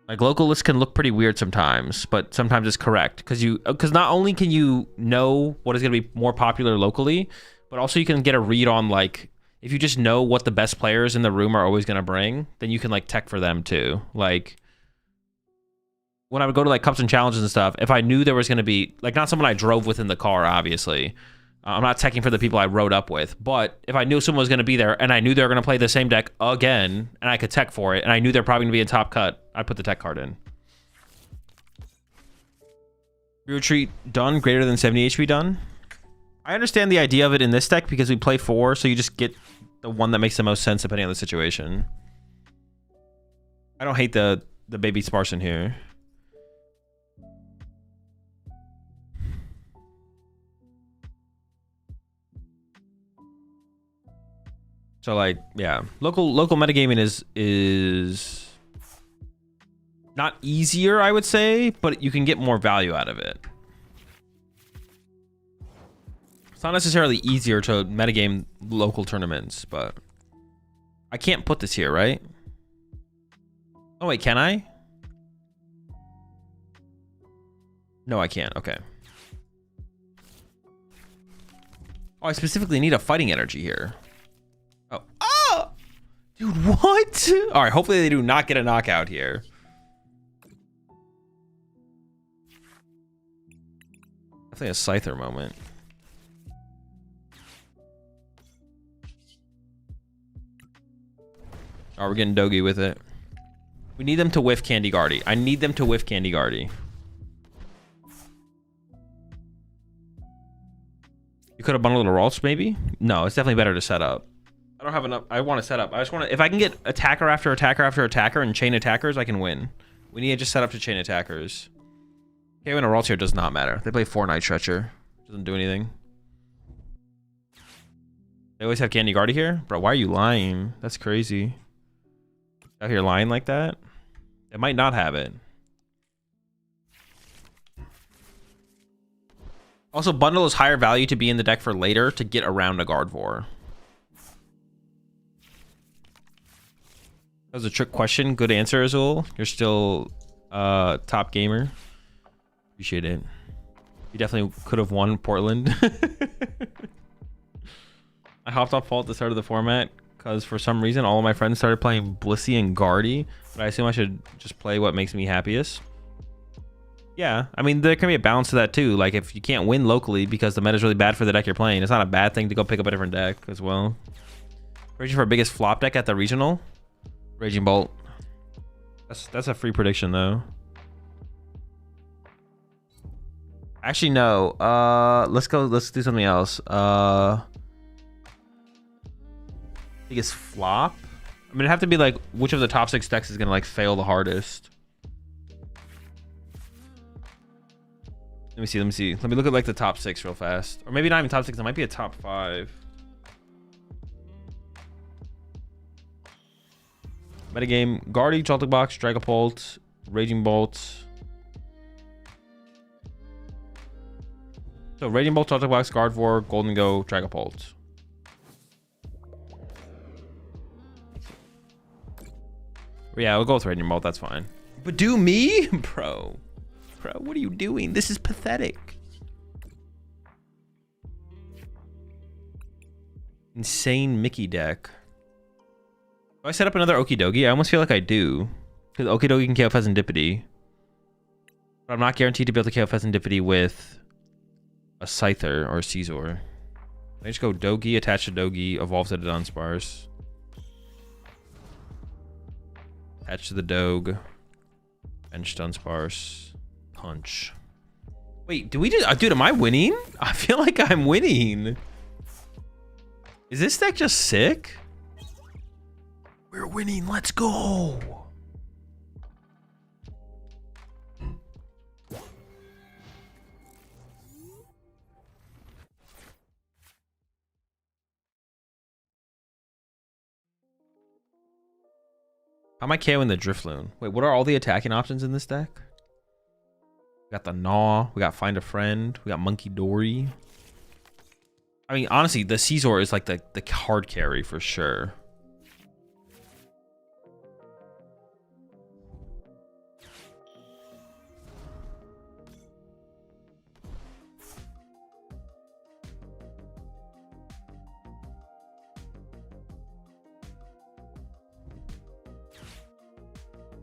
Like, local lists can look pretty weird sometimes, but sometimes it's correct because not only can you know what is going to be more popular locally, but also you can get a read on, like, if you just know what the best players in the room are always going to bring, then you can like tech for them too. Like, when I would go to like cups and challenges and stuff, if I knew there was going to be like, not someone I drove with in the car, obviously, I'm not teching for the people I rode up with, but if I knew someone was going to be there and I knew they were going to play the same deck again and I could tech for it and I knew they're probably going to be in top cut, I'd put the tech card in. Retreat done, greater than 70 HP done. I understand the idea of it in this deck because we play 4, so you just get the one that makes the most sense depending on the situation. I don't hate the baby Sparson here. So like, yeah, local metagaming is not easier, I would say, but you can get more value out of it. It's not necessarily easier to metagame local tournaments, but I can't put this here, right? Oh wait, can I? No, I can't. Okay. Oh, I specifically need a fighting energy here. Oh, dude, what? All right, hopefully they do not get a knockout here. Definitely a Scyther moment. Oh, we're getting Dogi with it. We need them to whiff Candy Guardy. I need them to whiff Candy Guardy. You could have bundled a Ralts, maybe? No, it's definitely better to set up. I don't have enough. I want to set up. I just want to... If I can get attacker after attacker after attacker and chain attackers, I can win. We need to just set up to chain attackers. Okay, when a Ralts here does not matter. They play 4 Night Stretcher. Doesn't do anything. They always have Candy Guardy here? Bro, why are you lying? That's crazy. Out here lying like that? It might not have it. Also, bundle is higher value to be in the deck for later to get around a Guardevoir. That was a trick question. Good answer, Azul. You're still top gamer. Appreciate it. You definitely could have won Portland. I hopped off Fault at the start of the format because for some reason all of my friends started playing Blissey and Guardy, but I assume I should just play what makes me happiest. Yeah, I mean, there can be a balance to that too. Like, if you can't win locally because the meta is really bad for the deck you're playing, it's not a bad thing to go pick up a different deck as well. Raging for our biggest flop deck at the regional? Raging Bolt. That's a free prediction though. Actually, no. Let's do something else. Biggest flop? I mean, it'd have to be like, which of the top 6 decks is gonna like fail the hardest? Let me see. Let me look at like the top 6 real fast. Or maybe not even top 6, it might be a top 5. Metagame, Guardy, Jolting Box, Dragapult, Raging Bolt. So Raging Bolt, Jolting Box, Guardevoir, Gholdengo, Dragapult. Yeah, we'll go with Raging Bolt, that's fine. But do me? Bro, what are you doing? This is pathetic. Insane Mickey deck. Do I set up another Okidogi? I almost feel like I do. Because Okidogi can KO Pheasantipity. But I'm not guaranteed to be able to KO Pheasantipity with a Scyther or a Caesar. I just go Dogi, attach to Dogi, evolve to the Dunsparce. Attach to the Dog. Bench Dunsparce. Punch. Wait, do we just... dude, am I winning? I feel like I'm winning. Is this deck just sick? We're winning. Let's go. How am I KOing the Drifloon? Wait, what are all the attacking options in this deck? We got the Gnaw. We got Find a Friend. We got Monkey Dory. I mean, honestly, the Caesar is like the hard carry for sure.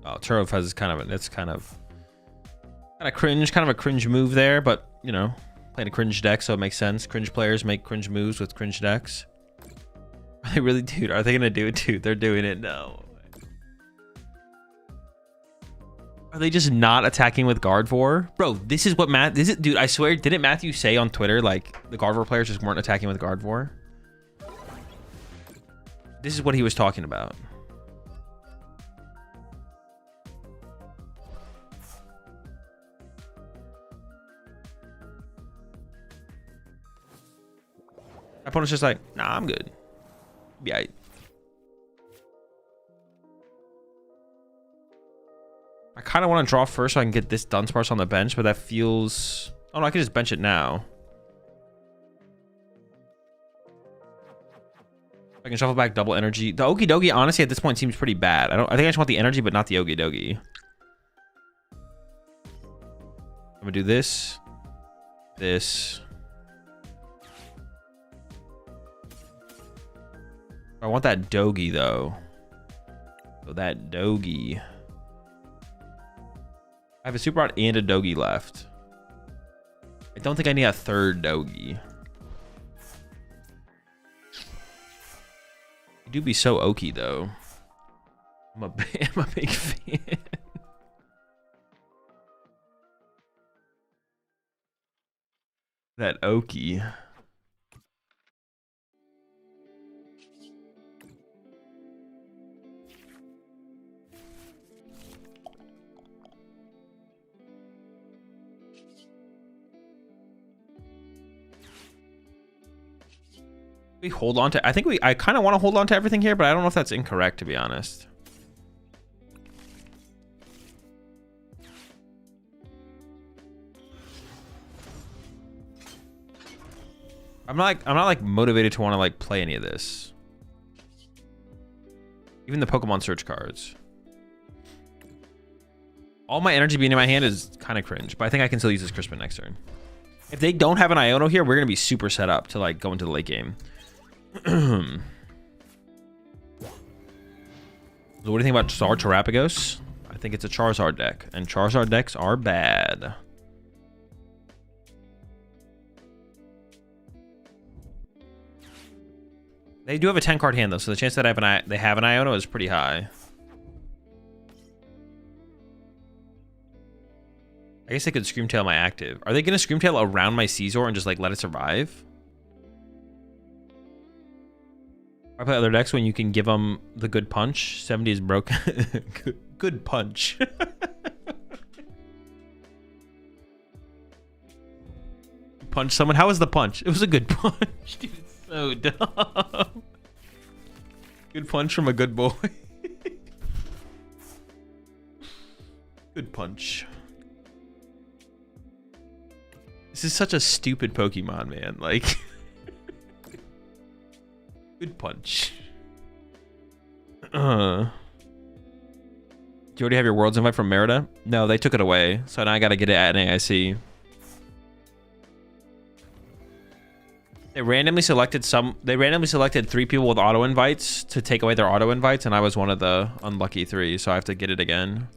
Oh, Turbo Fez is kind of a cringe move there, but you know, playing a cringe deck, so it makes sense. Cringe players make cringe moves with cringe decks. Are they really, dude? Are they gonna do it, dude? They're doing it. No. Are they just not attacking with Guardevoir? Bro, this is what dude, I swear, didn't Matthew say on Twitter like the Guardevoir players just weren't attacking with Guardevoir? This is what he was talking about. My opponent's just like, nah, I'm good. Be alright. I kind of want to draw first so I can get this Dunsparce on the bench, but that feels... Oh no, I can just bench it now. I can shuffle back double energy. The Okidogi, honestly, at this point seems pretty bad. I think I just want the energy, but not the Okidogi. I'm gonna do this. This. I want that Dogi though. So that Dogi. I have a Super Art and a Dogi left. I don't think I need a third Dogi. You do be so oaky though. I'm a big fan. That Oki. We hold on to, I kind of want to hold on to everything here, but I don't know if that's incorrect, to be honest. I'm not like motivated to want to like play any of this. Even the Pokemon search cards. All my energy being in my hand is kind of cringe, but I think I can still use this Crispin next turn. If they don't have an Iono here, we're going to be super set up to like go into the late game. So what do you think about Star Terapagos? I think it's a Charizard deck, and Charizard decks are bad. They do have a 10 card hand though, so the chance that they have an Iono is pretty high. I guess they could Screamtail my active. Are they gonna Screamtail around my Caesar and just like let it survive? I play other decks when you can give them the good punch. 70 is broken. Good punch. Punch someone. How was the punch? It was a good punch. Dude, it's so dumb. Good punch from a good boy. Good punch. This is such a stupid Pokemon, man. Like, good punch. Do you already have your Worlds invite from Merida? No, they took it away. So now I gotta get it at an AIC. They randomly selected 3 people with auto invites to take away their auto invites, and I was one of the unlucky 3, so I have to get it again.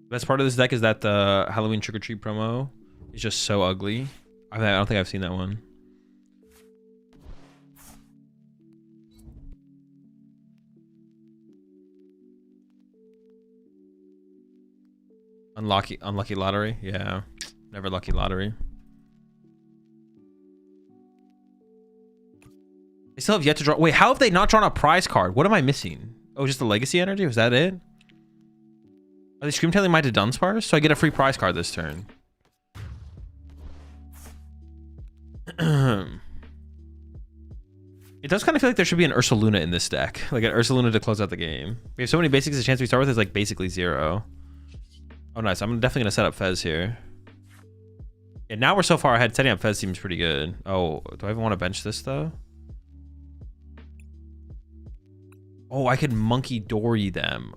Best part of this deck is that the Halloween Trick or Treat promo is just so ugly. I don't think I've seen that one. Unlucky lottery? Yeah. Never lucky lottery. They still have yet to draw. Wait, how have they not drawn a prize card? What am I missing? Oh, just the legacy energy? Was that it? Are they Screamtailing my to Dunsparce? So I get a free prize card this turn. It does kind of feel like there should be an Ursaluna in this deck. Like an Ursaluna to close out the game. We have so many basics, the chance we start with is like basically 0. Oh, nice. I'm definitely going to set up Fez here. Yeah, now we're so far ahead. Setting up Fez seems pretty good. Oh, do I even want to bench this though? Oh, I could Monkey Dory them.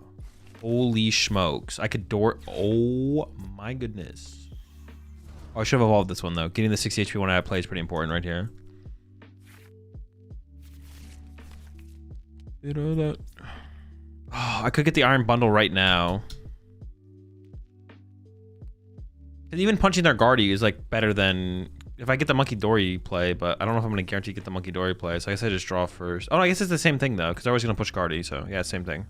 Holy smokes. I could door. Oh my goodness. Oh, I should have evolved this one though. Getting the 60 HP one out of play is pretty important right here. Oh, I could get the Iron Bundle right now. And even punching their Guardy is like better than if I get the Monkey Dory play, but I don't know if I'm going to guarantee get the Monkey Dory play. So I guess I just draw first. Oh, no, I guess it's the same thing though, because they're always going to push Guardy. So yeah, same thing.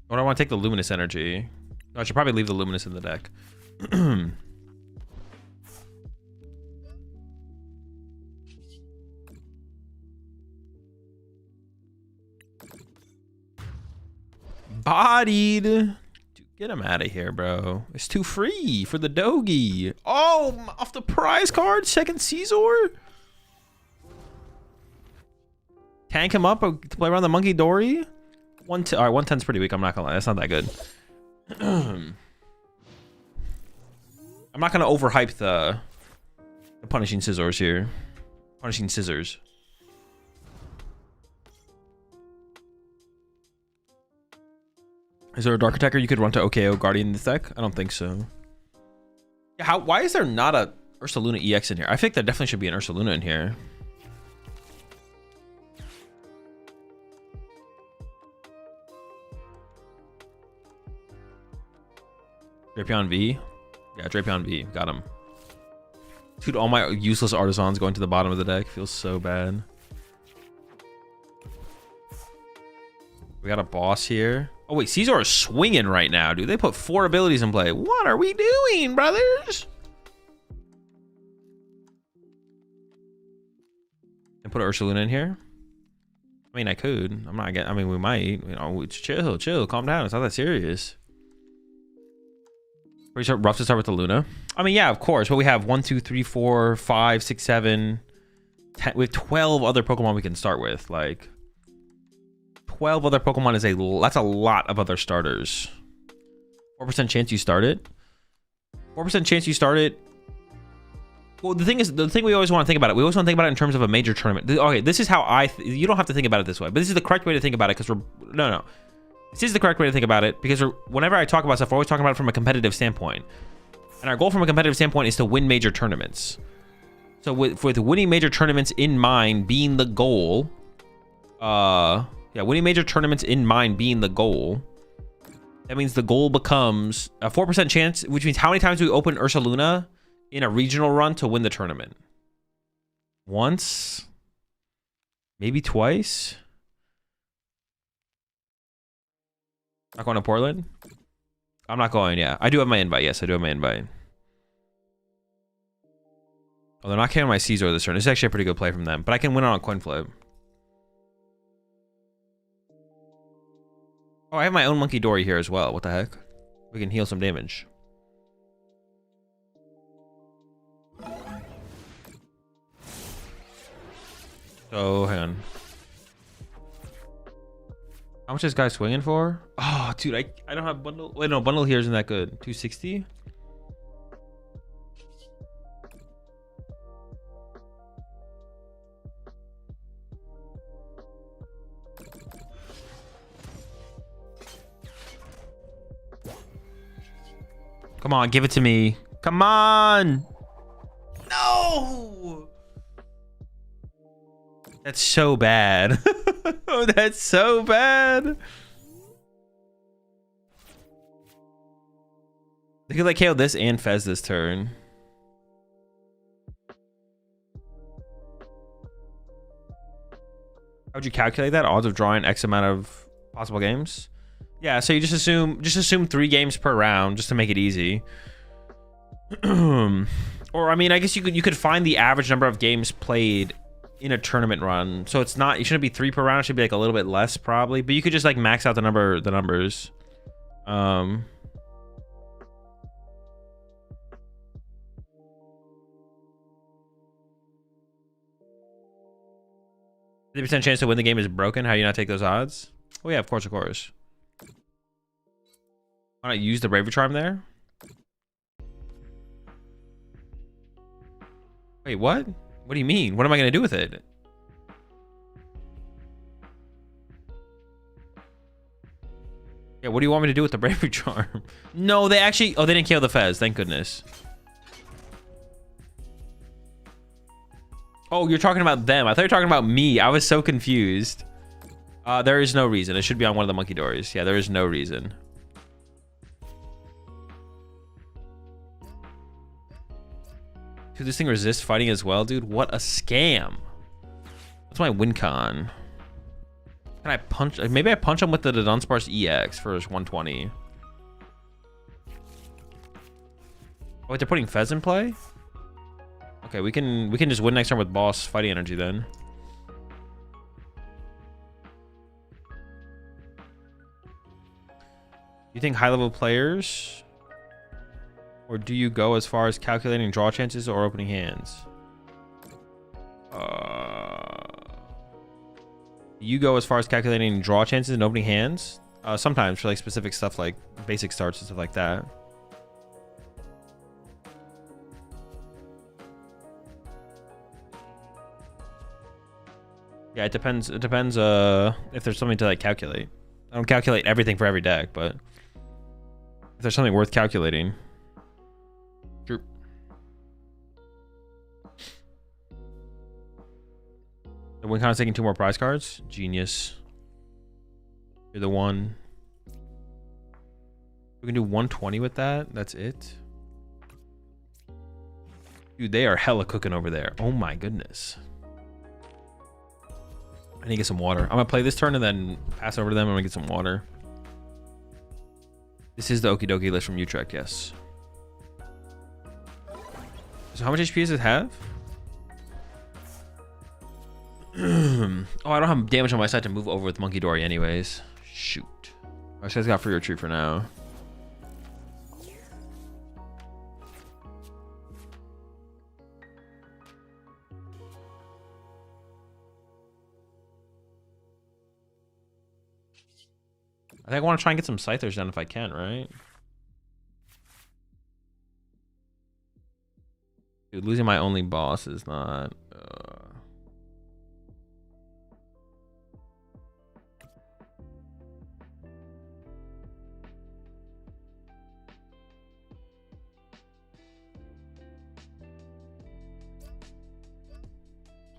Or I want to take the Luminous energy. I should probably leave the Luminous in the deck. Bodied. Dude, get him out of here, bro. It's too free for the Dogi. Oh, off the prize card, second Caesar. Tank him up to play around the Monkey Dory. All right, 110's pretty weak. I'm not gonna lie, that's not that good. I'm not gonna overhype the Punishing Scissors here. Punishing Scissors. Is there a Dark Attacker you could run to OKO Guardian in this deck? I don't think so. Yeah, why is there not a Ursaluna EX in here? I think there definitely should be an Ursaluna in here. Drapion V? Yeah, Drapion V. Got him. Dude, all my useless artisans going to the bottom of the deck. Feels so bad. We got a boss here. Oh, wait. Caesar is swinging right now, dude. They put 4 abilities in play. What are we doing, brothers? And put an Ursaluna in here? I mean, I could. I'm not getting... I mean, we might. You know, it's chill. Calm down. It's not that serious. Pretty rough to start with the Luna. I mean, yeah, of course. But we have 1, 2, 3, 4, 5, 6, 7, 10. We have 12 other Pokemon we can start with. Like, 12 other Pokemon is that's a lot of other starters. 4% chance you start it. 4% chance you start it. Well, the thing we always want to think about it. We always want to think about it in terms of a major tournament. Okay, this is how you don't have to think about it this way, but this is the correct way to think about it because no. This is the correct way to think about it because whenever I talk about stuff, we're always talking about it from a competitive standpoint. And our goal from a competitive standpoint is to win major tournaments. So with winning major tournaments in mind being the goal, winning major tournaments in mind being the goal, that means the goal becomes a 4% chance, which means how many times do we open Ursaluna in a regional run to win the tournament? Once? Maybe twice? Not going to Portland? I'm not going, yeah. I do have my invite. Yes, I do have my invite. Oh, they're not carrying my Caesar this turn. This is actually a pretty good play from them. But I can win on a coin flip. Oh, I have my own Monkey Dory here as well. What the heck? We can heal some damage. So, hang on. How much is this guy swinging for? Oh, dude, I don't have bundle. Wait, no, bundle here isn't that good. 260? Come on, give it to me. Come on! No! That's so bad. Oh, that's so bad. They could like KO this and Fez this turn. How would you calculate that? Odds of drawing X amount of possible games? Yeah, so you just assume 3 games per round just to make it easy. Or I mean, I guess you could find the average number of games played in a tournament run. So it's not, it shouldn't be 3 per round, it should be like a little bit less probably, but you could just like max out the numbers. Um 50% chance to win the game is broken. How do you not take those odds? Oh yeah, of course. Why not use the Bravery Charm there? Wait, what? What do you mean? What am I going to do with it? Yeah, what do you want me to do with the Bravery Charm? No, they actually... Oh, they didn't kill the Fez. Thank goodness. Oh, you're talking about them. I thought you were talking about me. I was so confused. There is no reason. It should be on one of the Monkey Dories. Yeah, there is no reason. Dude, this thing resists fighting as well, dude. What a scam. What's my win con? Can I punch? Maybe I punch him with the Dunsparce EX for his 120. Oh, wait, they're putting Fez in play? Okay, we can just win next turn with boss fighting energy then. You think high level players? Or do you go as far as calculating draw chances or opening hands? You go as far as calculating draw chances and opening hands? Sometimes for like specific stuff like basic starts and stuff like that. Yeah, it depends. It depends if there's something to like calculate. I don't calculate everything for every deck, but if there's something worth calculating. True. The win con's taking 2 more prize cards. Genius. You're the one. We can do 120 with that. That's it. Dude, they are hella cooking over there. Oh my goodness. I need to get some water. I'm gonna play this turn and then pass over to them. I'm gonna get some water. This is the Okidogi list from Utrecht, yes. So how much HP does it have? Oh, I don't have damage on my side to move over with Monkey Dory anyways. Shoot. I just got free retreat for now. I think I want to try and get some Scythers done if I can, right? Dude, losing my only boss is not...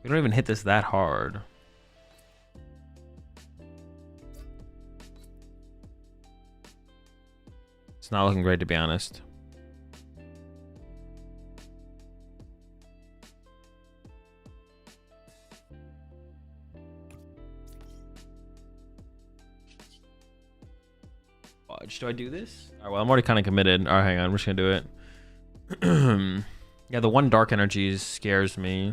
We don't even hit this that hard. It's not looking great, to be honest. Fudge, do I do this? All right, well, I'm already kind of committed. All right, hang on. I'm just going to do it. Yeah, the one dark energy scares me.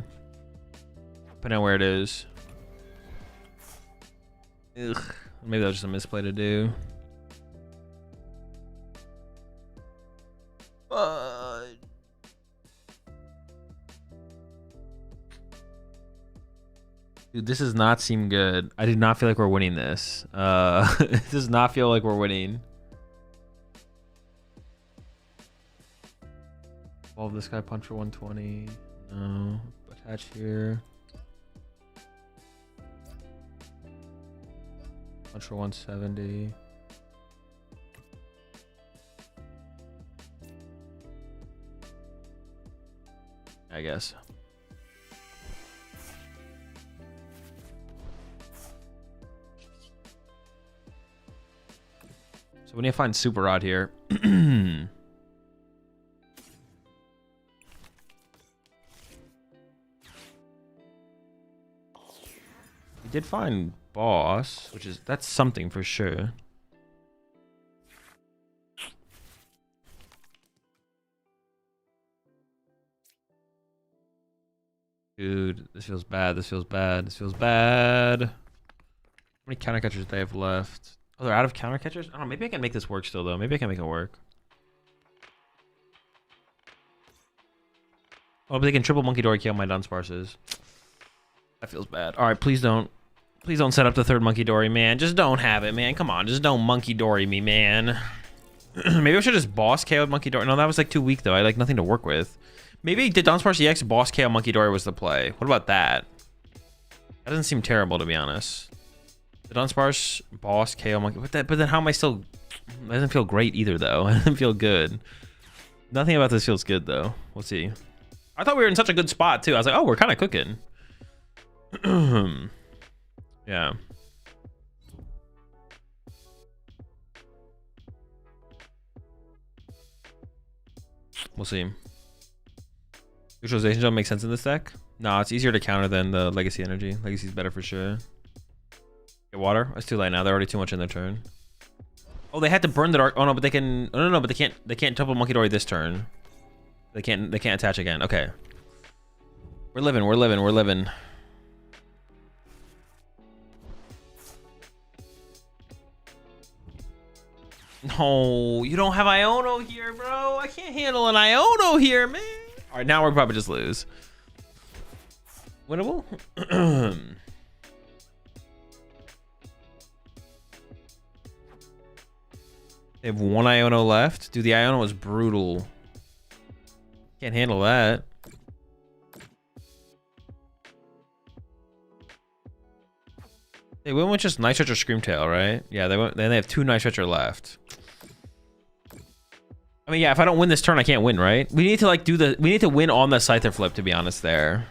Depending on where it is. Ugh. Maybe that was just a misplay to do. Dude, this does not seem good. I do not feel like we're winning this. It does not feel like we're winning. Evolve this guy, punch for 120. No. Attach here. Punch for 170. I guess. So we need to find Super Rod here. We did find Boss, which is, that's something for sure. Dude, this feels bad. This feels bad. This feels bad. How many counter catchers do they have left? Oh, they're out of counter catchers? I don't know. Maybe I can make this work still, though. Maybe I can make it work. Oh, but they can triple Monkey Dory kill my Dunsparces. That feels bad. All right, please don't. Please don't set up the third Monkey Dory, man. Just don't have it, man. Come on, just don't Monkey Dory me, man. Maybe I should just boss KO Monkey Dory. No, that was like too weak, though. I had like nothing to work with. Maybe did Dunsparce EX boss KO Monkey Dory was the play. What about that? That doesn't seem terrible, to be honest. The Dunsparce boss KO Monkey. But then how am I still? It doesn't feel great either, though. It doesn't feel good. Nothing about this feels good, though. We'll see. I thought we were in such a good spot too. I was like, oh, we're kind of cooking. Yeah. We'll see. Visualization don't make sense in this deck. No, it's easier to counter than the Legacy energy. Legacy's better for sure. Get water. It's too late now. They're already too much in their turn. Oh, they had to burn the dark. Oh no, but they can. Oh, no, but they can't. They can't double Monkey Dory this turn. They can't. They can't attach again. Okay. We're living. We're living. We're living. No, you don't have Iono here, bro. I can't handle an Iono here, man. All right, now we're probably just lose. Winnable. They have one Iono left. Dude, the Iono was brutal. Can't handle that. They went with just Night Stretcher Screamtail, right? Yeah, they went. Then they have 2 Night Stretcher left. I mean, yeah, if I don't win this turn, I can't win, right? We need to like do the. We need to win on the Scyther flip, to be honest. There.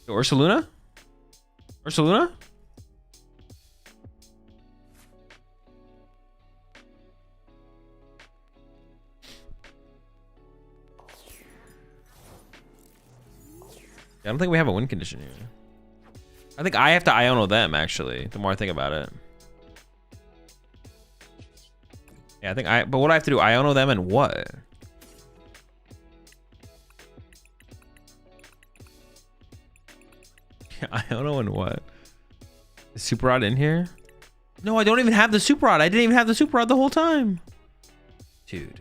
Ursaluna? Ursaluna? I don't think we have a win condition here. I think I have to Iono them, actually, the more I think about it. Yeah, I think but what do I have to do? Iono them and what? Iono and what? Is Super Rod in here? No, I don't even have the Super Rod. I didn't even have the Super Rod the whole time. Dude.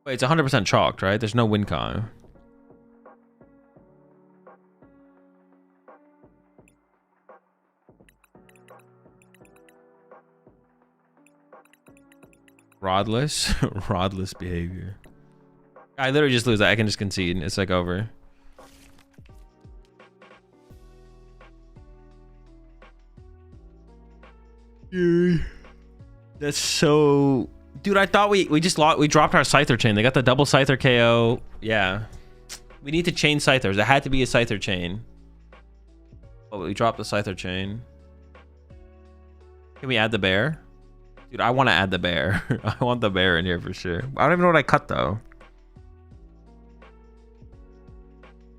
Wait, it's 100% chalked, right? There's no win con. Rodless? Rodless behavior. I literally just lose that. I can just concede. It's like over. That's so... Dude, I thought we just lost. We dropped our Scyther chain. They got the double Scyther KO. Yeah. We need to chain Scythers. It had to be a Scyther chain. Oh, we dropped the Scyther chain. Can we add the bear? Dude, I want to add the bear. I want the bear in here for sure. I don't even know what I cut, though.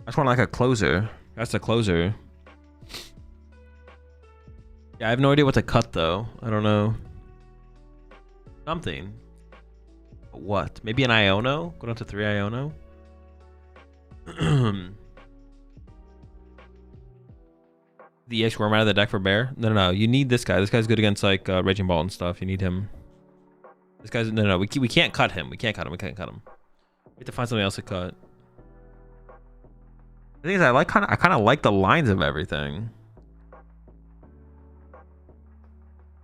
I just want like a closer. That's the closer. Yeah, I have no idea what to cut, though. I don't know. Something. But what? Maybe an Iono? Go down to 3 Iono? The EX worm out of the deck for bear? No. You need this guy. This guy's good against like Raging Ball and stuff. You need him. This guy's no. We can't cut him. We can't cut him. We can't cut him. We have to find something else to cut. The thing is, I kind of like the lines of everything.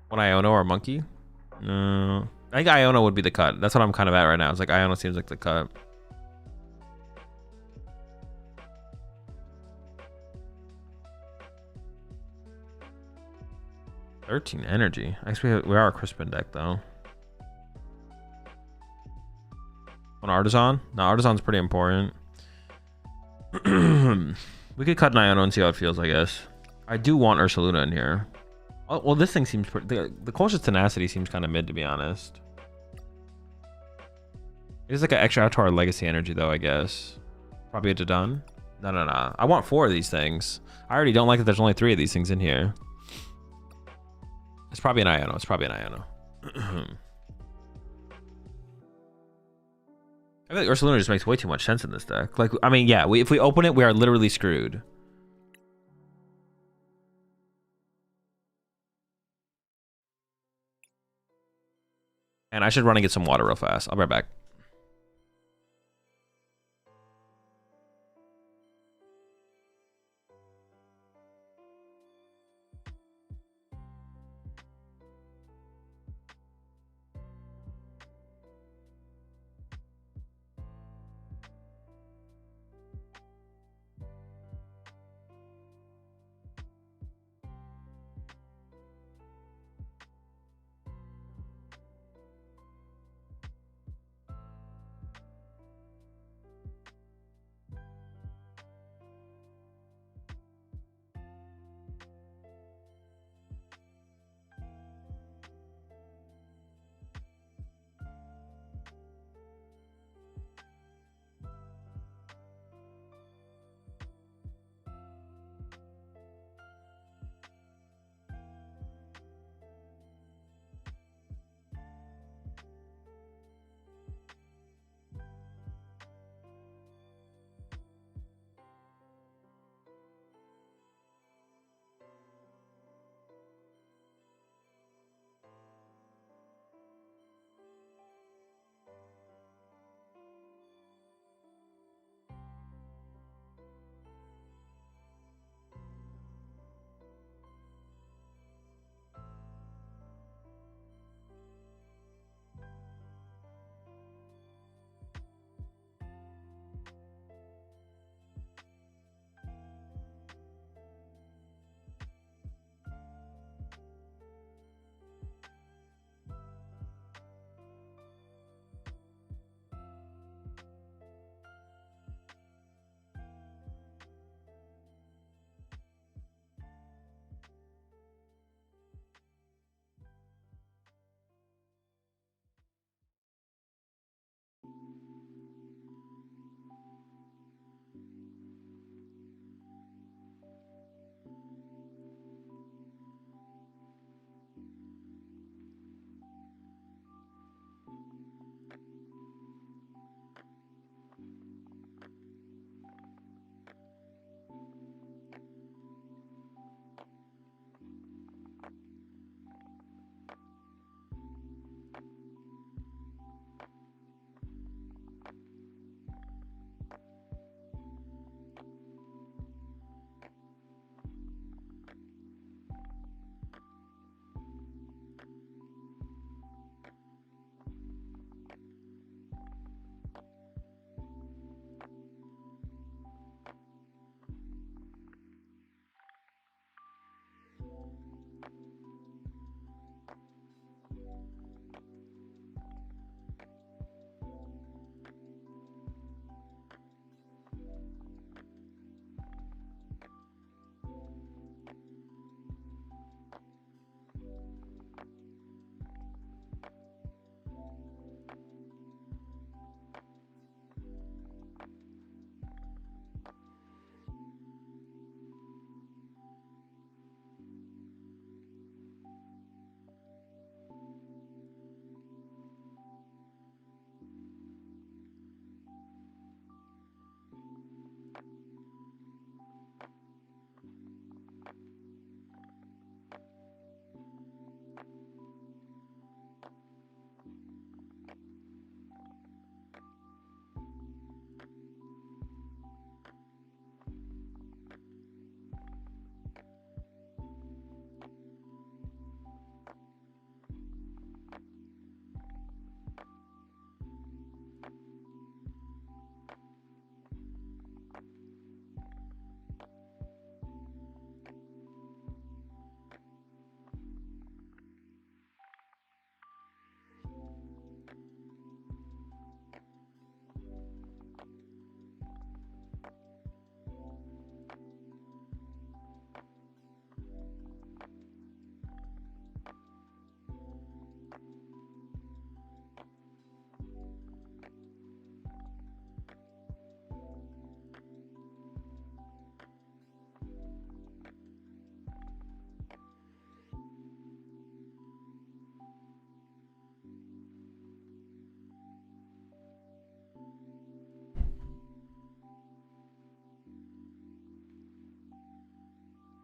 One Iono or Monkey? No. I think Iono would be the cut. That's what I'm kind of at right now. It's like Iono seems like the cut. $13 energy. I guess we are a Crispin deck though. One Artisan? No, Artisan's pretty important. We could cut an Iono and see how it feels, I guess. I do want Ursaluna in here. Oh, well, this thing seems pretty... The closest Tenacity seems kind of mid, to be honest. It is like an extra out to our Legacy energy, though, I guess. Probably a done. No. I want 4 of these things. I already don't like that there's only 3 of these things in here. It's probably an Iono. It's probably an Iono. I feel like Ursaluna just makes way too much sense in this deck. Like, I mean, yeah, if we open it, we are literally screwed. And I should run and get some water real fast. I'll be right back.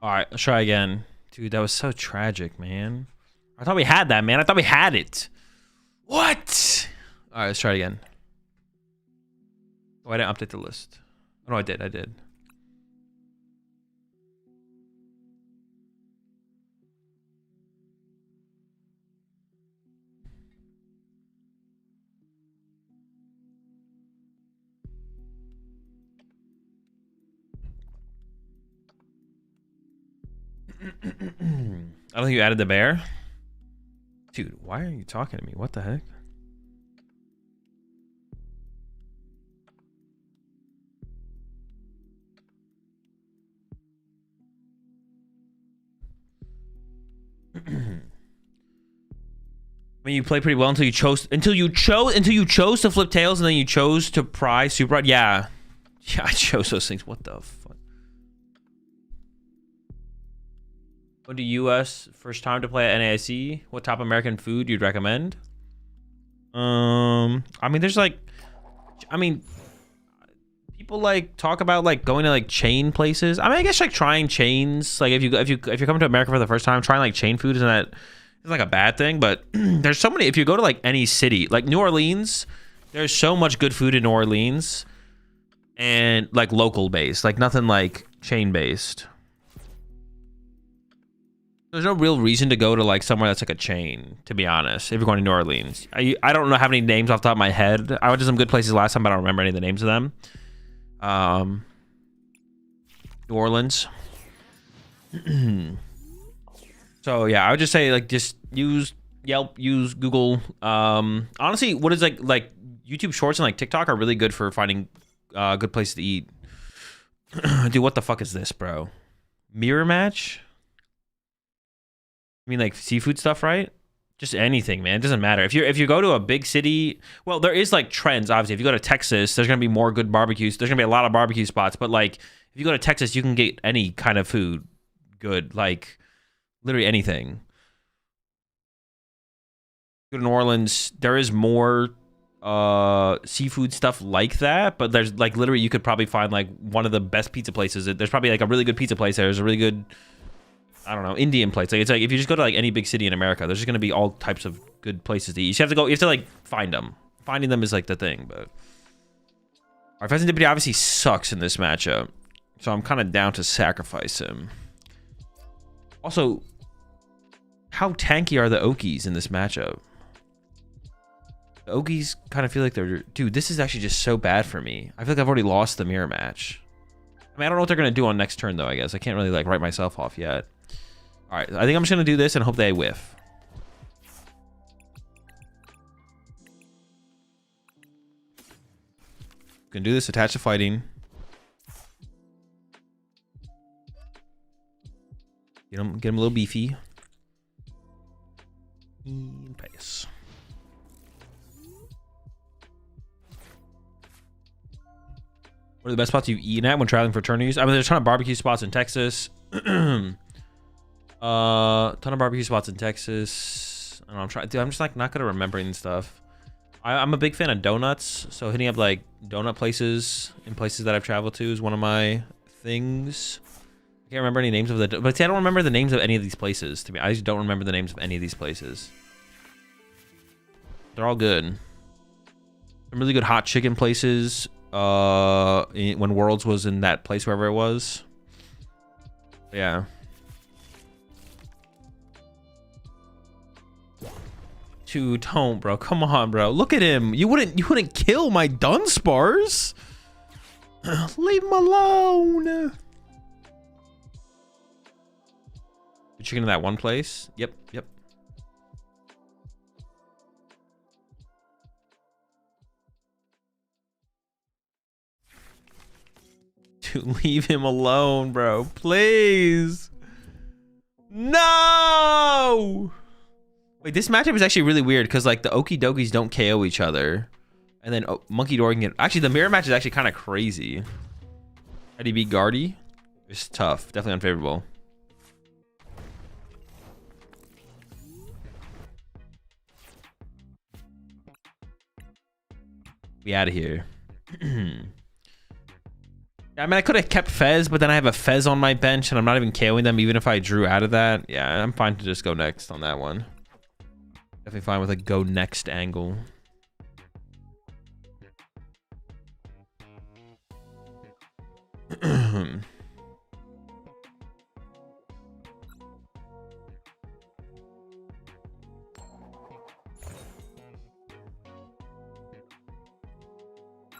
All right, let's try again. Dude, that was so tragic, man. I thought we had that, man. I thought we had it. What? All right, let's try it again. Oh, I didn't update the list. Oh, no, I did. I did. I don't think you added the bear. Dude, why are you talking to me? What the heck? I mean, you played pretty well until you chose to flip tails, and then you chose to pry super rod. Yeah, I chose those things. What the fuck? Go to US first time to play at NAIC. What top American food you'd recommend? I mean, there's like, people like talk about like going to like chain places. I mean, I guess like trying chains. Like if you're coming to America for the first time, trying like chain food isn't like a bad thing. But there's so many. If you go to like any city, like New Orleans, there's so much good food in New Orleans, and like local based, like nothing like chain based. There's no real reason to go to like somewhere that's like a chain, to be honest, if you're going to New Orleans. I don't know have any names off the top of my head. I went to some good places last time, but I don't remember any of the names of them. New Orleans. So yeah, I would just say like just use Yelp, use Google. Honestly, what is like YouTube Shorts and like TikTok are really good for finding good places to eat. Dude, what the fuck is this, bro? Mirror match? I mean, like seafood stuff, right? Just anything, man. It doesn't matter. If you go to a big city, well, there is like trends. Obviously, if you go to Texas, there's gonna be more good barbecues. There's gonna be a lot of barbecue spots. But like, if you go to Texas, you can get any kind of food good, like literally anything. Go to New Orleans, there is more seafood stuff like that. But there's like literally, you could probably find like one of the best pizza places. There's probably like a really good pizza place there. There's a really good, I don't know, Indian place. Like it's like if you just go to like any big city in America, there's just gonna be all types of good places to eat. You just have to go. You have to like find them. Finding them is like the thing. But our Pheasant Deputy obviously sucks in this matchup, so I'm kind of down to sacrifice him. Also, how tanky are the Okies in this matchup? The Okies kind of feel like they're, dude. This is actually just so bad for me. I feel like I've already lost the mirror match. I mean, I don't know what they're gonna do on next turn though. I guess I can't really like write myself off yet. All right, I think I'm just gonna do this and hope they whiff. Gonna do this. Attach to fighting. Get him a little beefy. Pace. What are the best spots you've eaten at when traveling for tourneys? I mean, there's a ton of barbecue spots in Texas. Ton of barbecue spots in Texas. I don't know, I'm trying. Dude, I'm just like not good at remembering stuff. I'm a big fan of donuts, so hitting up like donut places in places that I've traveled to is one of my things. I can't remember any names of the, but see, I don't remember the names of any of these places. To me, I just don't remember the names of any of these places. They're all good. Some really good hot chicken places. When Worlds was in that place, wherever it was. Yeah. Dude, don't, bro. Come on, bro. Look at him. You wouldn't kill my Dunsparce. Leave him alone. You're chicken in that one place? Yep. Dude, leave him alone, bro. Please. No! Wait, this matchup is actually really weird because like the Okidogis don't KO each other. And then Monkey Door can get... Actually, the mirror match is actually kind of crazy. How do you beat Guardy? It's tough. Definitely unfavorable. We out of here. I mean, I could have kept Fez, but then I have a Fez on my bench, and I'm not even KOing them, even if I drew out of that. Yeah, I'm fine to just go next on that one. Definitely fine with a go next angle.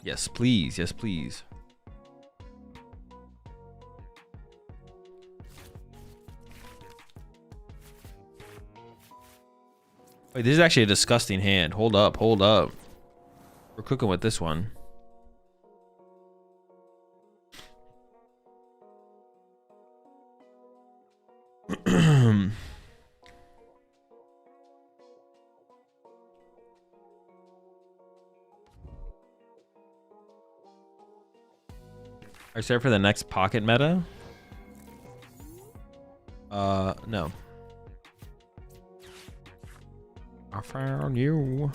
Yes, please. Yes, please. Wait, this is actually a disgusting hand. Hold up, hold up. We're cooking with this one. Are you ready for the next pocket meta? No. I found you.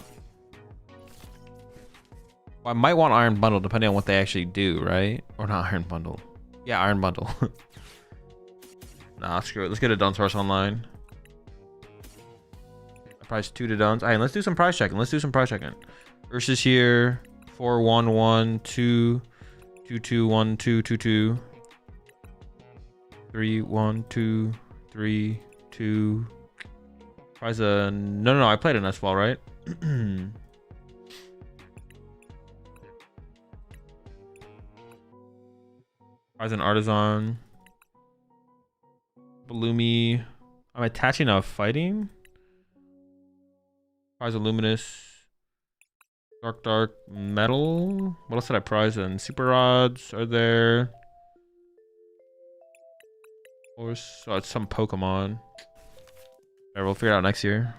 Well, I might want Iron Bundle depending on what they actually do, right? Or not Iron Bundle. Yeah, Iron Bundle. Nah, screw it. Let's get a Dunce Horse online. I priced 2 to Dunce. Alright, let's do some price checking. Let's do some price checking. Versus here. 4 1 1 2 2 2 1 2 2 2 3 1 2 3 2. Prize a no, I played an S-Ball, right? Prize an Artisan. Bloomy. I'm attaching a fighting. Prize a Luminous. Dark Metal. What else did I prize in? Super Rods are there. Or so it's some Pokemon. Alright, we'll figure it out next year.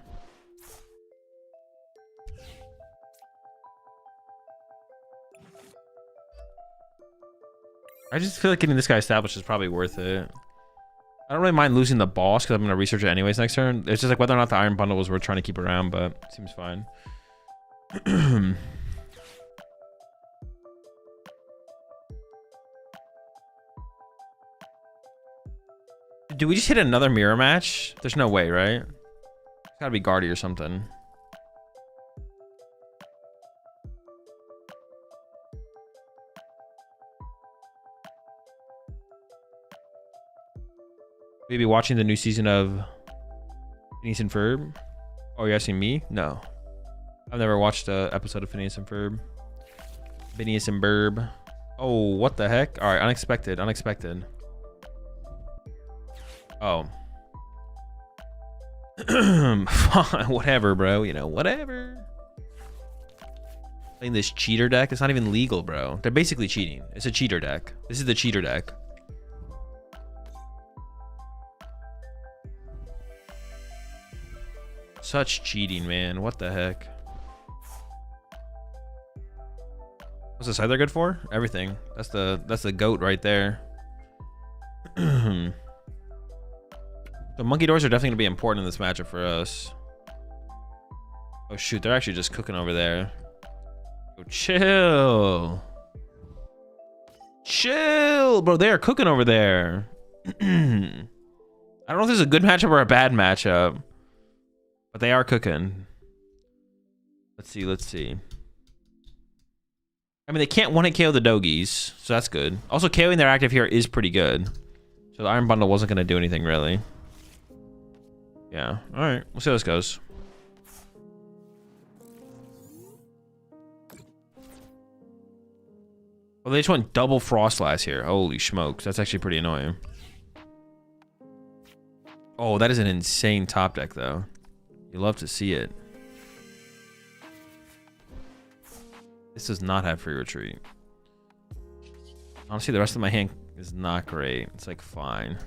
I just feel like getting this guy established is probably worth it. I don't really mind losing the boss because I'm going to research it anyways next turn. It's just like whether or not the Iron Bundle was worth trying to keep around, but it seems fine. Do we just hit another mirror match? There's no way, right? It's gotta be Guardy or something. Maybe watching the new season of Phineas and Ferb? Oh, you're asking me? No. I've never watched an episode of Phineas and Ferb. Phineas and Burb. Oh, what the heck? Alright, unexpected, unexpected. Oh. Whatever, bro. You know, whatever. Playing this cheater deck. It's not even legal, bro. They're basically cheating. It's a cheater deck. This is the cheater deck. Such cheating, man. What the heck? What's the side they're good for? Everything. That's the GOAT right there. The monkey doors are definitely gonna be important in this matchup for us. Oh shoot, they're actually just cooking over there. Oh, chill. Chill, bro. They are cooking over there. I don't know if this is a good matchup or a bad matchup, but they are cooking. Let's see, let's see. I mean, they can't one-hit KO the Doggies, so that's good. Also, KOing their active here is pretty good. So the Iron Bundle wasn't gonna do anything really. Yeah, alright. We'll see how this goes. Well, they just went double Frostlass here. Holy smokes. That's actually pretty annoying. Oh, that is an insane top deck, though. You love to see it. This does not have free retreat. Honestly, the rest of my hand is not great. It's like fine.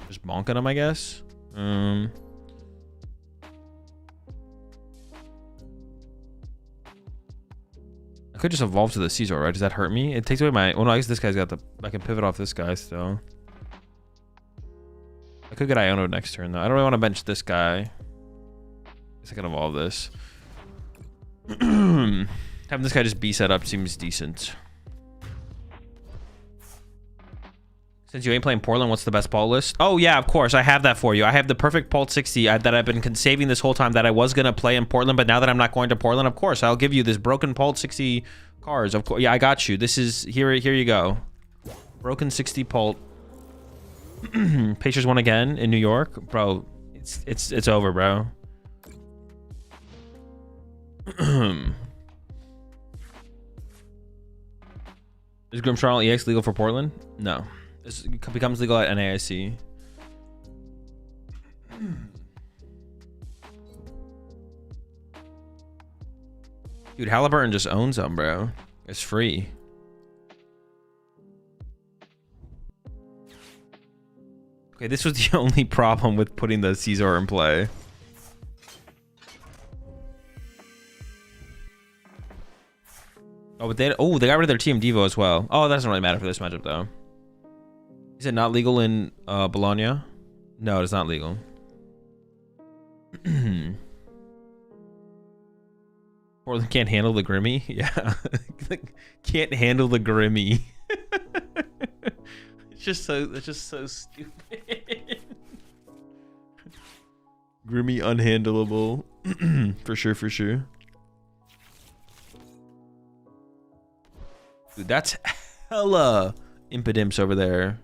Just bonking him, I guess. I could just evolve to the Caesar, right? Does that hurt me? It takes away my... Oh no, I guess this guy's got the... I can pivot off this guy still. I could get Iono next turn though. I don't really want to bench this guy. Second of all this. Having this guy just be set up seems decent. Since you ain't playing Portland, what's the best Palt list? Oh yeah, of course, I have that for you. I have the perfect Palt 60 that I've been saving this whole time that I was gonna play in Portland, but now that I'm not going to Portland, of course, I'll give you this broken Palt 60 cards. Of course, yeah, I got you. This is here you go. Broken 60 Palt. Pacers won again in New York, bro. It's over, bro. Is Grimmsnarl EX legal for Portland? No. It becomes legal at NAIC. Dude, Halliburton just owns them, bro. It's free. Okay, this was the only problem with putting the Caesar in play. Oh, but they got rid of their Team Devo as well. Oh, that doesn't really matter for this matchup though. Is it not legal in Bologna? No, it's not legal. Portland can't handle the Grimmy? Yeah. Can't handle the Grimmy. It's just so stupid. Grimmy unhandleable. For sure. Dude, that's hella impidimps over there.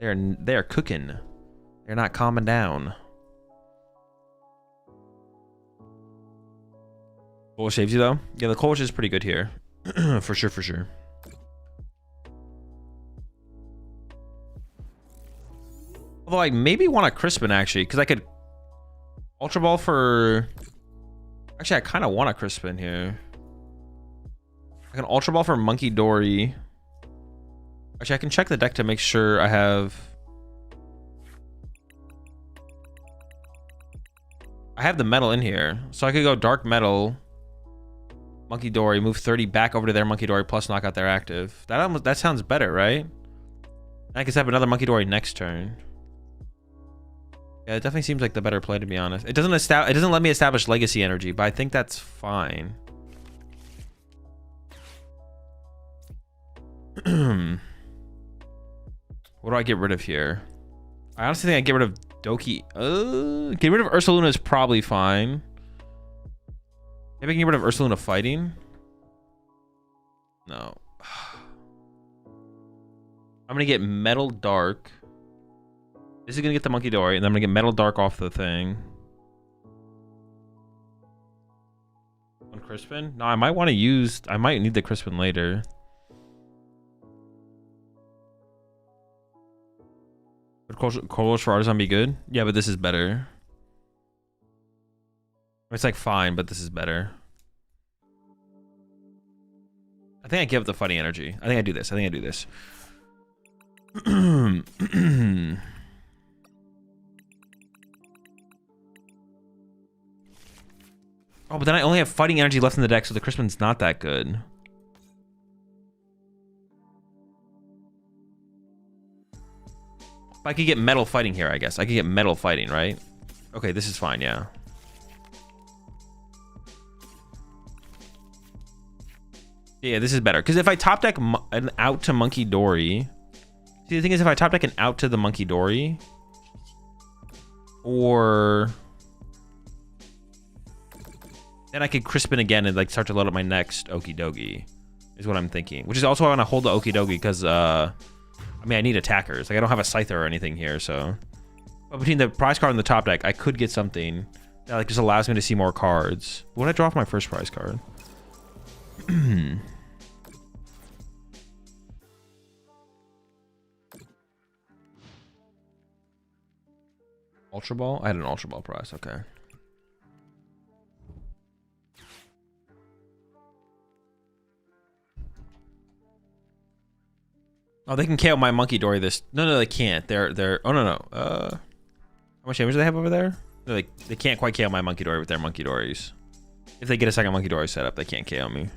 They're cooking. They're not calming down. Coal saves you though. Yeah, the coal is pretty good here. for sure. Although I maybe want a Crispin actually, because I could Ultra Ball for. Actually, I kind of want a Crispin here. I can Ultra Ball for Monkey Dory. Actually, I can check the deck to make sure I have the metal in here. So I could go Dark Metal, Monkey Dory, move 30 back over to their Monkey Dory, plus knock out their active. That sounds better, right? I could have another Monkey Dory next turn. Yeah, it definitely seems like the better play, to be honest. It doesn't let me establish Legacy Energy, but I think that's fine. What do I get rid of here? I honestly think I get rid of Doki. Get rid of Ursaluna is probably fine. Maybe I can get rid of Ursaluna fighting. No. I'm gonna get Metal Dark. This is gonna get the Monkey Dory, and then I'm gonna get Metal Dark off the thing. One Crispin? No, I might want to use. I might need the Crispin later. Would Cold for Artisan be good? Yeah, but this is better. It's like fine, but this is better. I think I give up the fighting energy. I think I do this. Oh, but then I only have fighting energy left in the deck, so the Crispin's not that good. I could get metal fighting here, I guess. I could get metal fighting, right? Okay, this is fine, yeah. Yeah, this is better. Because if I top deck an out to Monkey Dory... See, the thing is, if I top deck an out to the Monkey Dory... Or... Then I could Crispin again and like start to load up my next Okidogi. Is what I'm thinking. Which is also why I want to hold the Okidogi, because... I mean, I need attackers. Like, I don't have a Scyther or anything here, so... But between the prize card and the top deck, I could get something that, like, just allows me to see more cards. What would I draw off my first prize card? Ultra Ball? I had an Ultra Ball prize, okay. Oh, they can KO my Monkey Dory this... No, they can't. They're... Oh, no. How much damage do they have over there? They're like, they can't quite KO my Monkey Dory with their Monkey Dories. If they get a second Monkey Dory set up, they can't KO me.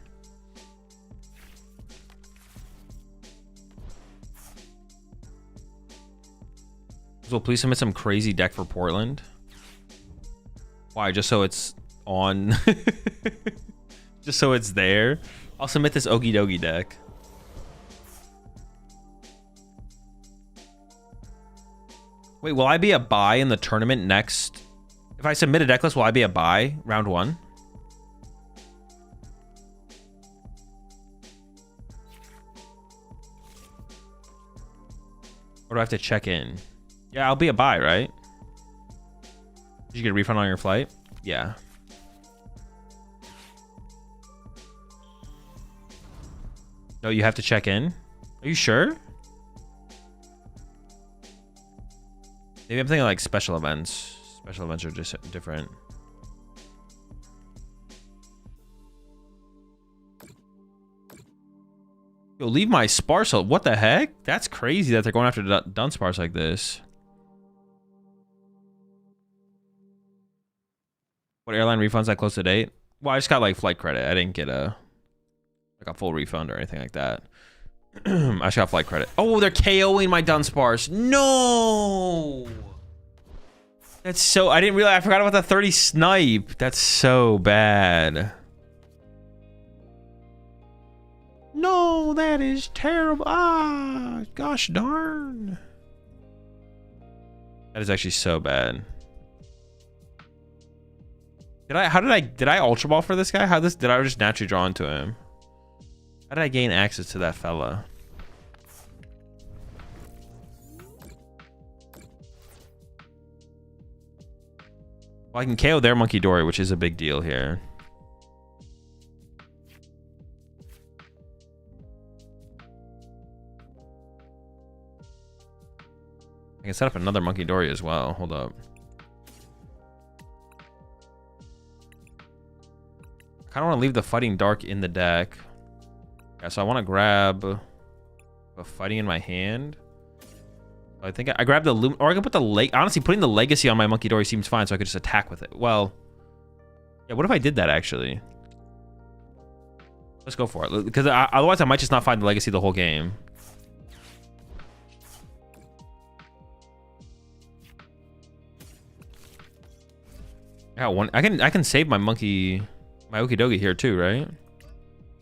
So please submit some crazy deck for Portland. Why? Just so it's on, just so it's there. I'll submit this Okidogi deck. Wait, will I be a buy in the tournament next? If I submit a deck list, will I be a buy round 1? Or do I have to check in? Yeah, I'll be a buy, right? Did you get a refund on your flight? Yeah. No, you have to check in? Are you sure? Maybe I'm thinking like special events. Special events are just different. Yo, leave my Sparse. What the heck? That's crazy that they're going after Dunsparce like this. What airline refunds that close to date? Well, I just got like flight credit. I didn't get a full refund or anything like that. I just got flight credit. Oh, they're KOing my Dunsparce. No. That's so. I didn't realize. I forgot about the 30 snipe. That's so bad. No, that is terrible. Ah, gosh darn. That is actually so bad. Did I Ultra Ball for this guy? Did I just naturally draw into him? How did I gain access to that fella? Well, I can KO their Monkey Dory, which is a big deal here. I can set up another Monkey Dory as well. Hold up. I kind of want to leave the Fighting Dark in the deck. Yeah, so I want to grab a Fighting in my hand. I think I grabbed the Loom, or I can put the leg. Honestly, putting the Legacy on my Monkey Dory seems fine, so I could just attack with it. Well, yeah. What if I did that actually? Let's go for it, because otherwise I might just not find the Legacy the whole game. I got one. I can save my Okidogi here too, right?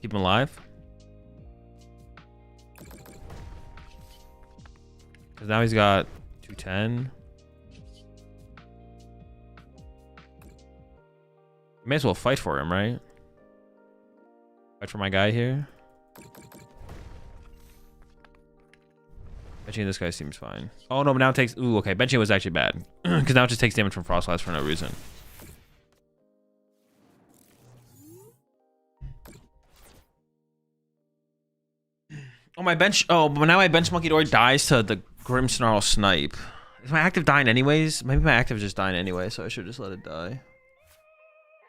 Keep him alive. Because now he's got 210. May as well fight for him, right? Fight for my guy here. Benching this guy seems fine. Oh no, but now it takes. Ooh, okay. Benching was actually bad. Because now it just takes damage from Frostlass for no reason. Oh, my bench. Oh, but now my bench Monkey Dory dies to the Grimmsnarl snipe. Is my active dying anyways? Maybe my active is just dying anyway, so I should just let it die.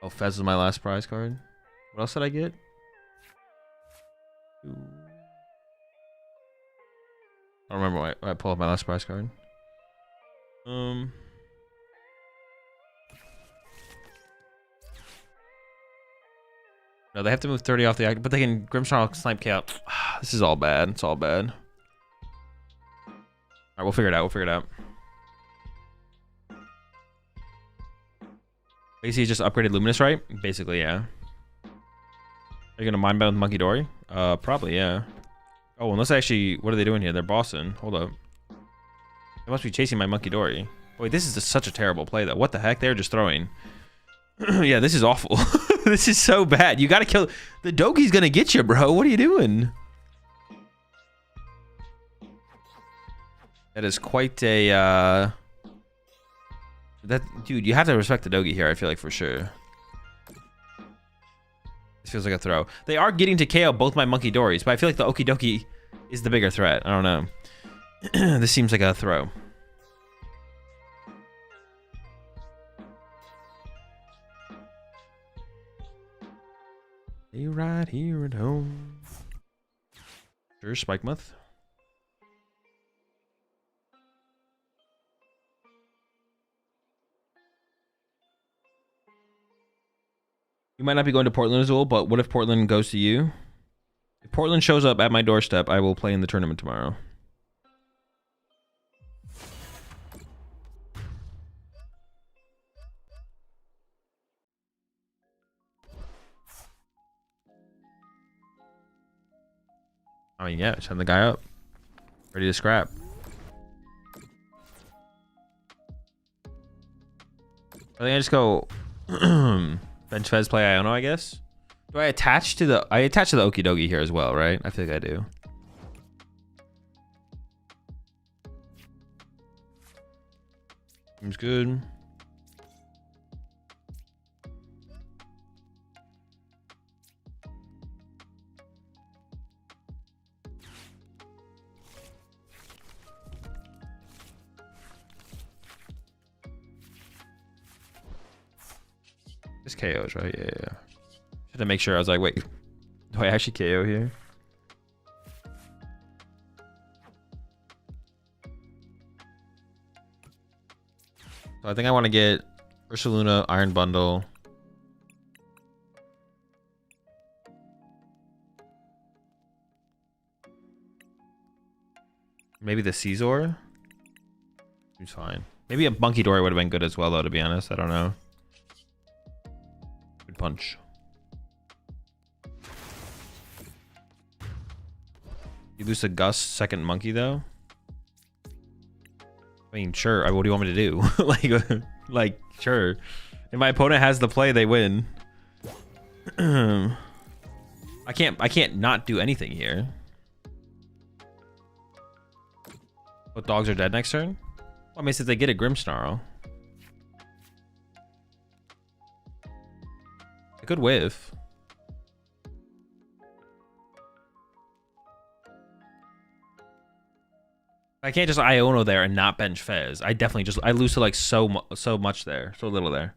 Oh, Fez was my last prize card. What else did I get? Ooh. I don't remember why I pulled up my last prize card. No, they have to move 30 off the active, but they can Grimmsnarl snipe KO. This is all bad. It's all bad. All right, we'll figure it out. We'll figure it out. Basically, just upgraded Luminous, right? Basically, yeah. Are you gonna mind battle with Monkey Dory? Probably, yeah. Oh, unless actually, what are they doing here? They're bossing. Hold up. They must be chasing my Monkey Dory. Boy, this is just such a terrible play, though. What the heck? They're just throwing. Yeah, this is awful. This is so bad. You gotta kill... The Dogi's gonna get you, bro. What are you doing? That is quite a... Dude, you have to respect the Dogi here, I feel like, for sure. This feels like a throw. They are getting to KO both my Monkey Dories, but I feel like the Okidogi is the bigger threat. I don't know. This seems like a throw. Hey, right here at home. Sure, Spikemuth. You might not be going to Portland, Azul, but what if Portland goes to you? If Portland shows up at my doorstep, I will play in the tournament tomorrow. I mean, yeah, send the guy up. Ready to scrap. I think I just go bench Fez play Iono, I guess. Do I attach to the Okidogi here as well, right? I think I do. Seems good. This KOs, right? Yeah. Had to make sure. I was like, wait, do I actually KO here? So I think I want to get Ursaluna, Iron Bundle. Maybe the Caesar. Seems fine. Maybe a Monkey Dory would have been good as well, though, to be honest. I don't know. Good punch. You lose a Gust second Monkey, though? I mean, sure. What do you want me to do? like, sure. If my opponent has the play, they win. I can't not do anything here. Both dogs are dead next turn? Well, I mean, since they get a Grimmsnarl. I could whiff. I can't just Iono there and not bench Fez. I definitely I lose to like so much there, so little there.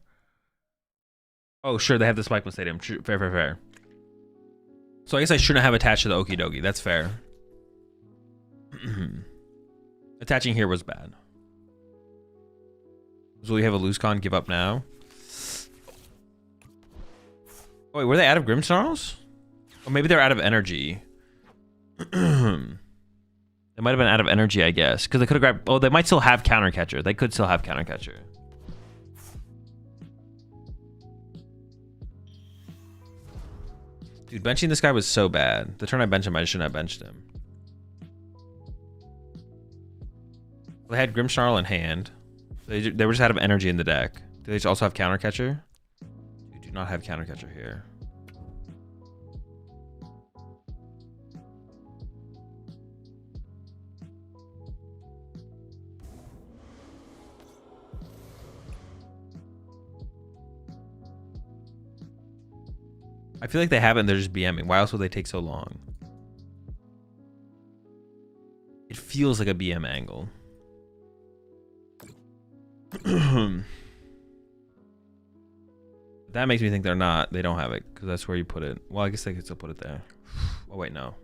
Oh, sure, they have the Spikeman Stadium. Fair. So I guess I shouldn't have attached to the Okidogi. That's fair. Attaching here was bad. So we have a lose con. Give up now. Oh, wait, were they out of Grimmsnarls? Or maybe they're out of energy. They might have been out of energy, I guess. Because they could have grabbed... Oh, they might still have Counter Catcher. They could still have Counter Catcher. Dude, benching this guy was so bad. The turn I benched him, I shouldn't have benched him. They had Grimmsnarl in hand. They were just out of energy in the deck. Do they also have Counter Catcher? They do not have Counter Catcher here. I feel like they haven't. They're just BMing. Why else would they take so long? It feels like a BM angle. That makes me think they're not. They don't have it because that's where you put it. Well, I guess they could still put it there. Oh wait, no.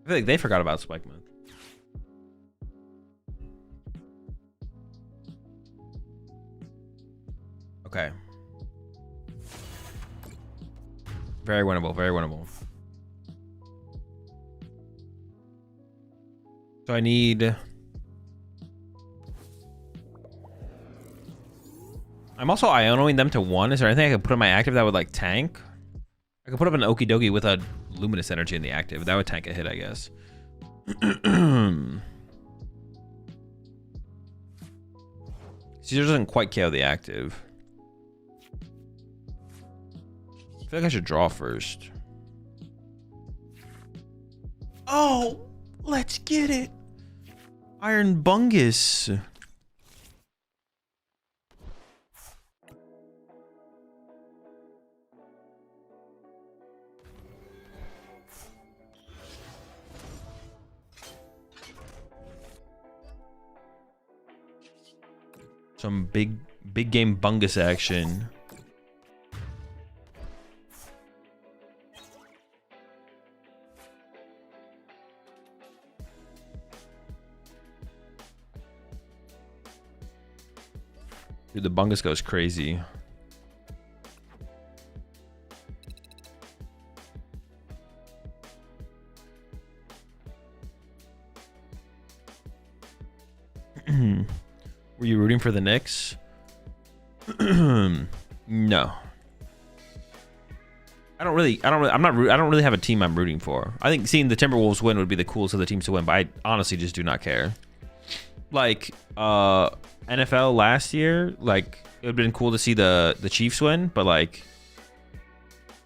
I feel like they forgot about Spikeman. Okay. Very winnable, very winnable. So I need... I'm also Ionoing them to 1. Is there anything I could put in my active that would like tank? I could put up an Okidogi with a Luminous Energy in the active. That would tank a hit, I guess. Caesar doesn't quite KO the active. I feel like I should draw first. Oh, let's get it. Iron Bungus. Some big game Bungus action. Dude, the Bungus goes crazy. Were you rooting for the Knicks? No. I don't really have a team I'm rooting for. I think seeing the Timberwolves win would be the coolest of the teams to win, but I honestly just do not care. Like NFL last year, like it would have been cool to see the Chiefs win, but like,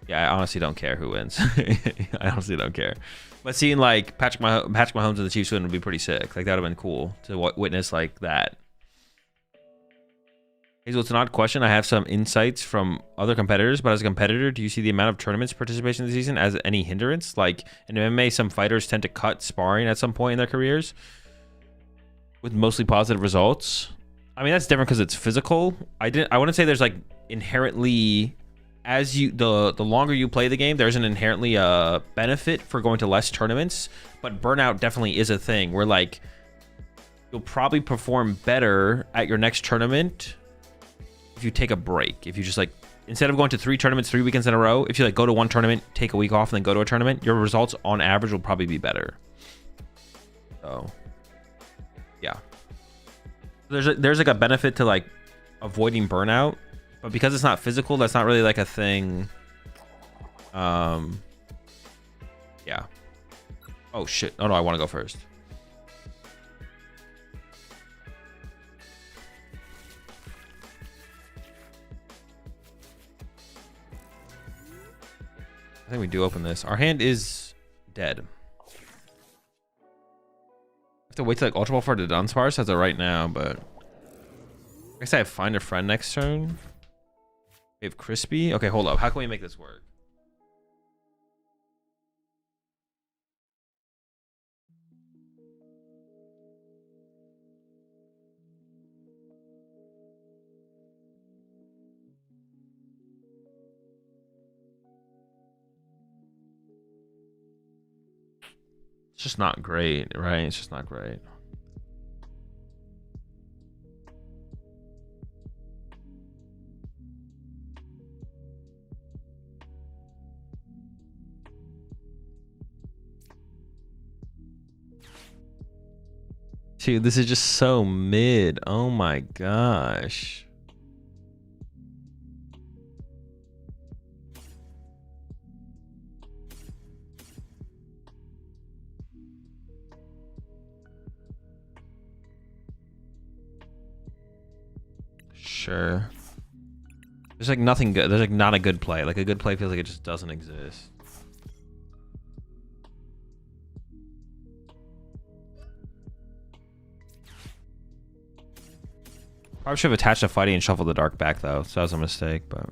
yeah, I honestly don't care who wins. I honestly don't care. But seeing like Patrick Mahomes and the Chiefs win would be pretty sick. Like that would have been cool to witness like that. Hazel, it's an odd question. I have some insights from other competitors, but as a competitor, do you see the amount of tournaments participation this season as any hindrance? Like in MMA, some fighters tend to cut sparring at some point in their careers with mostly positive results. I mean, that's different because it's physical. I wouldn't say there's like inherently, as you the longer you play the game, there's an inherently benefit for going to less tournaments, but burnout definitely is a thing where like you'll probably perform better at your next tournament if you take a break. If you just like, instead of going to 3 tournaments 3 weekends in a row, if you like go to one tournament, take a week off, and then go to a tournament, your results on average will probably be better. So yeah, there's like a benefit to like avoiding burnout, but because it's not physical, that's not really like a thing. Yeah. Oh shit. Oh no, I want to go first. I think we do open this. Our hand is dead. I have to wait till like Ultra Ball for the Dunsparce as of right now, but I guess I have Find a Friend next turn. We have Crispy. Okay, hold up. How can we make this work? It's just not great, right? It's just not great. Dude, this is just so mid. Oh my gosh. Sure. There's like nothing good. There's like not a good play. Like a good play feels like it just doesn't exist. Probably should have attached a fighting and shuffled the dark back though, so that was a mistake, but.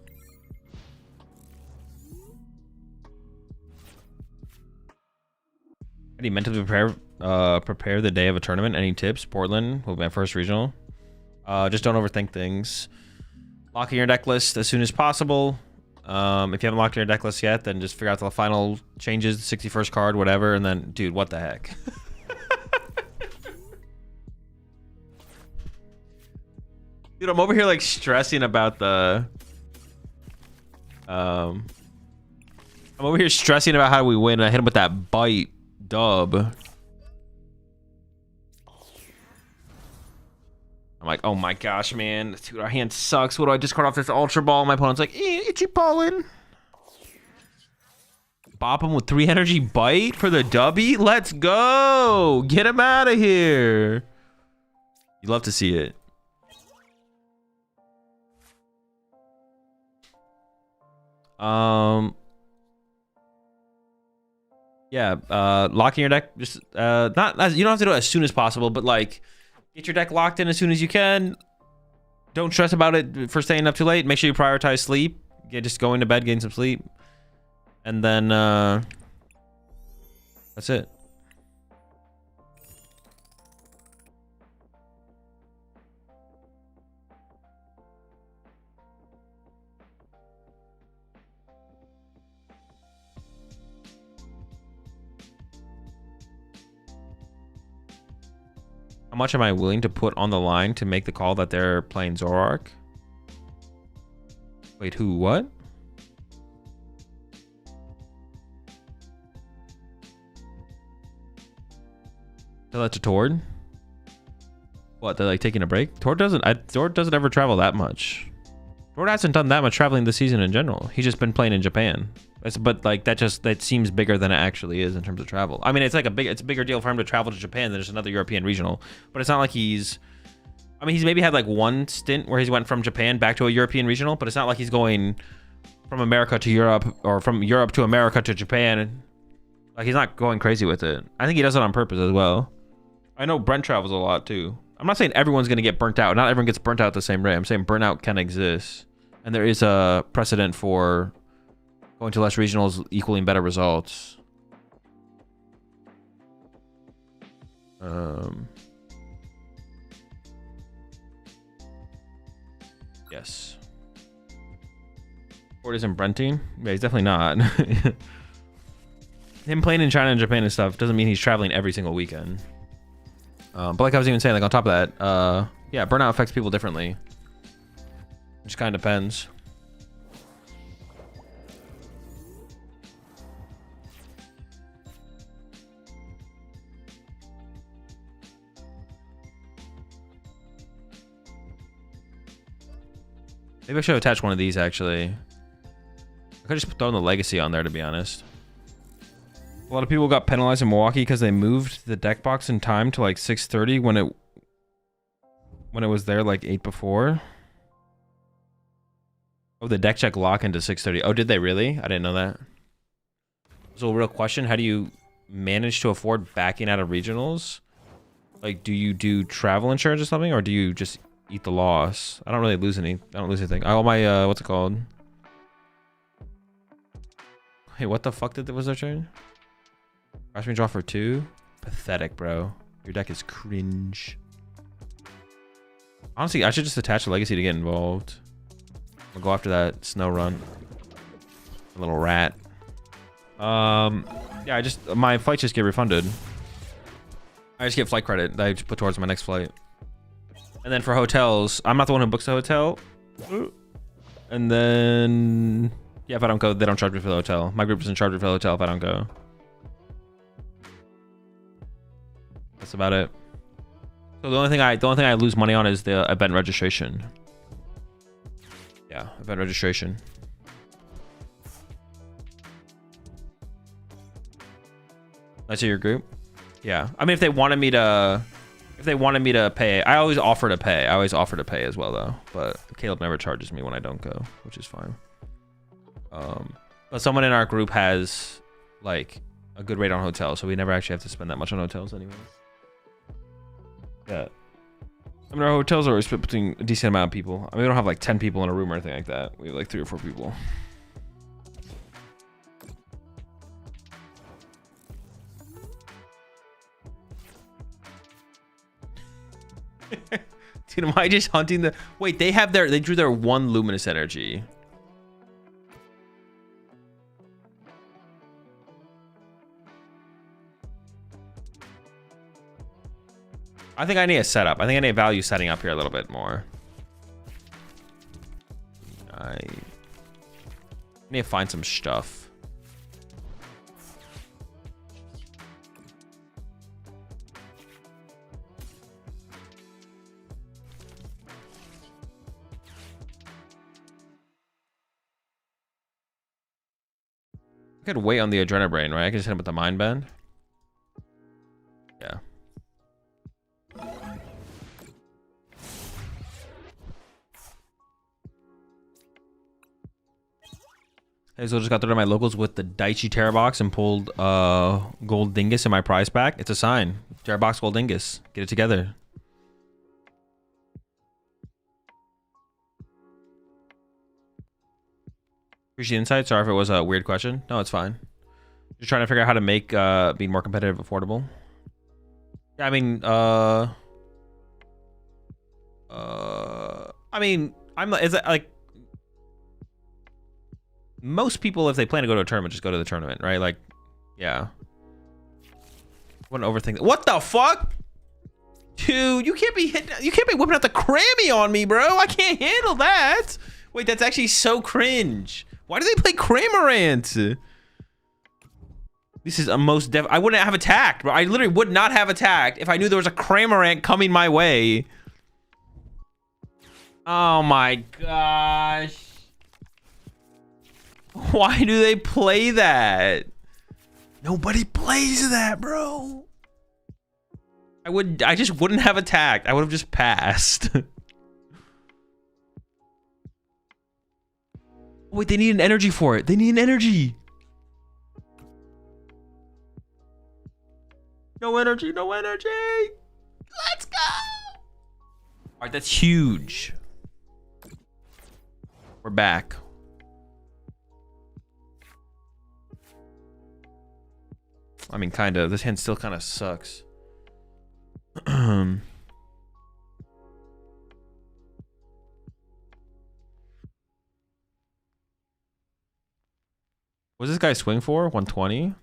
Any mentally prepare the day of a tournament? Any tips? Portland will be my first regional. Just don't overthink things. Lock in your deck list as soon as possible. If you haven't locked in your deck list yet, then just figure out the final changes, 61st card, whatever, and then, dude, what the heck? Dude, I'm over here like stressing about the I'm over here stressing about how we win, and I hit him with that bite dub. I'm like, oh my gosh, man. Dude, our hand sucks. What do I discard off this Ultra Ball? My opponent's like, itchy pollen. Bop him with 3 energy bite for the dubby. Let's go. Get him out of here. You love to see it. Yeah, locking your deck, just not as, you don't have to do it as soon as possible, but like get your deck locked in as soon as you can. Don't stress about it for staying up too late. Make sure you prioritize sleep. Just going to bed, getting some sleep, and then that's it. How much am I willing to put on the line to make the call that they're playing Zoroark? Wait, who? What? Tell that to Tord? What? They're like taking a break? Tord doesn't ever travel that much. Broad hasn't done that much traveling this season in general. He's just been playing in Japan. But like that seems bigger than it actually is in terms of travel. I mean, it's like it's a bigger deal for him to travel to Japan than just another European regional. But it's not like he's maybe had like one stint where he went from Japan back to a European regional, but it's not like he's going from America to Europe or from Europe to America to Japan. Like, he's not going crazy with it. I think he does it on purpose as well. I know Brent travels a lot too. I'm not saying everyone's going to get burnt out. Not everyone gets burnt out at the same rate. I'm saying burnout can exist. And there is a precedent for going to less regionals equaling better results. Yes. Ford isn't Brenting? Yeah, he's definitely not. Him playing in China and Japan and stuff doesn't mean he's traveling every single weekend. But like I was even saying, like on top of that, yeah, burnout affects people differently. It just kind of depends. Maybe I should attach one of these, actually. I could just throw the legacy on there, to be honest. A lot of people got penalized in Milwaukee because they moved the deck box in time to like 6:30 when it was there like 8 before. Oh, the deck check lock into 6:30. Oh, did they really? I didn't know that. So a real question, how do you manage to afford backing out of regionals? Like, do you do travel insurance or something, or do you just eat the loss? I don't really lose any. I don't lose anything. All my what's it called? Hey, what the fuck was their turn? Crash me draw for 2? Pathetic, bro. Your deck is cringe. Honestly, I should just attach a legacy to get involved. I'll go after that snow run. A little rat. Yeah, my flights just get refunded. I just get flight credit that I just put towards my next flight. And then for hotels, I'm not the one who books the hotel. And then, yeah, if I don't go, they don't charge me for the hotel. My group doesn't charge me for the hotel if I don't go. That's about it. So the only thing I lose money on is the event registration. Yeah, event registration. I see your group. Yeah, I mean, if they wanted me to pay, I always offer to pay. I always offer to pay as well, though. But Caleb never charges me when I don't go, which is fine. But someone in our group has like a good rate on hotels, so we never actually have to spend that much on hotels anyways. Yeah. I mean, our hotels are always split between a decent amount of people. I mean, we don't have like 10 people in a room or anything like that. We have like 3 or 4 people. Dude, am I just hunting the... Wait, they drew their 1 luminous energy. I think I need a setup. I think I need value setting up here a little bit more. I need to find some stuff. I could wait on the Adrenabrain, right? I could just hit him with the Mind Bend. Yeah. Hazel just got through to my locals with the Daichi Terror Box and pulled Gholdengo in my prize pack. It's a sign. Terror Box Gholdengo. Get it together. Appreciate the insight. Sorry if it was a weird question. No, it's fine. Just trying to figure out how to make being more competitive affordable. Yeah, I mean, is it like most people, if they plan to go to a tournament, just go to the tournament, right? Like, yeah. Wouldn't overthink that. What the fuck? Dude, you can't be whipping out the Crammy on me, bro. I can't handle that. Wait, that's actually so cringe. Why do they play Cramorant? This is a most I wouldn't have attacked, bro. I literally would not have attacked if I knew there was a Cramorant coming my way. Oh my gosh. Why do they play that? Nobody plays that, bro. I just wouldn't have attacked. I would have just passed. Wait, they need an energy for it. They need an energy. No energy, no energy. Let's go. All right, that's huge. We're back. I mean, kind of. This hand still kind of sucks. What's this guy swing for? 120?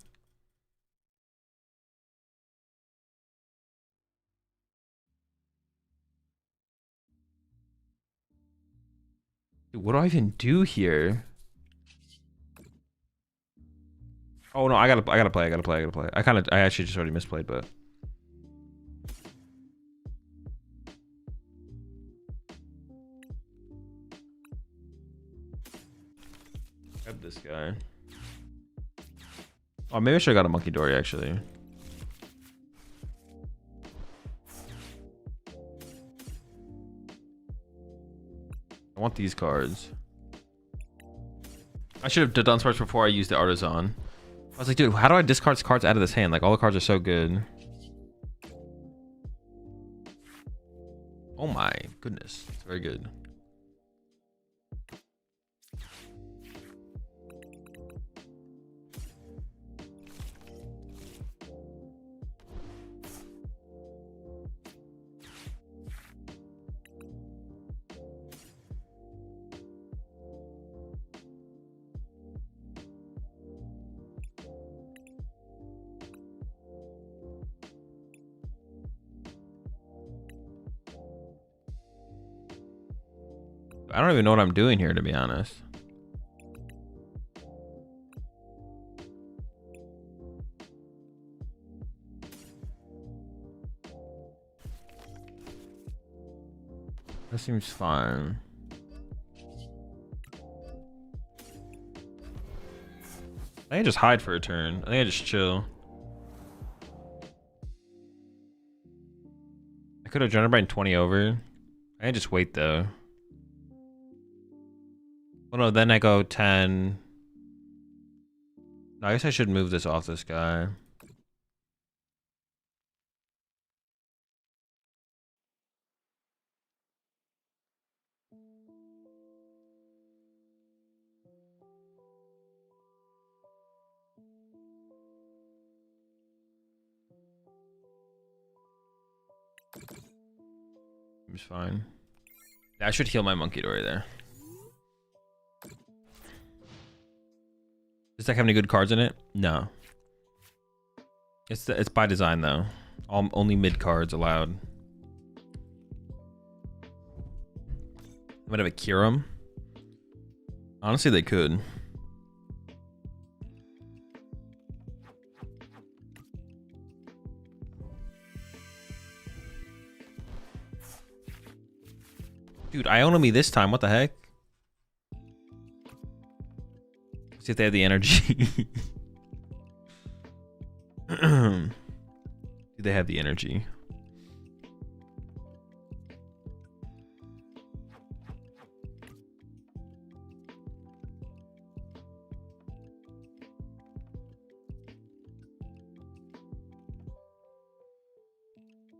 Dude, what do I even do here? Oh no, I gotta play. I actually just already misplayed, but grab this guy. Oh, maybe I should have got a Monkey Dory actually. I want these cards. I should have done sports before I used the Artisan. I was like, dude, how do I discard cards out of this hand? Like, all the cards are so good. Oh my goodness. It's very good. I don't even know what I'm doing here, to be honest. That seems fine. I think I just hide for a turn. I think I just chill. I could have generated 20 over. I can just wait though. Oh no, then I go 10. No, I guess I should move this off this guy. Seems fine. Yeah, I should heal my Monkey Dory there. Does that have any good cards in it? No. It's by design though. Only mid cards allowed. I'm gonna have a Kirim. Honestly, they could. Dude, Ionomi this time. What the heck? See if they have the energy. Do they have the energy?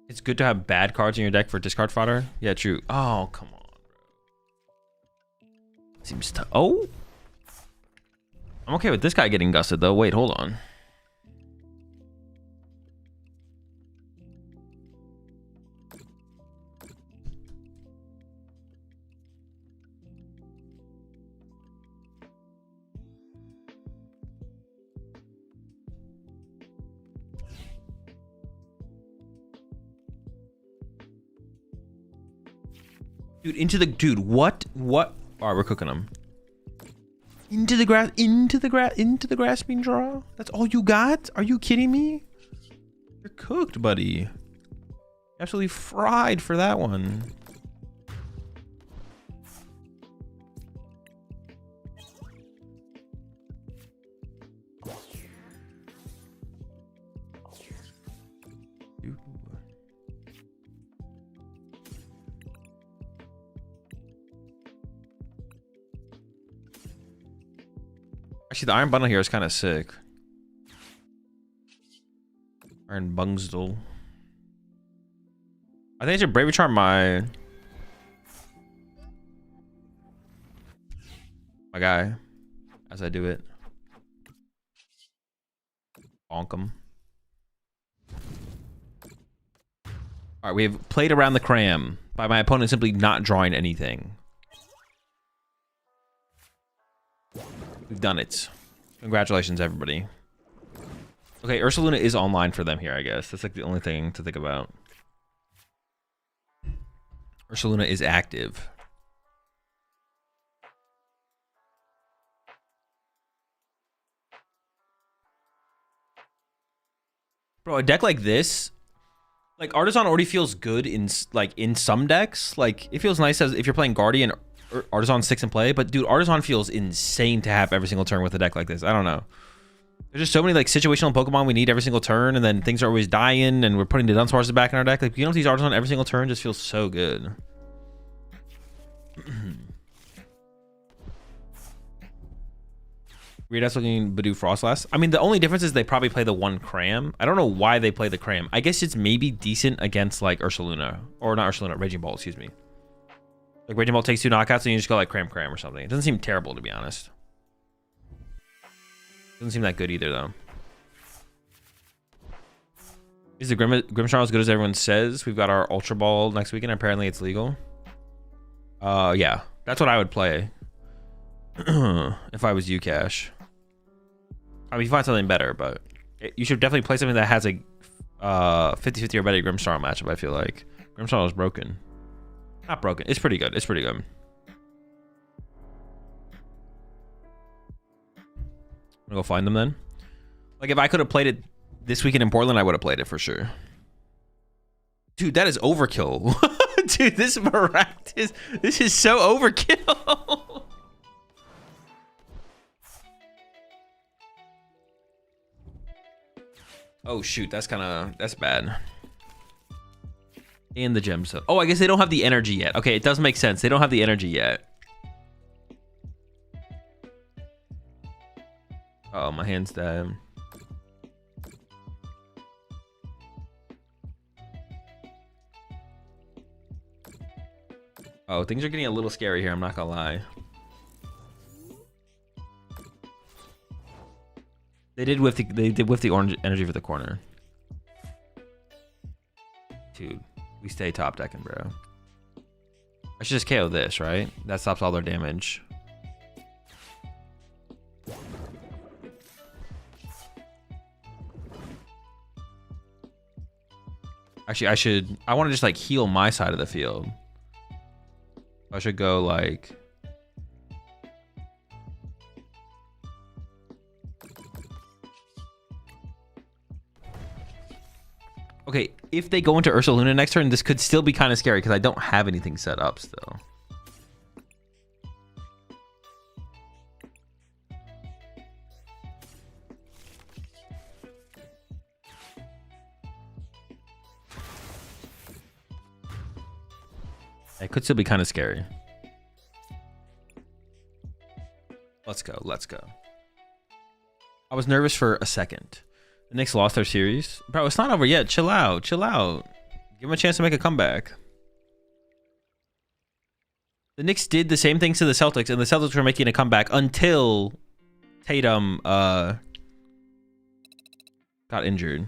It's good to have bad cards in your deck for discard fodder. Yeah, true. Oh, come on, bro. Seems tough. Oh. I'm okay with this guy getting gusted though. Wait, hold on. Dude, into the what? All right, we're cooking them. Into the grasping draw. That's all you got? Are you kidding me? You're cooked, buddy. Absolutely fried for that one. Actually, the Iron Bundle here is kind of sick. Iron Bungsdle. I think I should Bravery Charm my guy as I do it. Bonk him. All right, we have played around the cram by my opponent simply not drawing anything. We've done it. Congratulations, everybody. Okay, Ursaluna is online for them here, I guess. That's like the only thing to think about. Ursaluna is active. Bro, a deck like this, like Artisan already feels good in some decks. Like it feels nice as if you're playing Guardian, Artisan 6 in play. But dude, Artisan feels insane to have every single turn with a deck like this. I don't know. There's just so many like situational Pokemon we need every single turn, and then things are always dying, and we're putting the Dunsparces back in our deck. Like you know, these Artisan every single turn just feels so good. Weird ass looking Badoo Frostlass. I mean, the only difference is they probably play the one Cram. I don't know why they play the Cram. I guess it's maybe decent against like Ursaluna. Or not Ursaluna, Raging Bolt, excuse me. Like Raging Bolt takes 2 knockouts and you just go like Cram or something. It doesn't seem terrible, to be honest. Doesn't seem that good either, though. Is the Grimmsnarl as good as everyone says? We've got our Ultra Ball next weekend. Apparently it's legal. Yeah. That's what I would play. If I was you, Cash. I mean, you find something better, but you should definitely play something that has a 50-50 or better Grimmsnarl matchup, I feel like. Grimmsnarl is broken. Not broken. It's pretty good. It's pretty good. I'm gonna go find them then. Like, if I could have played it this weekend in Portland, I would have played it for sure. Dude, that is overkill. Dude, this Maractus, this is so overkill. Oh shoot, that's bad. And the gemstone. Oh, I guess they don't have the energy yet. Okay, it does make sense. They don't have the energy yet. Oh, my hand's dead. Oh, things are getting a little scary here, I'm not gonna lie. They did whiff the orange energy for the corner. Dude, we stay top decking, bro. I should just KO this, right? That stops all their damage. Actually, I want to just like heal my side of the field. I should go like... Okay, if they go into Ursaluna next turn, this could still be kind of scary because I don't have anything set up still. It could still be kind of scary. Let's go. Let's go. I was nervous for a second. The Knicks lost their series. Bro, it's not over yet. Chill out. Chill out. Give them a chance to make a comeback. The Knicks did the same things to the Celtics, and the Celtics were making a comeback until Tatum got injured.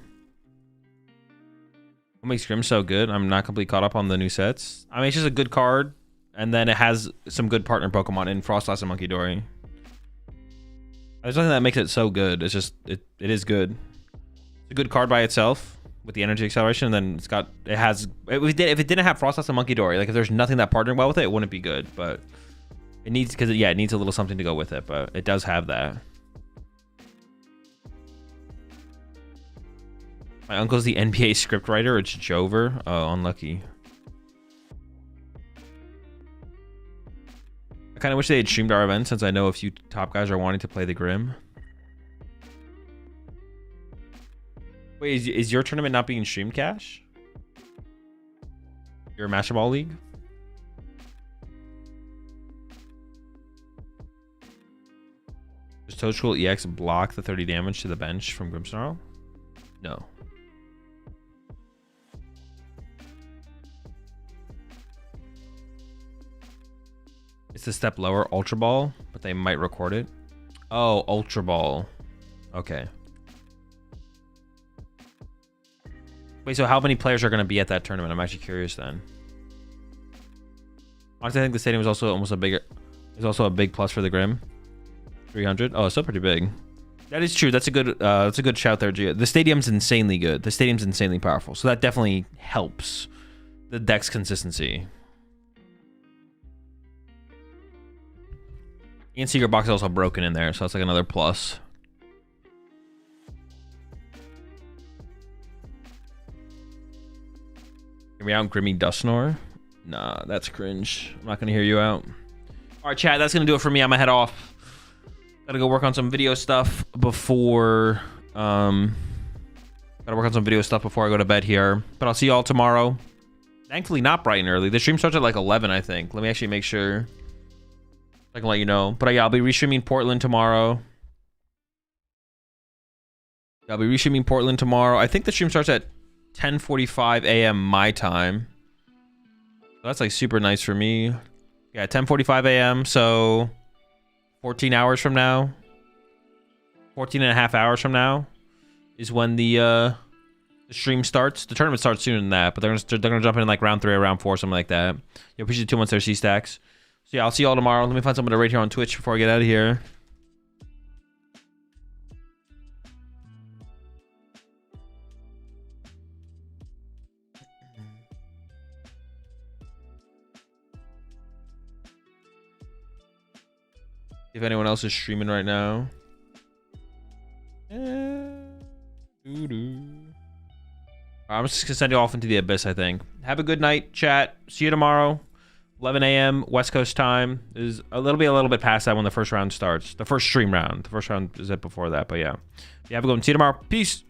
What makes Grimm so good? I'm not completely caught up on the new sets. I mean, it's just a good card, and then it has some good partner Pokemon in Frostlass and Munkidori. There's nothing that makes it so good. It's just it is good. It's a good card by itself with the energy acceleration, and then if it didn't have Frostlass and Munkidori, like if there's nothing that partnered well with it, it wouldn't be good. But it needs it needs a little something to go with it, but it does have that. My uncle's the NBA scriptwriter. It's Jover. Oh, unlucky. I kind of wish they had streamed our event since I know a few top guys are wanting to play the Grimm. Wait, is your tournament not being streamed, Cash? Your Master Ball League? There's Toadstool EX block the 30 damage to the bench from Grimmsnarl? No. It's a step lower, Ultra Ball, but they might record it. Oh, Ultra Ball. Okay. Wait, so how many players are going to be at that tournament? I'm actually curious then. Honestly, I think the stadium is also almost a bigger... It's also a big plus for the Grim. 300. Oh, it's still pretty big. That is true. That's a good shout there, Gia. The stadium's insanely good. The stadium's insanely powerful. So that definitely helps the deck's consistency. And Secret Box is also broken in there, so that's like another plus. Hear me out, Grimmy Dustnor? Nah, that's cringe. I'm not gonna hear you out. All right, chat, that's gonna do it for me. I'm gonna head off. Gotta go work on some video stuff before I go to bed here. But I'll see y'all tomorrow. Thankfully not bright and early. The stream starts at like 11, I think. Let me actually make sure I can let you know. But yeah, I'll be restreaming Portland tomorrow. I think the stream starts at 10:45 a.m. my time. So that's like super nice for me. Yeah, 10:45 a.m. So 14 hours from now, 14 and a half hours from now is when the stream starts. The tournament starts sooner than that, but they're gonna jump in like round 3 or round 4, something like that. Yeah, appreciate 2 months there, C-Stacks. So yeah, I'll see you all tomorrow. Let me find someone to rate here on Twitch before I get out of here. If anyone else is streaming right now. I'm just gonna send you off into the abyss, I think. Have a good night, chat. See you tomorrow. 11 a.m. West Coast time. Is a little bit past that when the first round starts. The first stream round. The first round is it before that, but yeah. Yeah, have a good one. See you tomorrow. Peace.